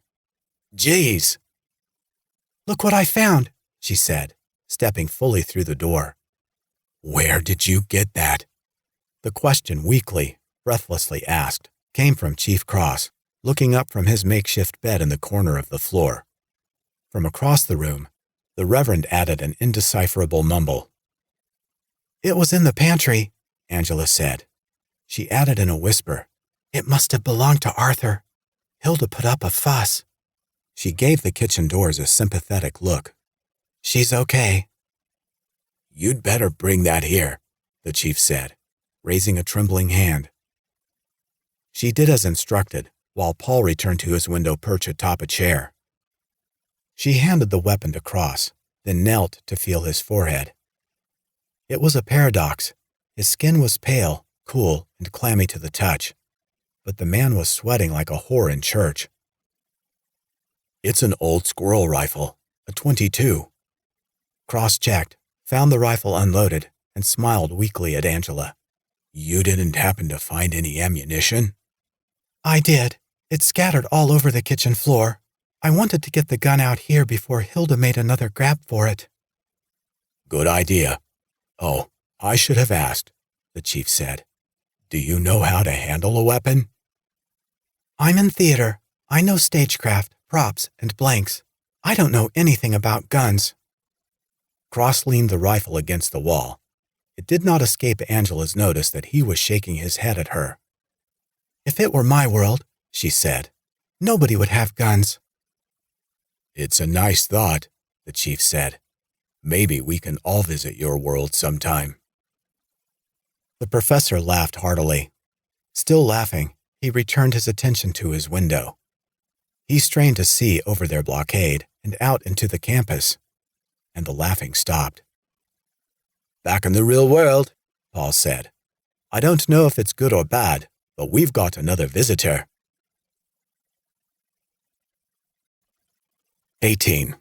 "Jeez!" "Look what I found," she said, stepping fully through the door. "Where did you get that?" The question weakly, breathlessly asked came from Chief Cross, looking up from his makeshift bed in the corner of the floor. From across the room, the Reverend added an indecipherable mumble. "It was in the pantry," Angela said. She added in a whisper, "It must have belonged to Arthur. Hilda put up a fuss." She gave the kitchen doors a sympathetic look. "She's okay." "You'd better bring that here," the chief said, raising a trembling hand. She did as instructed, while Paul returned to his window perch atop a chair. She handed the weapon to Cross, then knelt to feel his forehead. It was a paradox. His skin was pale, cool, and clammy to the touch, but the man was sweating like a whore in church. "It's an old squirrel rifle, a .22. Cross checked, found the rifle unloaded, and smiled weakly at Angela. "You didn't happen to find any ammunition?" "I did. It's scattered all over the kitchen floor. I wanted to get the gun out here before Hilda made another grab for it." "Good idea. Oh, I should have asked," the chief said. "Do you know how to handle a weapon?" "I'm in theater. I know stagecraft, props, and blanks. I don't know anything about guns." Cross leaned the rifle against the wall. It did not escape Angela's notice that he was shaking his head at her. "If it were my world," she said, "nobody would have guns." "It's a nice thought," the chief said. "Maybe we can all visit your world sometime." The professor laughed heartily. Still laughing, he returned his attention to his window. He strained to see over their blockade and out into the campus, and the laughing stopped. "Back in the real world," Paul said. "I don't know if it's good or bad, but we've got another visitor." 18.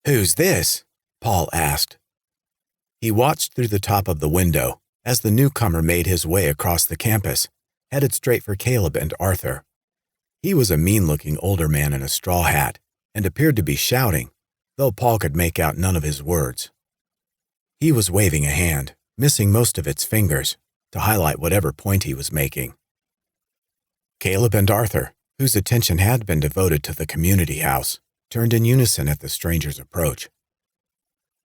"Who's this?" Paul asked. He watched through the top of the window as the newcomer made his way across the campus, headed straight for Caleb and Arthur. He was a mean-looking older man in a straw hat and appeared to be shouting, though Paul could make out none of his words. He was waving a hand, missing most of its fingers, to highlight whatever point he was making. Caleb and Arthur, whose attention had been devoted to the community house, turned in unison at the stranger's approach.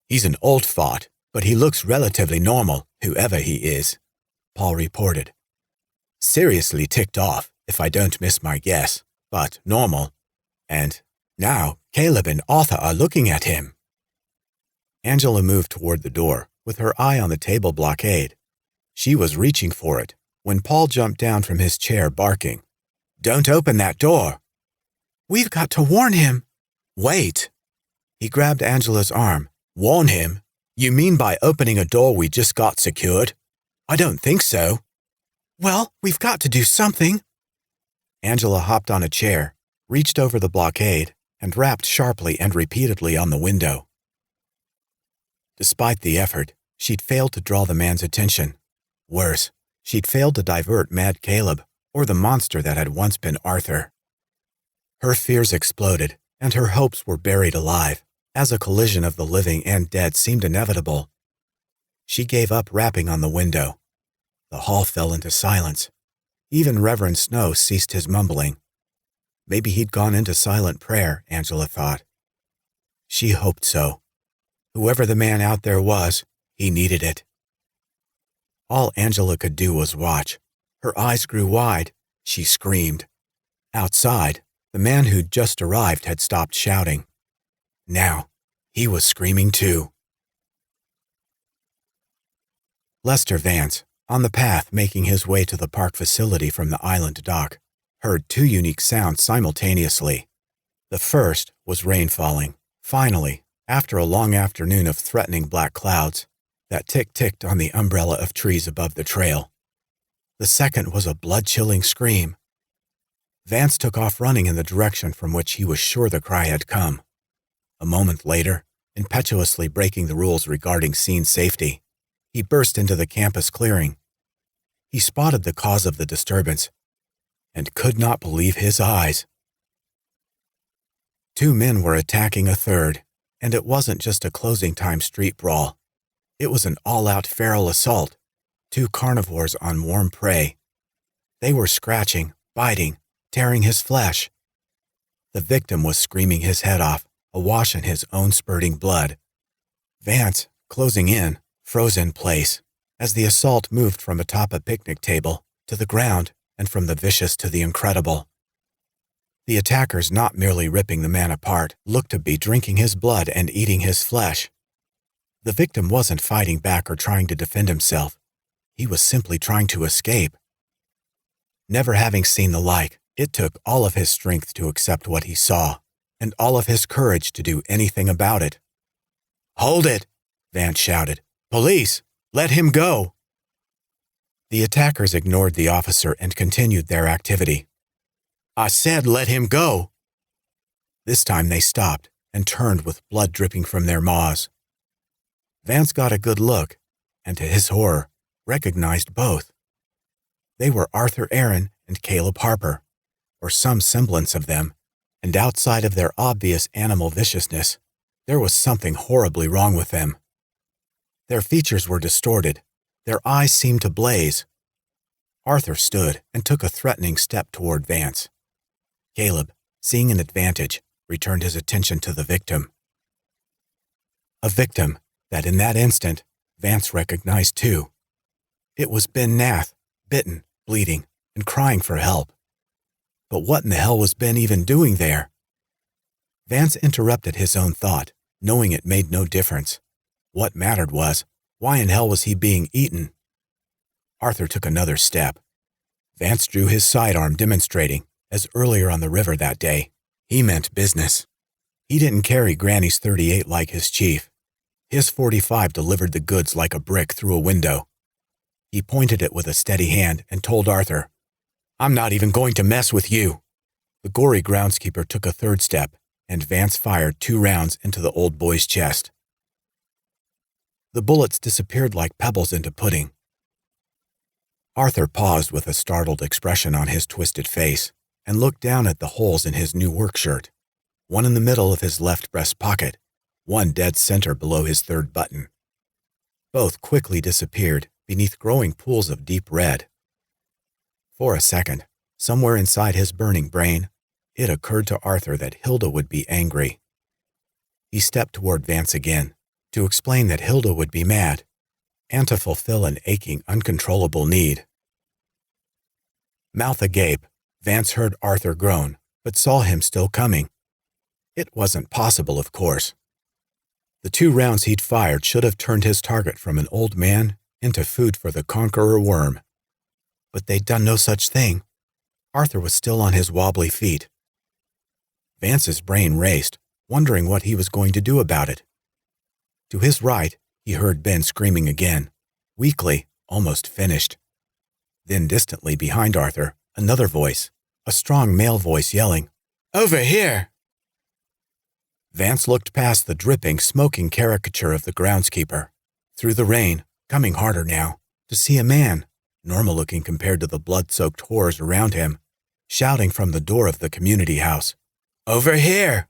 "He's an old fart, but he looks relatively normal, whoever he is," Paul reported. "Seriously ticked off, if I don't miss my guess, but normal. And now Caleb and Arthur are looking at him." Angela moved toward the door, with her eye on the table blockade. She was reaching for it when Paul jumped down from his chair barking, "Don't open that door." "We've got to warn him." "Wait." He grabbed Angela's arm. "Warn him? You mean by opening a door we just got secured? I don't think so." "Well, we've got to do something." Angela hopped on a chair, reached over the blockade, and rapped sharply and repeatedly on the window. Despite the effort, she'd failed to draw the man's attention. Worse, She'd failed to divert Mad Caleb or the monster that had once been Arthur. Her fears exploded, and her hopes were buried alive, as a collision of the living and dead seemed inevitable. She gave up rapping on the window. The hall fell into silence. Even Reverend Snow ceased his mumbling. Maybe he'd gone into silent prayer, Angela thought. She hoped so. Whoever the man out there was, he needed it. All Angela could do was watch. Her eyes grew wide. She screamed. Outside, the man who'd just arrived had stopped shouting. Now, he was screaming too. Lester Vance, on the path making his way to the park facility from the island dock, heard two unique sounds simultaneously. The first was rain falling, finally, after a long afternoon of threatening black clouds that ticked on the umbrella of trees above the trail. The second was a blood-chilling scream. Vance took off running in the direction from which he was sure the cry had come. A moment later, impetuously breaking the rules regarding scene safety, he burst into the campus clearing. He spotted the cause of the disturbance and could not believe his eyes. Two men were attacking a third, and it wasn't just a closing-time street brawl. It was an all-out feral assault, two carnivores on warm prey. They were scratching, biting, tearing his flesh. The victim was screaming his head off, awash in his own spurting blood. Vance, closing in, froze in place as the assault moved from atop a picnic table to the ground and from the vicious to the incredible. The attackers, not merely ripping the man apart, looked to be drinking his blood and eating his flesh. The victim wasn't fighting back or trying to defend himself. He was simply trying to escape. Never having seen the like, it took all of his strength to accept what he saw, and all of his courage to do anything about it. "Hold it!" Vance shouted. "Police! Let him go!" The attackers ignored the officer and continued their activity. "I said let him go!" This time they stopped and turned with blood dripping from their maws. Vance got a good look, and to his horror, recognized both. They were Arthur Aaron and Caleb Harper, or some semblance of them, and outside of their obvious animal viciousness, there was something horribly wrong with them. Their features were distorted. Their eyes seemed to blaze. Arthur stood and took a threatening step toward Vance. Caleb, seeing an advantage, returned his attention to the victim. A victim that in that instant, Vance recognized too. It was Ben Nath, bitten, bleeding, and crying for help. But what in the hell was Ben even doing there? Vance interrupted his own thought, knowing it made no difference. What mattered was, why in hell was he being eaten? Arthur took another step. Vance drew his sidearm, demonstrating, as earlier on the river that day, he meant business. He didn't carry Granny's .38 like his chief. His .45 delivered the goods like a brick through a window. He pointed it with a steady hand and told Arthur, "I'm not even going to mess with you." The gory groundskeeper took a third step, and Vance fired 2 rounds into the old boy's chest. The bullets disappeared like pebbles into pudding. Arthur paused with a startled expression on his twisted face and looked down at the holes in his new work shirt, one in the middle of his left breast pocket, one dead center below his third button. Both quickly disappeared beneath growing pools of deep red. For a second, somewhere inside his burning brain, it occurred to Arthur that Hilda would be angry. He stepped toward Vance again, to explain that Hilda would be mad, and to fulfill an aching, uncontrollable need. Mouth agape, Vance heard Arthur groan, but saw him still coming. It wasn't possible, of course. The 2 rounds he'd fired should have turned his target from an old man into food for the conqueror worm. But they'd done no such thing. Arthur was still on his wobbly feet. Vance's brain raced, wondering what he was going to do about it. To his right, he heard Ben screaming again, weakly, almost finished. Then distantly behind Arthur, another voice, a strong male voice yelling, "Over here!" Vance looked past the dripping, smoking caricature of the groundskeeper, through the rain, coming harder now, to see a man, normal-looking compared to the blood-soaked horrors around him, shouting from the door of the community house, "Over here!"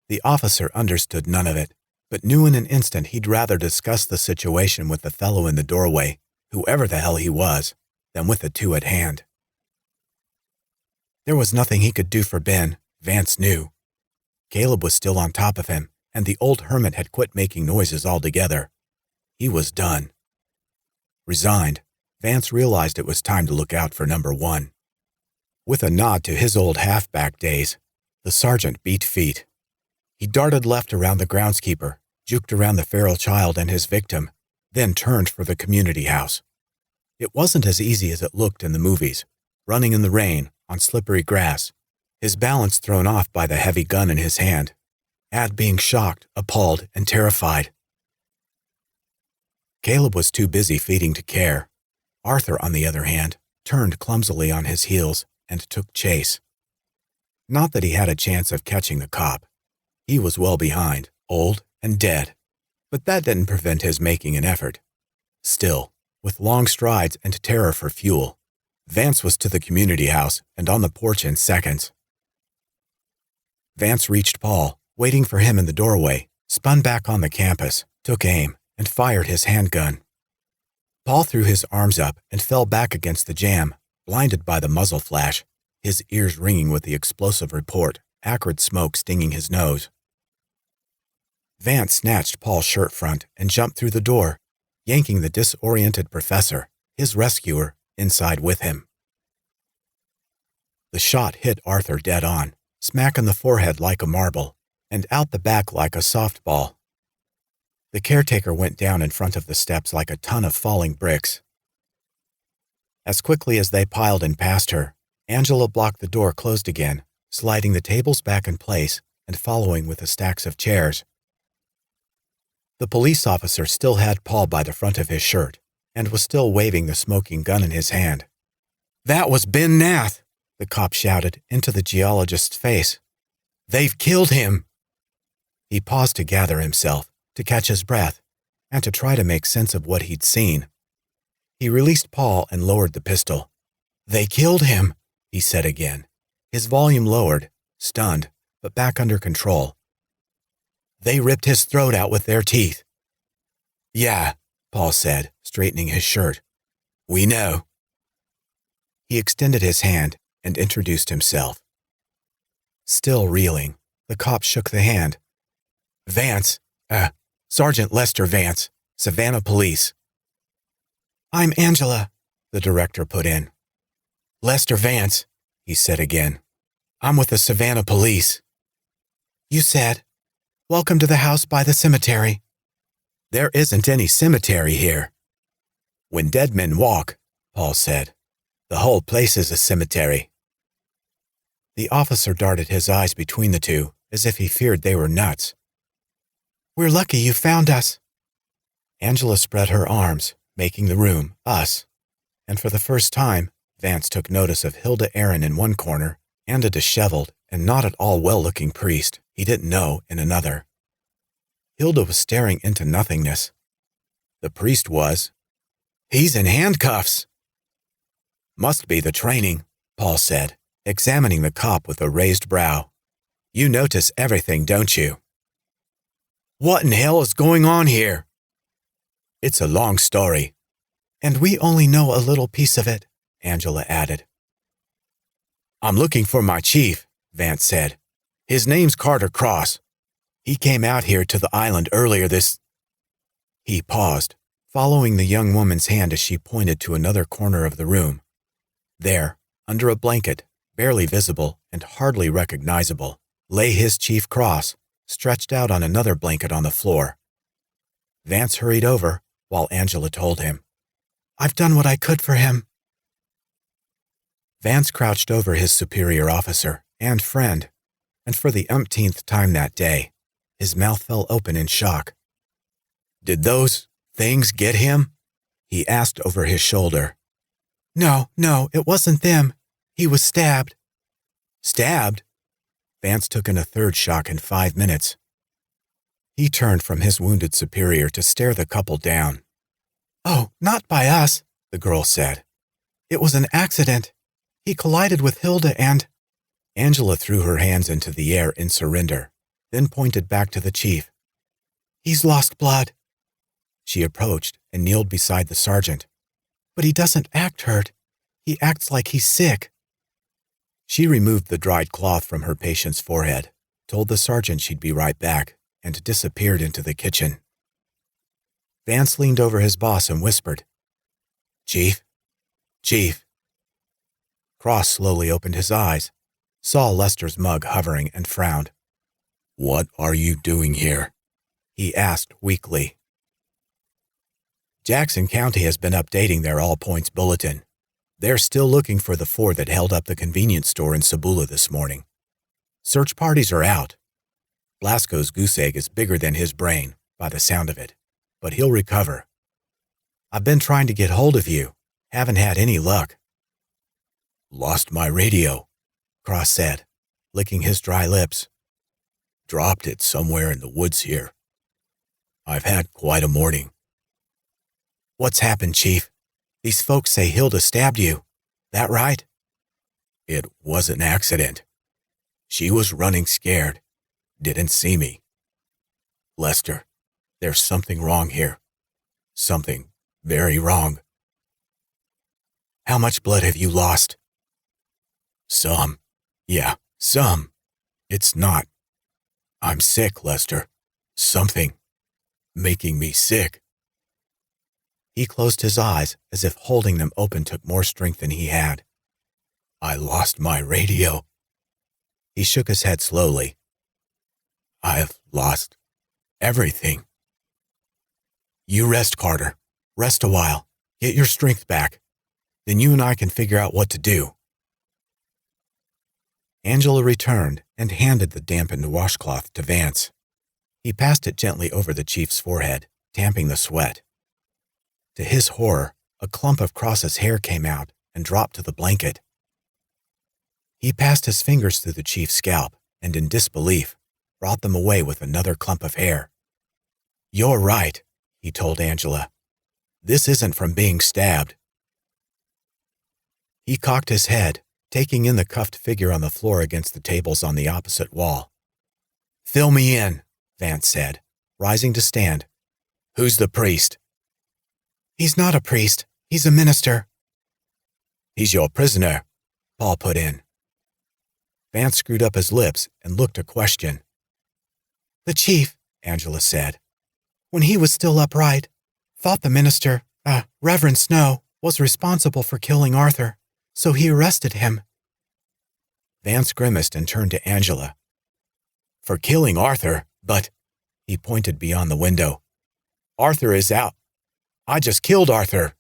The officer understood none of it, but knew in an instant he'd rather discuss the situation with the fellow in the doorway, whoever the hell he was, than with the two at hand. There was nothing he could do for Ben, Vance knew. Caleb was still on top of him, and the old hermit had quit making noises altogether. He was done. Resigned, Vance realized it was time to look out for number one. With a nod to his old halfback days, the sergeant beat feet. He darted left around the groundskeeper, juked around the feral child and his victim, then turned for the community house. It wasn't as easy as it looked in the movies, running in the rain, on slippery grass, his balance thrown off by the heavy gun in his hand, Ad being shocked, appalled, and terrified. Caleb was too busy feeding to care. Arthur, on the other hand, turned clumsily on his heels and took chase. Not that he had a chance of catching the cop. He was well behind, old and dead, but that didn't prevent his making an effort. Still, with long strides and terror for fuel, Vance was to the community house and on the porch in seconds. Vance reached Paul, waiting for him in the doorway, spun back on the campus, took aim, and fired his handgun. Paul threw his arms up and fell back against the jamb, blinded by the muzzle flash, his ears ringing with the explosive report, acrid smoke stinging his nose. Vance snatched Paul's shirt front and jumped through the door, yanking the disoriented professor, his rescuer, inside with him. The shot hit Arthur dead on, smack in the forehead like a marble, and out the back like a softball. The caretaker went down in front of the steps like a ton of falling bricks. As quickly as they piled in past her, Angela blocked the door closed again, sliding the tables back in place and following with the stacks of chairs. The police officer still had Paul by the front of his shirt and was still waving the smoking gun in his hand. "That was Ben Nath," the cop shouted into the geologist's face. "They've killed him." He paused to gather himself, to catch his breath, and to try to make sense of what he'd seen. He released Paul and lowered the pistol. "They killed him," he said again, his volume lowered, stunned, but back under control. "They ripped his throat out with their teeth." "Yeah," Paul said, straightening his shirt. "We know." He extended his hand and introduced himself. Still reeling, the cop shook the hand. "Vance, Sergeant Lester Vance, Savannah Police." "I'm Angela," the director put in. "Lester Vance," he said again. "I'm with the Savannah Police." "You said, 'Welcome to the house by the cemetery.'" "There isn't any cemetery here." "When dead men walk," Paul said, "the whole place is a cemetery." The officer darted his eyes between the two, as if he feared they were nuts. "We're lucky you found us." Angela spread her arms, making the room us, and for the first time, Vance took notice of Hilda Aaron in one corner and a disheveled and not at all well-looking priest he didn't know in another. Hilda was staring into nothingness. The priest was. "He's in handcuffs." "Must be the training," Paul said, examining the cop with a raised brow. "You notice everything, don't you?" "What in hell is going on here?" "It's a long story." "And we only know a little piece of it," Angela added. "I'm looking for my chief," Vance said. "His name's Carter Cross. He came out here to the island earlier this—" He paused, following the young woman's hand as she pointed to another corner of the room. There, under a blanket, barely visible and hardly recognizable, lay his Chief Cross, stretched out on another blanket on the floor. Vance hurried over while Angela told him, "I've done what I could for him." Vance crouched over his superior officer and friend, and for the umpteenth time that day, his mouth fell open in shock. "Did those things get him?" he asked over his shoulder. No, it wasn't them. He was stabbed." "Stabbed?" Vance took in a third shock in 5 minutes. He turned from his wounded superior to stare the couple down. "Oh, not by us," the girl said. "It was an accident. He collided with Hilda and—" Angela threw her hands into the air in surrender, then pointed back to the chief. "He's lost blood." She approached and kneeled beside the sergeant. "But he doesn't act hurt. He acts like he's sick." She removed the dried cloth from her patient's forehead, told the sergeant she'd be right back, and disappeared into the kitchen. Vance leaned over his boss and whispered, "Chief? Chief?" Cross slowly opened his eyes, saw Lester's mug hovering, and frowned. "What are you doing here?" he asked weakly. Jackson County has been updating their all-points bulletin. They're still looking for the four that held up the convenience store in Sabula this morning. Search parties are out. Blasco's goose egg is bigger than his brain, by the sound of it, but he'll recover. I've been trying to get hold of you. Haven't had any luck. "Lost my radio," Cross said, licking his dry lips. "Dropped it somewhere in the woods here. I've had quite a morning." "What's happened, Chief? These folks say Hilda stabbed you. That right?" "It was an accident. She was running scared. Didn't see me. Lester, there's something wrong here. Something very wrong." "How much blood have you lost?" "Some. Yeah, some. It's not. I'm sick, Lester. Something. Making me sick." He closed his eyes as if holding them open took more strength than he had. "I lost my radio." He shook his head slowly. "I've lost everything." "You rest, Carter. Rest a while. Get your strength back. Then you and I can figure out what to do." Angela returned and handed the dampened washcloth to Vance. He passed it gently over the chief's forehead, tamping the sweat. To his horror, a clump of Cross's hair came out and dropped to the blanket. He passed his fingers through the chief's scalp and, in disbelief, brought them away with another clump of hair. "You're right," he told Angela. "This isn't from being stabbed." He cocked his head, taking in the cuffed figure on the floor against the tables on the opposite wall. "Fill me in," Vance said, rising to stand. "Who's the priest?" "He's not a priest. He's a minister." "He's your prisoner," Paul put in. Vance screwed up his lips and looked a question. "The chief," Angela said, "when he was still upright, thought the minister, Reverend Snow, was responsible for killing Arthur, so he arrested him." Vance grimaced and turned to Angela. "For killing Arthur, but—" he pointed beyond the window. "Arthur is out. I just killed Arthur."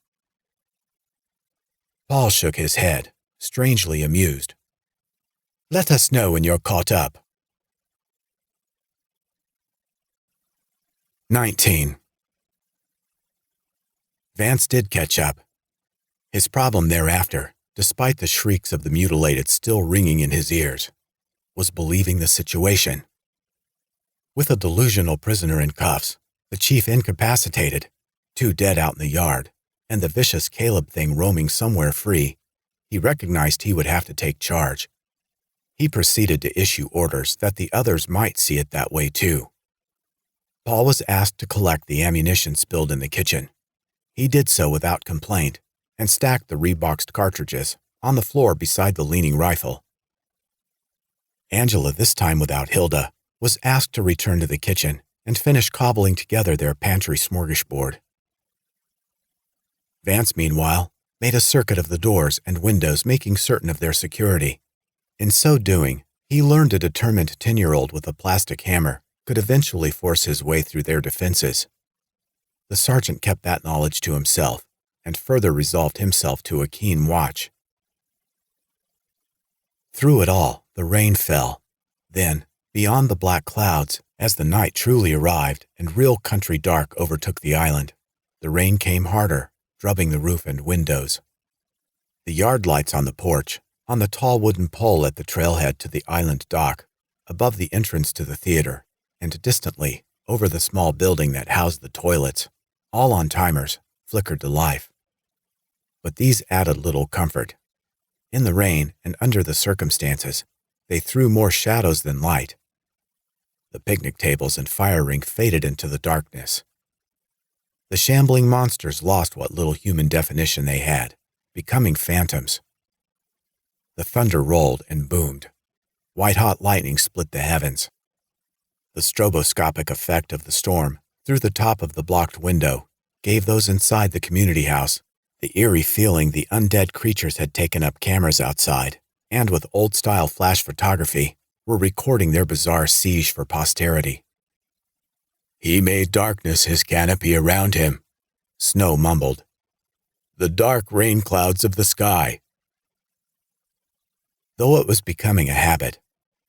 Paul shook his head, strangely amused. "Let us know when you're caught up." 19. Vance did catch up. His problem thereafter, despite the shrieks of the mutilated still ringing in his ears, was believing the situation. With a delusional prisoner in cuffs, the chief incapacitated, 2 dead out in the yard, and the vicious Caleb thing roaming somewhere free, he recognized he would have to take charge. He proceeded to issue orders that the others might see it that way too. Paul was asked to collect the ammunition spilled in the kitchen. He did so without complaint and stacked the reboxed cartridges on the floor beside the leaning rifle. Angela, this time without Hilda, was asked to return to the kitchen and finish cobbling together their pantry smorgasbord. Vance, meanwhile, made a circuit of the doors and windows, making certain of their security. In so doing, he learned a determined 10-year-old with a plastic hammer could eventually force his way through their defenses. The sergeant kept that knowledge to himself and further resolved himself to a keen watch. Through it all, the rain fell. Then, beyond the black clouds, as the night truly arrived and real country dark overtook the island, the rain came harder, drubbing the roof and windows. The yard lights on the porch, on the tall wooden pole at the trailhead to the island dock, above the entrance to the theater, and distantly, over the small building that housed the toilets, all on timers, flickered to life. but these added little comfort. In the rain and under the circumstances, they threw more shadows than light. The picnic tables and fire ring faded into the darkness. The shambling monsters lost what little human definition they had, becoming phantoms. The thunder rolled and boomed. White-hot lightning split the heavens. The stroboscopic effect of the storm through the top of the blocked window gave those inside the community house the eerie feeling the undead creatures had taken up cameras outside, and with old-style flash photography, were recording their bizarre siege for posterity. "He made darkness his canopy around him," Snow mumbled. "The dark rain clouds of the sky." Though it was becoming a habit,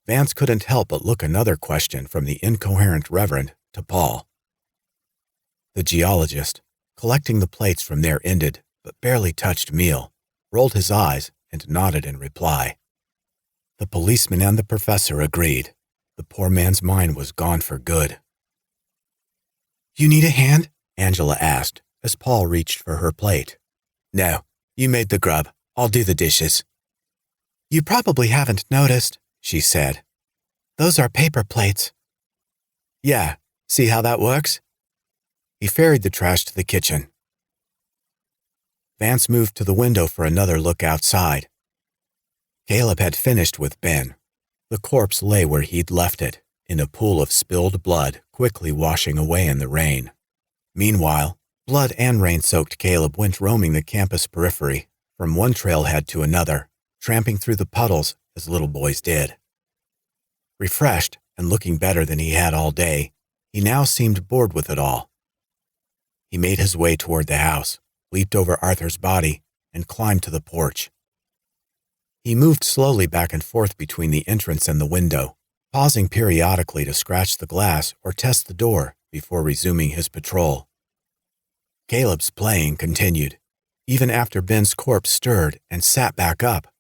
Vance couldn't help but look another question from the incoherent Reverend to Paul. The geologist, collecting the plates from their ended but barely touched meal, rolled his eyes and nodded in reply. The policeman and the professor agreed. The poor man's mind was gone for good. "You need a hand?" Angela asked as Paul reached for her plate. "No, you made the grub. I'll do the dishes." "You probably haven't noticed," she said. "Those are paper plates." "Yeah, see how that works?" He ferried the trash to the kitchen. Vance moved to the window for another look outside. Caleb had finished with Ben. The corpse lay where he'd left it, in a pool of spilled blood quickly washing away in the rain. Meanwhile, blood and rain-soaked Caleb went roaming the campus periphery, from one trailhead to another, tramping through the puddles as little boys did. Refreshed and looking better than he had all day, he now seemed bored with it all. He made his way toward the house, leaped over Arthur's body, and climbed to the porch. He moved slowly back and forth between the entrance and the window, pausing periodically to scratch the glass or test the door before resuming his patrol. Caleb's playing continued, even after Ben's corpse stirred and sat back up.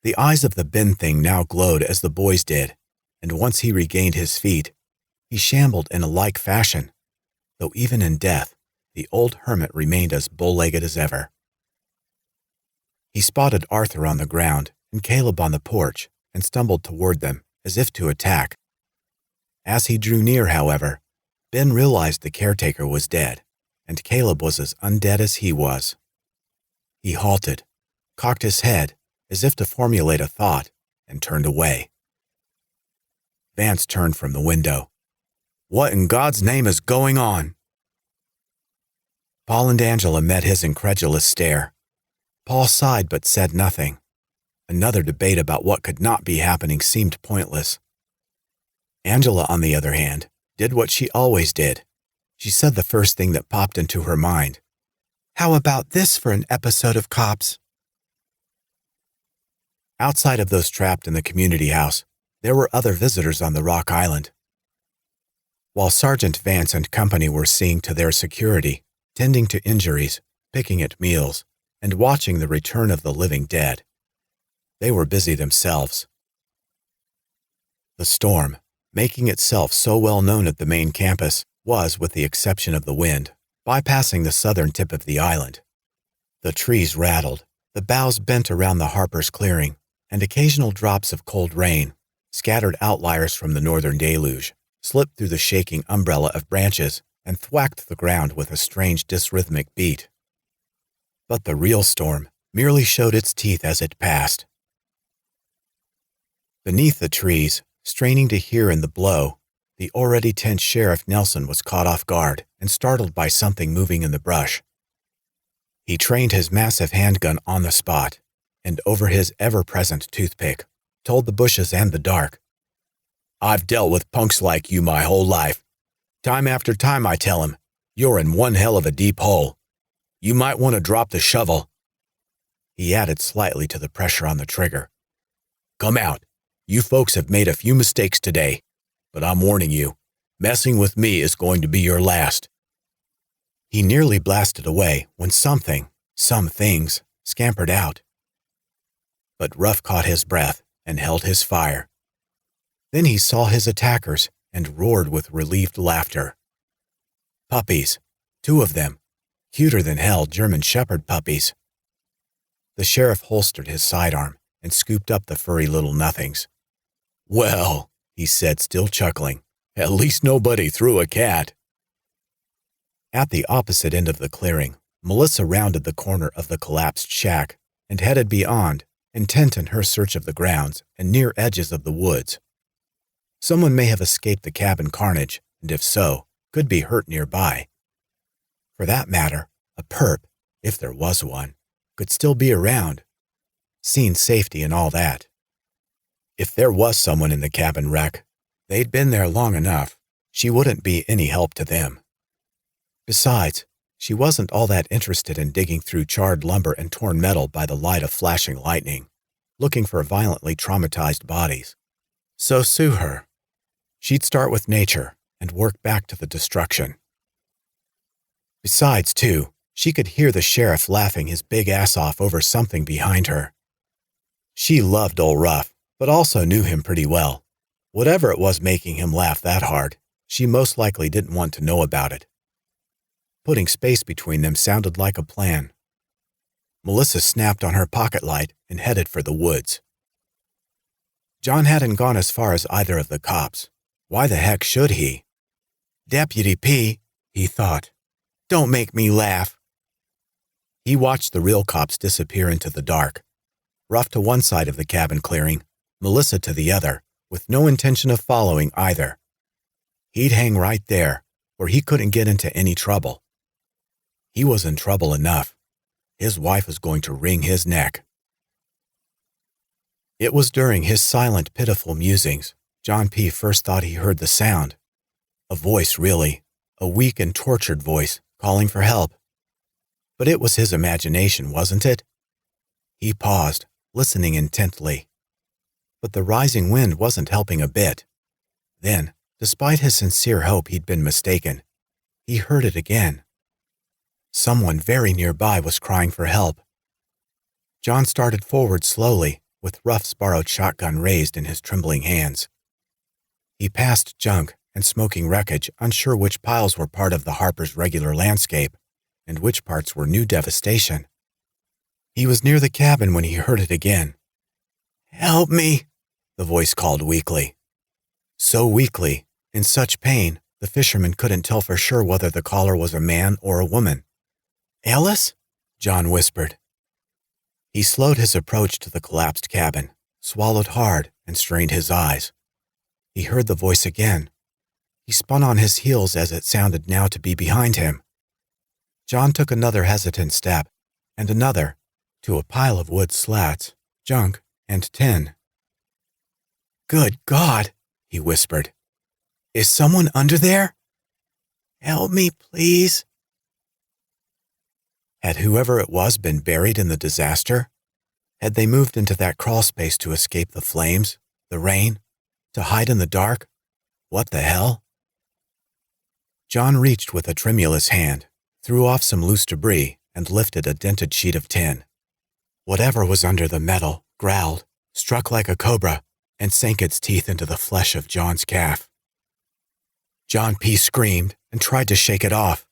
The eyes of the Ben thing now glowed as the boys did, and once he regained his feet, he shambled in a like fashion, though even in death, the old hermit remained as bull-legged as ever. He spotted Arthur on the ground and Caleb on the porch and stumbled toward them as if to attack. As he drew near, however, Ben realized the caretaker was dead, and Caleb was as undead as he was. He halted, cocked his head as if to formulate a thought, and turned away. Vance turned from the window. "What in God's name is going on?" Paul and Angela met his incredulous stare. Paul sighed but said nothing. Another debate about what could not be happening seemed pointless. Angela, on the other hand, did what she always did. She said the first thing that popped into her mind. "How about this for an episode of Cops?" Outside of those trapped in the community house, there were other visitors on the Rock Island. While Sergeant Vance and company were seeing to their security, tending to injuries, picking at meals, and watching the return of the living dead, they were busy themselves. The storm, making itself so well known at the main campus, was, with the exception of the wind, bypassing the southern tip of the island. The trees rattled, the boughs bent around the Harper's clearing, and occasional drops of cold rain, scattered outliers from the northern deluge, slipped through the shaking umbrella of branches and thwacked the ground with a strange dysrhythmic beat. But the real storm merely showed its teeth as it passed. Beneath the trees, straining to hear in the blow, the already tense Sheriff Nelson was caught off guard and startled by something moving in the brush. He trained his massive handgun on the spot, and over his ever-present toothpick, told the bushes and the dark, "I've dealt with punks like you my whole life. Time after time I tell him, you're in one hell of a deep hole. You might want to drop the shovel." He added slightly to the pressure on the trigger. "Come out. You folks have made a few mistakes today, but I'm warning you, messing with me is going to be your last." He nearly blasted away when some things, scampered out. But Ruff caught his breath and held his fire. Then he saw his attackers and roared with relieved laughter. Puppies, 2 of them, cuter than hell German Shepherd puppies, The sheriff holstered his sidearm and scooped up the furry little nothings. "Well," he said, still chuckling, "at least nobody threw a cat." At the opposite end of the clearing, Melissa rounded the corner of the collapsed shack and headed beyond, intent in her search of the grounds and near edges of the woods. Someone may have escaped the cabin carnage, and if so, could be hurt nearby. For that matter, a perp, if there was one, could still be around. Scene safety and all that. If there was someone in the cabin wreck, they'd been there long enough. She wouldn't be any help to them. Besides, she wasn't all that interested in digging through charred lumber and torn metal by the light of flashing lightning, looking for violently traumatized bodies. So sue her. She'd start with nature and work back to the destruction. Besides, too, she could hear the sheriff laughing his big ass off over something behind her. She loved old Ruff, but also knew him pretty well. Whatever it was making him laugh that hard, she most likely didn't want to know about it. Putting space between them sounded like a plan. Melissa snapped on her pocket light and headed for the woods. John hadn't gone as far as either of the cops. Why the heck should he? "Deputy P," he thought. "Don't make me laugh." He watched the real cops disappear into the dark. Ruff to one side of the cabin clearing, Melissa to the other, with no intention of following either. He'd hang right there, where he couldn't get into any trouble. He was in trouble enough. His wife was going to wring his neck. It was during his silent, pitiful musings John P. first thought he heard the sound. A voice, really, a weak and tortured voice, calling for help. But it was his imagination, wasn't it? He paused, listening intently. But the rising wind wasn't helping a bit. Then, despite his sincere hope he'd been mistaken, he heard it again. Someone very nearby was crying for help. John started forward slowly, with Ruff's borrowed shotgun raised in his trembling hands. He passed junk and smoking wreckage, unsure which piles were part of the Harper's regular landscape and which parts were new devastation. He was near the cabin when he heard it again. "Help me," the voice called weakly. So weakly, in such pain, the fisherman couldn't tell for sure whether the caller was a man or a woman. "Ellis?" John whispered. He slowed his approach to the collapsed cabin, swallowed hard, and strained his eyes. He heard the voice again. He spun on his heels as it sounded now to be behind him. John took another hesitant step, and another, to a pile of wood slats, junk, and tin. "Good God," he whispered. "Is someone under there? Help me, please." Had whoever it was been buried in the disaster? Had they moved into that crawl space to escape the flames, the rain, to hide in the dark? What the hell? John reached with a tremulous hand, threw off some loose debris, and lifted a dented sheet of tin. Whatever was under the metal growled, struck like a cobra, and sank its teeth into the flesh of John's calf. John P. screamed and tried to shake it off.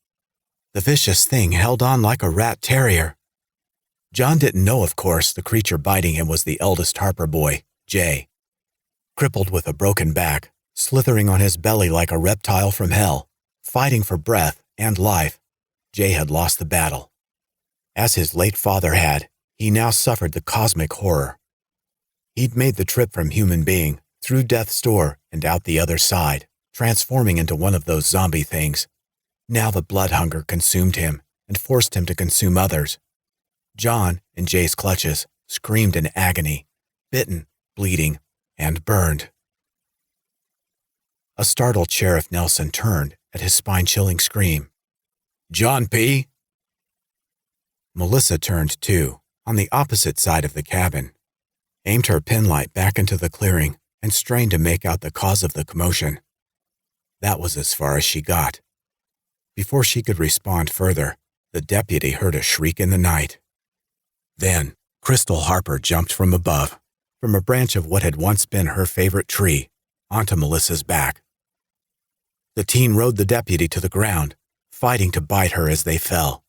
The vicious thing held on like a rat terrier. John didn't know, of course, the creature biting him was the eldest Harper boy, Jay. Crippled with a broken back, slithering on his belly like a reptile from hell, fighting for breath and life, Jay had lost the battle. As his late father had, he now suffered the cosmic horror. He'd made the trip from human being, through death's door and out the other side, transforming into one of those zombie things. Now the blood hunger consumed him and forced him to consume others. John, in Jay's clutches, screamed in agony, bitten, bleeding, and burned. A startled Sheriff Nelson turned at his spine-chilling scream. "John P.?" Melissa turned too, on the opposite side of the cabin, aimed her penlight back into the clearing, and strained to make out the cause of the commotion. That was as far as she got. Before she could respond further, the deputy heard a shriek in the night. Then, Crystal Harper jumped from above, from a branch of what had once been her favorite tree, onto Melissa's back. The teen rode the deputy to the ground, fighting to bite her as they fell.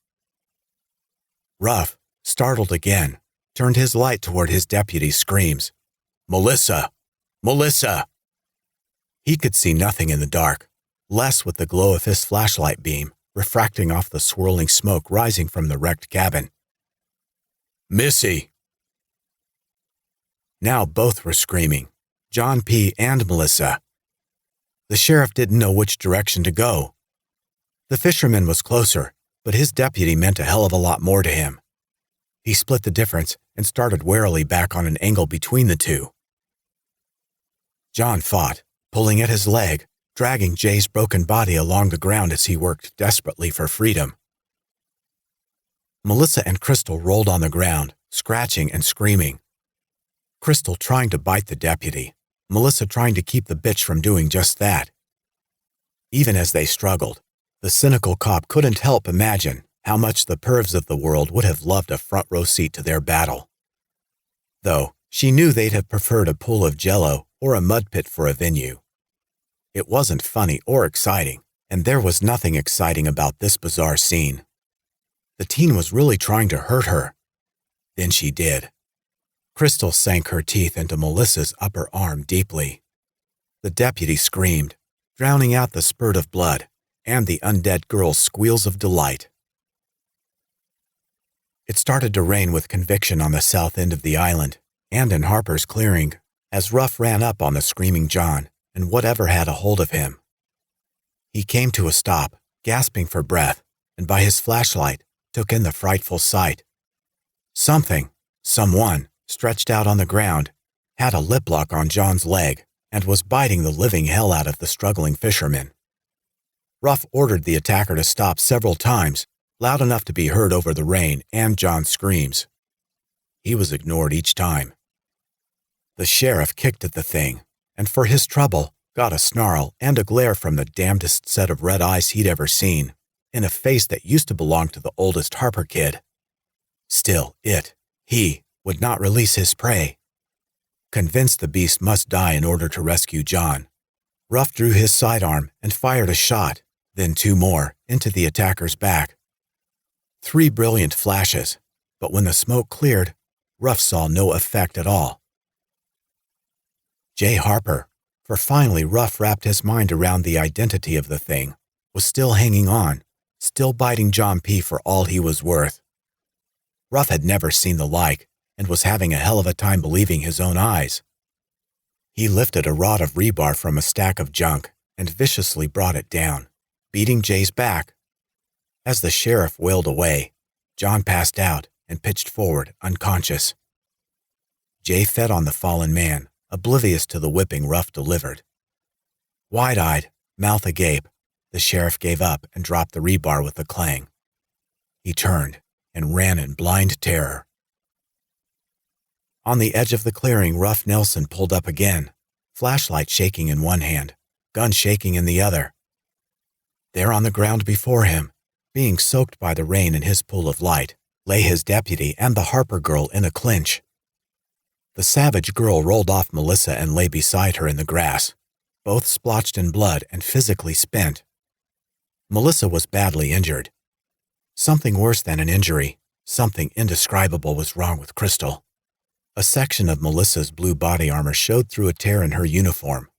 Ruff, startled again, turned his light toward his deputy's screams. "Melissa! Melissa!" He could see nothing in the dark, less with the glow of his flashlight beam refracting off the swirling smoke rising from the wrecked cabin. "Missy!" Now both were screaming, John P. and Melissa. The sheriff didn't know which direction to go. The fisherman was closer, but his deputy meant a hell of a lot more to him. He split the difference and started warily back on an angle between the two. John fought, pulling at his leg, dragging Jay's broken body along the ground as he worked desperately for freedom. Melissa and Crystal rolled on the ground, scratching and screaming. Crystal trying to bite the deputy, Melissa trying to keep the bitch from doing just that. Even as they struggled, the cynical cop couldn't help imagine how much the pervs of the world would have loved a front row seat to their battle. Though she knew they'd have preferred a pool of Jell-O or a mud pit for a venue. It wasn't funny or exciting, and there was nothing exciting about this bizarre scene. The teen was really trying to hurt her. Then she did. Crystal sank her teeth into Melissa's upper arm deeply. The deputy screamed, drowning out the spurt of blood and the undead girl's squeals of delight. It started to rain with conviction on the south end of the island and in Harper's clearing as Ruff ran up on the screaming John and whatever had a hold of him. He came to a stop, gasping for breath, and by his flashlight took in the frightful sight. Someone, stretched out on the ground, had a lip lock on John's leg and was biting the living hell out of the struggling fisherman. Ruff ordered the attacker to stop several times, loud enough to be heard over the rain and John's screams. He was ignored each time. The sheriff kicked at the thing, and for his trouble, got a snarl and a glare from the damnedest set of red eyes he'd ever seen, in a face that used to belong to the oldest Harper kid. Still, he, would not release his prey. Convinced the beast must die in order to rescue John, Ruff drew his sidearm and fired a shot, then two more, into the attacker's back. 3 brilliant flashes, but when the smoke cleared, Ruff saw no effect at all. Jay Harper, for finally Ruff wrapped his mind around the identity of the thing, was still hanging on, still biting John P. for all he was worth. Ruff had never seen the like and was having a hell of a time believing his own eyes. He lifted a rod of rebar from a stack of junk and viciously brought it down, beating Jay's back. As the sheriff wailed away, John passed out and pitched forward, unconscious. Jay fed on the fallen man, oblivious to the whipping Ruff delivered. Wide-eyed, mouth agape, the sheriff gave up and dropped the rebar with a clang. He turned and ran in blind terror. On the edge of the clearing, Ruff Nelson pulled up again, flashlight shaking in one hand, gun shaking in the other. There on the ground before him, being soaked by the rain in his pool of light, lay his deputy and the Harper girl in a clinch. The savage girl rolled off Melissa and lay beside her in the grass, both splotched in blood and physically spent. Melissa was badly injured. Something worse than an injury, something indescribable was wrong with Crystal. A section of Melissa's blue body armor showed through a tear in her uniform.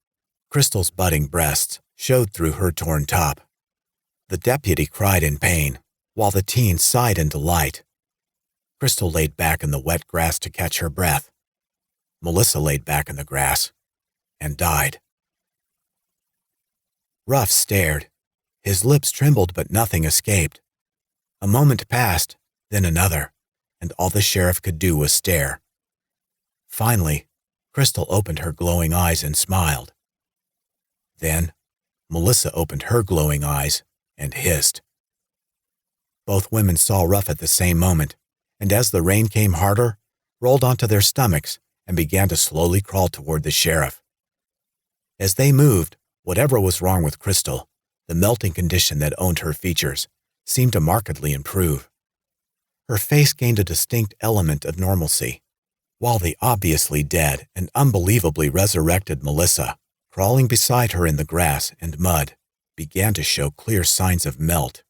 Crystal's budding breasts showed through her torn top. The deputy cried in pain, while the teen sighed in delight. Crystal laid back in the wet grass to catch her breath. Melissa laid back in the grass and died. Ruff stared. His lips trembled, but nothing escaped. A moment passed, then another, and all the sheriff could do was stare. Finally, Crystal opened her glowing eyes and smiled. Then, Melissa opened her glowing eyes and hissed. Both women saw Ruff at the same moment, and as the rain came harder, rolled onto their stomachs and began to slowly crawl toward the sheriff. As they moved, whatever was wrong with Crystal, the melting condition that owned her features, seemed to markedly improve. Her face gained a distinct element of normalcy, while the obviously dead and unbelievably resurrected Melissa, crawling beside her in the grass and mud, began to show clear signs of melt.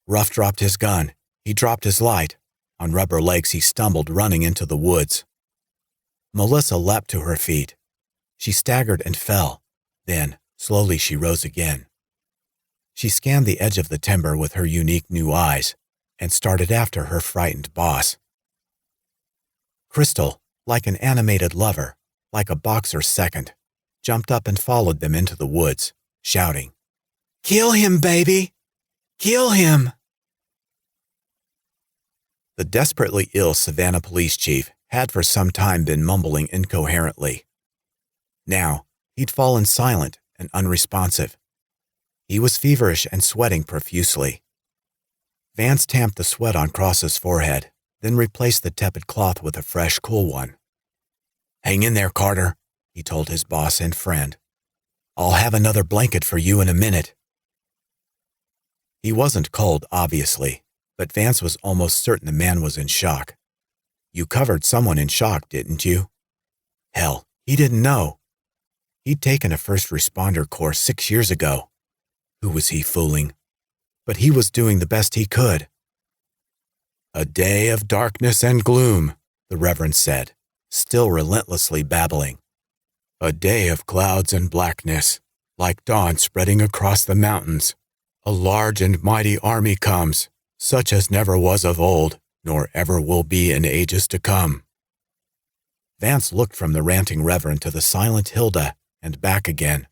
Ruff dropped his gun, he dropped his light, On rubber legs, he stumbled, running into the woods. Melissa leapt to her feet. She staggered and fell. Then, slowly, she rose again. She scanned the edge of the timber with her unique new eyes and started after her frightened boss. Crystal, like an animated lover, like a boxer's second, jumped up and followed them into the woods, shouting, "Kill him, baby! Kill him!" The desperately ill Savannah police chief had for some time been mumbling incoherently. Now, he'd fallen silent and unresponsive. He was feverish and sweating profusely. Vance tamped the sweat on Cross's forehead, then replaced the tepid cloth with a fresh, cool one. "Hang in there, Carter," he told his boss and friend. "I'll have another blanket for you in a minute." He wasn't cold, obviously, but Vance was almost certain the man was in shock. You covered someone in shock, didn't you? Hell, he didn't know. He'd taken a first responder course 6 years ago. Who was he fooling? But he was doing the best he could. "A day of darkness and gloom," the reverend said, still relentlessly babbling. "A day of clouds and blackness, like dawn spreading across the mountains. A large and mighty army comes, such as never was of old, nor ever will be in ages to come." Vance looked from the ranting reverend to the silent Hilda and back again.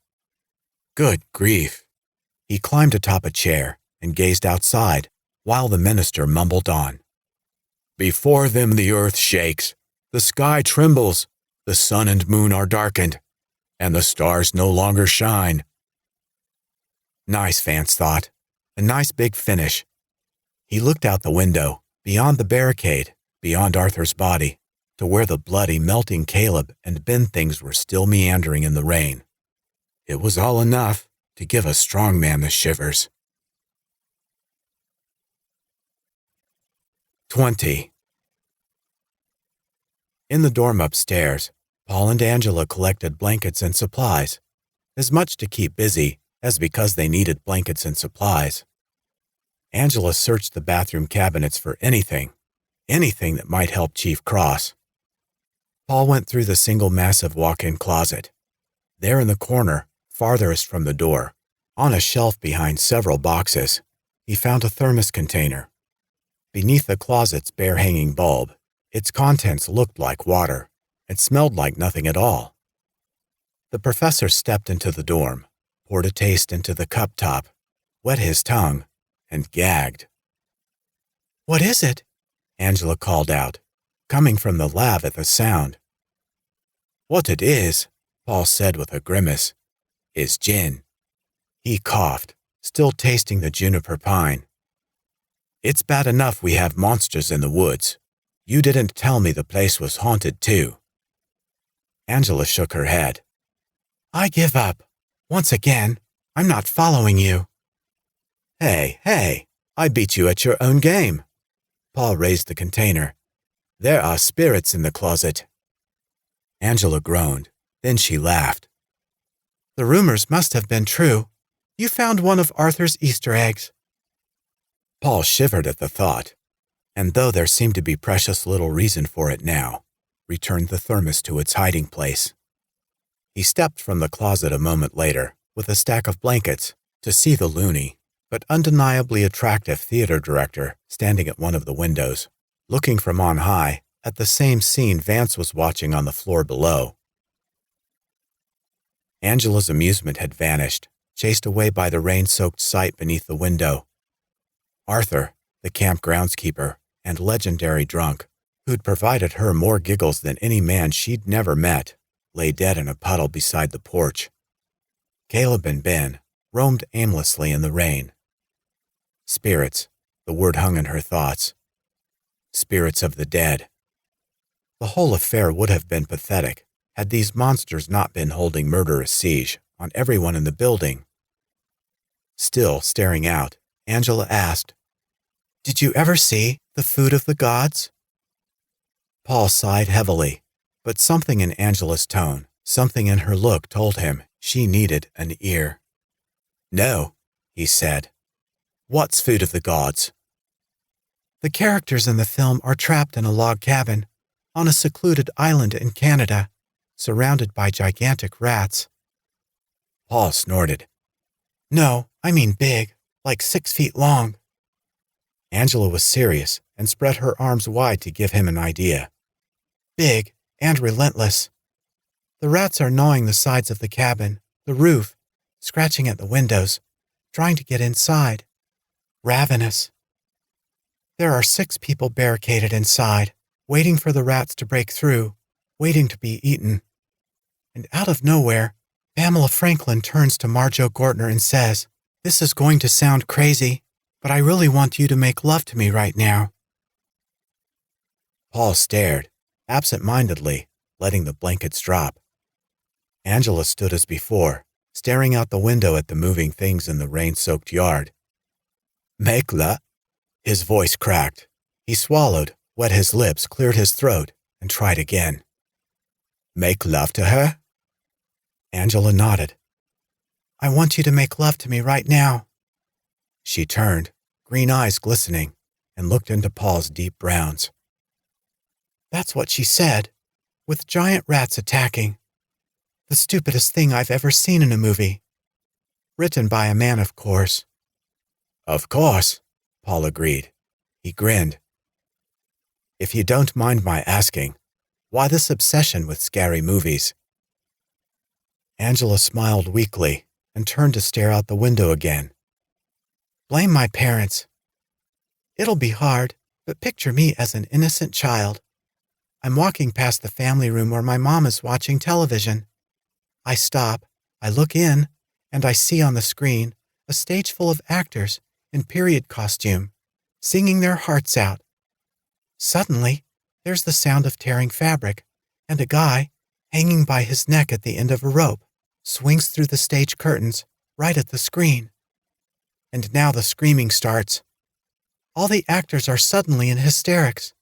Good grief! He climbed atop a chair and gazed outside while the minister mumbled on. "Before them the earth shakes, the sky trembles, the sun and moon are darkened, and the stars no longer shine." Nice, Vance thought. A nice big finish. He looked out the window, beyond the barricade, beyond Arthur's body, to where the bloody, melting Caleb and Ben things were still meandering in the rain. It was all enough to give a strong man the shivers. 20. In the dorm upstairs, Paul and Angela collected blankets and supplies, as much to keep busy as because they needed blankets and supplies. Angela searched the bathroom cabinets for anything that might help Chief Cross. Paul went through the single massive walk-in closet. There in the corner, farthest from the door, on a shelf behind several boxes, he found a thermos container. Beneath the closet's bare hanging bulb, its contents looked like water and smelled like nothing at all. The professor stepped into the dorm, poured a taste into the cup top, wet his tongue, and gagged. "What is it?" Angela called out, coming from the lab at the sound. "What it is," Paul said with a grimace, "is gin." He coughed, still tasting the juniper pine. "It's bad enough we have monsters in the woods. You didn't tell me the place was haunted, too." Angela shook her head. "I give up. Once again, I'm not following you." Hey, I beat you at your own game." Paul raised the container. "There are spirits in the closet." Angela groaned. Then she laughed. "The rumors must have been true. You found one of Arthur's Easter eggs." Paul shivered at the thought, and though there seemed to be precious little reason for it now, returned the thermos to its hiding place. He stepped from the closet a moment later with a stack of blankets to see the loony but undeniably attractive theater director standing at one of the windows, looking from on high at the same scene Vance was watching on the floor below. Angela's amusement had vanished, chased away by the rain-soaked sight beneath the window. Arthur, the camp groundskeeper and legendary drunk, who'd provided her more giggles than any man she'd never met, lay dead in a puddle beside the porch. Caleb and Ben roamed aimlessly in the rain. Spirits, the word hung in her thoughts. Spirits of the dead. The whole affair would have been pathetic had these monsters not been holding murderous siege on everyone in the building. Still staring out, Angela asked, "Did you ever see The Food of the Gods?" Paul sighed heavily, but something in Angela's tone, something in her look told him she needed an ear. "No," he said. "What's Food of the Gods?" The characters in the film are trapped in a log cabin on a secluded island in Canada, surrounded by gigantic rats. Paul snorted. No, I mean big, like 6 feet long. Angela was serious and spread her arms wide to give him an idea. Big and relentless. The rats are gnawing the sides of the cabin, the roof, scratching at the windows, trying to get inside. Ravenous. There are 6 people barricaded inside, waiting for the rats to break through, waiting to be eaten. And out of nowhere, Pamela Franklin turns to Marjo Gortner and says, "This is going to sound crazy, but I really want you to make love to me right now." Paul stared, absent-mindedly, letting the blankets drop. Angela stood as before, staring out the window at the moving things in the rain-soaked yard. "Make love?" His voice cracked. He swallowed, wet his lips, cleared his throat, and tried again. "Make love to her?" Angela nodded. "I want you to make love to me right now." She turned, green eyes glistening, and looked into Paul's deep browns. "That's what she said, with giant rats attacking. The stupidest thing I've ever seen in a movie. Written by a man, of course." "Of course," Paul agreed. He grinned. "If you don't mind my asking, why this obsession with scary movies?" Angela smiled weakly and turned to stare out the window again. "Blame my parents. It'll be hard, but picture me as an innocent child. I'm walking past the family room where my mom is watching television. I stop, I look in, and I see on the screen a stage full of actors in period costume, singing their hearts out. Suddenly, there's the sound of tearing fabric, and a guy, hanging by his neck at the end of a rope, swings through the stage curtains right at the screen. And now the screaming starts. All the actors are suddenly in hysterics.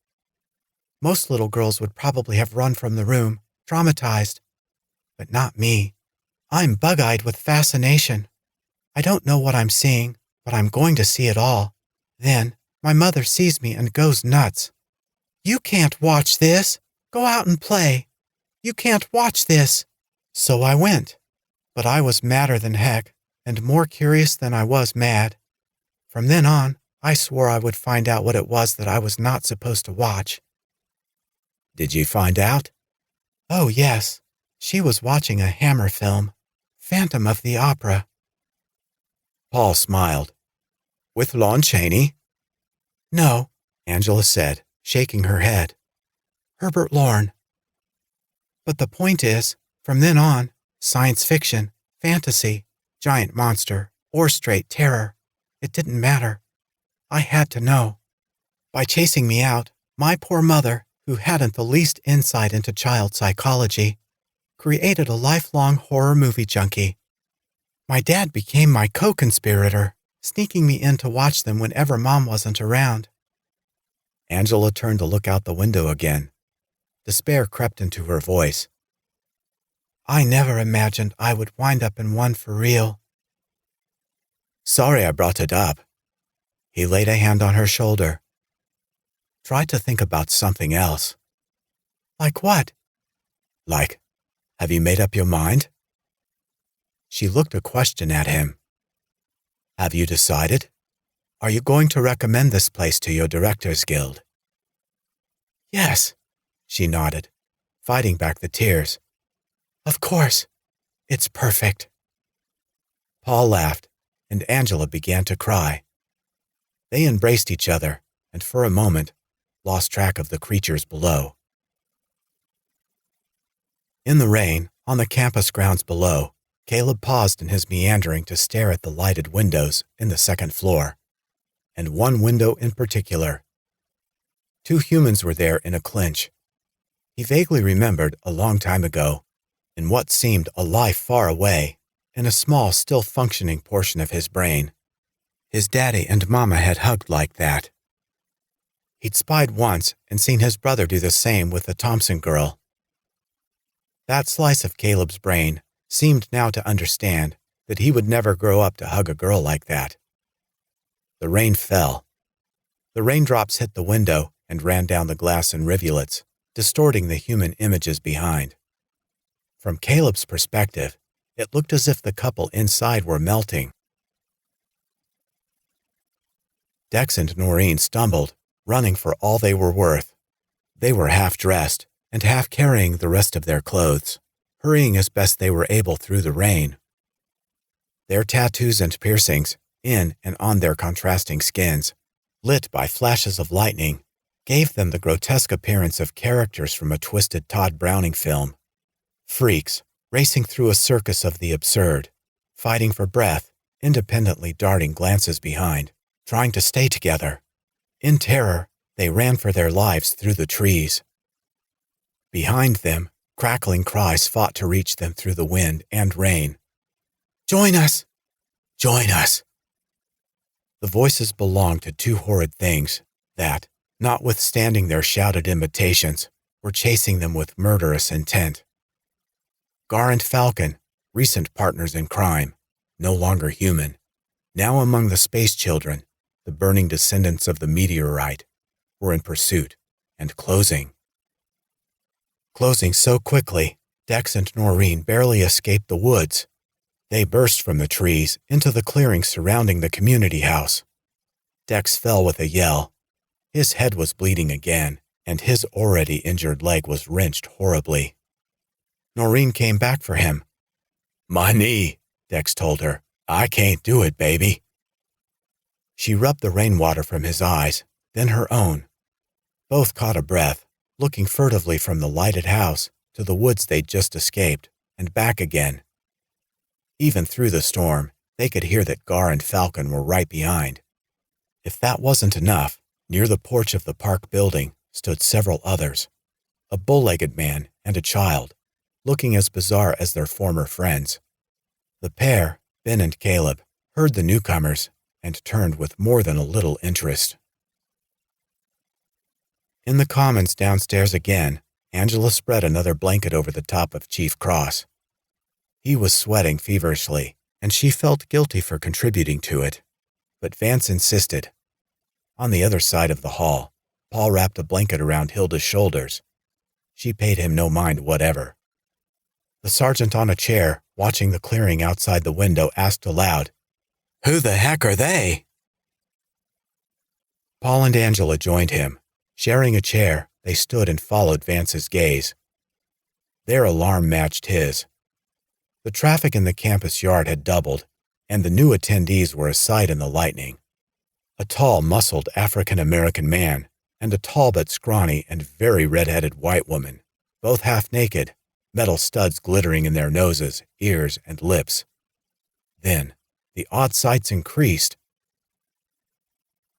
Most little girls would probably have run from the room, traumatized. But not me. I'm bug-eyed with fascination. I don't know what I'm seeing, but I'm going to see it all. Then, my mother sees me and goes nuts. 'You can't watch this. Go out and play. You can't watch this.' So I went. But I was madder than heck, and more curious than I was mad. From then on, I swore I would find out what it was that I was not supposed to watch." "Did you find out?" "Oh, yes. She was watching a Hammer film, Phantom of the Opera." Paul smiled. "With Lon Chaney?" "No," Angela said, shaking her head. "Herbert Lorne. But the point is, from then on, science fiction, fantasy, giant monster, or straight terror, it didn't matter. I had to know. By chasing me out, my poor mother, who hadn't the least insight into child psychology, created a lifelong horror movie junkie. My dad became my co-conspirator, sneaking me in to watch them whenever Mom wasn't around." Angela turned to look out the window again. Despair crept into her voice. "I never imagined I would wind up in one for real." "Sorry I brought it up." He laid a hand on her shoulder. "Try to think about something else." "Like what?" "Like, have you made up your mind?" She looked a question at him. "Have you decided? Are you going to recommend this place to your Directors Guild?" "Yes," she nodded, fighting back the tears. "Of course. It's perfect." Paul laughed, and Angela began to cry. They embraced each other, and for a moment, lost track of the creatures below. In the rain, on the campus grounds below, Caleb paused in his meandering to stare at the lighted windows in the second floor, and one window in particular. 2 humans were there in a clinch. He vaguely remembered a long time ago, in what seemed a life far away, in a small, still functioning portion of his brain. His daddy and mama had hugged like that. He'd spied once and seen his brother do the same with the Thompson girl. That slice of Caleb's brain seemed now to understand that he would never grow up to hug a girl like that. The rain fell. The raindrops hit the window and ran down the glass in rivulets, distorting the human images behind. From Caleb's perspective, it looked as if the couple inside were melting. Dex and Noreen stumbled, running for all they were worth. They were half-dressed and half-carrying the rest of their clothes, hurrying as best they were able through the rain. Their tattoos and piercings, in and on their contrasting skins, lit by flashes of lightning, gave them the grotesque appearance of characters from a twisted Todd Browning film. Freaks, racing through a circus of the absurd, fighting for breath, independently darting glances behind, trying to stay together. In terror, they ran for their lives through the trees. Behind them, crackling cries fought to reach them through the wind and rain. "Join us! Join us!" The voices belonged to two horrid things that, notwithstanding their shouted invitations, were chasing them with murderous intent. Gar and Falcon, recent partners in crime, no longer human, now among the space children, the burning descendants of the meteorite, were in pursuit and closing. Closing so quickly, Dex and Noreen barely escaped the woods. They burst from the trees into the clearing surrounding the community house. Dex fell with a yell. His head was bleeding again, and his already injured leg was wrenched horribly. Noreen came back for him. "My knee," Dex told her. "I can't do it, baby." She rubbed the rainwater from his eyes, then her own. Both caught a breath, looking furtively from the lighted house to the woods they'd just escaped, and back again. Even through the storm, they could hear that Gar and Falcon were right behind. If that wasn't enough, near the porch of the park building stood several others, a bull-legged man and a child, looking as bizarre as their former friends. The pair, Ben and Caleb, heard the newcomers and turned with more than a little interest. In the commons downstairs again, Angela spread another blanket over the top of Chief Cross. He was sweating feverishly, and she felt guilty for contributing to it, but Vance insisted. On the other side of the hall, Paul wrapped a blanket around Hilda's shoulders. She paid him no mind whatever. The sergeant on a chair, watching the clearing outside the window, asked aloud, "Who the heck are they?" Paul and Angela joined him. Sharing a chair, they stood and followed Vance's gaze. Their alarm matched his. The traffic in the campus yard had doubled, and the new attendees were a sight in the lightning. A tall, muscled African-American man and a tall but scrawny and very red-headed white woman, both half-naked, metal studs glittering in their noses, ears, and lips. Then, the odd sights increased.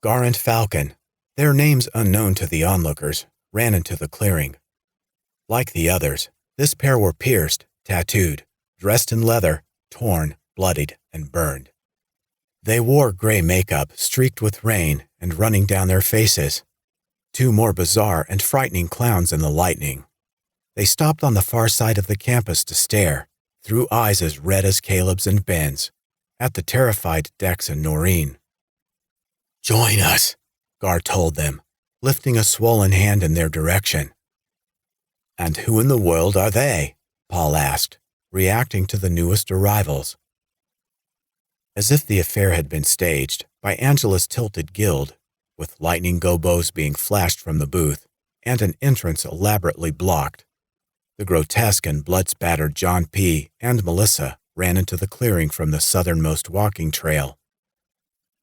Gar and Falcon, their names unknown to the onlookers, ran into the clearing. Like the others, this pair were pierced, tattooed, dressed in leather, torn, bloodied, and burned. They wore gray makeup streaked with rain and running down their faces. Two more bizarre and frightening clowns in the lightning. They stopped on the far side of the campus to stare, through eyes as red as Caleb's and Ben's, at the terrified Dex and Noreen. "Join us," Gar told them, lifting a swollen hand in their direction. "And who in the world are they?" Paul asked, reacting to the newest arrivals. As if the affair had been staged by Angela's tilted guild, with lightning gobos being flashed from the booth and an entrance elaborately blocked, the grotesque and blood-spattered John P. and Melissa ran into the clearing from the southernmost walking trail.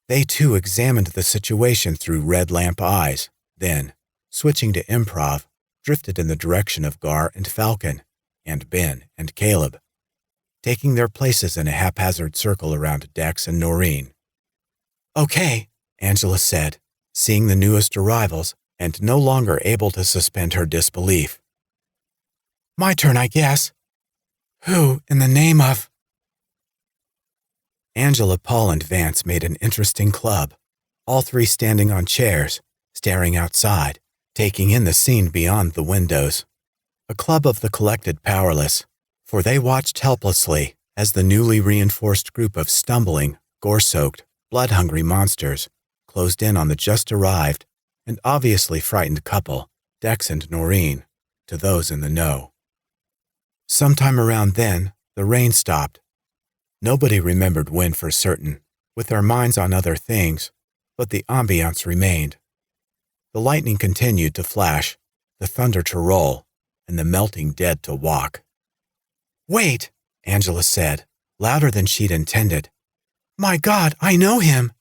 They too examined the situation through red lamp eyes, then, switching to improv, drifted in the direction of Gar and Falcon, and Ben and Caleb, taking their places in a haphazard circle around Dex and Noreen. "Okay," Angela said, seeing the newest arrivals and no longer able to suspend her disbelief. "My turn, I guess. Who in the name of—" Angela, Paul, and Vance made an interesting club, all three standing on chairs, staring outside, taking in the scene beyond the windows. A club of the collected powerless, for they watched helplessly as the newly reinforced group of stumbling, gore-soaked, blood-hungry monsters closed in on the just-arrived and obviously frightened couple, Dex and Noreen, to those in the know. Sometime around then, the rain stopped. Nobody remembered when for certain, with their minds on other things, but the ambiance remained. The lightning continued to flash, the thunder to roll, and the melting dead to walk. "Wait," Angela said, louder than she'd intended. "My God, I know him!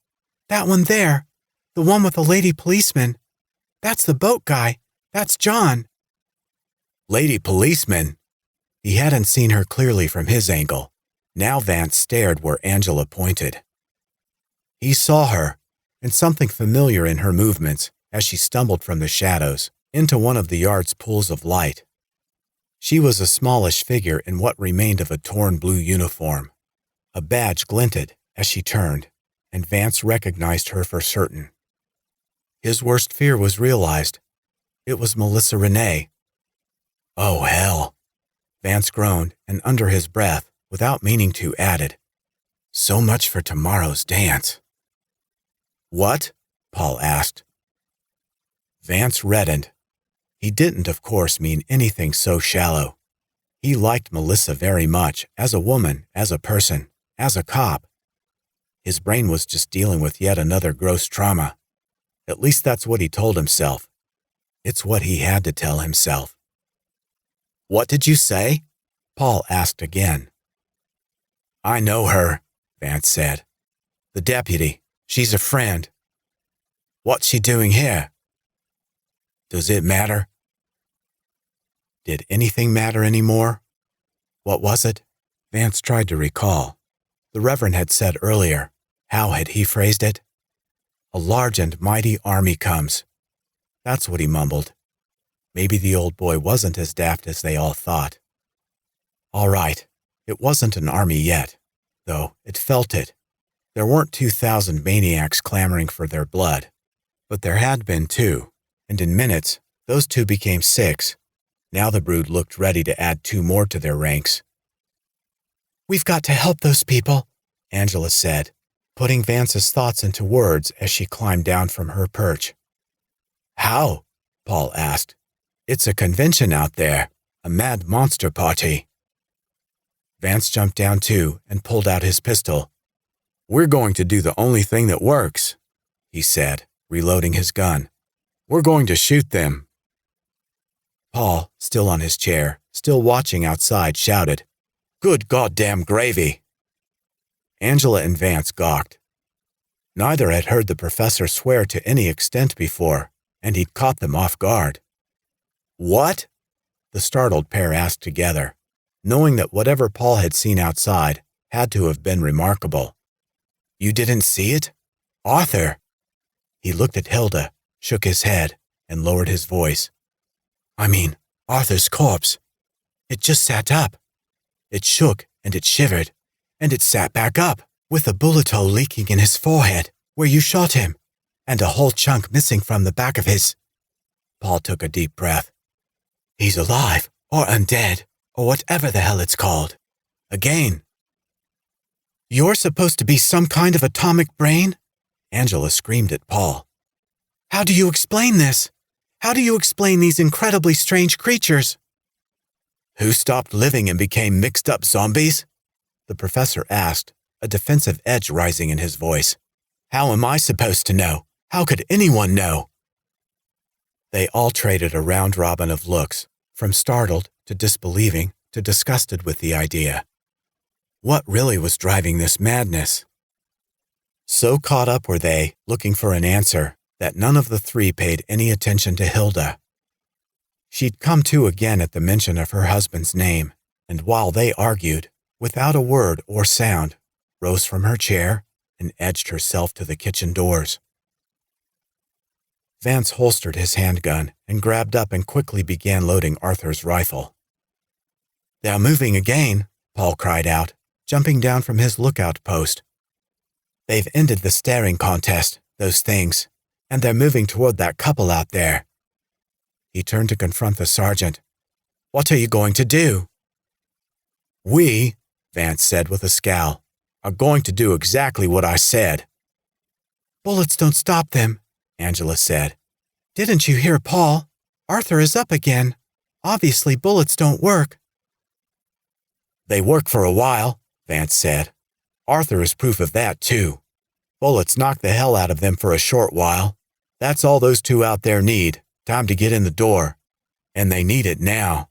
That one there, the one with the lady policeman. That's the boat guy. That's John." Lady policeman? He hadn't seen her clearly from his angle. Now Vance stared where Angela pointed. He saw her, and something familiar in her movements as she stumbled from the shadows into one of the yard's pools of light. She was a smallish figure in what remained of a torn blue uniform. A badge glinted as she turned, and Vance recognized her for certain. His worst fear was realized. It was Melissa Renee. "Oh, hell," Vance groaned, and under his breath, without meaning to, added, "So much for tomorrow's dance." "What?" Paul asked. Vance reddened. He didn't, of course, mean anything so shallow. He liked Melissa very much, as a woman, as a person, as a cop. His brain was just dealing with yet another gross trauma. At least that's what he told himself. It's what he had to tell himself. "What did you say?" Paul asked again. "I know her," Vance said. "The deputy. She's a friend." "What's she doing here?" "Does it matter?" Did anything matter anymore? What was it? Vance tried to recall. The Reverend had said earlier. How had he phrased it? "A large and mighty army comes." That's what he mumbled. Maybe the old boy wasn't as daft as they all thought. All right, it wasn't an army yet, though it felt it. There weren't 2,000 maniacs clamoring for their blood, but there had been 2, and in minutes, those 2 became 6. Now the brood looked ready to add 2 more to their ranks. "We've got to help those people," Angela said, putting Vance's thoughts into words as she climbed down from her perch. "How?" Paul asked. "It's a convention out there, a mad monster party." Vance jumped down too and pulled out his pistol. "We're going to do the only thing that works," he said, reloading his gun. "We're going to shoot them." Paul, still on his chair, still watching outside, shouted, "Good goddamn gravy!" Angela and Vance gawked. Neither had heard the professor swear to any extent before, and he'd caught them off guard. "What?" the startled pair asked together, knowing that whatever Paul had seen outside had to have been remarkable. "You didn't see it? Arthur!" He looked at Hilda, shook his head, and lowered his voice. "I mean, Arthur's corpse. It just sat up. It shook and it shivered, and it sat back up, with a bullet hole leaking in his forehead, where you shot him, and a whole chunk missing from the back of his..." Paul took a deep breath. "He's alive, or undead, or whatever the hell it's called. Again." "You're supposed to be some kind of atomic brain?" Angela screamed at Paul. "How do you explain this? How do you explain these incredibly strange creatures?" "Who stopped living and became mixed-up zombies?" the professor asked, a defensive edge rising in his voice. "How am I supposed to know? How could anyone know?" They all traded a round robin of looks, from startled to disbelieving to disgusted with the idea. What really was driving this madness? So caught up were they, looking for an answer, that none of the 3 paid any attention to Hilda. She'd come to again at the mention of her husband's name, and while they argued, without a word or sound, rose from her chair and edged herself to the kitchen doors. Vance holstered his handgun and grabbed up and quickly began loading Arthur's rifle. "They're moving again," Paul cried out, jumping down from his lookout post. "They've ended the staring contest, those things, and they're moving toward that couple out there." He turned to confront the sergeant. "What are you going to do?" "We," Vance said with a scowl, "are going to do exactly what I said." Bullets don't stop them, Angela said. Didn't you hear Paul? Arthur is up again. Obviously bullets don't work. They work for a while, Vance said. Arthur is proof of that, too. Bullets knock the hell out of them for a short while. That's all those two out there need, time to get in the door. And they need it now.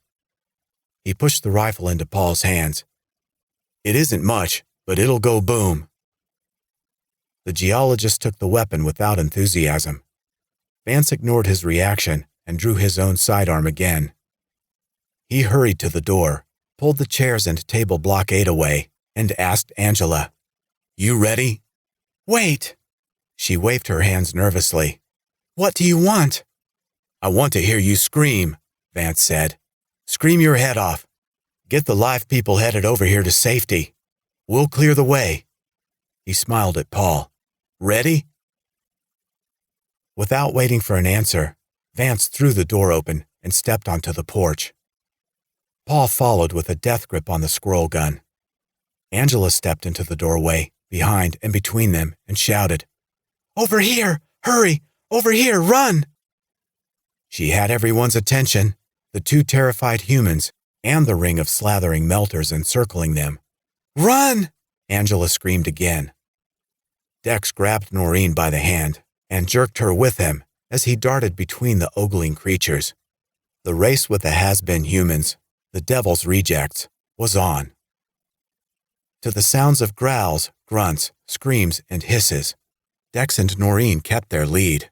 He pushed the rifle into Paul's hands. It isn't much, but it'll go boom. The geologist took the weapon without enthusiasm. Vance ignored his reaction and drew his own sidearm again. He hurried to the door, pulled the chairs and table blockade away, and asked Angela, "You ready?" "Wait." She waved her hands nervously. "What do you want?" "I want to hear you scream," Vance said. "Scream your head off. Get the live people headed over here to safety. We'll clear the way." He smiled at Paul. "Ready?" Without waiting for an answer, Vance threw the door open and stepped onto the porch. Paul followed with a death grip on the squirrel gun. Angela stepped into the doorway, behind and between them, and shouted, "Over here! Hurry! Over here! Run!" She had everyone's attention, the two terrified humans, and the ring of slathering melters encircling them. "Run!" Angela screamed again. Dex grabbed Noreen by the hand and jerked her with him as he darted between the ogling creatures. The race with the has-been humans, the devil's rejects, was on. To the sounds of growls, grunts, screams, and hisses, Dex and Noreen kept their lead.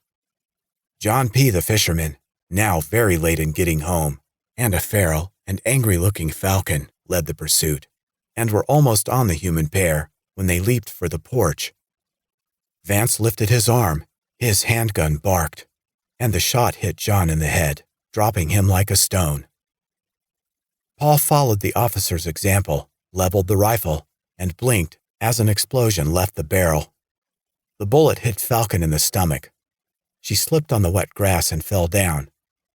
John P., the fisherman, now very late in getting home, and a feral and angry-looking falcon led the pursuit, and were almost on the human pair when they leaped for the porch. Vance lifted his arm, his handgun barked, and the shot hit John in the head, dropping him like a stone. Paul followed the officer's example, leveled the rifle, and blinked as an explosion left the barrel. The bullet hit Falcon in the stomach. She slipped on the wet grass and fell down,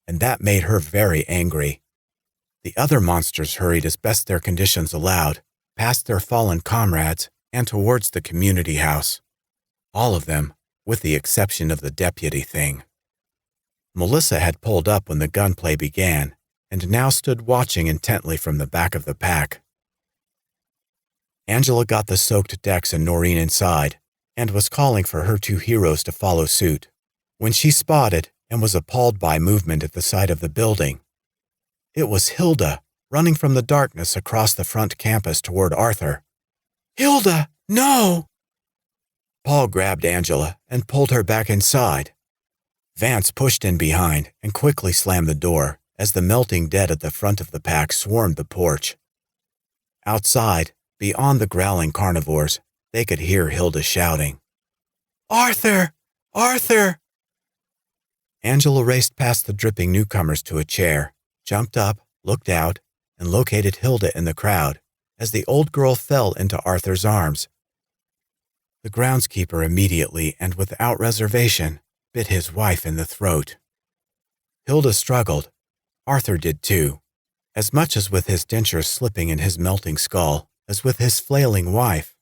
and that made her very angry. The other monsters hurried as best their conditions allowed, past their fallen comrades and towards the community house. All of them, with the exception of the deputy thing. Melissa had pulled up when the gunplay began, and now stood watching intently from the back of the pack. Angela got the soaked Dex and Noreen inside, and was calling for her two heroes to follow suit, when she spotted and was appalled by movement at the side of the building. It was Hilda, running from the darkness across the front campus toward Arthur. "Hilda, no!" Paul grabbed Angela and pulled her back inside. Vance pushed in behind and quickly slammed the door as the melting dead at the front of the pack swarmed the porch. Outside, beyond the growling carnivores, they could hear Hilda shouting, "Arthur! Arthur!" Angela raced past the dripping newcomers to a chair, jumped up, looked out, and located Hilda in the crowd as the old girl fell into Arthur's arms. The groundskeeper immediately and without reservation bit his wife in the throat. Hilda struggled. Arthur did too, as much as with his dentures slipping in his melting skull as with his flailing wife.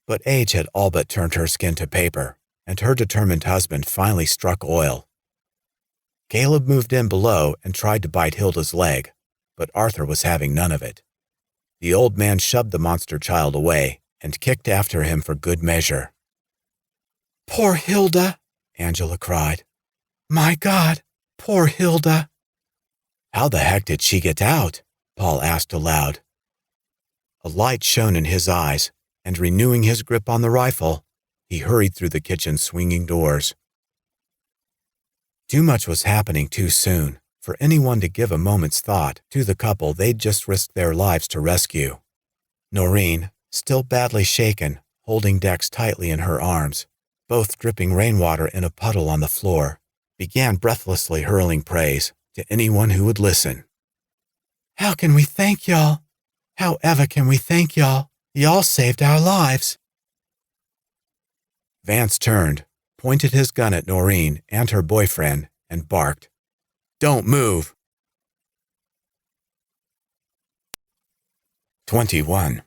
But age had all but turned her skin to paper, and her determined husband finally struck oil. Caleb moved in below and tried to bite Hilda's leg, but Arthur was having none of it. The old man shoved the monster child away and kicked after him for good measure. "Poor Hilda," Angela cried. "My God, poor Hilda." "How the heck did she get out?" Paul asked aloud. A light shone in his eyes, and renewing his grip on the rifle, he hurried through the kitchen's swinging doors. Too much was happening too soon for anyone to give a moment's thought to the couple they'd just risked their lives to rescue. Noreen, still badly shaken, holding Dex tightly in her arms, both dripping rainwater in a puddle on the floor, began breathlessly hurling praise to anyone who would listen. "How can we thank y'all? How ever can we thank y'all? Y'all saved our lives." Vance turned, pointed his gun at Noreen and her boyfriend, and barked, "Don't move." 21.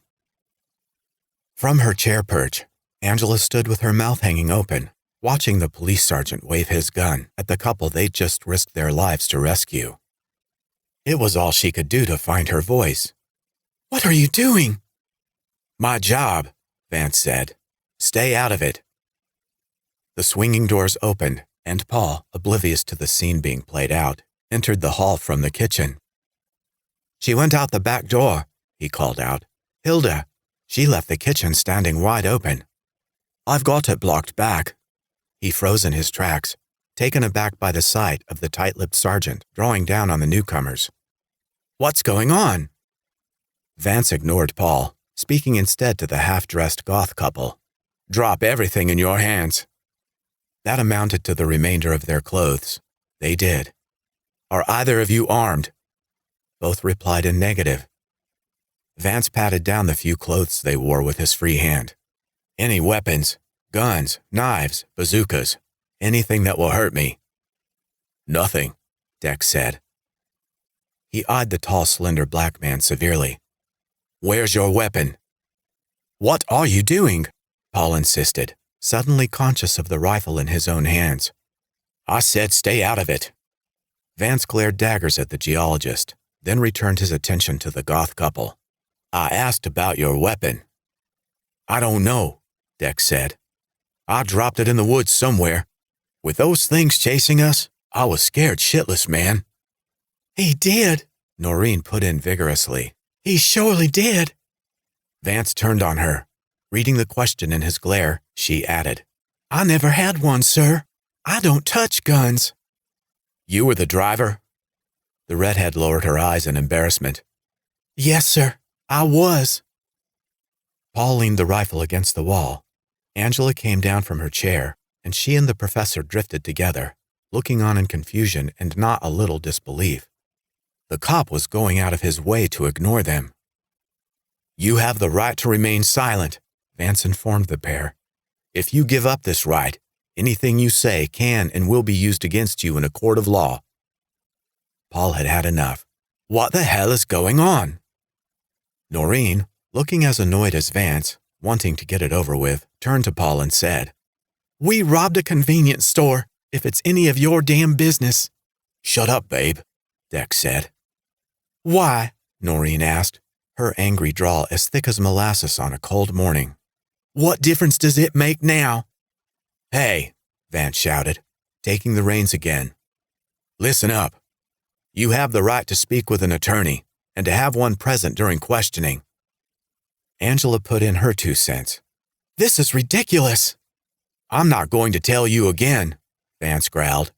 From her chair perch, Angela stood with her mouth hanging open, watching the police sergeant wave his gun at the couple they'd just risked their lives to rescue. It was all she could do to find her voice. "What are you doing?" "My job," Vance said. "Stay out of it." The swinging doors opened, and Paul, oblivious to the scene being played out, entered the hall from the kitchen. "She went out the back door," he called out. "Hilda, she left the kitchen standing wide open. I've got it blocked back." He froze in his tracks, taken aback by the sight of the tight-lipped sergeant drawing down on the newcomers. "What's going on?" Vance ignored Paul, speaking instead to the half-dressed goth couple. "Drop everything in your hands." That amounted to the remainder of their clothes. They did. "Are either of you armed?" Both replied in negative. Vance patted down the few clothes they wore with his free hand. "Any weapons? Guns, knives, bazookas, anything that will hurt me?" "Nothing," Dex said. He eyed the tall, slender black man severely. "Where's your weapon?" "What are you doing?" Paul insisted, suddenly conscious of the rifle in his own hands. "I said stay out of it." Vance glared daggers at the geologist, then returned his attention to the goth couple. "I asked about your weapon." "I don't know," Dex said. "I dropped it in the woods somewhere. With those things chasing us, I was scared shitless, man." "He did," Noreen put in vigorously. "He surely did." Vance turned on her. Reading the question in his glare, she added, "I never had one, sir. I don't touch guns." "You were the driver?" The redhead lowered her eyes in embarrassment. "Yes, sir, I was." Paul leaned the rifle against the wall. Angela came down from her chair, and she and the professor drifted together, looking on in confusion and not a little disbelief. The cop was going out of his way to ignore them. "You have the right to remain silent," Vance informed the pair. "If you give up this right, anything you say can and will be used against you in a court of law." Paul had had enough. "What the hell is going on?" Noreen, looking as annoyed as Vance, wanting to get it over with, turned to Paul and said, "We robbed a convenience store, if it's any of your damn business." "Shut up, babe," Dex said. "Why?" Noreen asked, her angry drawl as thick as molasses on a cold morning. "What difference does it make now?" "Hey," Vance shouted, taking the reins again. "Listen up. You have the right to speak with an attorney, and to have one present during questioning." Angela put in her 2 cents. "This is ridiculous." "I'm not going to tell you again," Vance growled.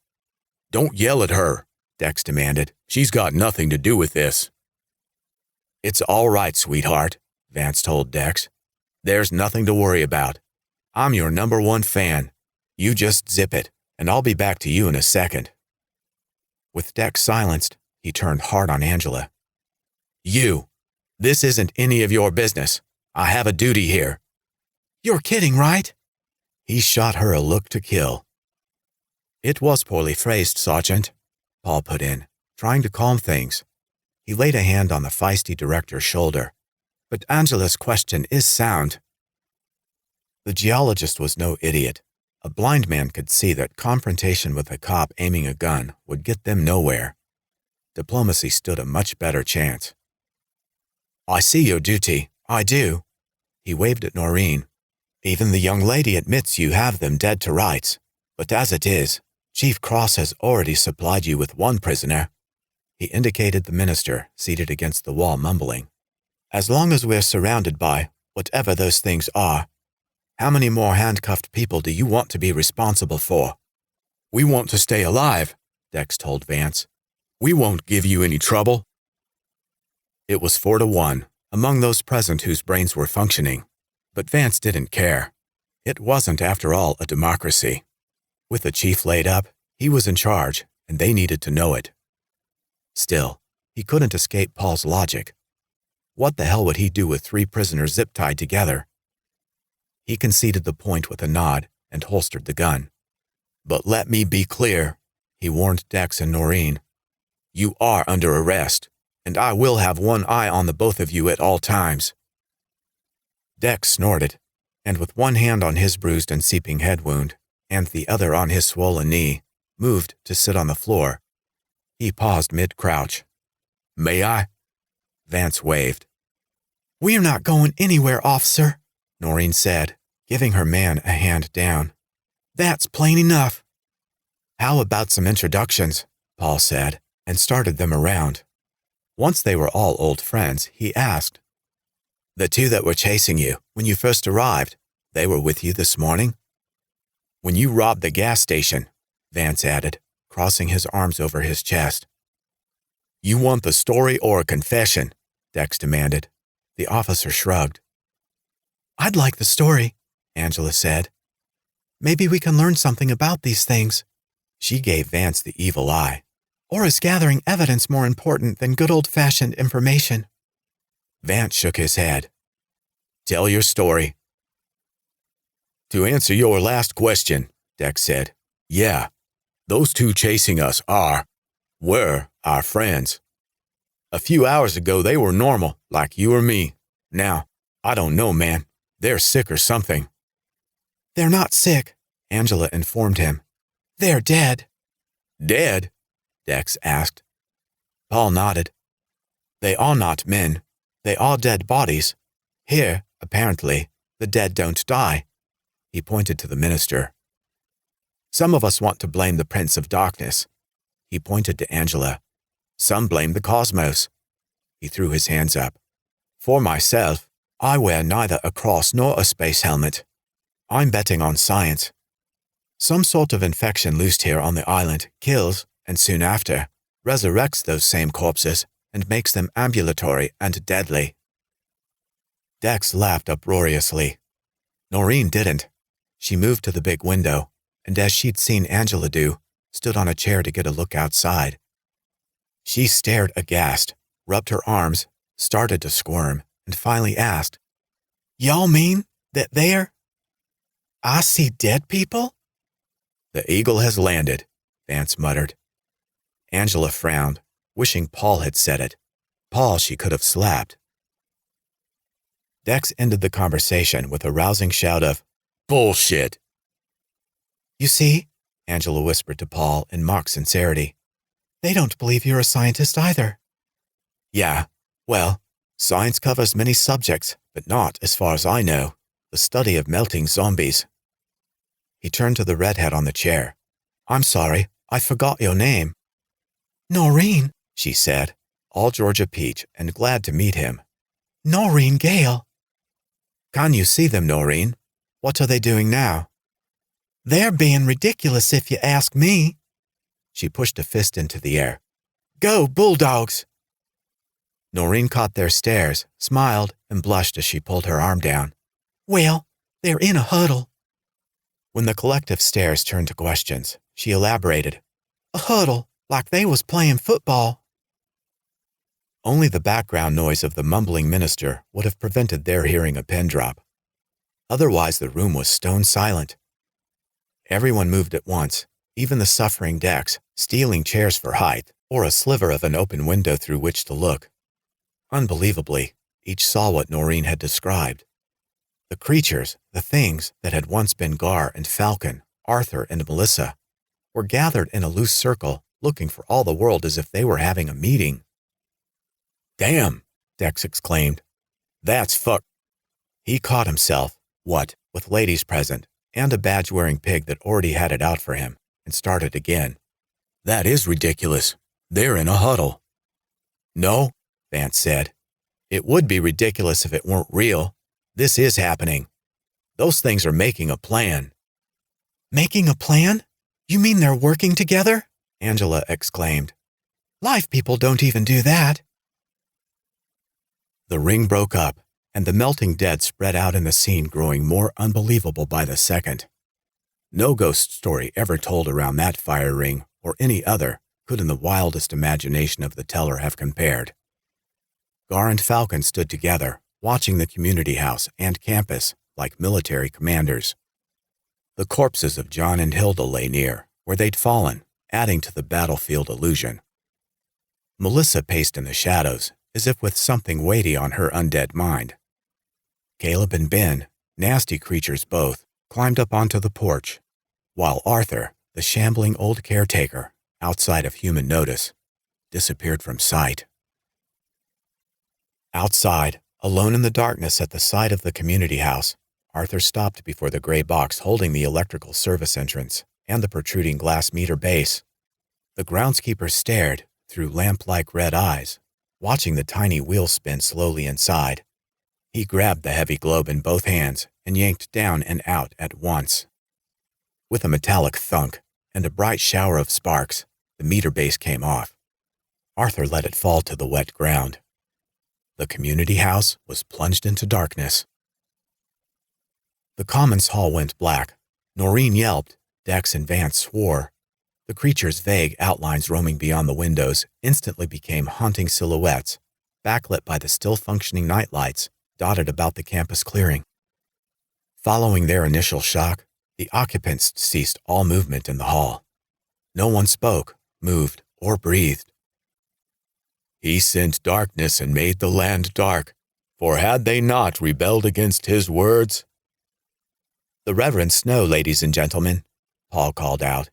"Don't yell at her," Dex demanded. "She's got nothing to do with this." "It's all right, sweetheart," Vance told Dex. "There's nothing to worry about. I'm your #1 fan. You just zip it, and I'll be back to you in a second." With Dex silenced, he turned hard on Angela. "You! This isn't any of your business. I have a duty here." "You're kidding, right?" He shot her a look to kill. "It was poorly phrased, Sergeant," Paul put in, trying to calm things. He laid a hand on the feisty director's shoulder. "But Angela's question is sound." The geologist was no idiot. A blind man could see that confrontation with a cop aiming a gun would get them nowhere. Diplomacy stood a much better chance. "I see your duty. I do." He waved at Noreen. "Even the young lady admits you have them dead to rights. But as it is, Chief Cross has already supplied you with 1 prisoner. He indicated the minister, seated against the wall, mumbling. "As long as we're surrounded by whatever those things are, how many more handcuffed people do you want to be responsible for?" "We want to stay alive," Dex told Vance. "We won't give you any trouble." It was 4-1, among those present whose brains were functioning. But Vance didn't care. It wasn't, after all, a democracy. With the chief laid up, he was in charge, and they needed to know it. Still, he couldn't escape Paul's logic. What the hell would he do with 3 prisoners zip-tied together? He conceded the point with a nod and holstered the gun. "But let me be clear," he warned Dex and Noreen. "You are under arrest, and I will have one eye on the both of you at all times." Dex snorted. and with one hand on his bruised and seeping head wound, and the other on his swollen knee, moved to sit on the floor. He paused mid-crouch. "May I?" Vance waved. "We're not going anywhere, officer," Noreen said, giving her man a hand down. "That's plain enough." "How about some introductions?" Paul said, and started them around. Once they were all old friends, he asked, "The two that were chasing you when you first arrived, they were with you this morning?" "When you robbed the gas station," Vance added, crossing his arms over his chest. "You want the story or a confession?" Dex demanded. The officer shrugged. "I'd like the story," Angela said. "Maybe we can learn something about these things." She gave Vance the evil eye. "Or is gathering evidence more important than good old-fashioned information?" Vance shook his head. "Tell your story." "To answer your last question," Dex said, "yeah, those two chasing us were our friends. A few hours ago they were normal, like you or me. Now, I don't know, man. They're sick or something." "They're not sick," Angela informed him. "They're dead." "Dead?" Dex asked. Paul nodded. "They are not men. They are dead bodies. Here, apparently, the dead don't die." He pointed to the minister. "Some of us want to blame the Prince of Darkness." He pointed to Angela. "Some blame the cosmos." He threw his hands up. "For myself, I wear neither a cross nor a space helmet. I'm betting on science. Some sort of infection loosed here on the island kills, and soon after, resurrects those same corpses and makes them ambulatory and deadly." Dex laughed uproariously. Noreen didn't. She moved to the big window, and as she'd seen Angela do, stood on a chair to get a look outside. She stared aghast, rubbed her arms, started to squirm, and finally asked, "Y'all mean that I see dead people?" "The eagle has landed," Vance muttered. Angela frowned, wishing Paul had said it. Paul she could have slapped. Dex ended the conversation with a rousing shout of, "Bullshit!" "You see," Angela whispered to Paul in mock sincerity, "they don't believe you're a scientist either." "Yeah, well, science covers many subjects, but not, as far as I know, the study of melting zombies." He turned to the redhead on the chair. "I'm sorry, I forgot your name." "Noreen," she said, all Georgia peach and glad to meet him. "Noreen Gale." "Can you see them, Noreen? What are they doing now?" "They're being ridiculous if you ask me." She pushed a fist into the air. "Go, Bulldogs!" Noreen caught their stares, smiled, and blushed as she pulled her arm down. "Well, they're in a huddle." When the collective stares turned to questions, she elaborated. "A huddle, like they was playing football." Only the background noise of the mumbling minister would have prevented their hearing a pin drop. Otherwise, the room was stone silent. Everyone moved at once, even the suffering Dex, stealing chairs for height or a sliver of an open window through which to look. Unbelievably, each saw what Noreen had described. The creatures, the things that had once been Gar and Falcon, Arthur and Melissa, were gathered in a loose circle, looking for all the world as if they were having a meeting. "Damn!" Dex exclaimed. "That's fuck—" He caught himself, with ladies present, and a badge-wearing pig that already had it out for him, and started again. "That is ridiculous. They're in a huddle." "No," Vance said. "It would be ridiculous if it weren't real. This is happening. Those things are making a plan." "Making a plan? You mean they're working together?" Angela exclaimed. "Live people don't even do that." The ring broke up, and the melting dead spread out in the scene, growing more unbelievable by the second. No ghost story ever told around that fire ring, or any other, could in the wildest imagination of the teller have compared. Gar and Falcon stood together, watching the community house and campus like military commanders. The corpses of John and Hilda lay near, where they'd fallen, adding to the battlefield illusion. Melissa paced in the shadows, as if with something weighty on her undead mind. Caleb and Ben, Nasty creatures both climbed up onto the porch, while Arthur, the shambling old caretaker, outside of human notice, disappeared from sight. Outside, alone in the darkness at the side of the community house, Arthur stopped before the gray box holding the electrical service entrance and the protruding glass meter base. The groundskeeper stared through lamp-like red eyes, watching the tiny wheel spin slowly inside. He grabbed the heavy globe in both hands and yanked down and out at once. With a metallic thunk and a bright shower of sparks, the meter base came off. Arthur let it fall to the wet ground. The community house was plunged into darkness. The commons hall went black. Noreen yelped. Dex and Vance swore. The creature's vague outlines roaming beyond the windows instantly became haunting silhouettes, backlit by the still-functioning nightlights dotted about the campus clearing. Following their initial shock, the occupants ceased all movement in the hall. No one spoke, moved, or breathed. He sent darkness and made the land dark, for had they not rebelled against his words? The Reverend Snow, ladies and gentlemen, Paul called out.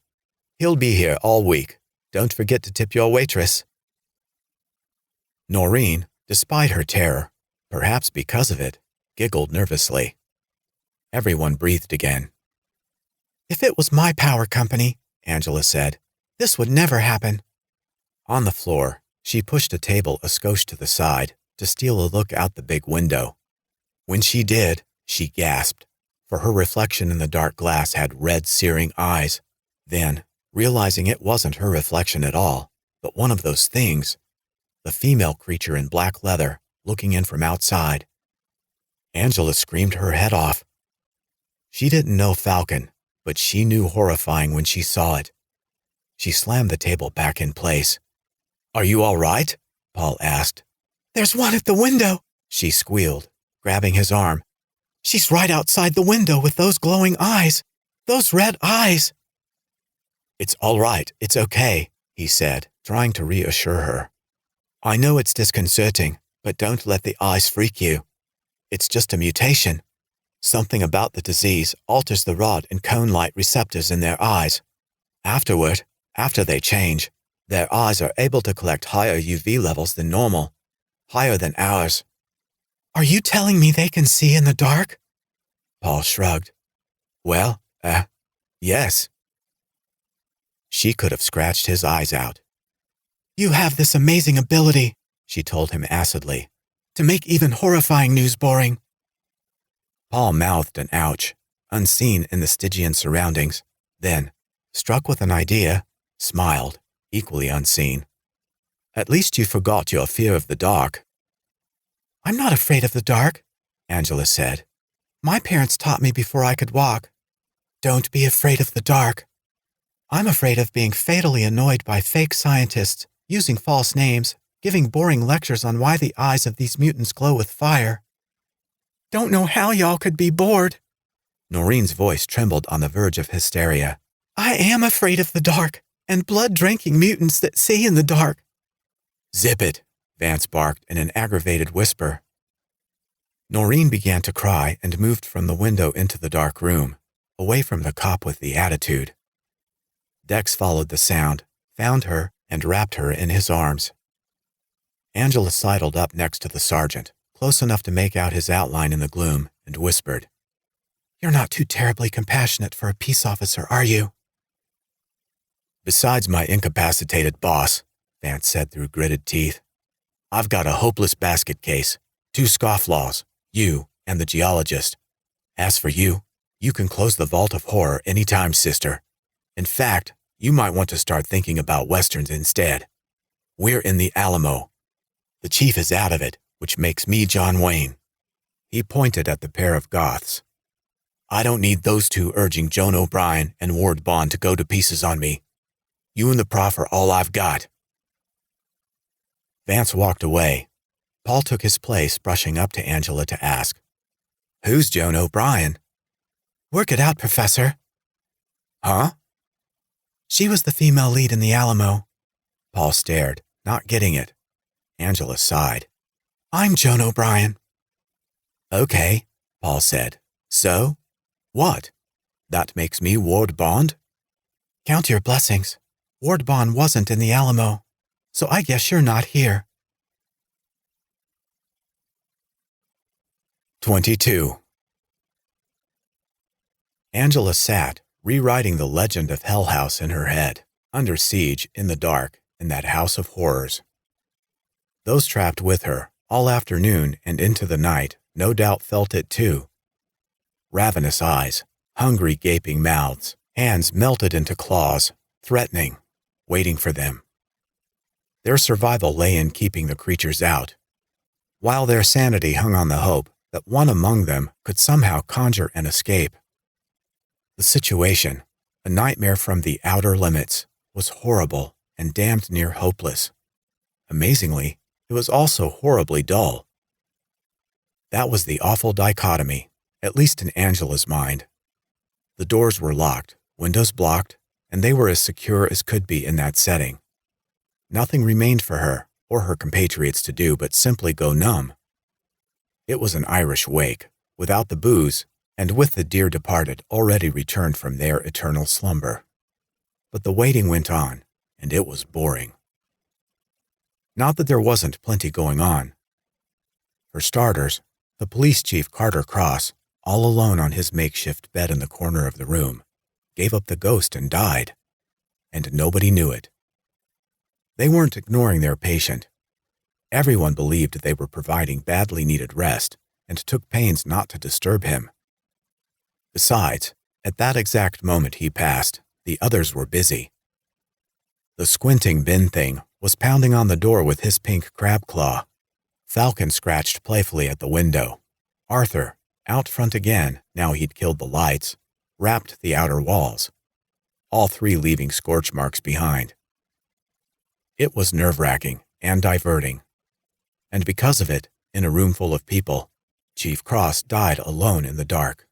He'll be here all week. Don't forget to tip your waitress. Noreen, despite her terror, perhaps because of it, giggled nervously. Everyone breathed again. If it was my power company, Angela said, this would never happen. On the floor, she pushed a table a skosh to the side to steal a look out the big window. When she did, she gasped, for her reflection in the dark glass had red, searing eyes. Then, realizing it wasn't her reflection at all, but one of those things, the female creature in black leather, looking in from outside, Angela screamed her head off. She didn't know Falcon, but she knew horrifying when she saw it. She slammed the table back in place. Are you all right? Paul asked. There's one at the window, she squealed, grabbing his arm. She's right outside the window with those glowing eyes. Those red eyes. It's all right, it's okay, he said, trying to reassure her. I know it's disconcerting, but don't let the eyes freak you. It's just a mutation. Something about the disease alters the rod and cone light receptors in their eyes. Afterward, after they change, their eyes are able to collect higher UV levels than normal, higher than ours. Are you telling me they can see in the dark? Paul shrugged. Well, yes. She could have scratched his eyes out. You have this amazing ability, she told him acidly, to make even horrifying news boring. Paul mouthed an ouch, unseen in the Stygian surroundings, then, struck with an idea, smiled, equally unseen. At least you forgot your fear of the dark. I'm not afraid of the dark, Angela said. My parents taught me before I could walk. Don't be afraid of the dark. I'm afraid of being fatally annoyed by fake scientists, using false names, giving boring lectures on why the eyes of these mutants glow with fire. Don't know how y'all could be bored. Noreen's voice trembled on the verge of hysteria. I am afraid of the dark, and blood-drinking mutants that see in the dark. Zip it, Vance barked in an aggravated whisper. Noreen began to cry and moved from the window into the dark room, away from the cop with the attitude. Dex followed the sound, found her, and wrapped her in his arms. Angela sidled up next to the sergeant, close enough to make out his outline in the gloom, and whispered, You're not too terribly compassionate for a peace officer, are you? Besides my incapacitated boss, Vance said through gritted teeth, I've got a hopeless basket case, 2 scofflaws, you and the geologist. As for you, you can close the vault of horror any time, sister. In fact, you might want to start thinking about westerns instead. We're in the Alamo. The chief is out of it, which makes me John Wayne. He pointed at the pair of Goths. I don't need those two urging Joan O'Brien and Ward Bond to go to pieces on me. You and the prof are all I've got. Vance walked away. Paul took his place, brushing up to Angela to ask, Who's Joan O'Brien? Work it out, Professor. Huh? She was the female lead in the Alamo. Paul stared, not getting it. Angela sighed. I'm Joan O'Brien. Okay, Paul said, So? What? That makes me Ward Bond? Count your blessings. Ward Bond wasn't in the Alamo, so I guess you're not here. 22. Angela sat, rewriting the legend of Hell House in her head, under siege in the dark in that house of horrors. Those trapped with her, all afternoon and into the night, no doubt felt it too. Ravenous eyes, hungry gaping mouths, hands melted into claws, threatening, waiting for them. Their survival lay in keeping the creatures out, while their sanity hung on the hope that one among them could somehow conjure an escape. The situation, a nightmare from the outer limits, was horrible and damned near hopeless. Amazingly, it was also horribly dull. That was the awful dichotomy, at least in Angela's mind. The doors were locked, windows blocked, and they were as secure as could be in that setting. Nothing remained for her or her compatriots to do but simply go numb. It was an Irish wake, without the booze, and with the dear departed already returned from their eternal slumber. But the waiting went on, and it was boring. Not that there wasn't plenty going on. For starters, the police chief Carter Cross, all alone on his makeshift bed in the corner of the room, gave up the ghost and died, and nobody knew it. They weren't ignoring their patient. Everyone believed they were providing badly needed rest and took pains not to disturb him. Besides, at that exact moment he passed, the others were busy. The squinting Ben thing was pounding on the door with his pink crab claw. Falcon scratched playfully at the window. Arthur, out front again now he'd killed the lights, rapped the outer walls, all three leaving scorch marks behind. It was nerve-wracking and diverting. And because of it, in a room full of people, Chief Cross died alone in the dark.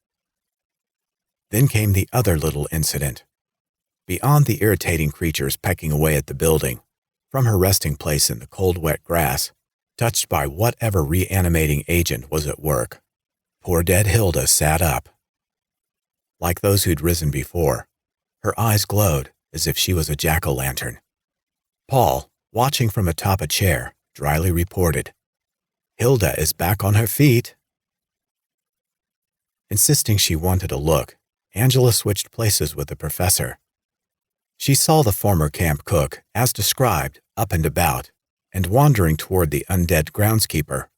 Then came the other little incident. Beyond the irritating creatures pecking away at the building, from her resting place in the cold, wet grass, touched by whatever reanimating agent was at work, poor dead Hilda sat up. Like those who'd risen before, her eyes glowed as if she was a jack-o'-lantern. Paul, watching from atop a chair, dryly reported, "Hilda is back on her feet." Insisting she wanted a look, Angela switched places with the professor. She saw the former camp cook, as described, up and about, and wandering toward the undead groundskeeper.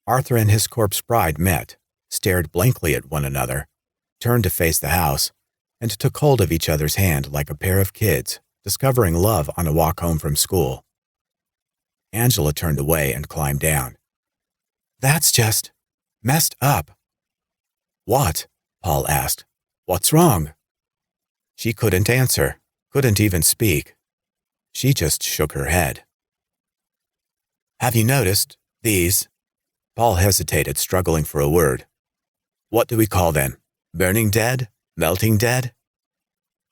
Arthur and his corpse bride met, stared blankly at one another, turned to face the house, and took hold of each other's hand like a pair of kids discovering love on a walk home from school. Angela turned away and climbed down. "That's just messed up." "What?" Paul asked. "What's wrong?" She couldn't answer, couldn't even speak. She just shook her head. "Have you noticed these?" Paul hesitated, struggling for a word. "What do we call them? Burning dead? Melting dead?"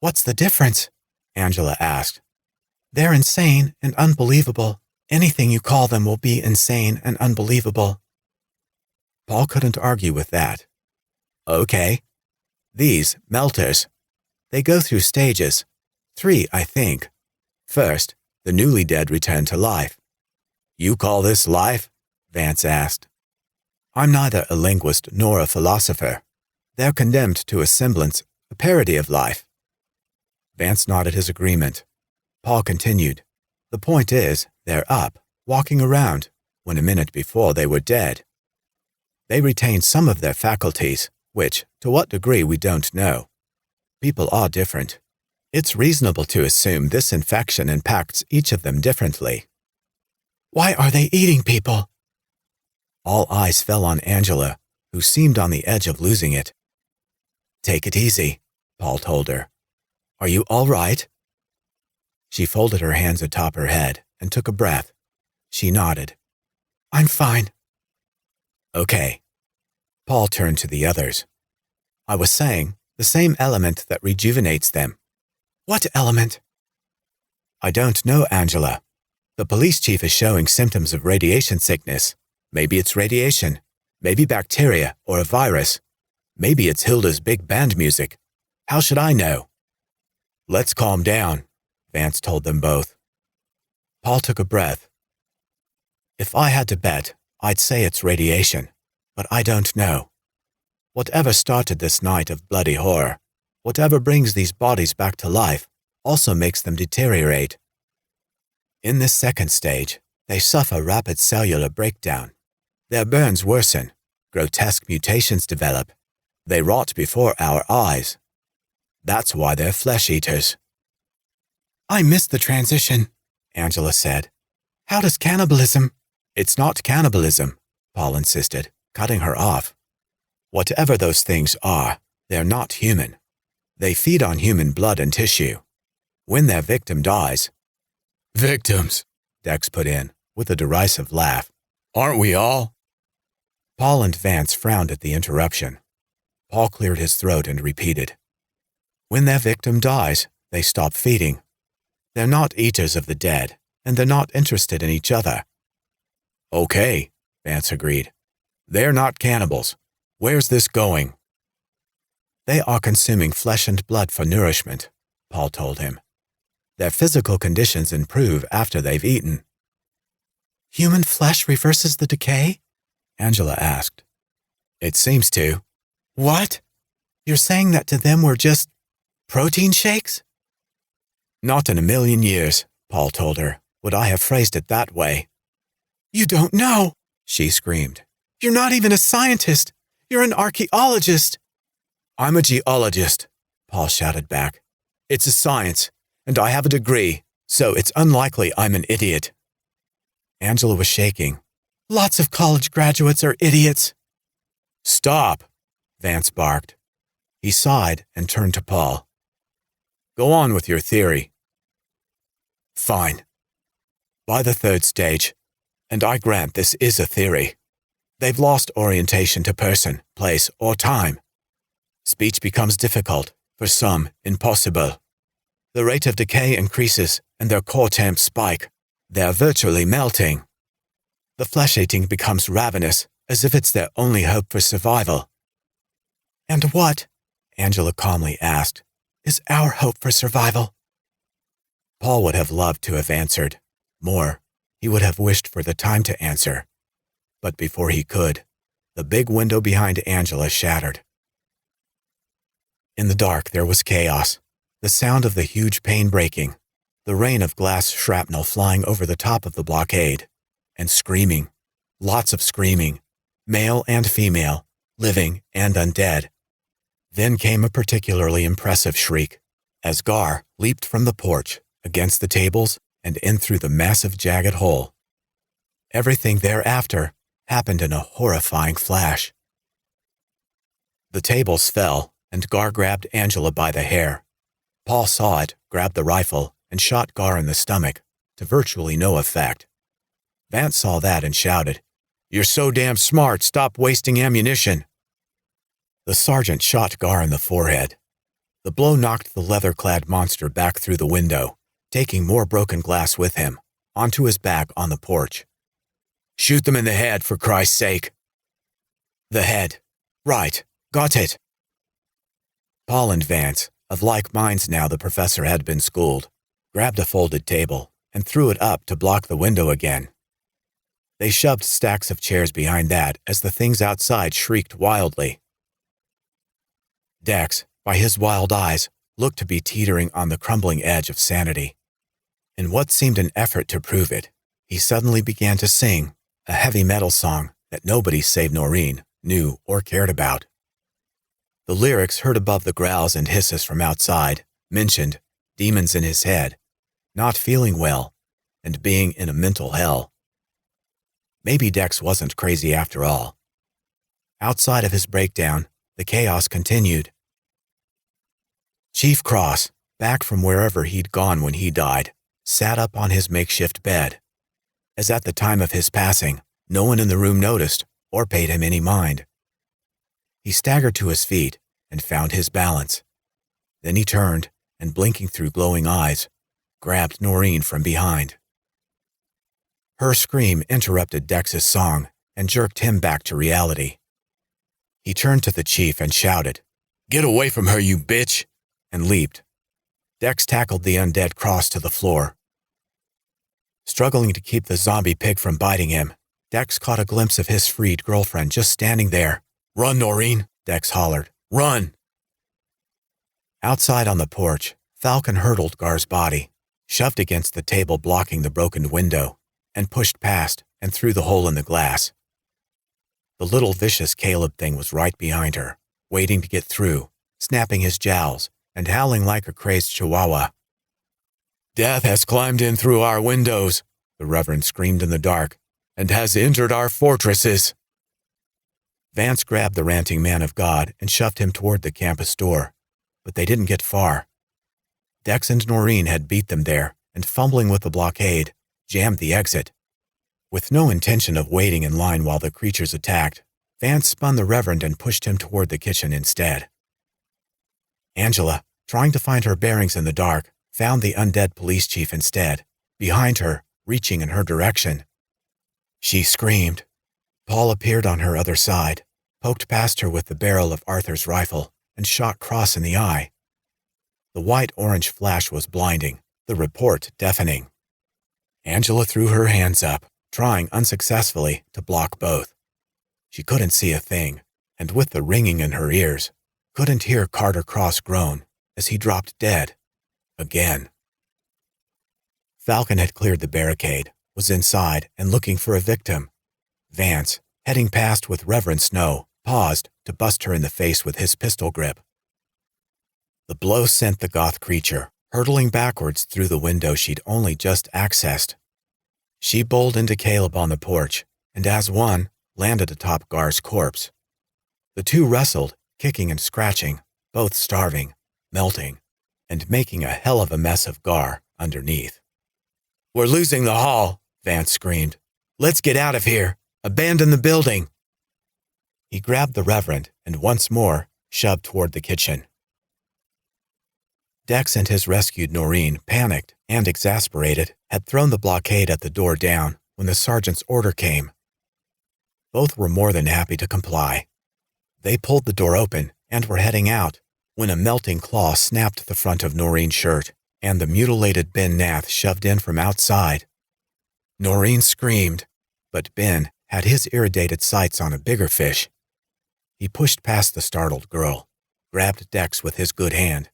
"What's the difference?" Angela asked. "They're insane and unbelievable. Anything you call them will be insane and unbelievable." Paul couldn't argue with that. "Okay. These melters. They go through stages. 3, I think. First, the newly dead return to life." "You call this life?" Vance asked. "I'm neither a linguist nor a philosopher. They're condemned to a semblance, a parody of life." Vance nodded his agreement. Paul continued, "The point is, they're up, walking around, when a minute before they were dead. They retain some of their faculties, which, to what degree we don't know. People are different. It's reasonable to assume this infection impacts each of them differently." "Why are they eating people?" All eyes fell on Angela, who seemed on the edge of losing it. "Take it easy," Paul told her. "Are you all right?" She folded her hands atop her head and took a breath. She nodded. "I'm fine." "Okay." Paul turned to the others. "I was saying, the same element that rejuvenates them." "What element?" "I don't know, Angela. The police chief is showing symptoms of radiation sickness. Maybe it's radiation, maybe bacteria or a virus. Maybe it's Hilda's big band music. How should I know? Let's calm down, Vance told them both. Paul took a breath. If I had to bet, I'd say it's radiation, but I don't know. Whatever started this night of bloody horror, whatever brings these bodies back to life, also makes them deteriorate. In this second stage, they suffer rapid cellular breakdown. Their burns worsen, grotesque mutations develop. They rot before our eyes. That's why they're flesh-eaters. I missed the transition, Angela said. How does cannibalism? It's not cannibalism, Paul insisted, cutting her off. Whatever those things are, they're not human. They feed on human blood and tissue. When their victim dies— Victims, Dex put in, with a derisive laugh. Aren't we all? Paul and Vance frowned at the interruption. Paul cleared his throat and repeated. When their victim dies, they stop feeding. They're not eaters of the dead, and they're not interested in each other. Okay, Vance agreed. They're not cannibals. Where's this going? They are consuming flesh and blood for nourishment, Paul told him. Their physical conditions improve after they've eaten. Human flesh reverses the decay? Angela asked. It seems to. What? You're saying that to them we're just protein shakes? Not in a million years, Paul told her, would I have phrased it that way. You don't know, she screamed. You're not even a scientist. You're an archaeologist. I'm a geologist, Paul shouted back. It's a science, and I have a degree, so it's unlikely I'm an idiot. Angela was shaking. Lots of college graduates are idiots. Stop, Vance barked. He sighed and turned to Paul. Go on with your theory. Fine. By the third stage, and I grant this is a theory, they've lost orientation to person, place, or time. Speech becomes difficult, for some, impossible. The rate of decay increases and their core temps spike. They're virtually melting. The flesh-eating becomes ravenous, as if it's their only hope for survival. And what, Angela calmly asked, is our hope for survival? Paul would have loved to have answered. More, he would have wished for the time to answer. But before he could, the big window behind Angela shattered. In the dark there was chaos, the sound of the huge pane breaking, the rain of glass shrapnel flying over the top of the blockade, and screaming, lots of screaming, male and female, living and undead. Then came a particularly impressive shriek, as Gar leaped from the porch, against the tables, and in through the massive jagged hole. Everything thereafter happened in a horrifying flash. The tables fell, and Gar grabbed Angela by the hair. Paul saw it, grabbed the rifle, and shot Gar in the stomach, to virtually no effect. Vance saw that and shouted, You're so damn smart, stop wasting ammunition. The sergeant shot Gar in the forehead. The blow knocked the leather-clad monster back through the window, taking more broken glass with him, onto his back on the porch. Shoot them in the head, for Christ's sake. The head. Right. Got it. Paul and Vance, of like minds now the professor had been schooled, grabbed a folded table and threw it up to block the window again. They shoved stacks of chairs behind that as the things outside shrieked wildly. Dex, by his wild eyes, looked to be teetering on the crumbling edge of sanity. In what seemed an effort to prove it, he suddenly began to sing, a heavy metal song that nobody save Noreen knew or cared about. The lyrics heard above the growls and hisses from outside mentioned demons in his head, not feeling well, and being in a mental hell. Maybe Dex wasn't crazy after all. Outside of his breakdown, the chaos continued. Chief Cross, back from wherever he'd gone when he died, sat up on his makeshift bed. As at the time of his passing, no one in the room noticed or paid him any mind. He staggered to his feet and found his balance. Then he turned and, blinking through glowing eyes, grabbed Noreen from behind. Her scream interrupted Dex's song and jerked him back to reality. He turned to the chief and shouted, "Get away from her, you bitch!" and leaped. Dex tackled the undead cross to the floor. Struggling to keep the zombie pig from biting him, Dex caught a glimpse of his freed girlfriend just standing there. "Run, Noreen!" Dex hollered. "Run!" Outside on the porch, Falcon hurdled Gar's body, shoved against the table blocking the broken window, and pushed past and through the hole in the glass. The little vicious Caleb thing was right behind her, waiting to get through, snapping his jowls and howling like a crazed chihuahua. "Death has climbed in through our windows," the Reverend screamed in the dark, "and has entered our fortresses." Vance grabbed the ranting man of God and shoved him toward the campus door, but they didn't get far. Dex and Noreen had beat them there, and fumbling with the blockade, jammed the exit. With no intention of waiting in line while the creatures attacked, Vance spun the Reverend and pushed him toward the kitchen instead. Angela, trying to find her bearings in the dark, found the undead police chief instead, behind her, reaching in her direction. She screamed. Paul appeared on her other side, poked past her with the barrel of Arthur's rifle, and shot Cross in the eye. The white-orange flash was blinding, the report deafening. Angela threw her hands up, trying unsuccessfully to block both. She couldn't see a thing, and with the ringing in her ears, couldn't hear Carter Cross groan as he dropped dead. Again. Falcon had cleared the barricade, was inside and looking for a victim. Vance, heading past with Reverend Snow, paused to bust her in the face with his pistol grip. The blow sent the goth creature hurtling backwards through the window she'd only just accessed. She bowled into Caleb on the porch, and as one, landed atop Gar's corpse. The two wrestled, kicking and scratching, both starving, melting, and making a hell of a mess of Gar underneath. "We're losing the hall," Vance screamed. "Let's get out of here. Abandon the building." He grabbed the Reverend and once more shoved toward the kitchen. Dex and his rescued Noreen, panicked and exasperated, had thrown the blockade at the door down when the sergeant's order came. Both were more than happy to comply. They pulled the door open and were heading out when a melting claw snapped the front of Noreen's shirt and the mutilated Ben Nath shoved in from outside. Noreen screamed, but Ben had his irradiated sights on a bigger fish. He pushed past the startled girl, grabbed Dex with his good hand,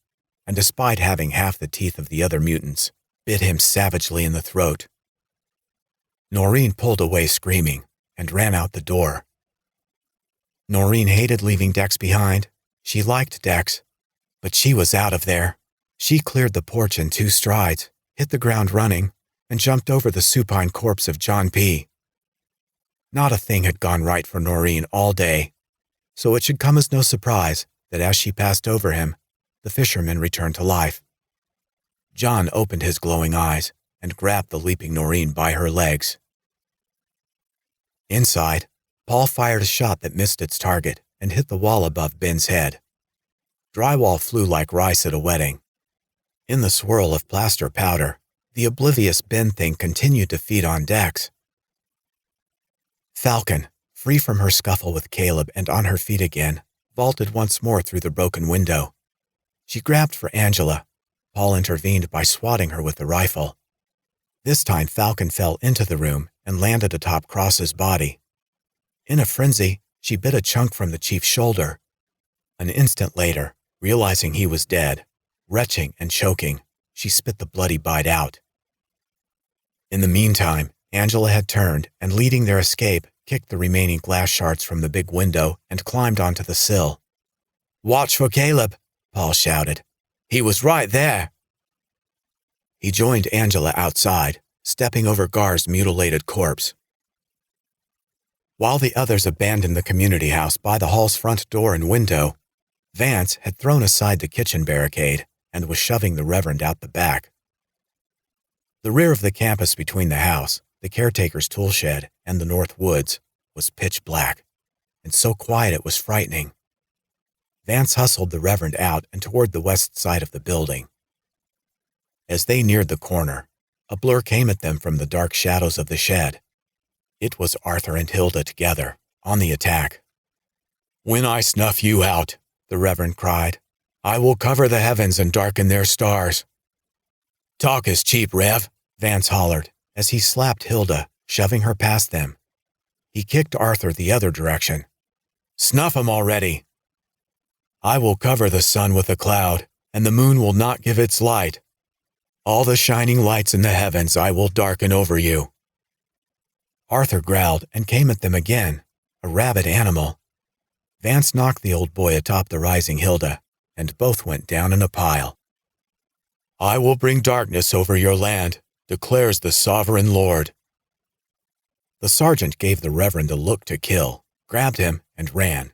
and despite having half the teeth of the other mutants, bit him savagely in the throat. Noreen pulled away screaming and ran out the door. Noreen hated leaving Dex behind. She liked Dex, but she was out of there. She cleared the porch in 2 strides, hit the ground running, and jumped over the supine corpse of John P. Not a thing had gone right for Noreen all day, so it should come as no surprise that as she passed over him, the fisherman returned to life. John opened his glowing eyes and grabbed the leaping Noreen by her legs. Inside, Paul fired a shot that missed its target and hit the wall above Ben's head. Drywall flew like rice at a wedding. In the swirl of plaster powder, the oblivious Ben thing continued to feed on Dex. Falcon, free from her scuffle with Caleb and on her feet again, vaulted once more through the broken window. She grabbed for Angela. Paul intervened by swatting her with the rifle. This time Falcon fell into the room and landed atop Cross's body. In a frenzy, she bit a chunk from the chief's shoulder. An instant later, realizing he was dead, retching and choking, she spit the bloody bite out. In the meantime, Angela had turned and, leading their escape, kicked the remaining glass shards from the big window and climbed onto the sill. "Watch for Caleb," Paul shouted. "He was right there." He joined Angela outside, stepping over Gar's mutilated corpse. While the others abandoned the community house by the hall's front door and window, Vance had thrown aside the kitchen barricade and was shoving the Reverend out the back. The rear of the campus between the house, the caretaker's tool shed, and the north woods was pitch black, and so quiet it was frightening. Vance hustled the Reverend out and toward the west side of the building. As they neared the corner, a blur came at them from the dark shadows of the shed. It was Arthur and Hilda together, on the attack. When I snuff you out, the Reverend cried, I will cover the heavens and darken their stars. Talk is cheap, Rev, Vance hollered as he slapped Hilda, shoving her past them. He kicked Arthur the other direction. Snuff him already. I will cover the sun with a cloud, and the moon will not give its light. All the shining lights in the heavens I will darken over you. Arthur growled and came at them again, a rabid animal. Vance knocked the old boy atop the rising Hilda, and both went down in a pile. I will bring darkness over your land, declares the sovereign Lord. The sergeant gave the Reverend a look to kill, grabbed him, and ran.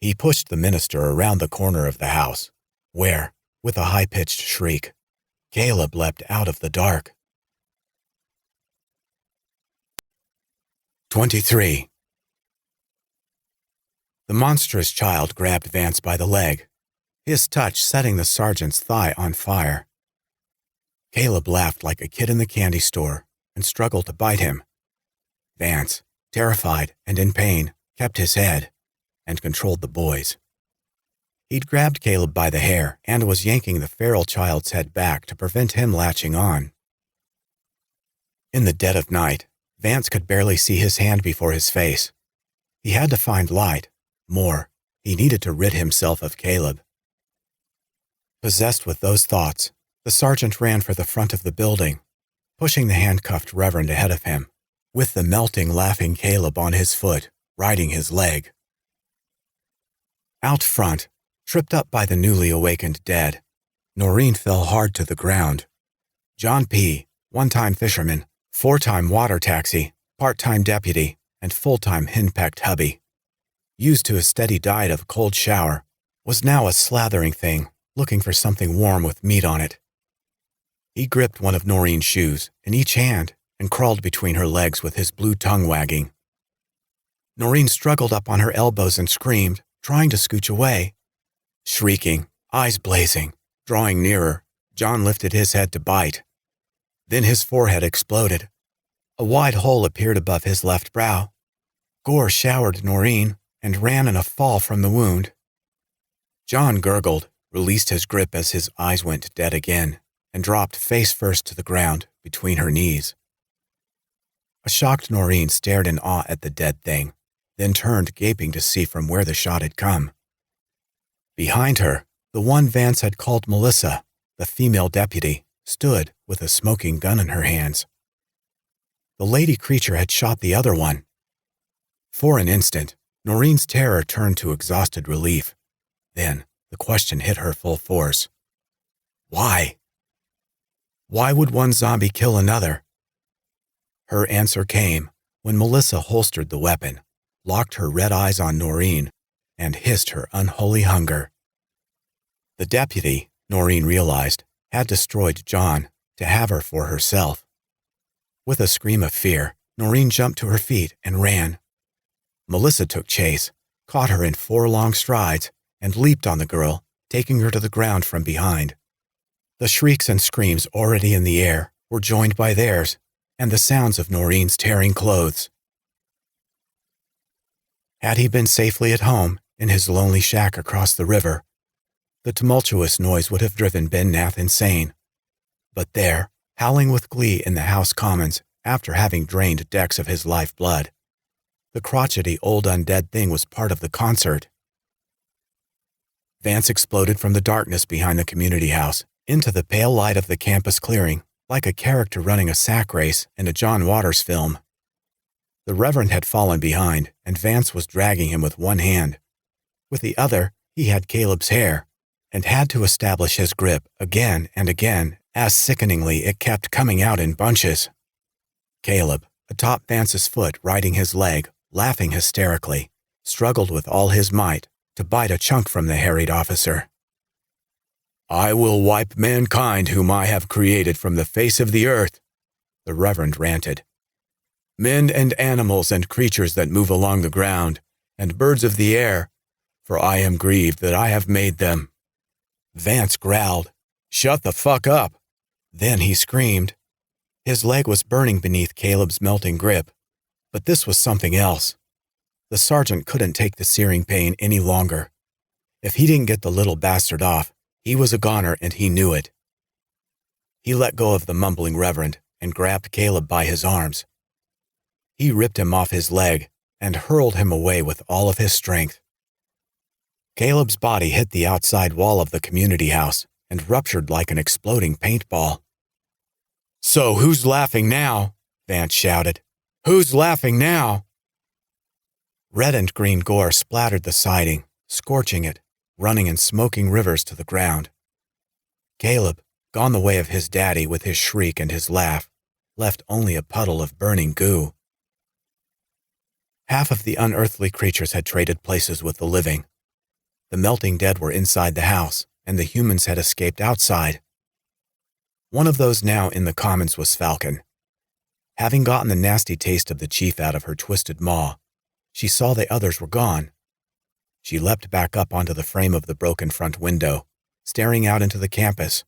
He pushed the minister around the corner of the house, where, with a high-pitched shriek, Caleb leapt out of the dark. 23. The monstrous child grabbed Vance by the leg, his touch setting the sergeant's thigh on fire. Caleb laughed like a kid in the candy store and struggled to bite him. Vance, terrified and in pain, kept his head and controlled the boys. He'd grabbed Caleb by the hair and was yanking the feral child's head back to prevent him latching on. In the dead of night, Vance could barely see his hand before his face. He had to find light. More, he needed to rid himself of Caleb. Possessed with those thoughts, the sergeant ran for the front of the building, pushing the handcuffed Reverend ahead of him, with the melting, laughing Caleb on his foot, riding his leg. Out front, tripped up by the newly awakened dead, Noreen fell hard to the ground. John P., one-time fisherman, four-time water taxi, part-time deputy, and full-time henpecked hubby, used to a steady diet of a cold shower, was now a slathering thing, looking for something warm with meat on it. He gripped one of Noreen's shoes in each hand and crawled between her legs with his blue tongue wagging. Noreen struggled up on her elbows and screamed, trying to scooch away. Shrieking, eyes blazing, drawing nearer, John lifted his head to bite. Then his forehead exploded. A wide hole appeared above his left brow. Gore showered Noreen and ran in a fall from the wound. John gurgled, released his grip as his eyes went dead again, and dropped face first to the ground between her knees. A shocked Noreen stared in awe at the dead thing, then turned gaping to see from where the shot had come. Behind her, the one Vance had called Melissa, the female deputy, stood with a smoking gun in her hands. The lady creature had shot the other one. For an instant, Noreen's terror turned to exhausted relief. Then, the question hit her full force. Why? Why would one zombie kill another? Her answer came when Melissa holstered the weapon, locked her red eyes on Noreen, and hissed her unholy hunger. The deputy, Noreen realized, had destroyed John to have her for herself. With a scream of fear, Noreen jumped to her feet and ran. Melissa took chase, caught her in 4 long strides, and leaped on the girl, taking her to the ground from behind. The shrieks and screams already in the air were joined by theirs, and the sounds of Noreen's tearing clothes. Had he been safely at home in his lonely shack across the river, the tumultuous noise would have driven Ben Nath insane. But there, howling with glee in the house commons after having drained decks of his lifeblood, the crotchety old undead thing was part of the concert. Vance exploded from the darkness behind the community house into the pale light of the campus clearing, like a character running a sack race in a John Waters film. The Reverend had fallen behind, and Vance was dragging him with one hand. With the other, he had Caleb's hair, and had to establish his grip again and again, as sickeningly it kept coming out in bunches. Caleb, atop Vance's foot riding his leg, laughing hysterically, struggled with all his might to bite a chunk from the harried officer. I will wipe mankind whom I have created from the face of the earth, the Reverend ranted. Men and animals and creatures that move along the ground, and birds of the air, for I am grieved that I have made them. Vance growled, Shut the fuck up. Then he screamed. His leg was burning beneath Caleb's melting grip, but this was something else. The sergeant couldn't take the searing pain any longer. If he didn't get the little bastard off, he was a goner and he knew it. He let go of the mumbling reverend and grabbed Caleb by his arms. He ripped him off his leg and hurled him away with all of his strength. Caleb's body hit the outside wall of the community house and ruptured like an exploding paintball. "So who's laughing now?" Vance shouted. "Who's laughing now?" Red and green gore splattered the siding, scorching it, running in smoking rivers to the ground. Caleb, gone the way of his daddy with his shriek and his laugh, left only a puddle of burning goo. Half of the unearthly creatures had traded places with the living. The melting dead were inside the house, and the humans had escaped outside. One of those now in the commons was Falcon. Having gotten the nasty taste of the chief out of her twisted maw, she saw the others were gone. She leapt back up onto the frame of the broken front window, staring out into the campus,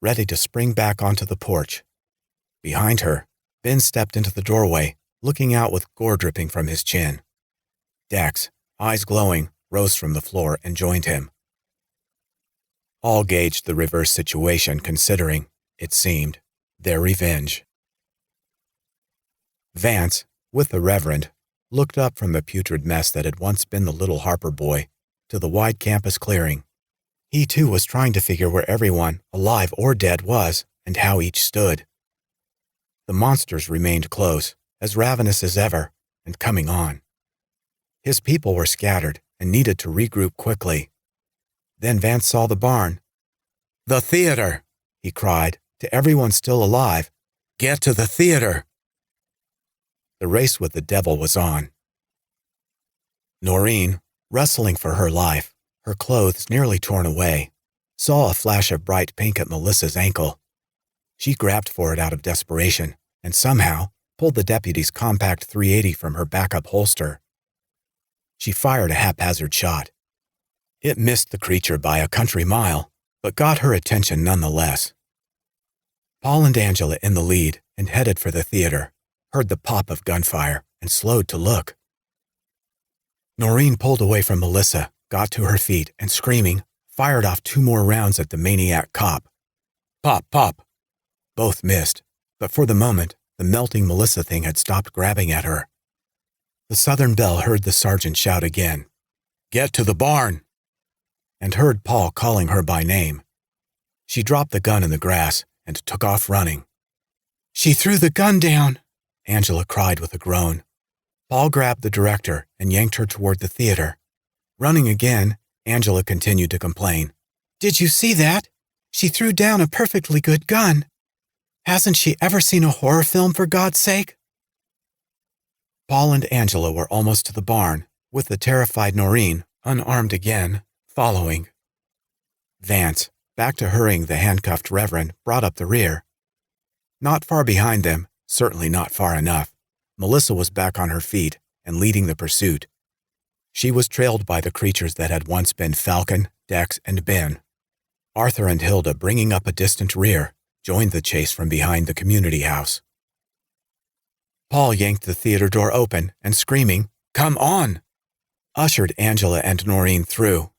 ready to spring back onto the porch. Behind her, Ben stepped into the doorway, looking out with gore dripping from his chin. Dex, eyes glowing, rose from the floor and joined him. All gauged the reverse situation, considering, it seemed, their revenge. Vance, with the reverend, looked up from the putrid mess that had once been the little Harper boy to the wide campus clearing. He too was trying to figure where everyone, alive or dead, was and how each stood. The monsters remained close, as ravenous as ever, and coming on. His people were scattered and needed to regroup quickly. Then Vance saw the barn. "The theater!" he cried to everyone still alive. "Get to the theater!" The race with the devil was on. Noreen, wrestling for her life, her clothes nearly torn away, saw a flash of bright pink at Melissa's ankle. She grabbed for it out of desperation and somehow pulled the deputy's compact .380 from her backup holster. She fired a haphazard shot. It missed the creature by a country mile, but got her attention nonetheless. Paul and Angela in the lead and headed for the theater, heard the pop of gunfire and slowed to look. Noreen pulled away from Melissa, got to her feet, and screaming, fired off 2 more rounds at the maniac cop. Pop, pop. Both missed, but for the moment, the melting Melissa thing had stopped grabbing at her. The Southern Belle heard the sergeant shout again, "Get to the barn!" and heard Paul calling her by name. She dropped the gun in the grass and took off running. "She threw the gun down!" Angela cried with a groan. Paul grabbed the director and yanked her toward the theater. Running again, Angela continued to complain. "Did you see that? She threw down a perfectly good gun. Hasn't she ever seen a horror film, for God's sake?" Paul and Angela were almost to the barn, with the terrified Noreen, unarmed again, following. Vance, back to hurrying the handcuffed reverend, brought up the rear. Not far behind them, certainly not far enough, Melissa was back on her feet and leading the pursuit. She was trailed by the creatures that had once been Falcon, Dex, and Ben. Arthur and Hilda, bringing up a distant rear, joined the chase from behind the community house. Paul yanked the theater door open and, screaming, "Come on!" ushered Angela and Noreen through.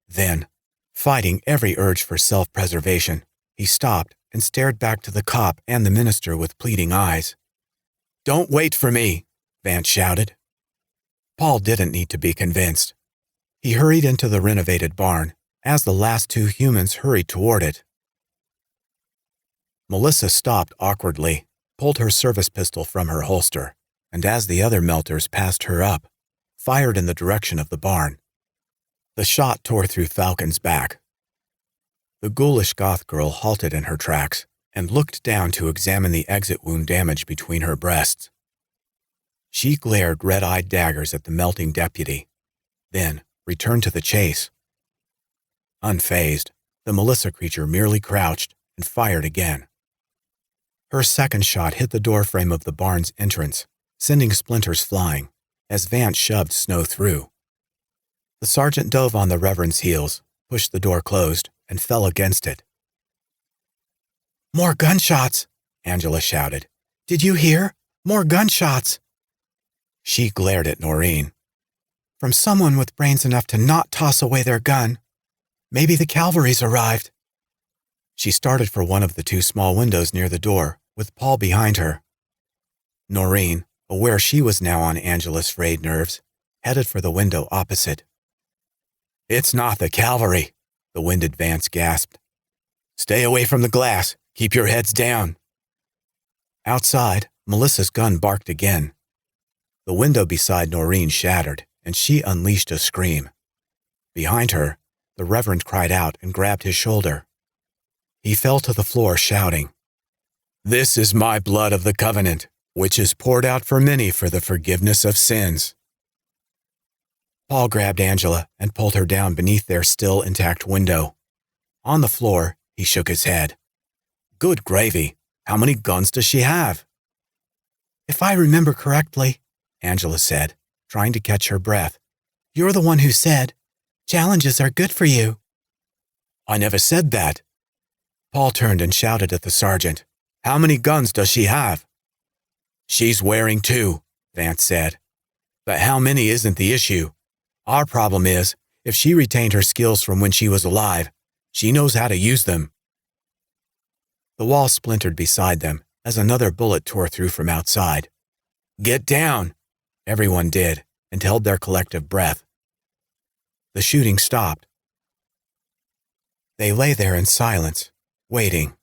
Then, fighting every urge for self-preservation, he stopped and stared back to the cop and the minister with pleading eyes. "Don't wait for me," Vance shouted. Paul didn't need to be convinced. He hurried into the renovated barn as the last 2 humans hurried toward it. Melissa stopped awkwardly, pulled her service pistol from her holster, and as the other melters passed her up, fired in the direction of the barn. The shot tore through Falcon's back. The ghoulish goth girl halted in her tracks and looked down to examine the exit wound damage between her breasts. She glared red-eyed daggers at the melting deputy, then returned to the chase. Unfazed, the Melissa creature merely crouched and fired again. Her second shot hit the doorframe of the barn's entrance, sending splinters flying, as Vance shoved Snow through. The sergeant dove on the reverend's heels, pushed the door closed, and fell against it. "More gunshots!" Angela shouted. "Did you hear? More gunshots!" She glared at Noreen. From someone with brains enough to not toss away their gun. Maybe the cavalry's arrived. She started for one of the two small windows near the door, with Paul behind her. Noreen, aware she was now on Angela's frayed nerves, headed for the window opposite. "It's not the cavalry," the winded Vance gasped. "Stay away from the glass. Keep your heads down." Outside, Melissa's gun barked again. The window beside Noreen shattered, and she unleashed a scream. Behind her, the reverend cried out and grabbed his shoulder. He fell to the floor shouting, "This is my blood of the covenant, which is poured out for many for the forgiveness of sins." Paul grabbed Angela and pulled her down beneath their still intact window. On the floor, he shook his head. "Good gravy. How many guns does she have?" "If I remember correctly," Angela said, trying to catch her breath, "you're the one who said, 'Challenges are good for you.'" "I never said that." Paul turned and shouted at the sergeant, "How many guns does she have?" "She's wearing 2, Vance said. "But how many isn't the issue. Our problem is, if she retained her skills from when she was alive, she knows how to use them." The wall splintered beside them as another bullet tore through from outside. "Get down!" Everyone did, and held their collective breath. The shooting stopped. They lay there in silence, waiting.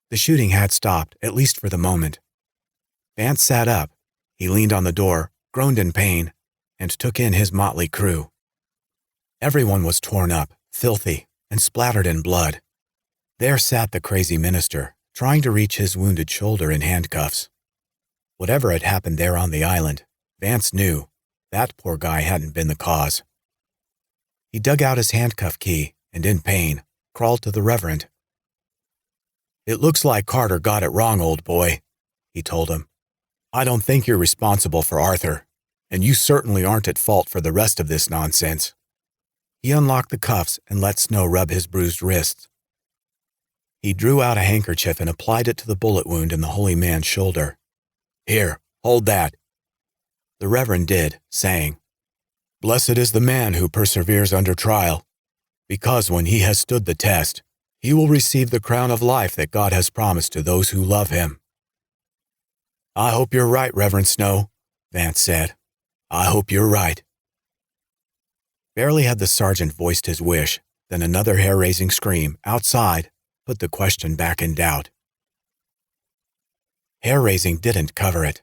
The shooting had stopped, at least for the moment. Vance sat up. He leaned on the door, groaned in pain, and took in his motley crew. Everyone was torn up, filthy, and splattered in blood. There sat the crazy minister, trying to reach his wounded shoulder in handcuffs. Whatever had happened there on the island, Vance knew that poor guy hadn't been the cause. He dug out his handcuff key and, in pain, crawled to the reverend. "It looks like Carter got it wrong, old boy," he told him. "I don't think you're responsible for Arthur, and you certainly aren't at fault for the rest of this nonsense." He unlocked the cuffs and let snow rub his bruised wrists. He drew out a handkerchief and applied it to the bullet wound in the holy man's shoulder. "Here, hold that." The reverend did, saying, "Blessed is the man who perseveres under trial, because when he has stood the test, he will receive the crown of life that God has promised to those who love him." "I hope you're right, Reverend Snow," Vance said. "I hope you're right." Barely had the sergeant voiced his wish, then another hair-raising scream, outside, put the question back in doubt. Hair-raising didn't cover it.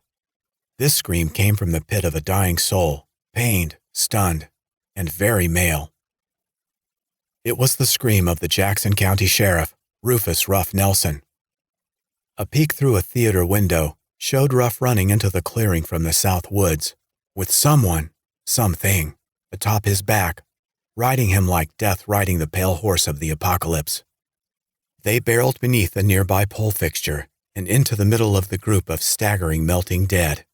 This scream came from the pit of a dying soul, pained, stunned, and very male. It was the scream of the Jackson County Sheriff, Rufus Ruff Nelson. A peek through a theater window showed Ruff running into the clearing from the south woods, with something, atop his back, riding him like death riding the pale horse of the apocalypse. They barreled beneath a nearby pole fixture and into the middle of the group of staggering melting dead.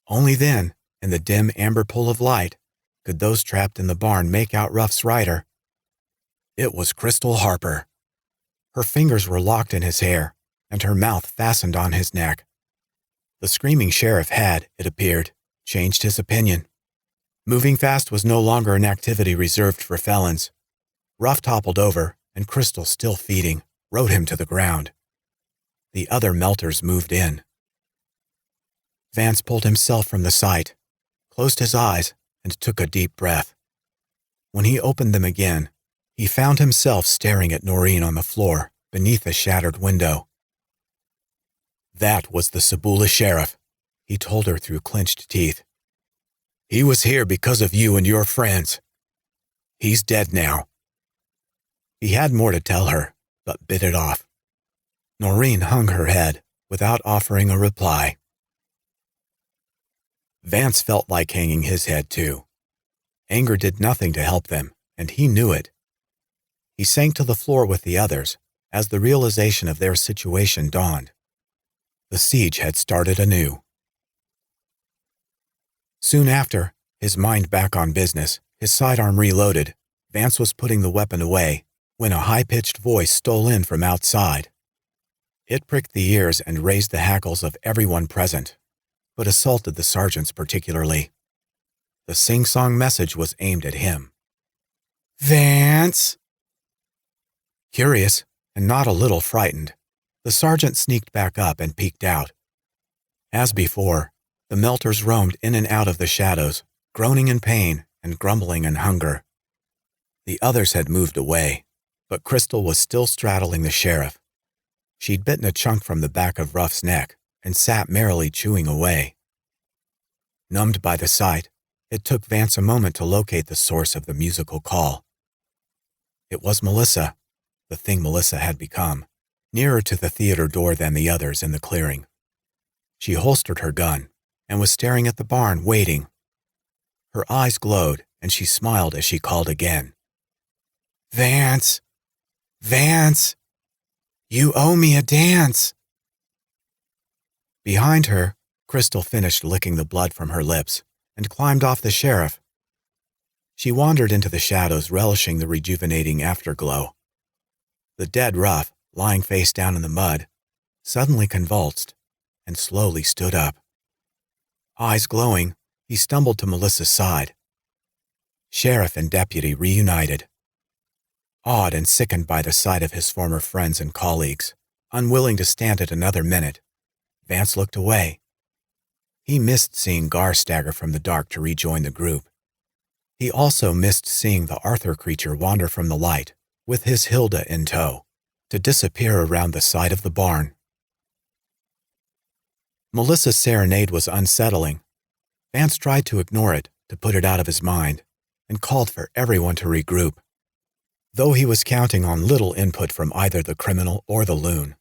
Only then, in the dim amber pool of light, could those trapped in the barn make out Ruff's rider. It was Crystal Harper. Her fingers were locked in his hair, and her mouth fastened on his neck. The screaming sheriff had, it appeared, changed his opinion. Moving fast was no longer an activity reserved for felons. Ruff toppled over, and Crystal, still feeding, rode him to the ground. The other melters moved in. Vance pulled himself from the sight, closed his eyes, and took a deep breath. When he opened them again, he found himself staring at Noreen on the floor beneath a shattered window. "That was the Sabula sheriff," he told her through clenched teeth. "He was here because of you and your friends. He's dead now." He had more to tell her, but bit it off. Noreen hung her head without offering a reply. Vance felt like hanging his head too. Anger did nothing to help them, and he knew it. He sank to the floor with the others as the realization of their situation dawned. The siege had started anew. Soon after, his mind back on business, his sidearm reloaded, Vance was putting the weapon away when a high-pitched voice stole in from outside. It pricked the ears and raised the hackles of everyone present, but assaulted the sergeants particularly. The sing-song message was aimed at him. "Vance!" Curious, and not a little frightened, the sergeant sneaked back up and peeked out. As before, the melters roamed in and out of the shadows, groaning in pain and grumbling in hunger. The others had moved away, but Crystal was still straddling the sheriff. She'd bitten a chunk from the back of Ruff's neck and sat merrily chewing away. Numbed by the sight, it took Vance a moment to locate the source of the musical call. It was Melissa, the thing Melissa had become, nearer to the theater door than the others in the clearing. She holstered her gun and was staring at the barn, waiting. Her eyes glowed, and she smiled as she called again. "Vance! Vance! You owe me a dance!" Behind her, Crystal finished licking the blood from her lips and climbed off the sheriff. She wandered into the shadows, relishing the rejuvenating afterglow. The dead Ruff, lying face down in the mud, suddenly convulsed and slowly stood up. Eyes glowing, he stumbled to Melissa's side. Sheriff and deputy reunited. Awed and sickened by the sight of his former friends and colleagues, unwilling to stand it another minute, Vance looked away. He missed seeing Gar stagger from the dark to rejoin the group. He also missed seeing the Arthur creature wander from the light, with his Hilda in tow, to disappear around the side of the barn. Melissa's serenade was unsettling. Vance tried to ignore it, to put it out of his mind, and called for everyone to regroup. Though he was counting on little input from either the criminal or the loon,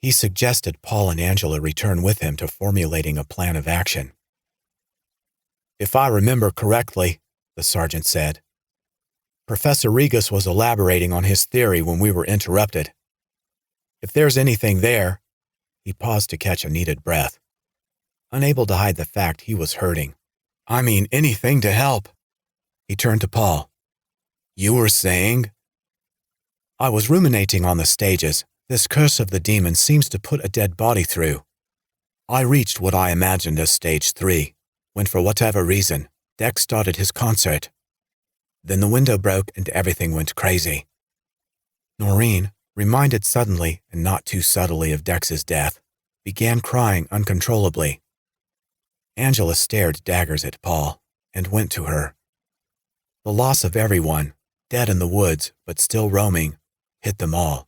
he suggested Paul and Angela return with him to formulating a plan of action. "If I remember correctly," the sergeant said, "Professor Riggus was elaborating on his theory when we were interrupted. If there's anything there—" He paused to catch a needed breath, unable to hide the fact he was hurting. "I mean anything to help." He turned to Paul. "You were saying?" "I was ruminating on the stages. This curse of the demon seems to put a dead body through. I reached what I imagined as stage 3, when for whatever reason, Dex started his concert. Then the window broke and everything went crazy." Noreen, reminded suddenly and not too subtly of Dex's death, began crying uncontrollably. Angela stared daggers at Paul and went to her. The loss of everyone, dead in the woods but still roaming, hit them all.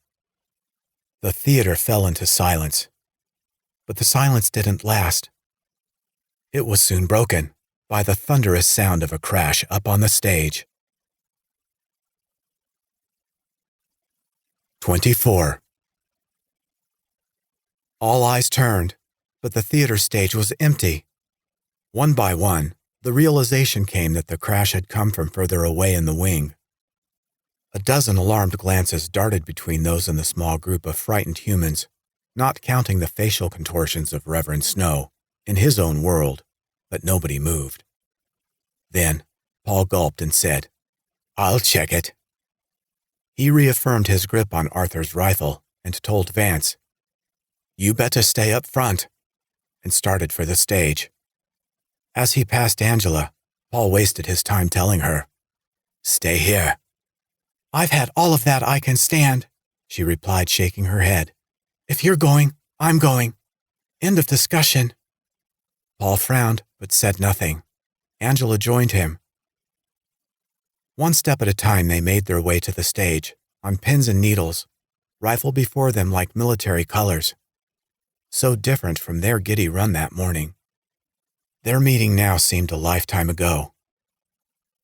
The theater fell into silence. But the silence didn't last. It was soon broken by the thunderous sound of a crash up on the stage. 24. All eyes turned, but the theater stage was empty. One by one, the realization came that the crash had come from further away in the wing. A dozen alarmed glances darted between those in the small group of frightened humans, not counting the facial contortions of Reverend Snow, in his own world, but nobody moved. Then, Paul gulped and said, "I'll check it." He reaffirmed his grip on Arthur's rifle and told Vance, "You better stay up front," and started for the stage. As he passed Angela, Paul wasted his time telling her, "Stay here." "I've had all of that I can stand," she replied, shaking her head. "If you're going, I'm going. End of discussion." Paul frowned, but said nothing. Angela joined him. One step at a time they made their way to the stage, on pins and needles, rifle before them like military colors. So different from their giddy run that morning. Their meeting now seemed a lifetime ago.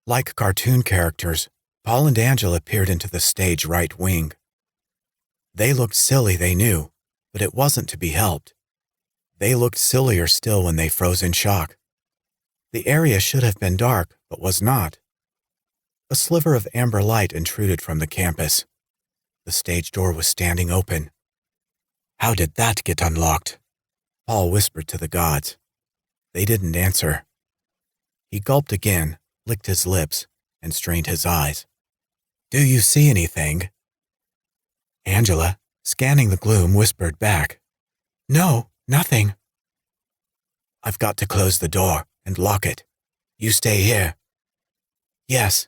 Like cartoon characters, Paul and Angela peered into the stage right wing. They looked silly, they knew, but it wasn't to be helped. They looked sillier still when they froze in shock. The area should have been dark, but was not. A sliver of amber light intruded from the campus. The stage door was standing open. "How did that get unlocked?" Paul whispered to the gods. They didn't answer. He gulped again, licked his lips, and strained his eyes. "Do you see anything?" Angela, scanning the gloom, whispered back, "No, nothing." "I've got to close the door and lock it. You stay here." "Yes,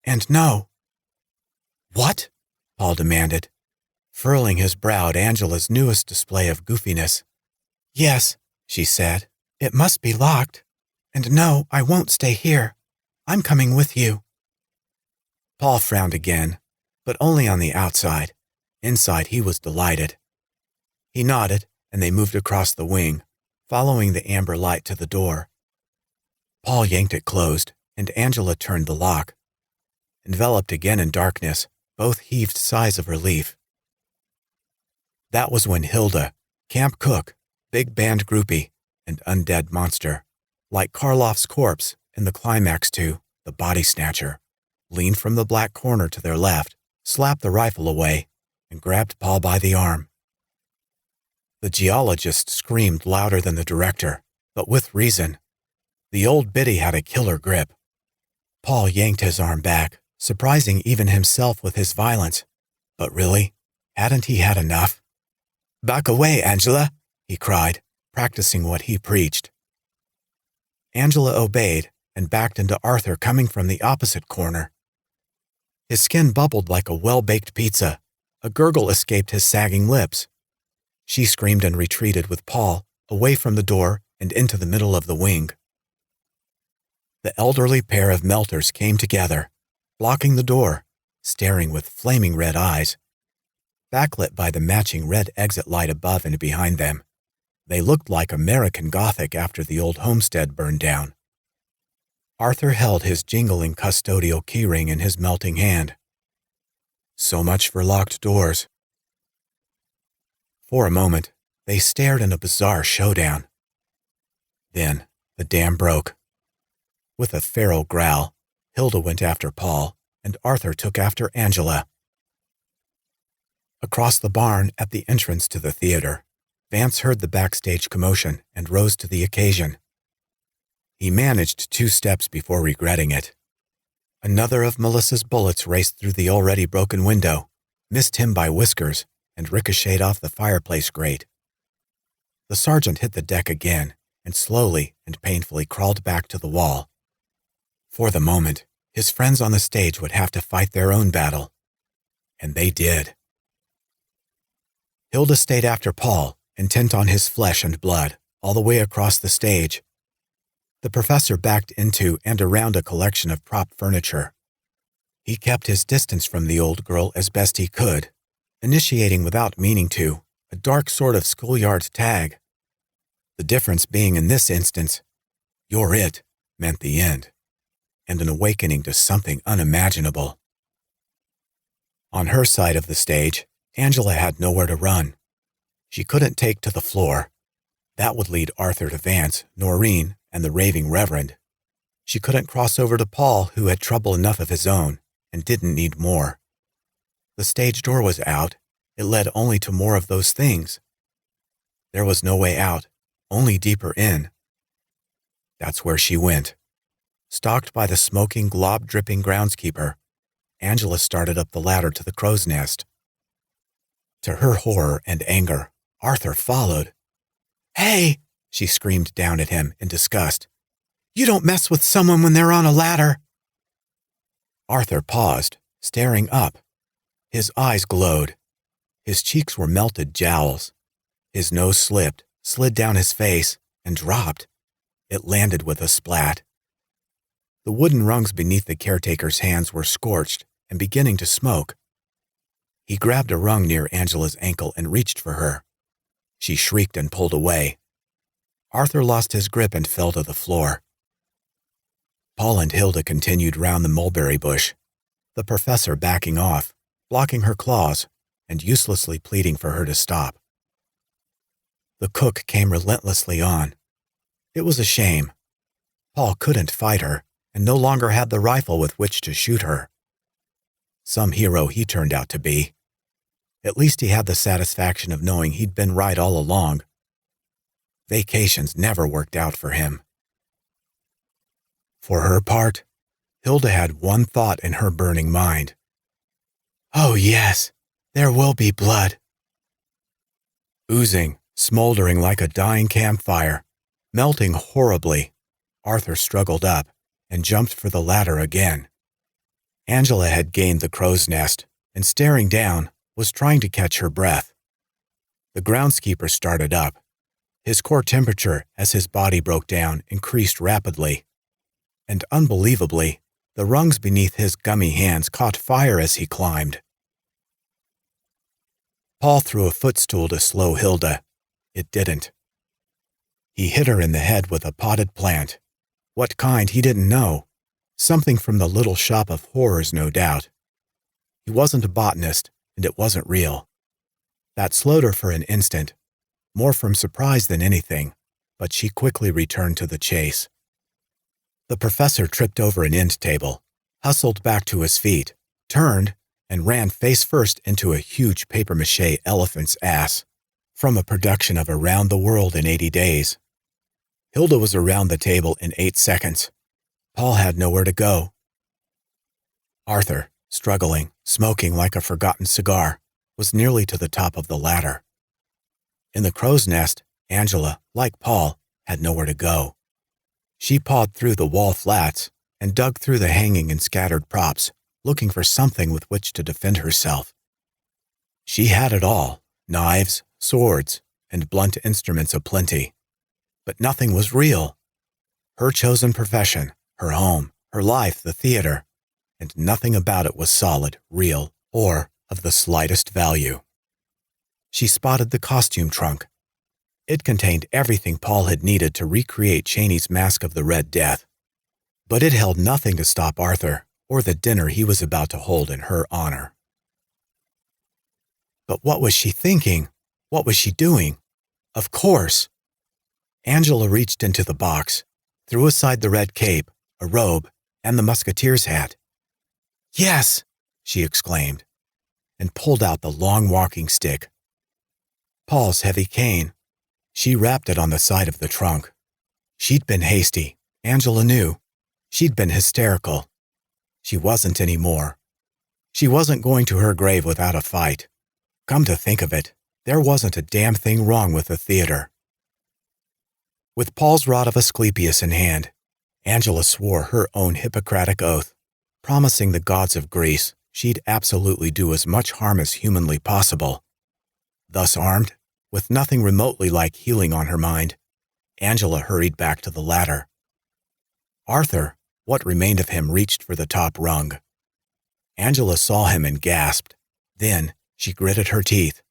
and no." "What?" Paul demanded, furrowing his brow at Angela's newest display of goofiness. "Yes," she said. "It must be locked. And no, I won't stay here. I'm coming with you." Paul frowned again, but only on the outside. Inside, he was delighted. He nodded, and they moved across the wing, following the amber light to the door. Paul yanked it closed, and Angela turned the lock. Enveloped again in darkness, both heaved sighs of relief. That was when Hilda, camp cook, big band groupie, and undead monster, like Karloff's corpse in the climax to The Body Snatcher, leaned from the black corner to their left, slapped the rifle away, and grabbed Paul by the arm. The geologist screamed louder than the director, but with reason. The old biddy had a killer grip. Paul yanked his arm back, surprising even himself with his violence. But really, hadn't he had enough? "Back away, Angela," he cried, practicing what he preached. Angela obeyed and backed into Arthur coming from the opposite corner. His skin bubbled like a well-baked pizza. A gurgle escaped his sagging lips. She screamed and retreated with Paul, away from the door and into the middle of the wing. The elderly pair of melters came together, blocking the door, staring with flaming red eyes. Backlit by the matching red exit light above and behind them, they looked like American Gothic after the old homestead burned down. Arthur held his jingling custodial keyring in his melting hand. So much for locked doors. For a moment, they stared in a bizarre showdown. Then, the dam broke. With a feral growl, Hilda went after Paul, and Arthur took after Angela. Across the barn at the entrance to the theater, Vance heard the backstage commotion and rose to the occasion. He managed 2 steps before regretting it. Another of Melissa's bullets raced through the already broken window, missed him by whiskers, and ricocheted off the fireplace grate. The sergeant hit the deck again and slowly and painfully crawled back to the wall. For the moment, his friends on the stage would have to fight their own battle. And they did. Hilda stayed after Paul, intent on his flesh and blood, all the way across the stage. The professor backed into and around a collection of prop furniture. He kept his distance from the old girl as best he could, initiating without meaning to a dark sort of schoolyard tag. The difference being in this instance, "You're it" meant the end, and an awakening to something unimaginable. On her side of the stage, Angela had nowhere to run. She couldn't take to the floor. That would lead Arthur to Vance, Noreen, and the raving reverend. She couldn't cross over to Paul, who had trouble enough of his own and didn't need more. The stage door was out. It led only to more of those things. There was no way out, only deeper in. That's where she went. Stalked by the smoking, glob-dripping groundskeeper, Angela started up the ladder to the crow's nest. To her horror and anger, Arthur followed. "Hey!" she screamed down at him in disgust. "You don't mess with someone when they're on a ladder." Arthur paused, staring up. His eyes glowed. His cheeks were melted jowls. His nose slipped, slid down his face, and dropped. It landed with a splat. The wooden rungs beneath the caretaker's hands were scorched and beginning to smoke. He grabbed a rung near Angela's ankle and reached for her. She shrieked and pulled away. Arthur lost his grip and fell to the floor. Paul and Hilda continued round the mulberry bush, the professor backing off, blocking her claws, and uselessly pleading for her to stop. The cook came relentlessly on. It was a shame. Paul couldn't fight her and no longer had the rifle with which to shoot her. Some hero he turned out to be. At least he had the satisfaction of knowing he'd been right all along. Vacations never worked out for him. For her part, Hilda had one thought in her burning mind. "Oh yes, there will be blood." Oozing, smoldering like a dying campfire, melting horribly, Arthur struggled up, and jumped for the ladder again. Angela had gained the crow's nest and, staring down, was trying to catch her breath. The groundskeeper started up. His core temperature as his body broke down increased rapidly. And unbelievably, the rungs beneath his gummy hands caught fire as he climbed. Paul threw a footstool to slow Hilda. It didn't. He hit her in the head with a potted plant. What kind, he didn't know. Something from the little shop of horrors, no doubt. He wasn't a botanist, and it wasn't real. That slowed her for an instant, more from surprise than anything, but she quickly returned to the chase. The professor tripped over an end table, hustled back to his feet, turned, and ran face first into a huge papier-mâché elephant's ass, from a production of Around the World in 80 Days. Hilda was around the table in 8 seconds. Paul had nowhere to go. Arthur, struggling, smoking like a forgotten cigar, was nearly to the top of the ladder. In the crow's nest, Angela, like Paul, had nowhere to go. She pawed through the wall flats and dug through the hanging and scattered props, looking for something with which to defend herself. She had it all, knives, swords, and blunt instruments aplenty. But nothing was real. Her chosen profession, her home, her life, the theater, and nothing about it was solid, real, or of the slightest value. She spotted the costume trunk. It contained everything Paul had needed to recreate Chaney's Mask of the Red Death, but it held nothing to stop Arthur or the dinner he was about to hold in her honor. But what was she thinking? What was she doing? Of course! Angela reached into the box, threw aside the red cape, a robe, and the musketeer's hat. "Yes!" she exclaimed, and pulled out the long walking stick. Paul's heavy cane. She wrapped it on the side of the trunk. She'd been hasty, Angela knew. She'd been hysterical. She wasn't anymore. She wasn't going to her grave without a fight. Come to think of it, there wasn't a damn thing wrong with the theater. With Paul's rod of Asclepius in hand, Angela swore her own Hippocratic oath, promising the gods of Greece she'd absolutely do as much harm as humanly possible. Thus armed, with nothing remotely like healing on her mind, Angela hurried back to the ladder. Arthur, what remained of him, reached for the top rung. Angela saw him and gasped. Then she gritted her teeth,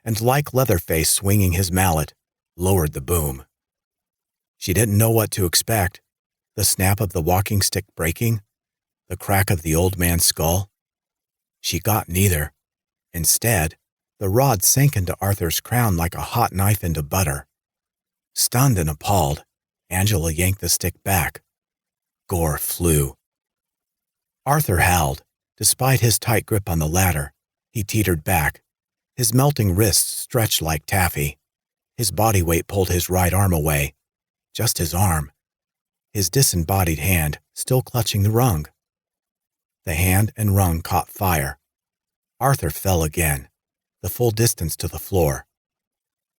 and like Leatherface swinging his mallet, lowered the boom. She didn't know what to expect. The snap of the walking stick breaking? The crack of the old man's skull? She got neither. Instead, the rod sank into Arthur's crown like a hot knife into butter. Stunned and appalled, Angela yanked the stick back. Gore flew. Arthur howled. Despite his tight grip on the ladder, he teetered back. His melting wrists stretched like taffy. His body weight pulled his right arm away. Just his arm. His disembodied hand still clutching the rung. The hand and rung caught fire. Arthur fell again, the full distance to the floor.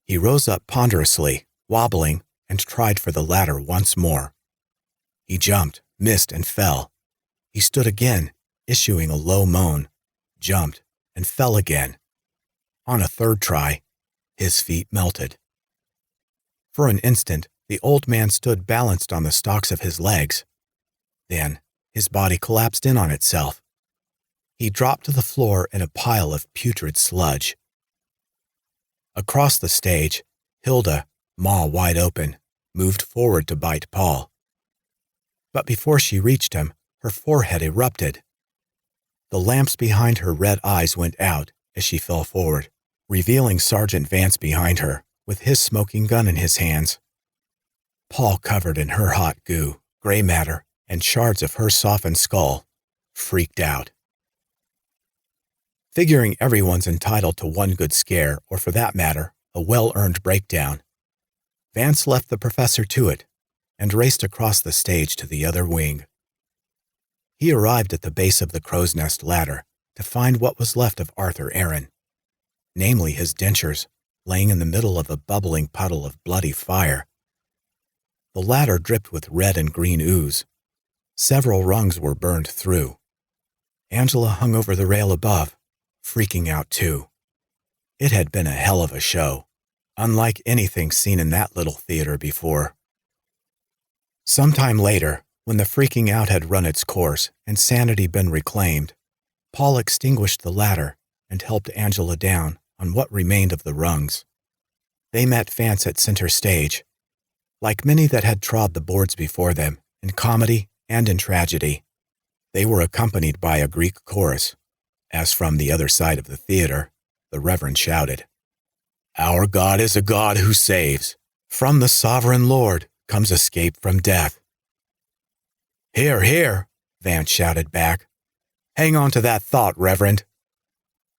He rose up ponderously, wobbling, and tried for the ladder once more. He jumped, missed, and fell. He stood again, issuing a low moan, jumped, and fell again. On a third try, his feet melted. For an instant, the old man stood balanced on the stalks of his legs. Then, his body collapsed in on itself. He dropped to the floor in a pile of putrid sludge. Across the stage, Hilda, maw wide open, moved forward to bite Paul. But before she reached him, her forehead erupted. The lamps behind her red eyes went out as she fell forward, revealing Sergeant Vance behind her, with his smoking gun in his hands. Paul, covered in her hot goo, gray matter, and shards of her softened skull, freaked out. Figuring everyone's entitled to one good scare, or for that matter, a well-earned breakdown, Vance left the professor to it and raced across the stage to the other wing. He arrived at the base of the crow's nest ladder to find what was left of Arthur Aaron, namely his dentures, laying in the middle of a bubbling puddle of bloody fire. The ladder dripped with red and green ooze. Several rungs were burned through. Angela hung over the rail above, freaking out too. It had been a hell of a show, unlike anything seen in that little theater before. Sometime later, when the freaking out had run its course and sanity been reclaimed, Paul extinguished the ladder and helped Angela down on what remained of the rungs. They met Vance at center stage. Like many that had trod the boards before them, in comedy and in tragedy, they were accompanied by a Greek chorus, as from the other side of the theater, the reverend shouted, "Our God is a God who saves. From the sovereign Lord comes escape from death." "Hear, hear," Vance shouted back. "Hang on to that thought, Reverend."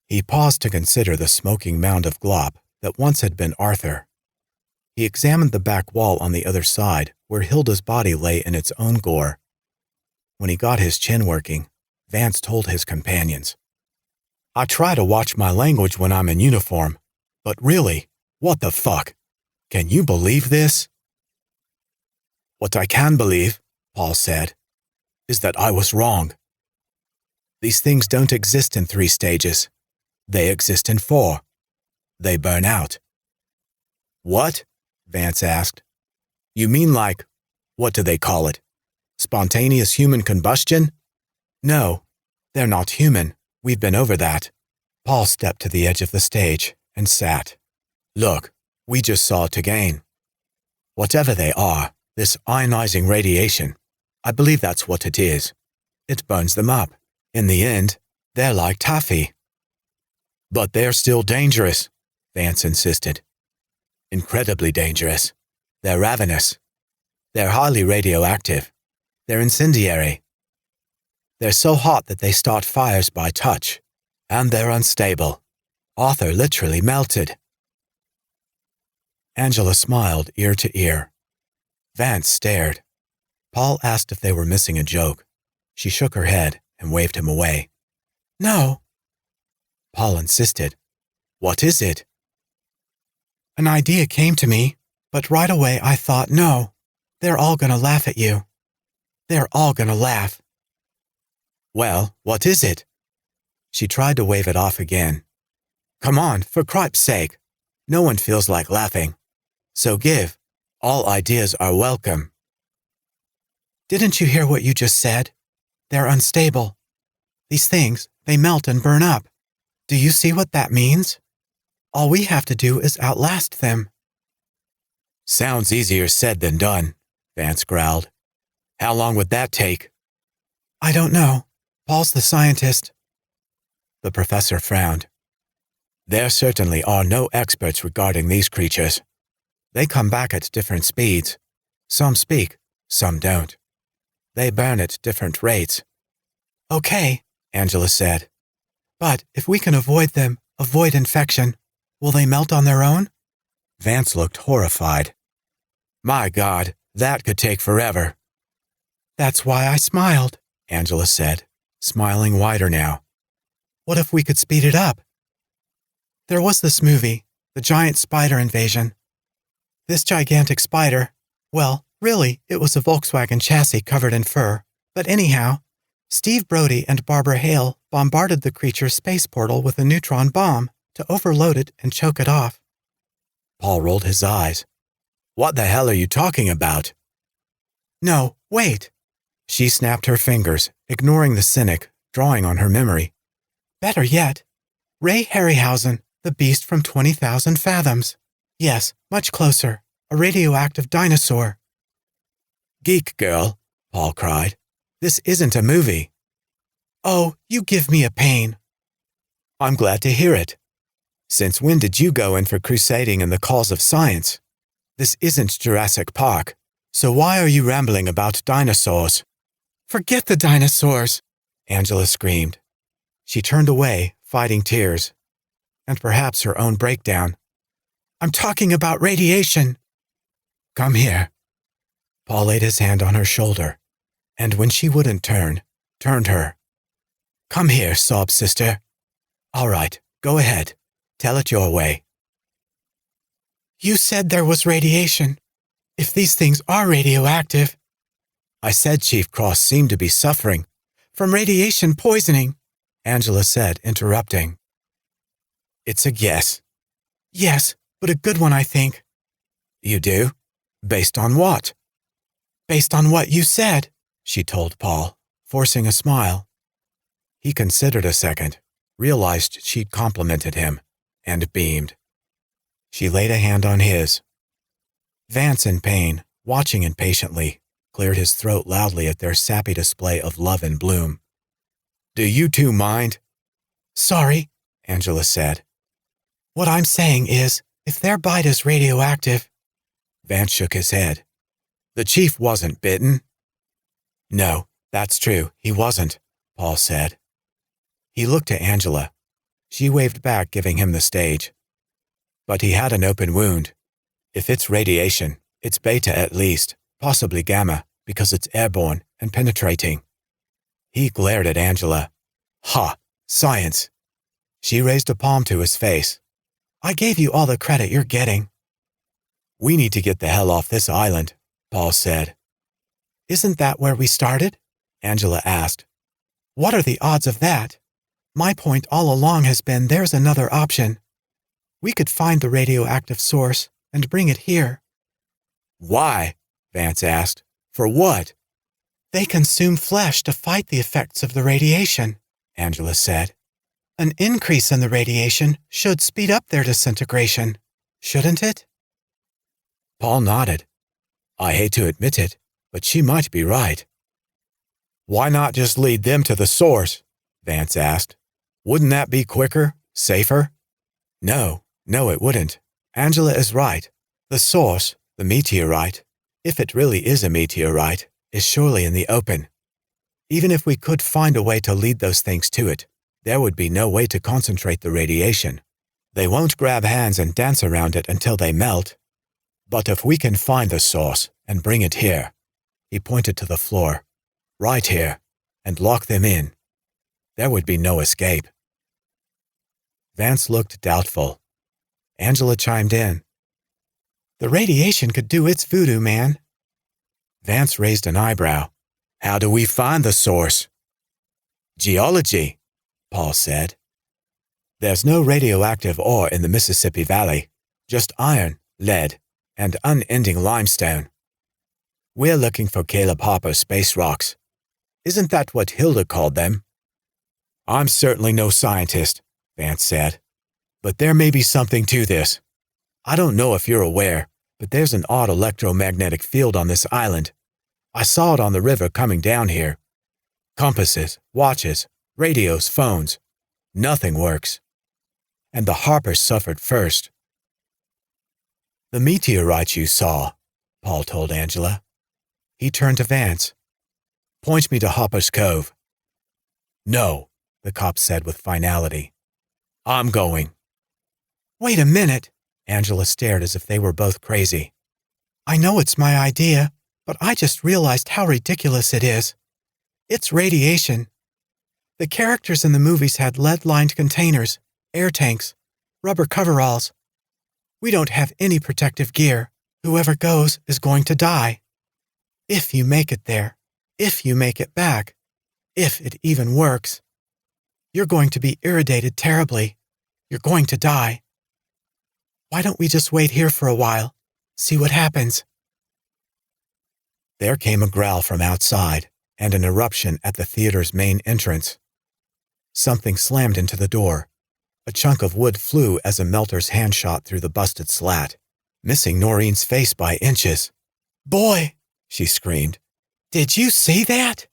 He paused to consider the smoking mound of glop that once had been Arthur. He examined the back wall on the other side where Hilda's body lay in its own gore. When he got his chin working, Vance told his companions, "I try to watch my language when I'm in uniform, but really, what the fuck? Can you believe this?" "What I can believe," Paul said, "is that I was wrong. These things don't exist in 3 stages. They exist in 4. They burn out." "What?" Vance asked. "You mean like, what do they call it? Spontaneous human combustion?" "No, they're not human. We've been over that." Paul stepped to the edge of the stage and sat. "Look, we just saw it again. Whatever they are, this ionizing radiation, I believe that's what it is. It burns them up. In the end, they're like taffy." "But they're still dangerous," Vance insisted. "Incredibly dangerous. They're ravenous. They're highly radioactive. They're incendiary. They're so hot that they start fires by touch. And they're unstable. Arthur literally melted." Angela smiled ear to ear. Vance stared. Paul asked if they were missing a joke. She shook her head and waved him away. "No." Paul insisted. "What is it?" "An idea came to me, but right away I thought, no, they're all gonna laugh at you. They're all gonna laugh." "Well, what is it?" She tried to wave it off again. "Come on, for cripe's sake. No one feels like laughing. So give. All ideas are welcome." "Didn't you hear what you just said? They're unstable. These things, they melt and burn up. Do you see what that means? All we have to do is outlast them." "Sounds easier said than done," Vance growled. "How long would that take?" "I don't know. Paul's the scientist." The professor frowned. "There certainly are no experts regarding these creatures. They come back at different speeds. Some speak, some don't. They burn at different rates." "Okay," Angela said. "But if we can avoid them, avoid infection, will they melt on their own?" Vance looked horrified. "My God, that could take forever." "That's why I smiled," Angela said, smiling wider now. "What if we could speed it up? There was this movie, The Giant Spider Invasion. This gigantic spider, well, really, it was a Volkswagen chassis covered in fur, but anyhow, Steve Brody and Barbara Hale bombarded the creature's space portal with a neutron bomb to overload it and choke it off." Paul rolled his eyes. "What the hell are you talking about?" "No, wait." She snapped her fingers, ignoring the cynic, drawing on her memory. "Better yet, Ray Harryhausen, the beast from 20,000 fathoms. Yes, much closer, a radioactive dinosaur." "Geek girl," Paul cried. "This isn't a movie." "Oh, you give me a pain." "I'm glad to hear it. Since when did you go in for crusading in the cause of science? This isn't Jurassic Park, so why are you rambling about dinosaurs?" "Forget the dinosaurs," Angela screamed. She turned away, fighting tears, and perhaps her own breakdown. "I'm talking about radiation." "Come here." Paul laid his hand on her shoulder, and when she wouldn't turn, turned her. "Come here, sob sister. All right, go ahead. Tell it your way." "You said there was radiation. If these things are radioactive..." I said Chief Cross seemed to be suffering from radiation poisoning, Angela said, interrupting. It's a guess. Yes, but a good one, I think. You do? Based on what? Based on what you said, she told Paul, forcing a smile. He considered a second, realized she'd complimented him, and beamed. She laid a hand on his. Vance, in pain, watching impatiently, cleared his throat loudly at their sappy display of love and bloom. Do you two mind? Sorry, Angela said. What I'm saying is, if their bite is radioactive... Vance shook his head. The chief wasn't bitten. No, that's true, he wasn't, Paul said. He looked to Angela. She waved back, giving him the stage. But he had an open wound. If it's radiation, it's beta at least, possibly gamma, because it's airborne and penetrating. He glared at Angela. Ha! Science! She raised a palm to his face. I gave you all the credit you're getting. We need to get the hell off this island, Paul said. Isn't that where we started? Angela asked. What are the odds of that? My point all along has been there's another option. We could find the radioactive source and bring it here. Why? Vance asked. For what? They consume flesh to fight the effects of the radiation, Angela said. An increase in the radiation should speed up their disintegration, shouldn't it? Paul nodded. I hate to admit it, but she might be right. Why not just lead them to the source? Vance asked. Wouldn't that be quicker, safer? No, it wouldn't. Angela is right. The source, the meteorite, if it really is a meteorite, is surely in the open. Even if we could find a way to lead those things to it, there would be no way to concentrate the radiation. They won't grab hands and dance around it until they melt. But if we can find the source and bring it here, he pointed to the floor, right here, and lock them in, there would be no escape. Vance looked doubtful. Angela chimed in. The radiation could do its voodoo, man. Vance raised an eyebrow. How do we find the source? Geology, Paul said. There's no radioactive ore in the Mississippi Valley, just iron, lead, and unending limestone. We're looking for Caleb Harper space rocks. Isn't that what Hilda called them? I'm certainly no scientist, Vance said, but there may be something to this. I don't know if you're aware, but there's an odd electromagnetic field on this island. I saw it on the river coming down here. Compasses, watches, radios, phones. Nothing works. And the Harpers suffered first. The meteorites you saw, Paul told Angela. He turned to Vance. Point me to Harper's Cove. No, the cop said with finality. I'm going. Wait a minute, Angela stared as if they were both crazy. I know it's my idea, but I just realized how ridiculous it is. It's radiation. The characters in the movies had lead-lined containers, air tanks, rubber coveralls. We don't have any protective gear. Whoever goes is going to die. If you make it there, if you make it back, if it even works. You're going to be irradiated terribly. You're going to die. Why don't we just wait here for a while, see what happens? There came a growl from outside and an eruption at the theater's main entrance. Something slammed into the door. A chunk of wood flew as a melter's hand shot through the busted slat, missing Noreen's face by inches. Boy, she screamed. Did you see that?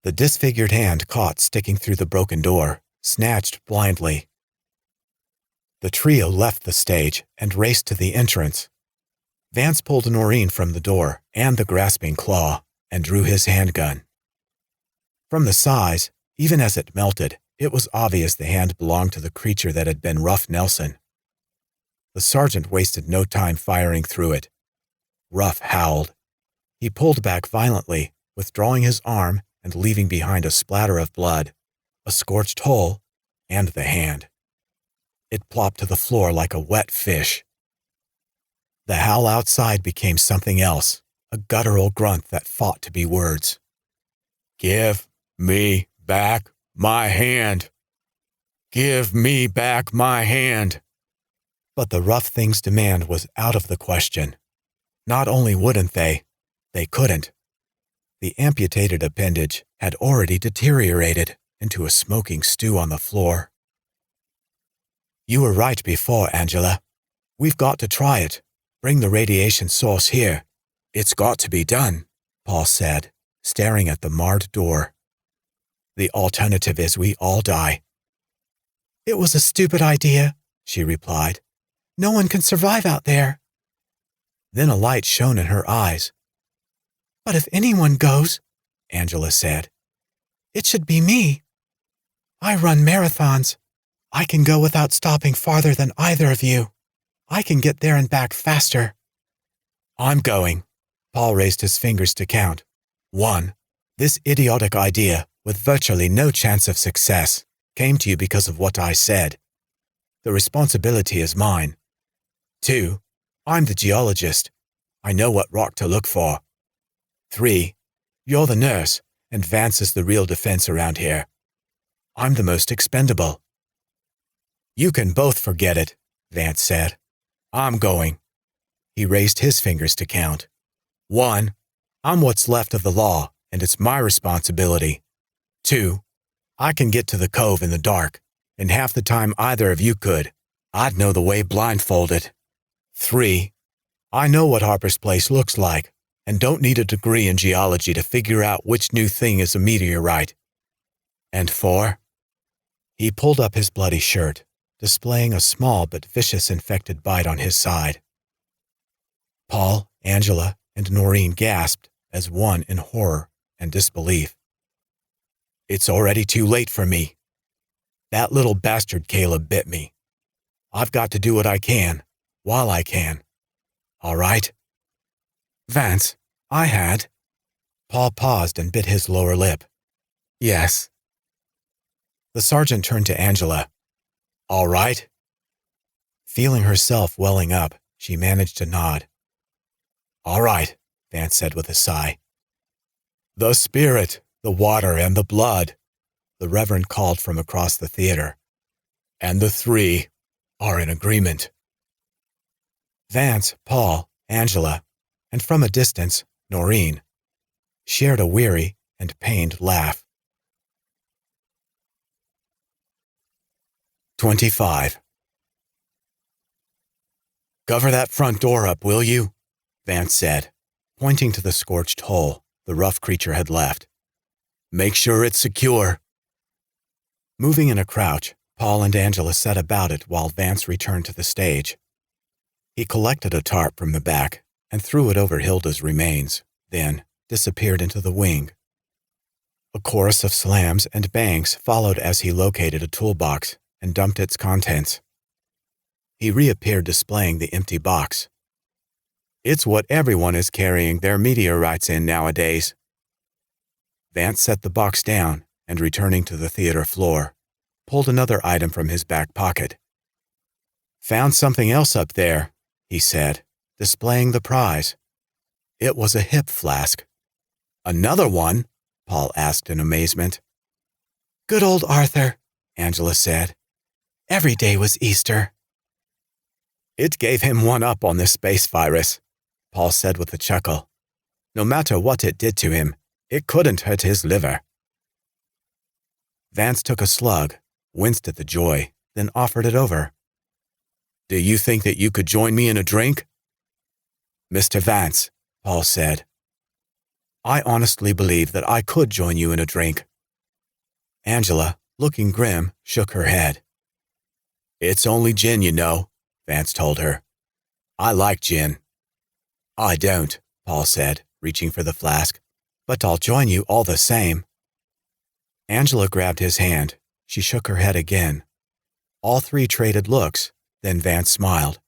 The disfigured hand caught sticking through the broken door, snatched blindly. The trio left the stage and raced to the entrance. Vance pulled Noreen from the door and the grasping claw and drew his handgun. From the size, even as it melted, it was obvious the hand belonged to the creature that had been Rough Nelson. The sergeant wasted no time firing through it. Rough howled. He pulled back violently, withdrawing his arm and leaving behind a splatter of blood, a scorched hole, and the hand. It plopped to the floor like a wet fish. The howl outside became something else, a guttural grunt that fought to be words. "Give me back my hand! Give me back my hand!" But the rough thing's demand was out of the question. Not only wouldn't they couldn't. The amputated appendage had already deteriorated into a smoking stew on the floor. "You were right before, Angela. We've got to try it. Bring the radiation source here. It's got to be done," Paul said, staring at the marred door. "The alternative is we all die." "It was a stupid idea," she replied. "No one can survive out there." Then a light shone in her eyes. "But if anyone goes," Angela said, "it should be me. I run marathons. I can go without stopping farther than either of you. I can get there and back faster." "I'm going." Paul raised his fingers to count. 1. This idiotic idea, with virtually no chance of success, came to you because of what I said. The responsibility is mine. 2. I'm the geologist. I know what rock to look for. 3. You're the nurse, and Vance is the real defense around here. I'm the most expendable. "You can both forget it," Vance said. "I'm going." He raised his fingers to count. 1. I'm what's left of the law, and it's my responsibility. 2. I can get to the cove in the dark, and half the time either of you could, I'd know the way blindfolded. 3. I know what Harper's place looks like, and don't need a degree in geology to figure out which new thing is a meteorite. And 4. He pulled up his bloody shirt, displaying a small but vicious infected bite on his side. Paul, Angela, and Noreen gasped as one in horror and disbelief. "It's already too late for me. That little bastard Caleb bit me. I've got to do what I can, while I can. All right?" "Vance, I had..." Paul paused and bit his lower lip. "Yes." The sergeant turned to Angela. "All right?" Feeling herself welling up, she managed to nod. "All right," Vance said with a sigh. "The spirit, the water, and the blood," the reverend called from across the theater. "And the three are in agreement." Vance, Paul, Angela, and from a distance, Noreen, shared a weary and pained laugh. 25. "Cover that front door up, will you?" Vance said, pointing to the scorched hole the rough creature had left. "Make sure it's secure." Moving in a crouch, Paul and Angela set about it while Vance returned to the stage. He collected a tarp from the back and threw it over Hilda's remains, then disappeared into the wing. A chorus of slams and bangs followed as he located a toolbox and dumped its contents. He reappeared displaying the empty box. "It's what everyone is carrying their meteorites in nowadays." Vance set the box down and, returning to the theater floor, pulled another item from his back pocket. "Found something else up there," he said, displaying the prize. It was a hip flask. "Another one?" Paul asked in amazement. "Good old Arthur," Angela said. "Every day was Easter." "It gave him one up on the space virus," Paul said with a chuckle. "No matter what it did to him, it couldn't hurt his liver." Vance took a slug, winced at the joy, then offered it over. "Do you think that you could join me in a drink?" "Mr. Vance," Paul said, "I honestly believe that I could join you in a drink." Angela, looking grim, shook her head. "It's only gin, you know," Vance told her. "I like gin." "I don't," Paul said, reaching for the flask, "but I'll join you all the same." Angela grabbed his hand. She shook her head again. All three traded looks, then Vance smiled.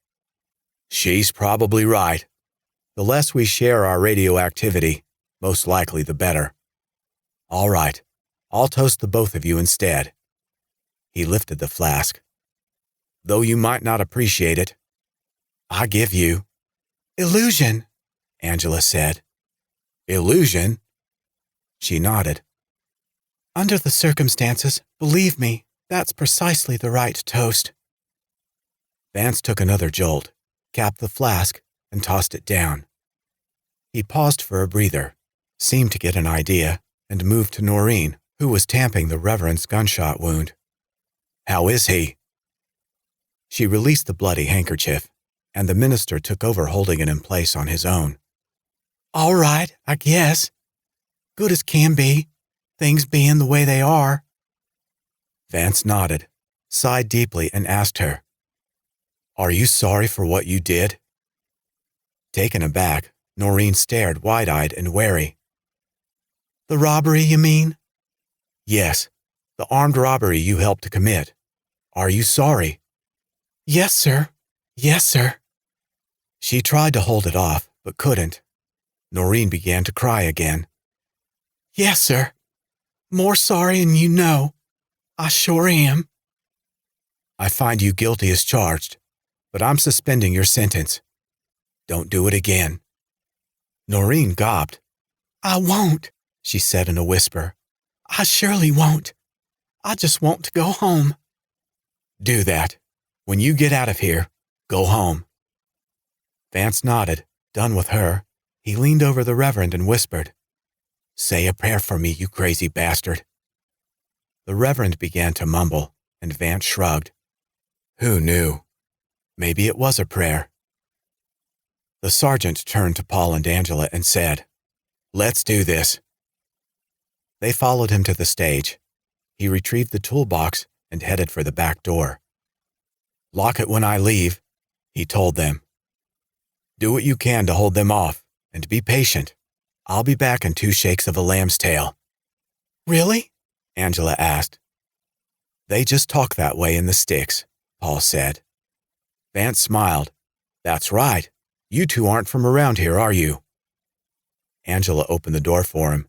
"She's probably right. The less we share our radioactivity, most likely the better. All right, I'll toast the both of you instead." He lifted the flask. "Though you might not appreciate it, I give you..." "Illusion," Angela said, Illusion? She nodded. Under the circumstances, believe me, that's precisely the right toast. Vance took another jolt, capped the flask, and tossed it down. He paused for a breather, seemed to get an idea, and moved to Noreen, who was tamping the reverend's gunshot wound. How is he? She released the bloody handkerchief, and the minister took over holding it in place on his own. All right, I guess. Good as can be, things being the way they are. Vance nodded, sighed deeply, and asked her, Are you sorry for what you did? Taken aback, Noreen stared wide-eyed and wary. The robbery, you mean? Yes, the armed robbery you helped to commit. Are you sorry? Yes, sir. Yes, sir. She tried to hold it off, but couldn't. Noreen began to cry again. Yes, sir. More sorry than you know. I sure am. I find you guilty as charged, but I'm suspending your sentence. Don't do it again. Noreen gawped. I won't, she said in a whisper. I surely won't. I just want to go home. Do that. When you get out of here, go home. Vance nodded, done with her. He leaned over the reverend and whispered, Say a prayer for me, you crazy bastard. The reverend began to mumble, and Vance shrugged. Who knew? Maybe it was a prayer. The sergeant turned to Paul and Angela and said, Let's do this. They followed him to the stage. He retrieved the toolbox and headed for the back door. Lock it when I leave, he told them. Do what you can to hold them off, and be patient. I'll be back in 2 shakes of a lamb's tail. Really? Angela asked. They just talk that way in the sticks, Paul said. Vance smiled. That's right. You two aren't from around here, are you? Angela opened the door for him.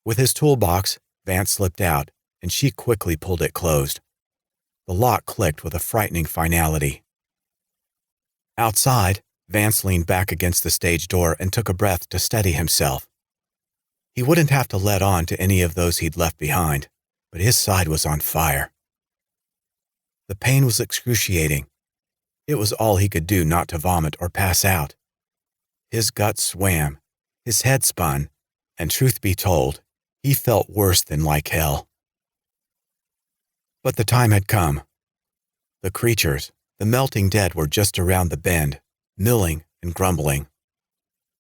With his toolbox, Vance slipped out, and she quickly pulled it closed. The lock clicked with a frightening finality. Outside, Vance leaned back against the stage door and took a breath to steady himself. He wouldn't have to let on to any of those he'd left behind, but his side was on fire. The pain was excruciating. It was all he could do not to vomit or pass out. His guts swam, his head spun, and truth be told, he felt worse than like hell. But the time had come. The creatures, the melting dead, were just around the bend, milling and grumbling.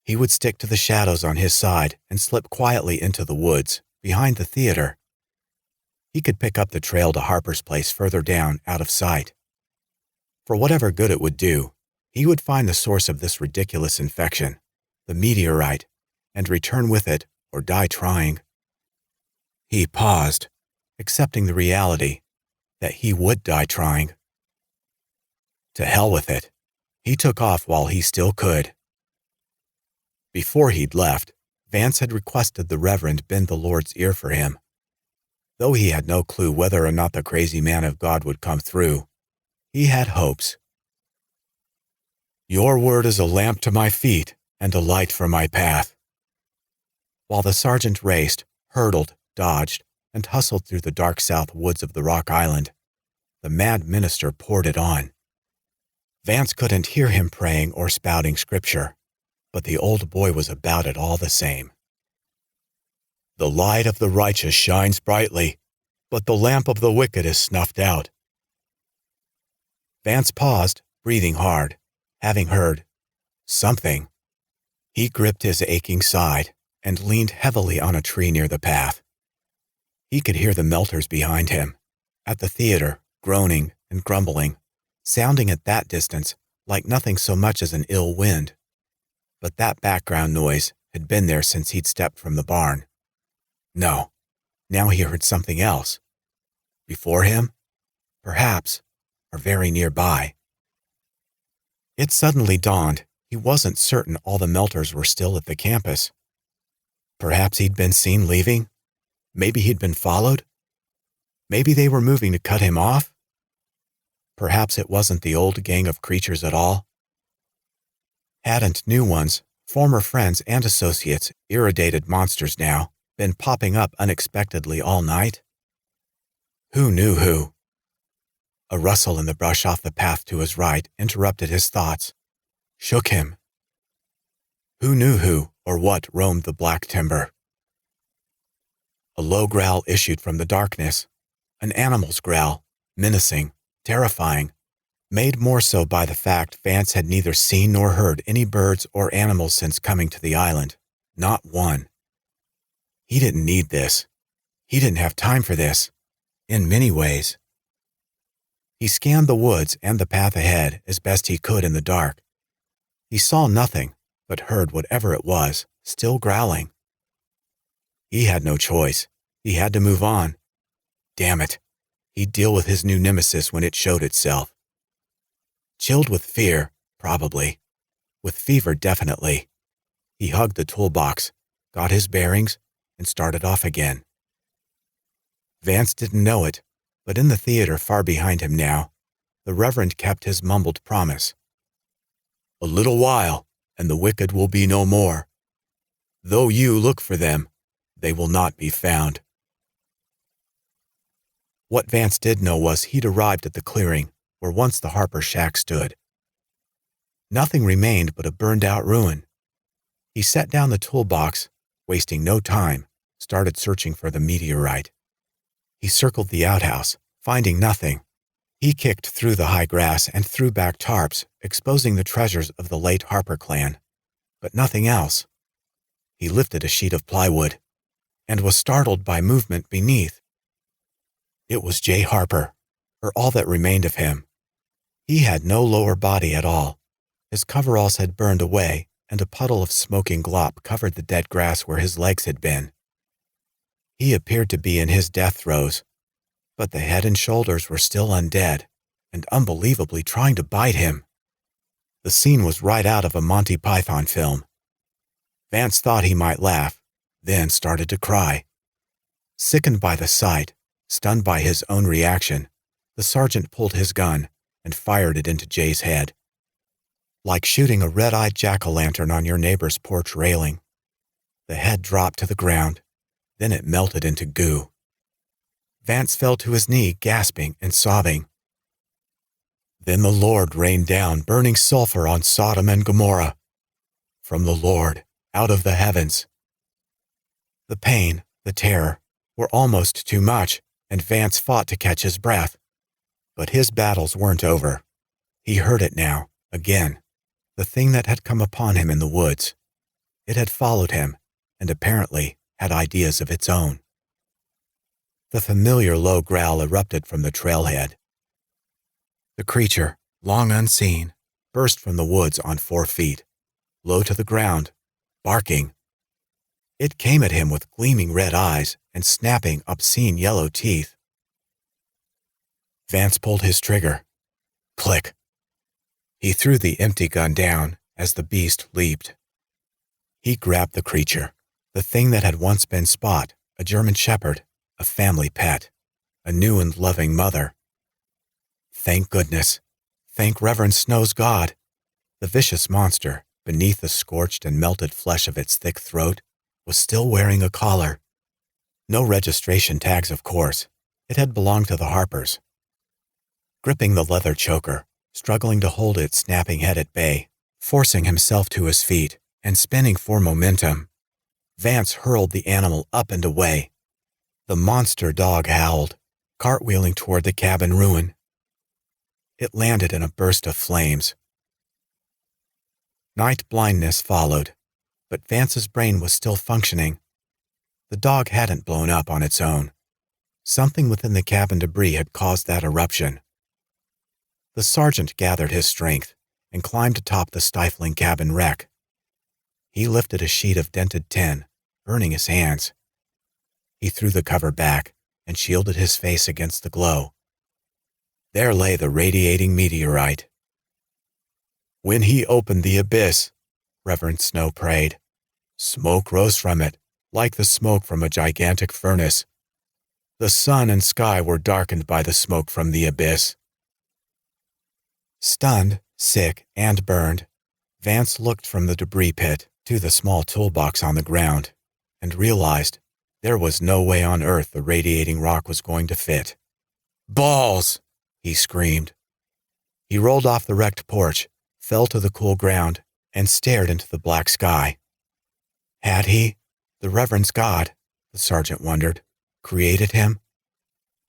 He would stick to the shadows on his side and slip quietly into the woods, behind the theater. He could pick up the trail to Harper's place further down, out of sight. For whatever good it would do, he would find the source of this ridiculous infection, the meteorite, and return with it or die trying. He paused, accepting the reality that he would die trying. To hell with it. He took off while he still could. Before he'd left, Vance had requested the reverend bend the Lord's ear for him. Though he had no clue whether or not the crazy man of God would come through, he had hopes. Your word is a lamp to my feet and a light for my path. While the sergeant raced, hurdled, dodged, and hustled through the dark south woods of the Rock Island, the mad minister poured it on. Vance couldn't hear him praying or spouting scripture, but the old boy was about it all the same. The light of the righteous shines brightly, but the lamp of the wicked is snuffed out. Vance paused, breathing hard, having heard something. He gripped his aching side and leaned heavily on a tree near the path. He could hear the melters behind him, at the theater, groaning and grumbling, sounding at that distance like nothing so much as an ill wind. But that background noise had been there since he'd stepped from the barn. No, now he heard something else. Before him? Perhaps, or very nearby. It suddenly dawned he wasn't certain all the melters were still at the campus. Perhaps he'd been seen leaving? Maybe he'd been followed? Maybe they were moving to cut him off? Perhaps it wasn't the old gang of creatures at all? Hadn't new ones, Former friends and associates, irradiated monsters now, been popping up unexpectedly all night? Who knew who? A rustle in the brush off the path to his right interrupted his thoughts, shook him. Who knew who or what roamed the black timber? A low growl issued from the darkness, an animal's growl, menacing, terrifying, made more so by the fact Vance had neither seen nor heard any birds or animals since coming to the island, not one. He didn't need this. He didn't have time for this, in many ways. He scanned the woods and the path ahead as best he could in the dark. He saw nothing, but heard whatever it was, still growling. He had no choice. He had to move on. Damn it. He'd deal with his new nemesis when it showed itself. Chilled with fear, probably. With fever, definitely. He hugged the toolbox, got his bearings, and started off again. Vance didn't know it, but in the theater far behind him now, the reverend kept his mumbled promise. A little while, and the wicked will be no more. Though you look for them, they will not be found. What Vance did know was he'd arrived at the clearing where once the Harper shack stood. Nothing remained but a burned-out ruin. He set down the toolbox, wasting no time, started searching for the meteorite. He circled the outhouse, finding nothing. He kicked through the high grass and threw back tarps, exposing the treasures of the late Harper clan, but nothing else. He lifted a sheet of plywood and was startled by movement beneath. It was J. Harper, or all that remained of him. He had no lower body at all. His coveralls had burned away, and a puddle of smoking glop covered the dead grass where his legs had been. He appeared to be in his death throes, but the head and shoulders were still undead, and unbelievably trying to bite him. The scene was right out of a Monty Python film. Vance thought he might laugh, then started to cry. Sickened by the sight, stunned by his own reaction, the sergeant pulled his gun and fired it into Jay's head. Like shooting a red-eyed jack-o'-lantern on your neighbor's porch railing. The head dropped to the ground, then it melted into goo. Vance fell to his knee, gasping and sobbing. Then the Lord rained down burning sulfur on Sodom and Gomorrah. From the Lord, out of the heavens. The pain, the terror, were almost too much, and Vance fought to catch his breath. But his battles weren't over. He heard it now, again, the thing that had come upon him in the woods. It had followed him, and apparently had ideas of its own. The familiar low growl erupted from the trailhead. The creature, long unseen, burst from the woods on 4 feet, low to the ground, barking. It came at him with gleaming red eyes and snapping, obscene yellow teeth. Vance pulled his trigger. Click. He threw the empty gun down as the beast leaped. He grabbed the creature, the thing that had once been Spot, a German shepherd, a family pet, a new and loving mother. Thank goodness. Thank Reverend Snow's God. The vicious monster, beneath the scorched and melted flesh of its thick throat, was still wearing a collar. No registration tags, of course. It had belonged to the Harpers. Gripping the leather choker, struggling to hold its snapping head at bay, forcing himself to his feet and spinning for momentum, Vance hurled the animal up and away. The monster dog howled, cartwheeling toward the cabin ruin. It landed in a burst of flames. Night blindness followed, but Vance's brain was still functioning. The dog hadn't blown up on its own. Something within the cabin debris had caused that eruption. The sergeant gathered his strength and climbed atop the stifling cabin wreck. He lifted a sheet of dented tin, burning his hands. He threw the cover back and shielded his face against the glow. There lay the radiating meteorite. When he opened the abyss, Reverend Snow prayed, smoke rose from it, like the smoke from a gigantic furnace. The sun and sky were darkened by the smoke from the abyss. Stunned, sick, and burned, Vance looked from the debris pit to the small toolbox on the ground and realized there was no way on earth the radiating rock was going to fit. "Balls!" he screamed. He rolled off the wrecked porch, fell to the cool ground, and stared into the black sky. Had he, the Reverend's God, the sergeant wondered, created him,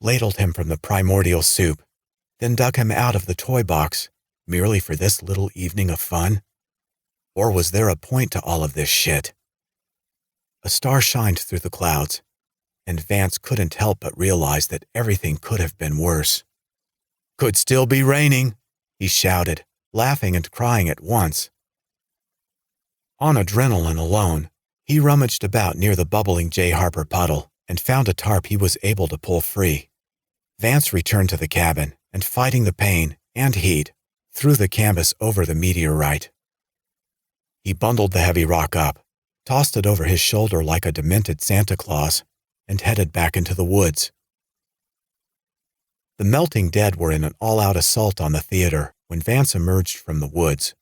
ladled him from the primordial soup, then dug him out of the toy box merely for this little evening of fun? Or was there a point to all of this shit? A star shined through the clouds, and Vance couldn't help but realize that everything could have been worse. "Could still be raining," he shouted, laughing and crying at once. On adrenaline alone, he rummaged about near the bubbling J. Harper puddle and found a tarp he was able to pull free. Vance returned to the cabin and, fighting the pain and heat, threw the canvas over the meteorite. He bundled the heavy rock up, tossed it over his shoulder like a demented Santa Claus, and headed back into the woods. The melting dead were in an all-out assault on the theater when Vance emerged from the woods.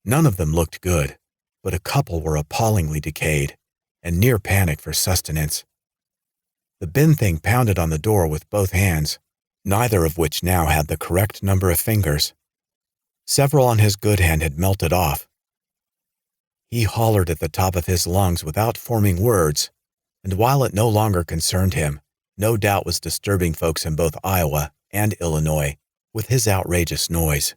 None of them looked good, but a couple were appallingly decayed and near panic for sustenance. The bin thing pounded on the door with both hands, neither of which now had the correct number of fingers. Several on his good hand had melted off. He hollered at the top of his lungs without forming words, and while it no longer concerned him, no doubt was disturbing folks in both Iowa and Illinois with his outrageous noise.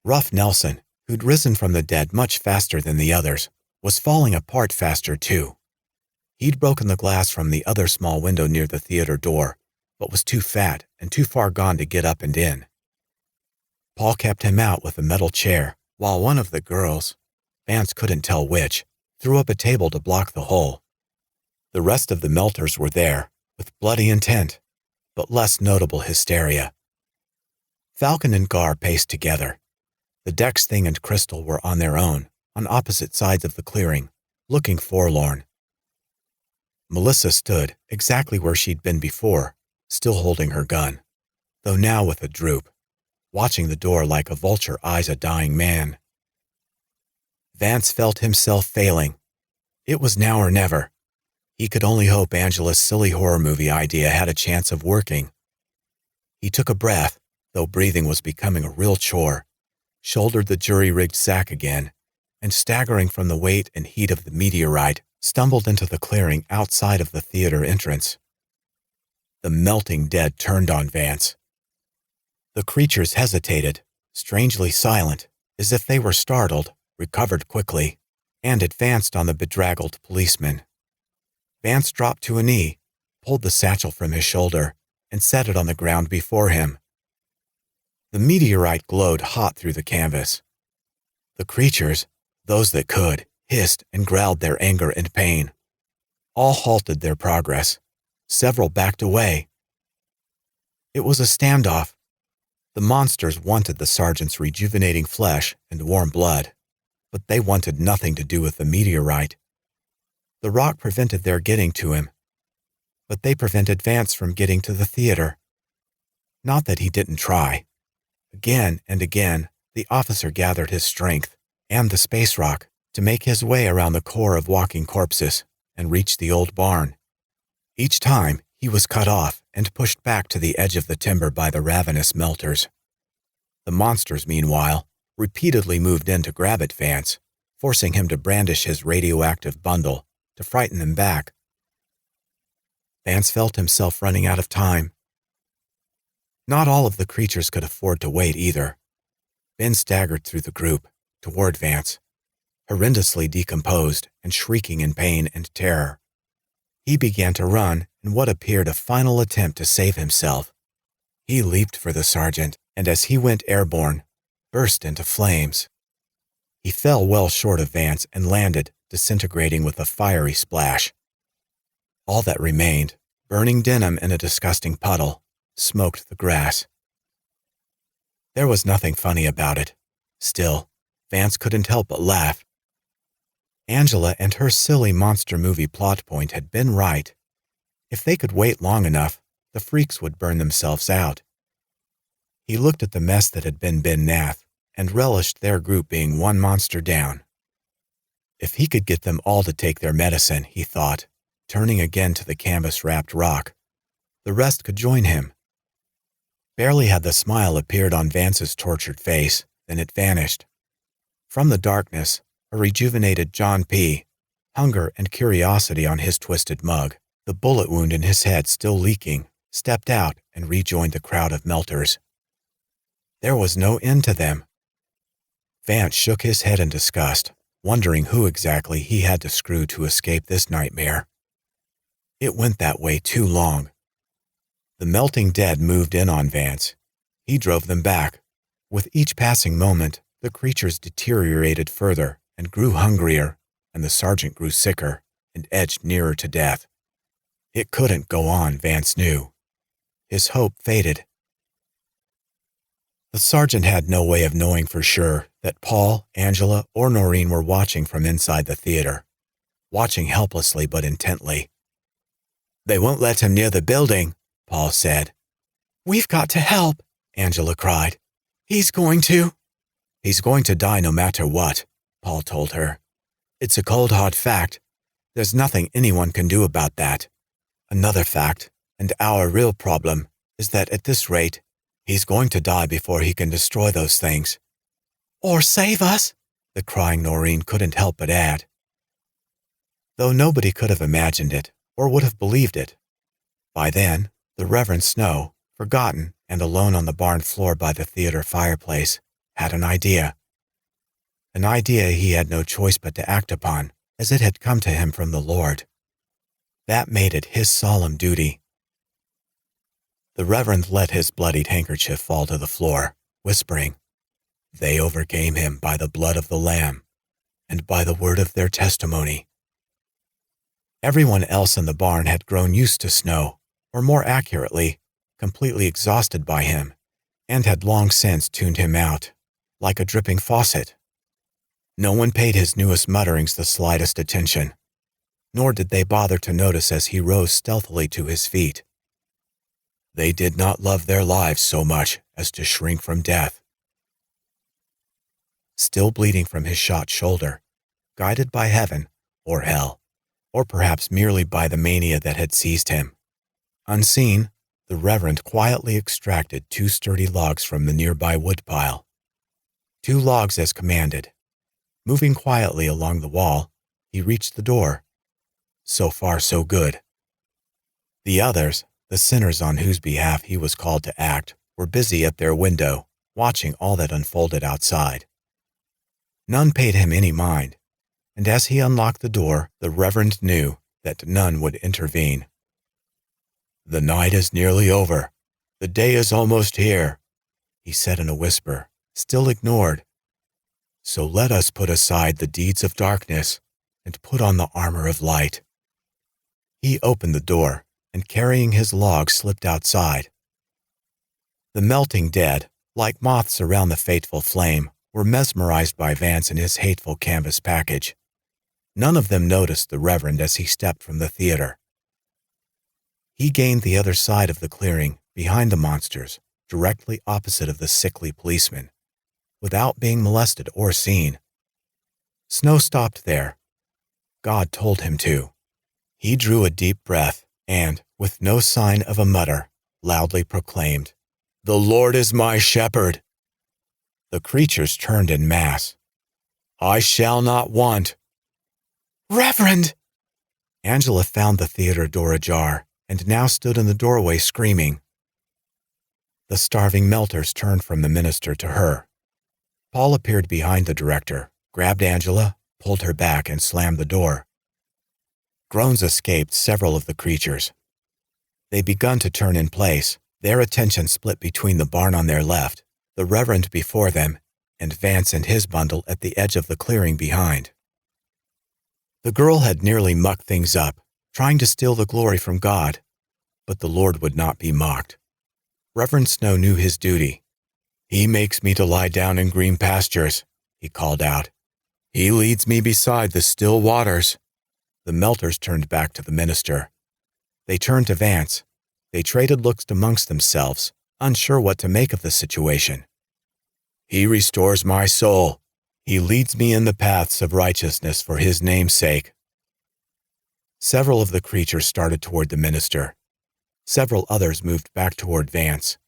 Rough Nelson, who'd risen from the dead much faster than the others, was falling apart faster too. He'd broken the glass from the other small window near the theater door, but was too fat and too far gone to get up and in. Paul kept him out with a metal chair, while one of the girls, Vance couldn't tell which, threw up a table to block the hole. The rest of the melters were there, with bloody intent, but less notable hysteria. Falcon and Gar paced together. The Dex Thing and Crystal were on their own, on opposite sides of the clearing, looking forlorn. Melissa stood exactly where she'd been before, still holding her gun, though now with a droop, watching the door like a vulture eyes a dying man. Vance felt himself failing. It was now or never. He could only hope Angela's silly horror movie idea had a chance of working. He took a breath, though breathing was becoming a real chore, shouldered the jury-rigged sack again, and staggering from the weight and heat of the meteorite, stumbled into the clearing outside of the theater entrance. The melting dead turned on Vance. The creatures hesitated, strangely silent, as if they were startled, recovered quickly, and advanced on the bedraggled policeman. Vance dropped to a knee, pulled the satchel from his shoulder, and set it on the ground before him. The meteorite glowed hot through the canvas. The creatures, those that could, hissed and growled their anger and pain. All halted their progress. Several backed away. It was a standoff. The monsters wanted the sergeant's rejuvenating flesh and warm blood, but they wanted nothing to do with the meteorite. The rock prevented their getting to him, but they prevented Vance from getting to the theater. Not that he didn't try. Again and again, the officer gathered his strength and the space rock to make his way around the core of walking corpses and reach the old barn. Each time, he was cut off and pushed back to the edge of the timber by the ravenous melters. The monsters, meanwhile, repeatedly moved in to grab at Vance, forcing him to brandish his radioactive bundle to frighten them back. Vance felt himself running out of time. Not all of the creatures could afford to wait either. Ben staggered through the group, toward Vance, horrendously decomposed and shrieking in pain and terror. He began to run in what appeared a final attempt to save himself. He leaped for the sergeant, and as he went airborne, burst into flames. He fell well short of Vance and landed, disintegrating with a fiery splash. All that remained, burning denim in a disgusting puddle, smoked the grass. There was nothing funny about it. Still, Vance couldn't help but laugh. Angela and her silly monster movie plot point had been right. If they could wait long enough, the freaks would burn themselves out. He looked at the mess that had been Ben Nath and relished their group being one monster down. If he could get them all to take their medicine, he thought, turning again to the canvas-wrapped rock, the rest could join him. Barely had the smile appeared on Vance's tortured face than it vanished. From the darkness, a rejuvenated John P., hunger and curiosity on his twisted mug, the bullet wound in his head still leaking, stepped out and rejoined the crowd of melters. There was no end to them. Vance shook his head in disgust, wondering who exactly he had to screw to escape this nightmare. It went that way too long. The melting dead moved in on Vance. He drove them back. With each passing moment, the creatures deteriorated further and grew hungrier, and the sergeant grew sicker and edged nearer to death. It couldn't go on, Vance knew. His hope faded. The sergeant had no way of knowing for sure that Paul, Angela, or Noreen were watching from inside the theater, watching helplessly but intently. "They won't let him near the building," Paul said. "We've got to help," Angela cried. He's going to die no matter what," Paul told her. "It's a cold hard fact. There's nothing anyone can do about that. Another fact, and our real problem, is that at this rate, he's going to die before he can destroy those things." "Or save us," the crying Noreen couldn't help but add. Though nobody could have imagined it, or would have believed it. By then, the Reverend Snow, forgotten and alone on the barn floor by the theater fireplace, had an idea. An idea he had no choice but to act upon, as it had come to him from the Lord. That made it his solemn duty. The Reverend let his bloodied handkerchief fall to the floor, whispering, "They overcame him by the blood of the Lamb, and by the word of their testimony." Everyone else in the barn had grown used to Snow, or more accurately, completely exhausted by him, and had long since tuned him out, like a dripping faucet. No one paid his newest mutterings the slightest attention, nor did they bother to notice as he rose stealthily to his feet. They did not love their lives so much as to shrink from death. Still bleeding from his shot shoulder, guided by heaven or hell, or perhaps merely by the mania that had seized him, unseen, the Reverend quietly extracted 2 sturdy logs from the nearby woodpile. 2 logs as commanded. Moving quietly along the wall, he reached the door. So far, so good. The others, the sinners on whose behalf he was called to act, were busy at their window, watching all that unfolded outside. None paid him any mind, and as he unlocked the door, the Reverend knew that none would intervene. "The night is nearly over. The day is almost here," he said in a whisper, still ignored. "So let us put aside the deeds of darkness and put on the armor of light." He opened the door, and carrying his log slipped outside. The melting dead, like moths around the fateful flame, were mesmerized by Vance and his hateful canvas package. None of them noticed the Reverend as he stepped from the theater. He gained the other side of the clearing, behind the monsters, directly opposite of the sickly policeman, without being molested or seen. Snow stopped there. God told him to. He drew a deep breath and, with no sign of a mutter, loudly proclaimed, "The Lord is my shepherd." The creatures turned en masse. "I shall not want." "Reverend!" Angela found the theater door ajar and now stood in the doorway screaming. The starving melters turned from the minister to her. Paul appeared behind the director, grabbed Angela, pulled her back, and slammed the door. Groans escaped several of the creatures. They begun to turn in place, their attention split between the barn on their left, the Reverend before them, and Vance and his bundle at the edge of the clearing behind. The girl had nearly mucked things up, trying to steal the glory from God, but the Lord would not be mocked. Reverend Snow knew his duty. "He makes me to lie down in green pastures," he called out. "He leads me beside the still waters." The melters turned back to the minister. They turned to Vance. They traded looks amongst themselves, unsure what to make of the situation. "He restores my soul," He leads me in the paths of righteousness for his name's sake." Several of the creatures started toward the minister. Several others moved back toward Vance.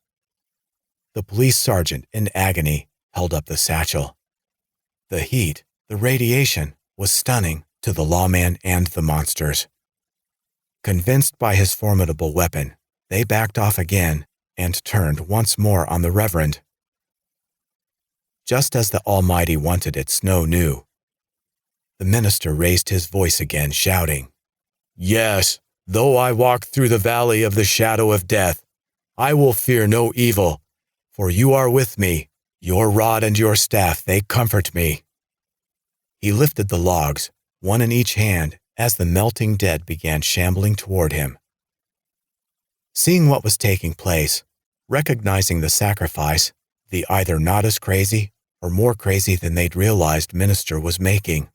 The police sergeant, in agony, held up the satchel. The heat, the radiation, was stunning to the lawman and the monsters. Convinced by his formidable weapon, they backed off again and turned once more on the reverend. Just as the Almighty wanted it, Snow knew. The minister raised his voice again, shouting, "Yes, though I walk through the valley of the shadow of death, I will fear no evil, for you are with me. Your rod and your staff, they comfort me." He lifted the logs, one in each hand, as the melting dead began shambling toward him. Seeing what was taking place, recognizing the sacrifice, the either not as crazy or more crazy than they'd realized minister was making,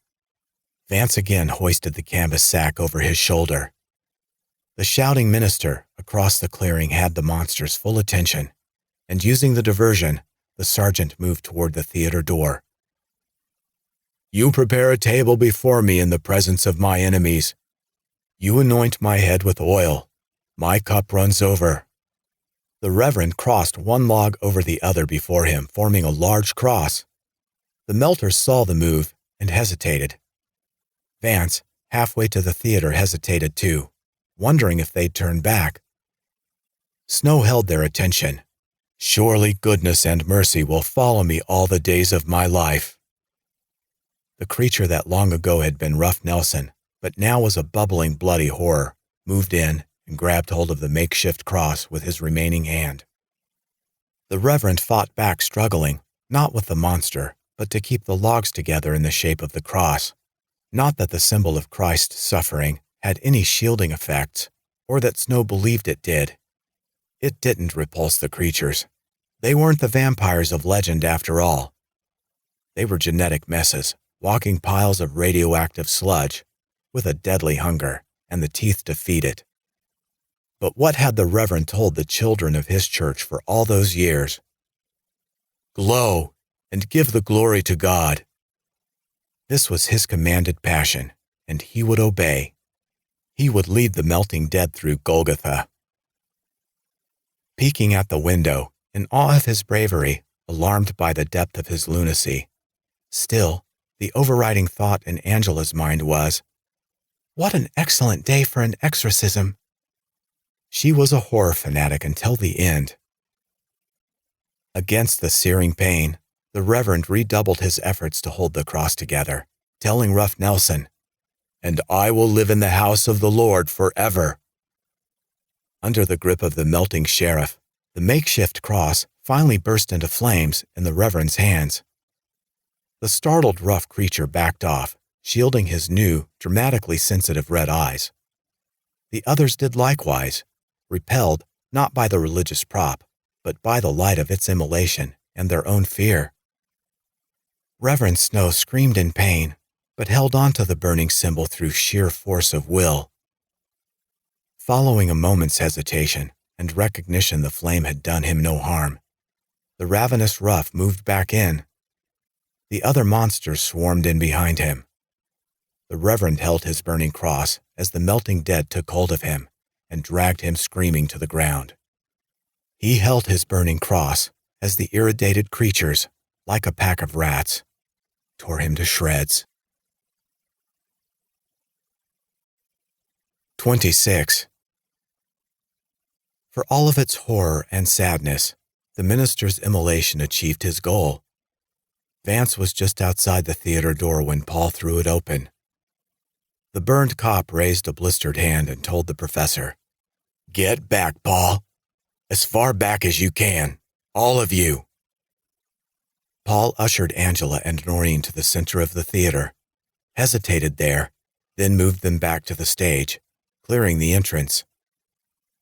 Vance again hoisted the canvas sack over his shoulder. The shouting minister across the clearing had the monster's full attention, and using the diversion, the sergeant moved toward the theater door. "You prepare a table before me in the presence of my enemies. You anoint my head with oil. My cup runs over." The reverend crossed one log over the other before him, forming a large cross. The melters saw the move and hesitated. Vance, halfway to the theater, hesitated too, wondering if they'd turn back. Snow held their attention. "Surely goodness and mercy will follow me all the days of my life." The creature that long ago had been Rough Nelson, but now was a bubbling, bloody horror, moved in and grabbed hold of the makeshift cross with his remaining hand. The reverend fought back, struggling, not with the monster, but to keep the logs together in the shape of the cross. Not that the symbol of Christ's suffering had any shielding effects, or that Snow believed it did. It didn't repulse the creatures. They weren't the vampires of legend after all. They were genetic messes, walking piles of radioactive sludge, with a deadly hunger and the teeth to feed it. But what had the reverend told the children of his church for all those years? "Glow and give the glory to God." This was his commanded passion, and he would obey. He would lead the melting dead through Golgotha. Peeking at the window, in awe of his bravery, alarmed by the depth of his lunacy, still, the overriding thought in Angela's mind was, "What an excellent day for an exorcism." She was a horror fanatic until the end. Against the searing pain, the reverend redoubled his efforts to hold the cross together, telling Rough Nelson, "And I will live in the house of the Lord forever." Under the grip of the melting sheriff, the makeshift cross finally burst into flames in the reverend's hands. The startled rough creature backed off, shielding his new, dramatically sensitive red eyes. The others did likewise, repelled not by the religious prop, but by the light of its immolation and their own fear. Reverend Snow screamed in pain, but held on to the burning symbol through sheer force of will. Following a moment's hesitation and recognition the flame had done him no harm, the ravenous rough moved back in. The other monsters swarmed in behind him. The reverend held his burning cross as the melting dead took hold of him and dragged him screaming to the ground. He held his burning cross as the irradiated creatures, like a pack of rats, tore him to shreds. 26. For all of its horror and sadness, the minister's immolation achieved his goal. Vance was just outside the theater door when Paul threw it open. The burned cop raised a blistered hand and told the professor, "Get back, Paul. As far back as you can. All of you." Paul ushered Angela and Noreen to the center of the theater, hesitated there, then moved them back to the stage, clearing the entrance.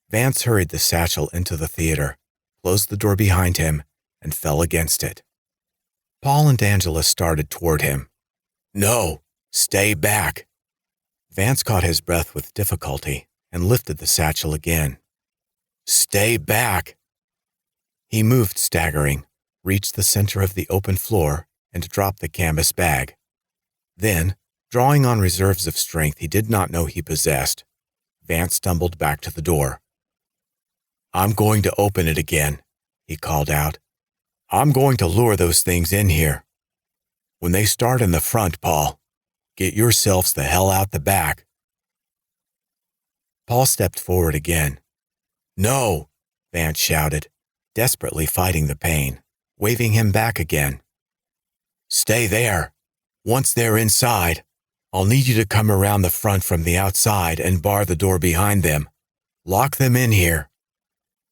Vance hurried the satchel into the theater, closed the door behind him, and fell against it. Paul and Angela started toward him. "No, stay back." Vance caught his breath with difficulty and lifted the satchel again. "Stay back." He moved, staggering, reached the center of the open floor, and dropped the canvas bag. Then, drawing on reserves of strength he did not know he possessed, Vance stumbled back to the door. "I'm going to open it again," he called out. "I'm going to lure those things in here. When they start in the front, Paul, get yourselves the hell out the back." Paul stepped forward again. "No," Vance shouted, desperately fighting the pain, waving him back again. "Stay there. Once they're inside, I'll need you to come around the front from the outside and bar the door behind them. Lock them in here."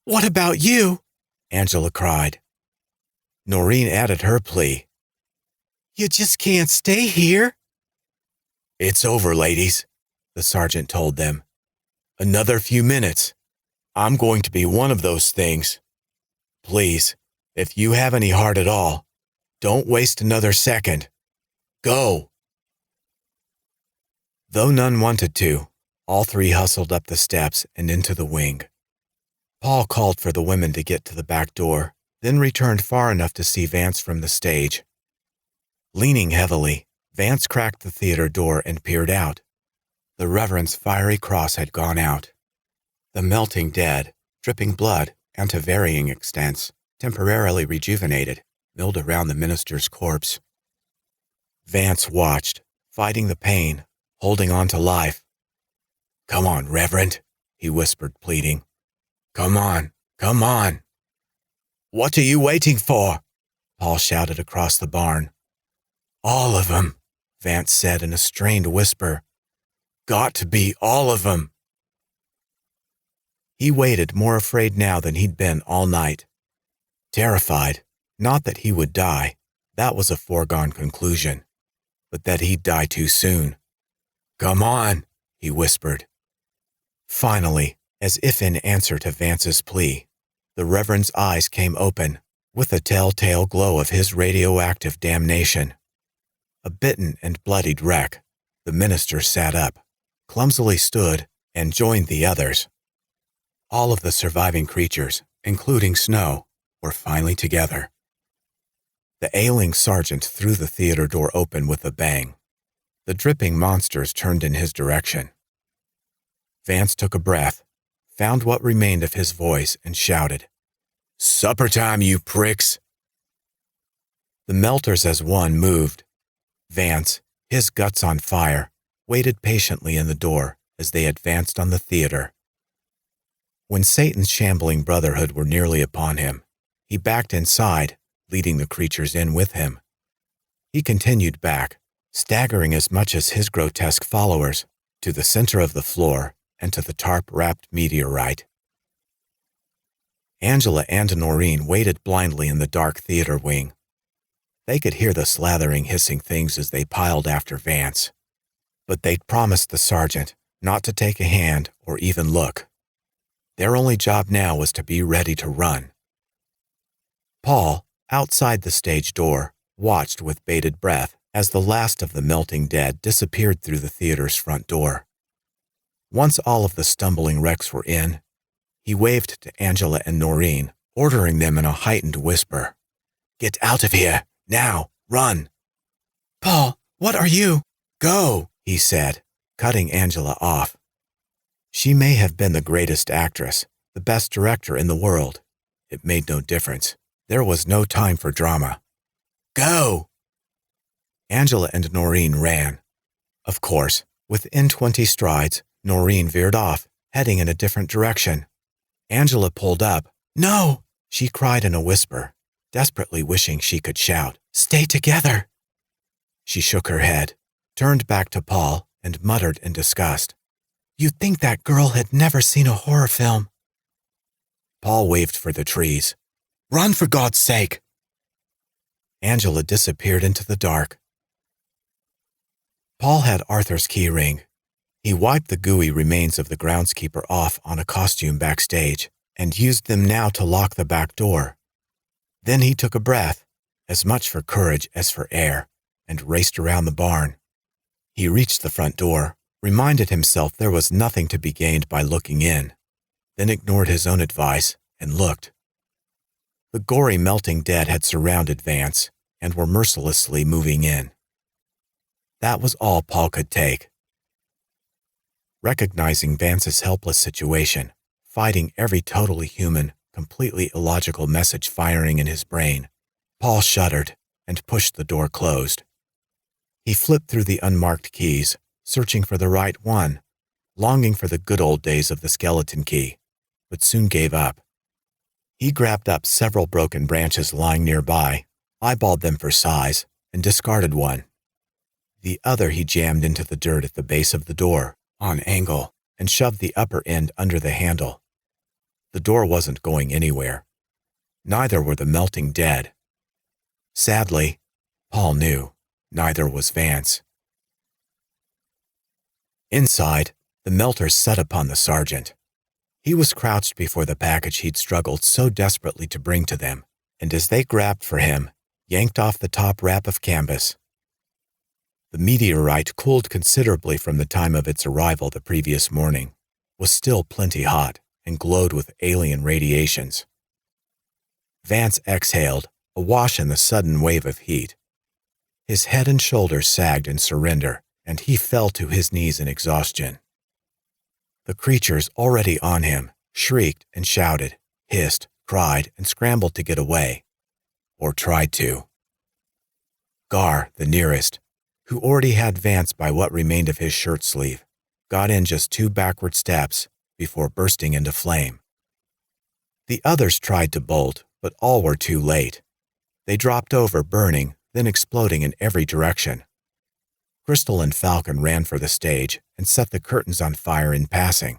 "What about you?" Angela cried. Noreen added her plea. "You just can't stay here." "It's over, ladies," the sergeant told them. "Another few minutes. I'm going to be one of those things. Please, if you have any heart at all, don't waste another second. Go." Though none wanted to, all three hustled up the steps and into the wing. Paul called for the women to get to the back door, then returned far enough to see Vance from the stage. Leaning heavily, Vance cracked the theater door and peered out. The reverend's fiery cross had gone out. The melting dead, dripping blood, and to varying extents, temporarily rejuvenated, milled around the minister's corpse. Vance watched, fighting the pain, holding on to life. "Come on, Reverend," he whispered, pleading. "Come on, come on." "What are you waiting for?" Paul shouted across the barn. "All of them," Vance said in a strained whisper. "Got to be all of them." He waited, more afraid now than he'd been all night. Terrified, not that he would die, that was a foregone conclusion, but that he'd die too soon. "Come on," he whispered. Finally, as if in answer to Vance's plea, the Reverend's eyes came open, with a telltale glow of his radioactive damnation. A bitten and bloodied wreck, the minister sat up, clumsily stood, and joined the others. All of the surviving creatures, including Snow, were finally together. The ailing sergeant threw the theater door open with a bang. The dripping monsters turned in his direction. Vance took a breath, found what remained of his voice, and shouted, "Supper time, you pricks!" The melters as one moved. Vance, his guts on fire, waited patiently in the door as they advanced on the theater. When Satan's shambling brotherhood were nearly upon him, he backed inside, leading the creatures in with him. He continued back, staggering as much as his grotesque followers, to the center of the floor and to the tarp-wrapped meteorite. Angela and Noreen waited blindly in the dark theater wing. They could hear the slathering, hissing things as they piled after Vance, but they'd promised the sergeant not to take a hand or even look. Their only job now was to be ready to run. Paul, outside the stage door, watched with bated breath as the last of the melting dead disappeared through the theater's front door. Once all of the stumbling wrecks were in, he waved to Angela and Noreen, ordering them in a heightened whisper. "Get out of here! Now! Run!" "Paul, what are you?" "Go!" he said, cutting Angela off. She may have been the greatest actress, the best director in the world. It made no difference. There was no time for drama. "Go!" Angela and Noreen ran. Of course, within 20 strides, Noreen veered off, heading in a different direction. Angela pulled up. "No!" she cried in a whisper, desperately wishing she could shout, "Stay together!" She shook her head, turned back to Paul, and muttered in disgust, "You'd think that girl had never seen a horror film." Paul waved for the trees. "Run, for God's sake!" Angela disappeared into the dark. Paul had Arthur's key ring. He wiped the gooey remains of the groundskeeper off on a costume backstage and used them now to lock the back door. Then he took a breath, as much for courage as for air, and raced around the barn. He reached the front door, reminded himself there was nothing to be gained by looking in, then ignored his own advice and looked. The gory melting dead had surrounded Vance, and were mercilessly moving in. That was all Paul could take. Recognizing Vance's helpless situation, fighting every totally human, completely illogical message firing in his brain, Paul shuddered and pushed the door closed. He flipped through the unmarked keys, searching for the right one, longing for the good old days of the skeleton key, but soon gave up. He grabbed up several broken branches lying nearby, eyeballed them for size, and discarded one. The other he jammed into the dirt at the base of the door, on angle, and shoved the upper end under the handle. The door wasn't going anywhere. Neither were the melting dead. Sadly, Paul knew, neither was Vance. Inside, the melters set upon the sergeant. He was crouched before the package he'd struggled so desperately to bring to them, and as they grabbed for him, yanked off the top wrap of canvas. The meteorite, cooled considerably from the time of its arrival the previous morning, was still plenty hot and glowed with alien radiations. Vance exhaled, awash in the sudden wave of heat. His head and shoulders sagged in surrender, and he fell to his knees in exhaustion. The creatures already on him shrieked and shouted, hissed, cried, and scrambled to get away. Or tried to. Gar, the nearest, who already had Vance by what remained of his shirt sleeve, got in just 2 backward steps before bursting into flame. The others tried to bolt, but all were too late. They dropped over, burning, then exploding in every direction. Crystal and Falcon ran for the stage and set the curtains on fire in passing.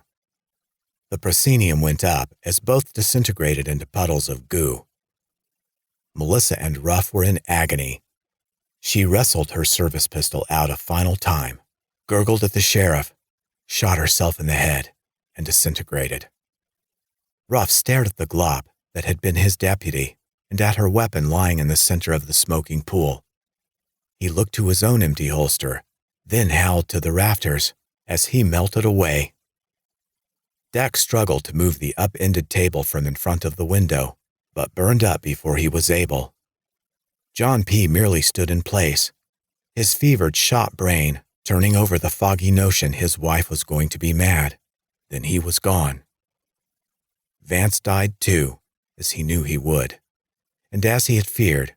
The proscenium went up as both disintegrated into puddles of goo. Melissa and Ruff were in agony. She wrestled her service pistol out a final time, gurgled at the sheriff, shot herself in the head, and disintegrated. Ruff stared at the glop that had been his deputy and at her weapon lying in the center of the smoking pool. He looked to his own empty holster, then howled to the rafters as he melted away. Dak struggled to move the upended table from in front of the window, but burned up before he was able. John P. merely stood in place, his fevered, shot brain turning over the foggy notion his wife was going to be mad. Then he was gone. Vance died too, as he knew he would, and as he had feared,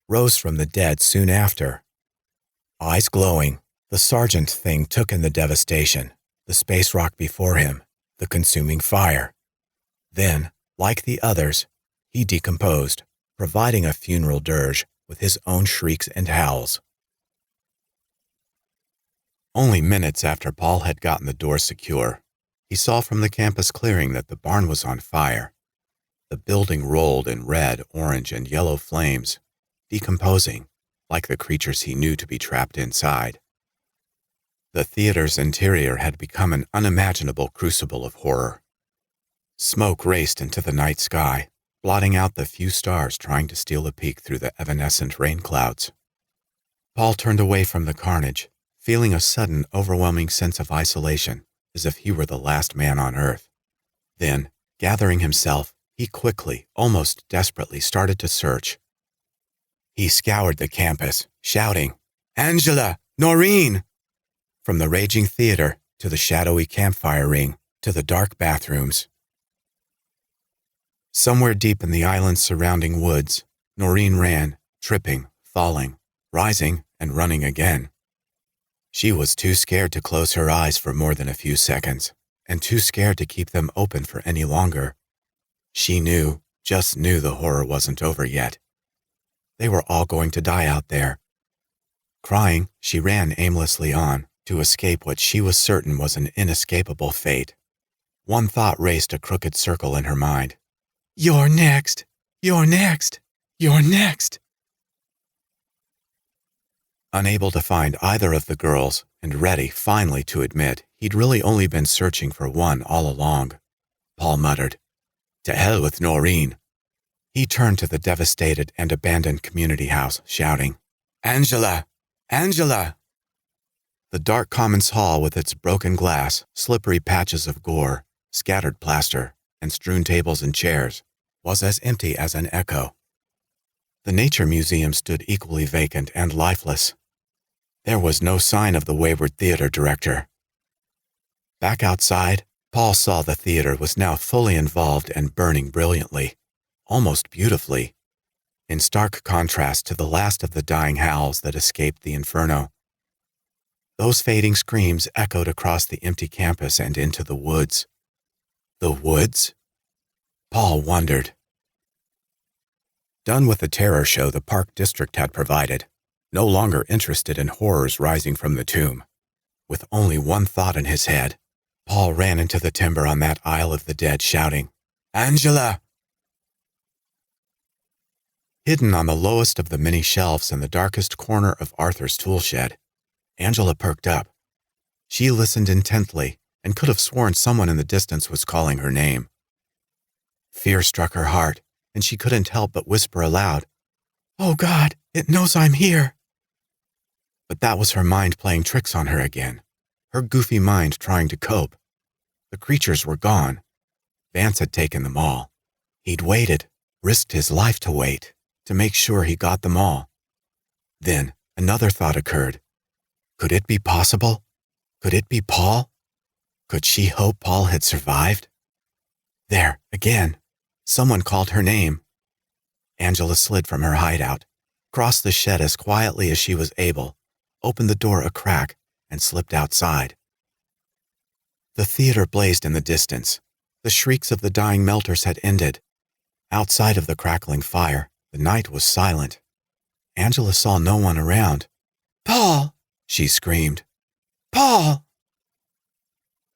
rose from the dead soon after. Eyes glowing, the sergeant thing took in the devastation, the space rock before him, the consuming fire. Then, like the others, he decomposed, providing a funeral dirge with his own shrieks and howls. Only minutes after Paul had gotten the door secure, he saw from the campus clearing that the barn was on fire. The building rolled in red, orange, and yellow flames, decomposing, like the creatures he knew to be trapped inside. The theater's interior had become an unimaginable crucible of horror. Smoke raced into the night sky, blotting out the few stars trying to steal a peek through the evanescent rain clouds. Paul turned away from the carnage, feeling a sudden, overwhelming sense of isolation, as if he were the last man on earth. Then, gathering himself, he quickly, almost desperately, started to search. He scoured the campus, shouting, "Angela! Noreen!" From the raging theater to the shadowy campfire ring to the dark bathrooms. Somewhere deep in the island's surrounding woods, Noreen ran, tripping, falling, rising, and running again. She was too scared to close her eyes for more than a few seconds, and too scared to keep them open for any longer. She knew, just knew the horror wasn't over yet. They were all going to die out there. Crying, she ran aimlessly on to escape what she was certain was an inescapable fate. One thought raced a crooked circle in her mind. "You're next! You're next! You're next!" Unable to find either of the girls, and ready, finally, to admit he'd really only been searching for one all along, Paul muttered, "To hell with Noreen." He turned to the devastated and abandoned community house, shouting, "Angela! Angela!" The dark commons hall with its broken glass, slippery patches of gore, scattered plaster, and strewn tables and chairs was as empty as an echo. The Nature Museum stood equally vacant and lifeless. There was no sign of the wayward theater director. Back outside, Paul saw the theater was now fully involved and burning brilliantly, almost beautifully, in stark contrast to the last of the dying howls that escaped the inferno. Those fading screams echoed across the empty campus and into the woods. The woods? Paul wondered. Done with the terror show the Park District had provided, no longer interested in horrors rising from the tomb, with only one thought in his head, Paul ran into the timber on that Isle of the Dead shouting, "Angela!" Hidden on the lowest of the many shelves in the darkest corner of Arthur's tool shed, Angela perked up. She listened intently and could have sworn someone in the distance was calling her name. Fear struck her heart, and she couldn't help but whisper aloud, "Oh God, it knows I'm here." But that was her mind playing tricks on her again, her goofy mind trying to cope. The creatures were gone. Vance had taken them all. He'd waited, risked his life to wait, to make sure he got them all. Then another thought occurred. Could it be possible? Could it be Paul? Could she hope Paul had survived? There, again. Someone called her name. Angela slid from her hideout, crossed the shed as quietly as she was able, opened the door a crack, and slipped outside. The theater blazed in the distance. The shrieks of the dying melters had ended. Outside of the crackling fire, the night was silent. Angela saw no one around. "Paul!" she screamed. "Paul!"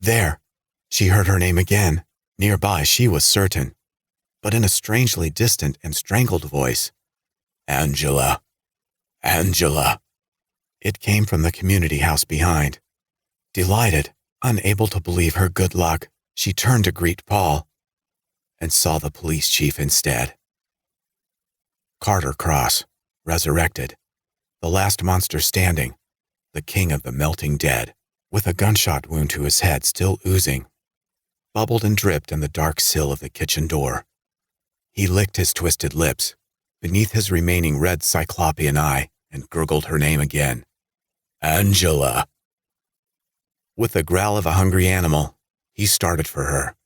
There, she heard her name again. Nearby, she was certain, but in a strangely distant and strangled voice. "Angela! Angela!" It came from the community house behind. Delighted, unable to believe her good luck, she turned to greet Paul, and saw the police chief instead. Carter Cross, resurrected, the last monster standing, the king of the melting dead, with a gunshot wound to his head still oozing, bubbled and dripped in the dark sill of the kitchen door. He licked his twisted lips, beneath his remaining red cyclopean eye, and gurgled her name again. "Angela!" With the growl of a hungry animal, he started for her.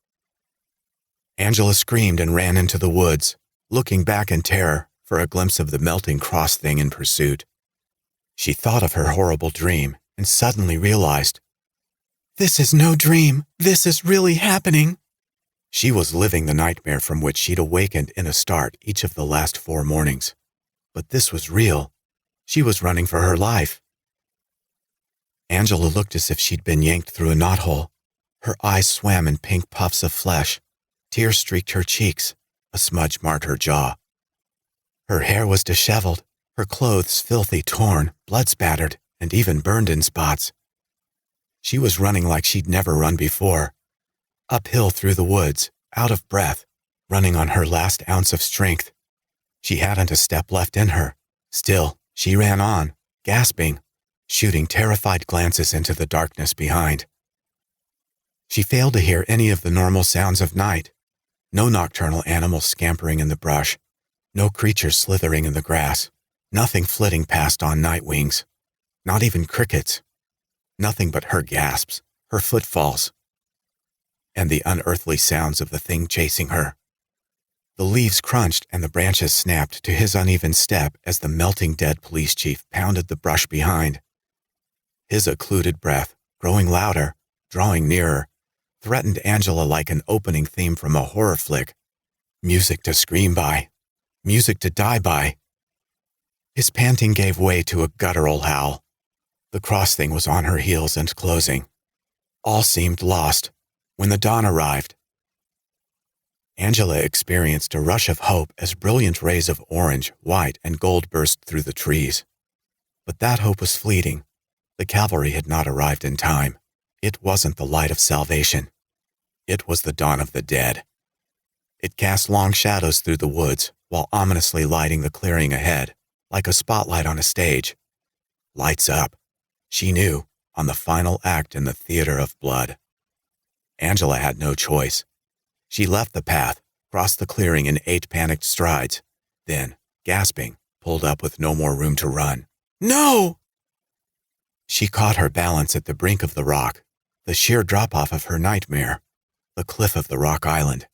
Angela screamed and ran into the woods, looking back in terror for a glimpse of the melting cross thing in pursuit. She thought of her horrible dream and suddenly realized, "This is no dream. This is really happening." She was living the nightmare from which she'd awakened in a start each of the last 4 mornings. But this was real. She was running for her life. Angela looked as if she'd been yanked through a knothole. Her eyes swam in pink puffs of flesh. Tears streaked her cheeks. A smudge marred her jaw. Her hair was disheveled, her clothes filthy, torn, blood-spattered, and even burned in spots. She was running like she'd never run before. Uphill through the woods, out of breath, running on her last ounce of strength. She hadn't a step left in her. Still, she ran on, gasping, shooting terrified glances into the darkness behind. She failed to hear any of the normal sounds of night. No nocturnal animals scampering in the brush. No creatures slithering in the grass. Nothing flitting past on night wings. Not even crickets. Nothing but her gasps, her footfalls, and the unearthly sounds of the thing chasing her. The leaves crunched and the branches snapped to his uneven step as the melting dead police chief pounded the brush behind. His occluded breath, growing louder, drawing nearer, threatened Angela like an opening theme from a horror flick. Music to scream by. Music to die by. His panting gave way to a guttural howl. The cross thing was on her heels and closing. All seemed lost when the dawn arrived. Angela experienced a rush of hope as brilliant rays of orange, white, and gold burst through the trees. But that hope was fleeting. The cavalry had not arrived in time. It wasn't the light of salvation. It was the dawn of the dead. It cast long shadows through the woods while ominously lighting the clearing ahead, like a spotlight on a stage. Lights up. She knew, on the final act in the theater of blood. Angela had no choice. She left the path, crossed the clearing in 8 panicked strides, then, gasping, pulled up with no more room to run. No! She caught her balance at the brink of the rock, the sheer drop-off of her nightmare, the cliff of the rock island.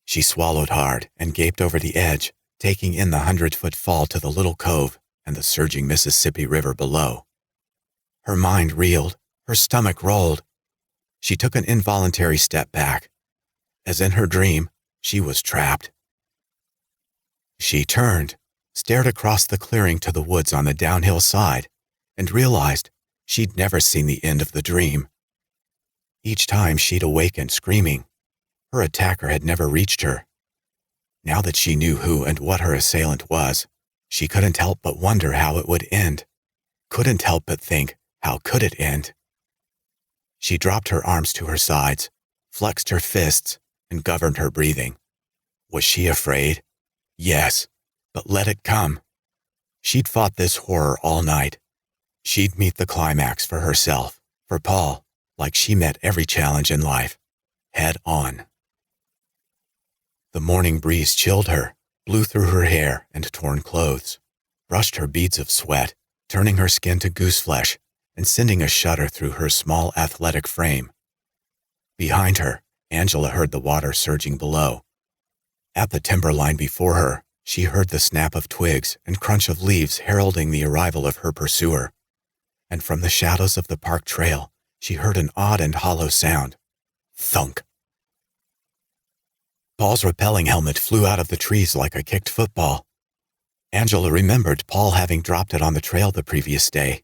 She swallowed hard and gaped over the edge, taking in the 100-foot fall to the little cove and the surging Mississippi River below. Her mind reeled, her stomach rolled. She took an involuntary step back. As in her dream, she was trapped. She turned, stared across the clearing to the woods on the downhill side, and realized she'd never seen the end of the dream. Each time she'd awakened screaming, her attacker had never reached her. Now that she knew who and what her assailant was, she couldn't help but wonder how it would end. Couldn't help but think, how could it end? She dropped her arms to her sides, flexed her fists, and governed her breathing. Was she afraid? Yes, but let it come. She'd fought this horror all night. She'd meet the climax for herself, for Paul, like she met every challenge in life, head on. The morning breeze chilled her, blew through her hair and torn clothes, brushed her beads of sweat, turning her skin to gooseflesh and sending a shudder through her small athletic frame. Behind her, Angela heard the water surging below. At the timberline before her, she heard the snap of twigs and crunch of leaves heralding the arrival of her pursuer. And from the shadows of the park trail, she heard an odd and hollow sound. Thunk. Paul's rappelling helmet flew out of the trees like a kicked football. Angela remembered Paul having dropped it on the trail the previous day.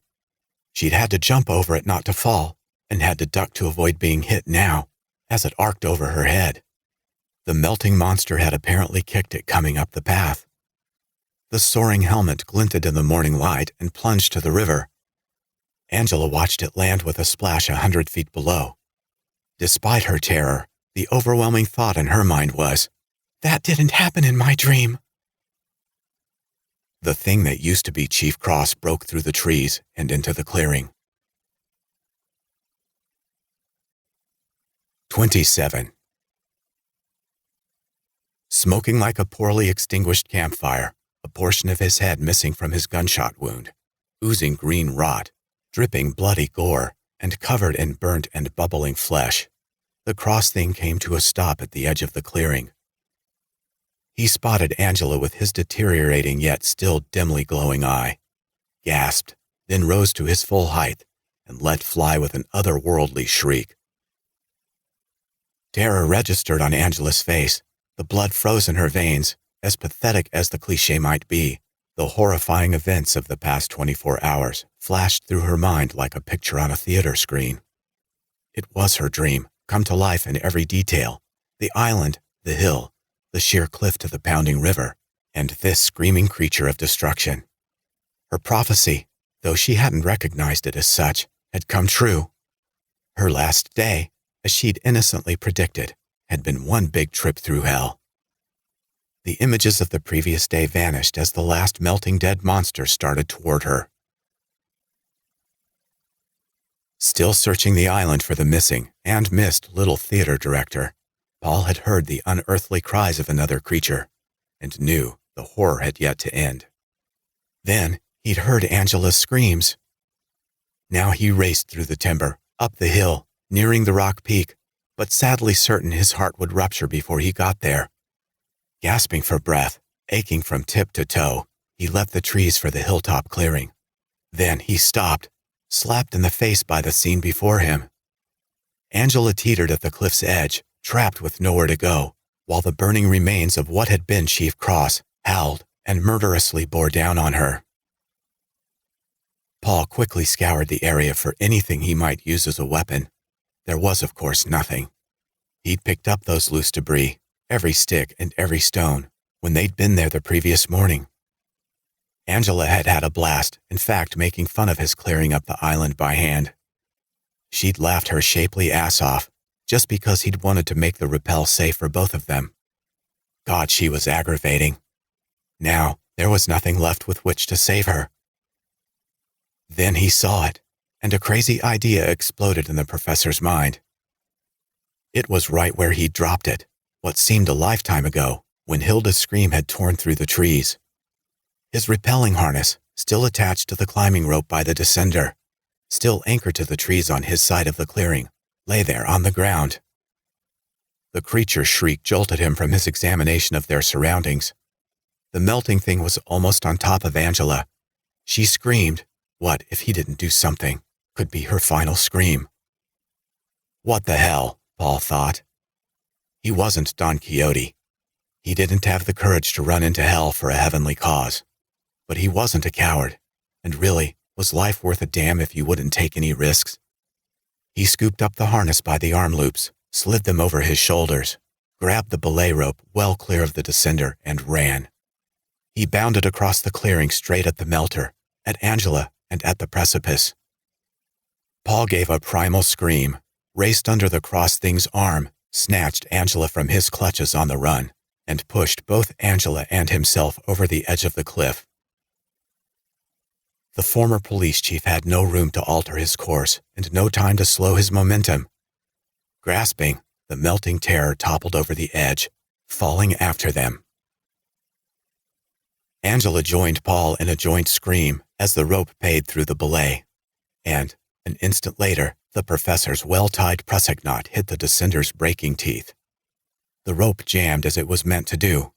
She'd had to jump over it not to fall, and had to duck to avoid being hit now, as it arced over her head. The melting monster had apparently kicked it coming up the path. The soaring helmet glinted in the morning light and plunged to the river. Angela watched it land with a splash 100 feet below. Despite her terror, the overwhelming thought in her mind was, "That didn't happen in my dream." The thing that used to be Chief Cross broke through the trees and into the clearing. 27. Smoking like a poorly extinguished campfire, a portion of his head missing from his gunshot wound, oozing green rot, dripping bloody gore, and covered in burnt and bubbling flesh, the cross thing came to a stop at the edge of the clearing. He spotted Angela with his deteriorating yet still dimly glowing eye, gasped, then rose to his full height and let fly with an otherworldly shriek. Terror registered on Angela's face. The blood froze in her veins. As pathetic as the cliché might be, the horrifying events of the past 24 hours flashed through her mind like a picture on a theater screen. It was her dream, come to life in every detail. The island, the hill, the sheer cliff to the pounding river, and this screaming creature of destruction. Her prophecy, though she hadn't recognized it as such, had come true. Her last day, as she'd innocently predicted, had been one big trip through hell. The images of the previous day vanished as the last melting dead monster started toward her. Still searching the island for the missing and missed little theater director, Paul had heard the unearthly cries of another creature and knew the horror had yet to end. Then he'd heard Angela's screams. Now he raced through the timber, up the hill, nearing the rock peak, but sadly certain his heart would rupture before he got there. Gasping for breath, aching from tip to toe, he left the trees for the hilltop clearing. Then he stopped, slapped in the face by the scene before him. Angela teetered at the cliff's edge, trapped with nowhere to go, while the burning remains of what had been Chief Cross howled and murderously bore down on her. Paul quickly scoured the area for anything he might use as a weapon. There was, of course, nothing. He'd picked up those loose debris, every stick and every stone, when they'd been there the previous morning. Angela had had a blast, in fact making fun of his clearing up the island by hand. She'd laughed her shapely ass off, just because he'd wanted to make the rappel safe for both of them. God, she was aggravating. Now, there was nothing left with which to save her. Then he saw it, and a crazy idea exploded in the professor's mind. It was right where he'd dropped it, what seemed a lifetime ago, when Hilda's scream had torn through the trees. His rappelling harness, still attached to the climbing rope by the descender, still anchored to the trees on his side of the clearing, lay there on the ground. The creature's shriek jolted him from his examination of their surroundings. The melting thing was almost on top of Angela. She screamed. What if he didn't do something? Could be her final scream. What the hell, Paul thought. He wasn't Don Quixote. He didn't have the courage to run into hell for a heavenly cause. But he wasn't a coward, and really, was life worth a damn if you wouldn't take any risks? He scooped up the harness by the arm loops, slid them over his shoulders, grabbed the belay rope well clear of the descender, and ran. He bounded across the clearing straight at the melter, at Angela, and at the precipice. Paul gave a primal scream, raced under the cross thing's arm, snatched Angela from his clutches on the run, and pushed both Angela and himself over the edge of the cliff. The former police chief had no room to alter his course and no time to slow his momentum. Grasping, the melting terror toppled over the edge, falling after them. Angela joined Paul in a joint scream as the rope paid through the belay, and, an instant later, the professor's well-tied prusik knot hit the descender's breaking teeth. The rope jammed as it was meant to do.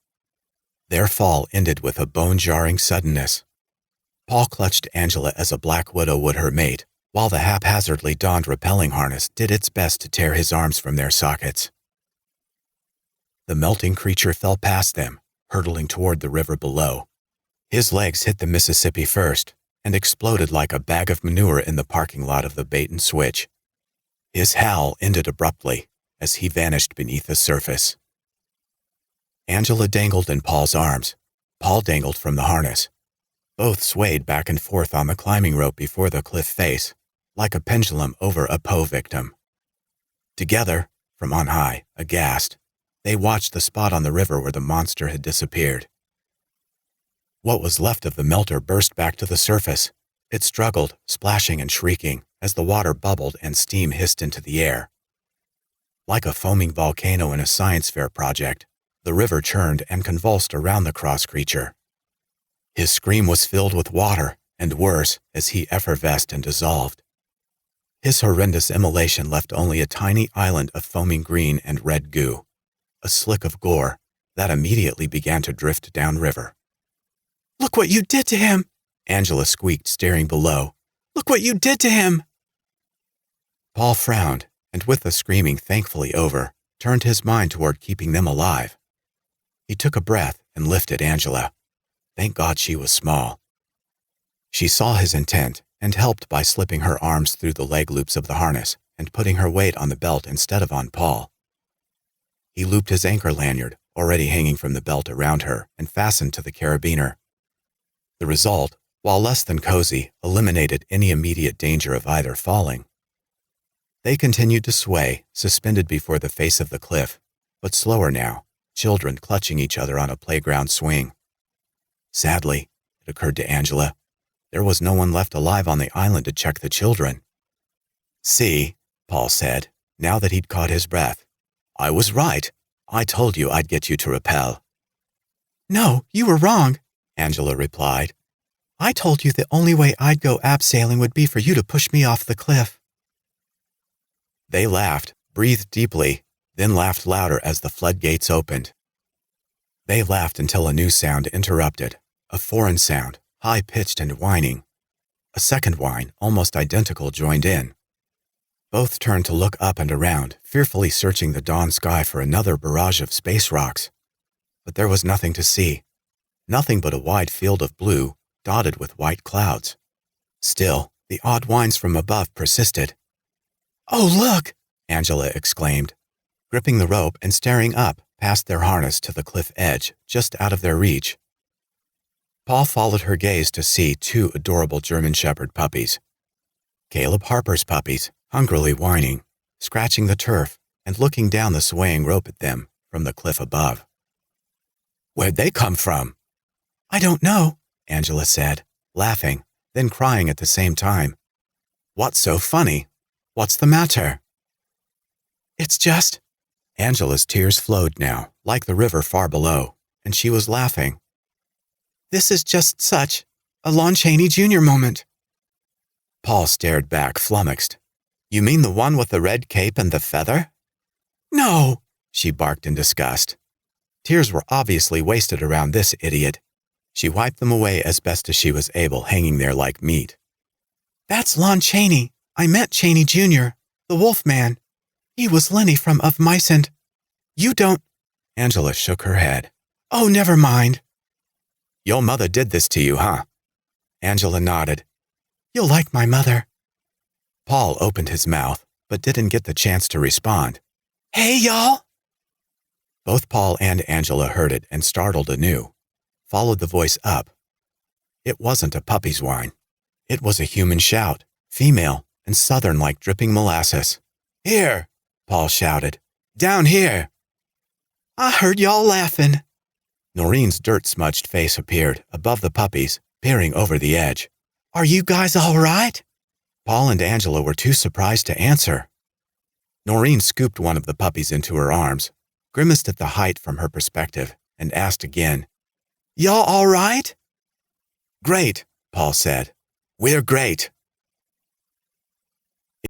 Their fall ended with a bone-jarring suddenness. Paul clutched Angela as a black widow would her mate, while the haphazardly donned rappelling harness did its best to tear his arms from their sockets. The melting creature fell past them, hurtling toward the river below. His legs hit the Mississippi first and exploded like a bag of manure in the parking lot of the bait and switch. His howl ended abruptly as he vanished beneath the surface. Angela dangled in Paul's arms. Paul dangled from the harness. Both swayed back and forth on the climbing rope before the cliff face, like a pendulum over a Poe victim. Together, from on high, aghast, they watched the spot on the river where the monster had disappeared. What was left of the melter burst back to the surface. It struggled, splashing and shrieking, as the water bubbled and steam hissed into the air. Like a foaming volcano in a science fair project, the river churned and convulsed around the cross creature. His scream was filled with water, and worse, as he effervesced and dissolved. His horrendous immolation left only a tiny island of foaming green and red goo, a slick of gore that immediately began to drift downriver. "Look what you did to him!" Angela squeaked, staring below. "Look what you did to him!" Paul frowned, and with the screaming thankfully over, turned his mind toward keeping them alive. He took a breath and lifted Angela. Thank God she was small. She saw his intent and helped by slipping her arms through the leg loops of the harness and putting her weight on the belt instead of on Paul. He looped his anchor lanyard, already hanging from the belt around her, and fastened to the carabiner. The result, while less than cozy, eliminated any immediate danger of either falling. They continued to sway, suspended before the face of the cliff, but slower now, children clutching each other on a playground swing. Sadly, it occurred to Angela, there was no one left alive on the island to check the children. "See," Paul said, now that he'd caught his breath. "I was right. I told you I'd get you to rappel." "No, you were wrong," Angela replied. "I told you the only way I'd go abseiling would be for you to push me off the cliff." They laughed, breathed deeply, then laughed louder as the floodgates opened. They laughed until a new sound interrupted, a foreign sound, high-pitched and whining. A second whine, almost identical, joined in. Both turned to look up and around, fearfully searching the dawn sky for another barrage of space rocks. But there was nothing to see. Nothing but a wide field of blue, dotted with white clouds. Still, the odd whines from above persisted. "Oh, look!" Angela exclaimed, gripping the rope and staring up past their harness to the cliff edge, just out of their reach. Paul followed her gaze to see two adorable German Shepherd puppies. Caleb Harper's puppies, hungrily whining, scratching the turf and looking down the swaying rope at them from the cliff above. "Where'd they come from?" "I don't know," Angela said, laughing, then crying at the same time. "What's so funny? What's the matter?" "It's just—" Angela's tears flowed now, like the river far below, and she was laughing. This is just such a Lon Chaney Jr. moment. Paul stared back, flummoxed. You mean the one with the red cape and the feather? No, she barked in disgust. Tears were obviously wasted around this idiot. She wiped them away as best as she was able, hanging there like meat. That's Lon Chaney. I met Chaney Jr., the wolf man. He was Lenny from Of Mice and... You don't... Angela shook her head. Oh, never mind. Your mother did this to you, huh? Angela nodded. You'll like my mother. Paul opened his mouth, but didn't get the chance to respond. Hey, y'all! Both Paul and Angela heard it and startled anew, followed the voice up. It wasn't a puppy's whine. It was a human shout, female and southern like dripping molasses. Here, Paul shouted. Down here. I heard y'all laughing. Noreen's dirt-smudged face appeared above the puppies, peering over the edge. Are you guys all right? Paul and Angela were too surprised to answer. Noreen scooped one of the puppies into her arms, grimaced at the height from her perspective, and asked again. Y'all all right? Great, Paul said. We're great.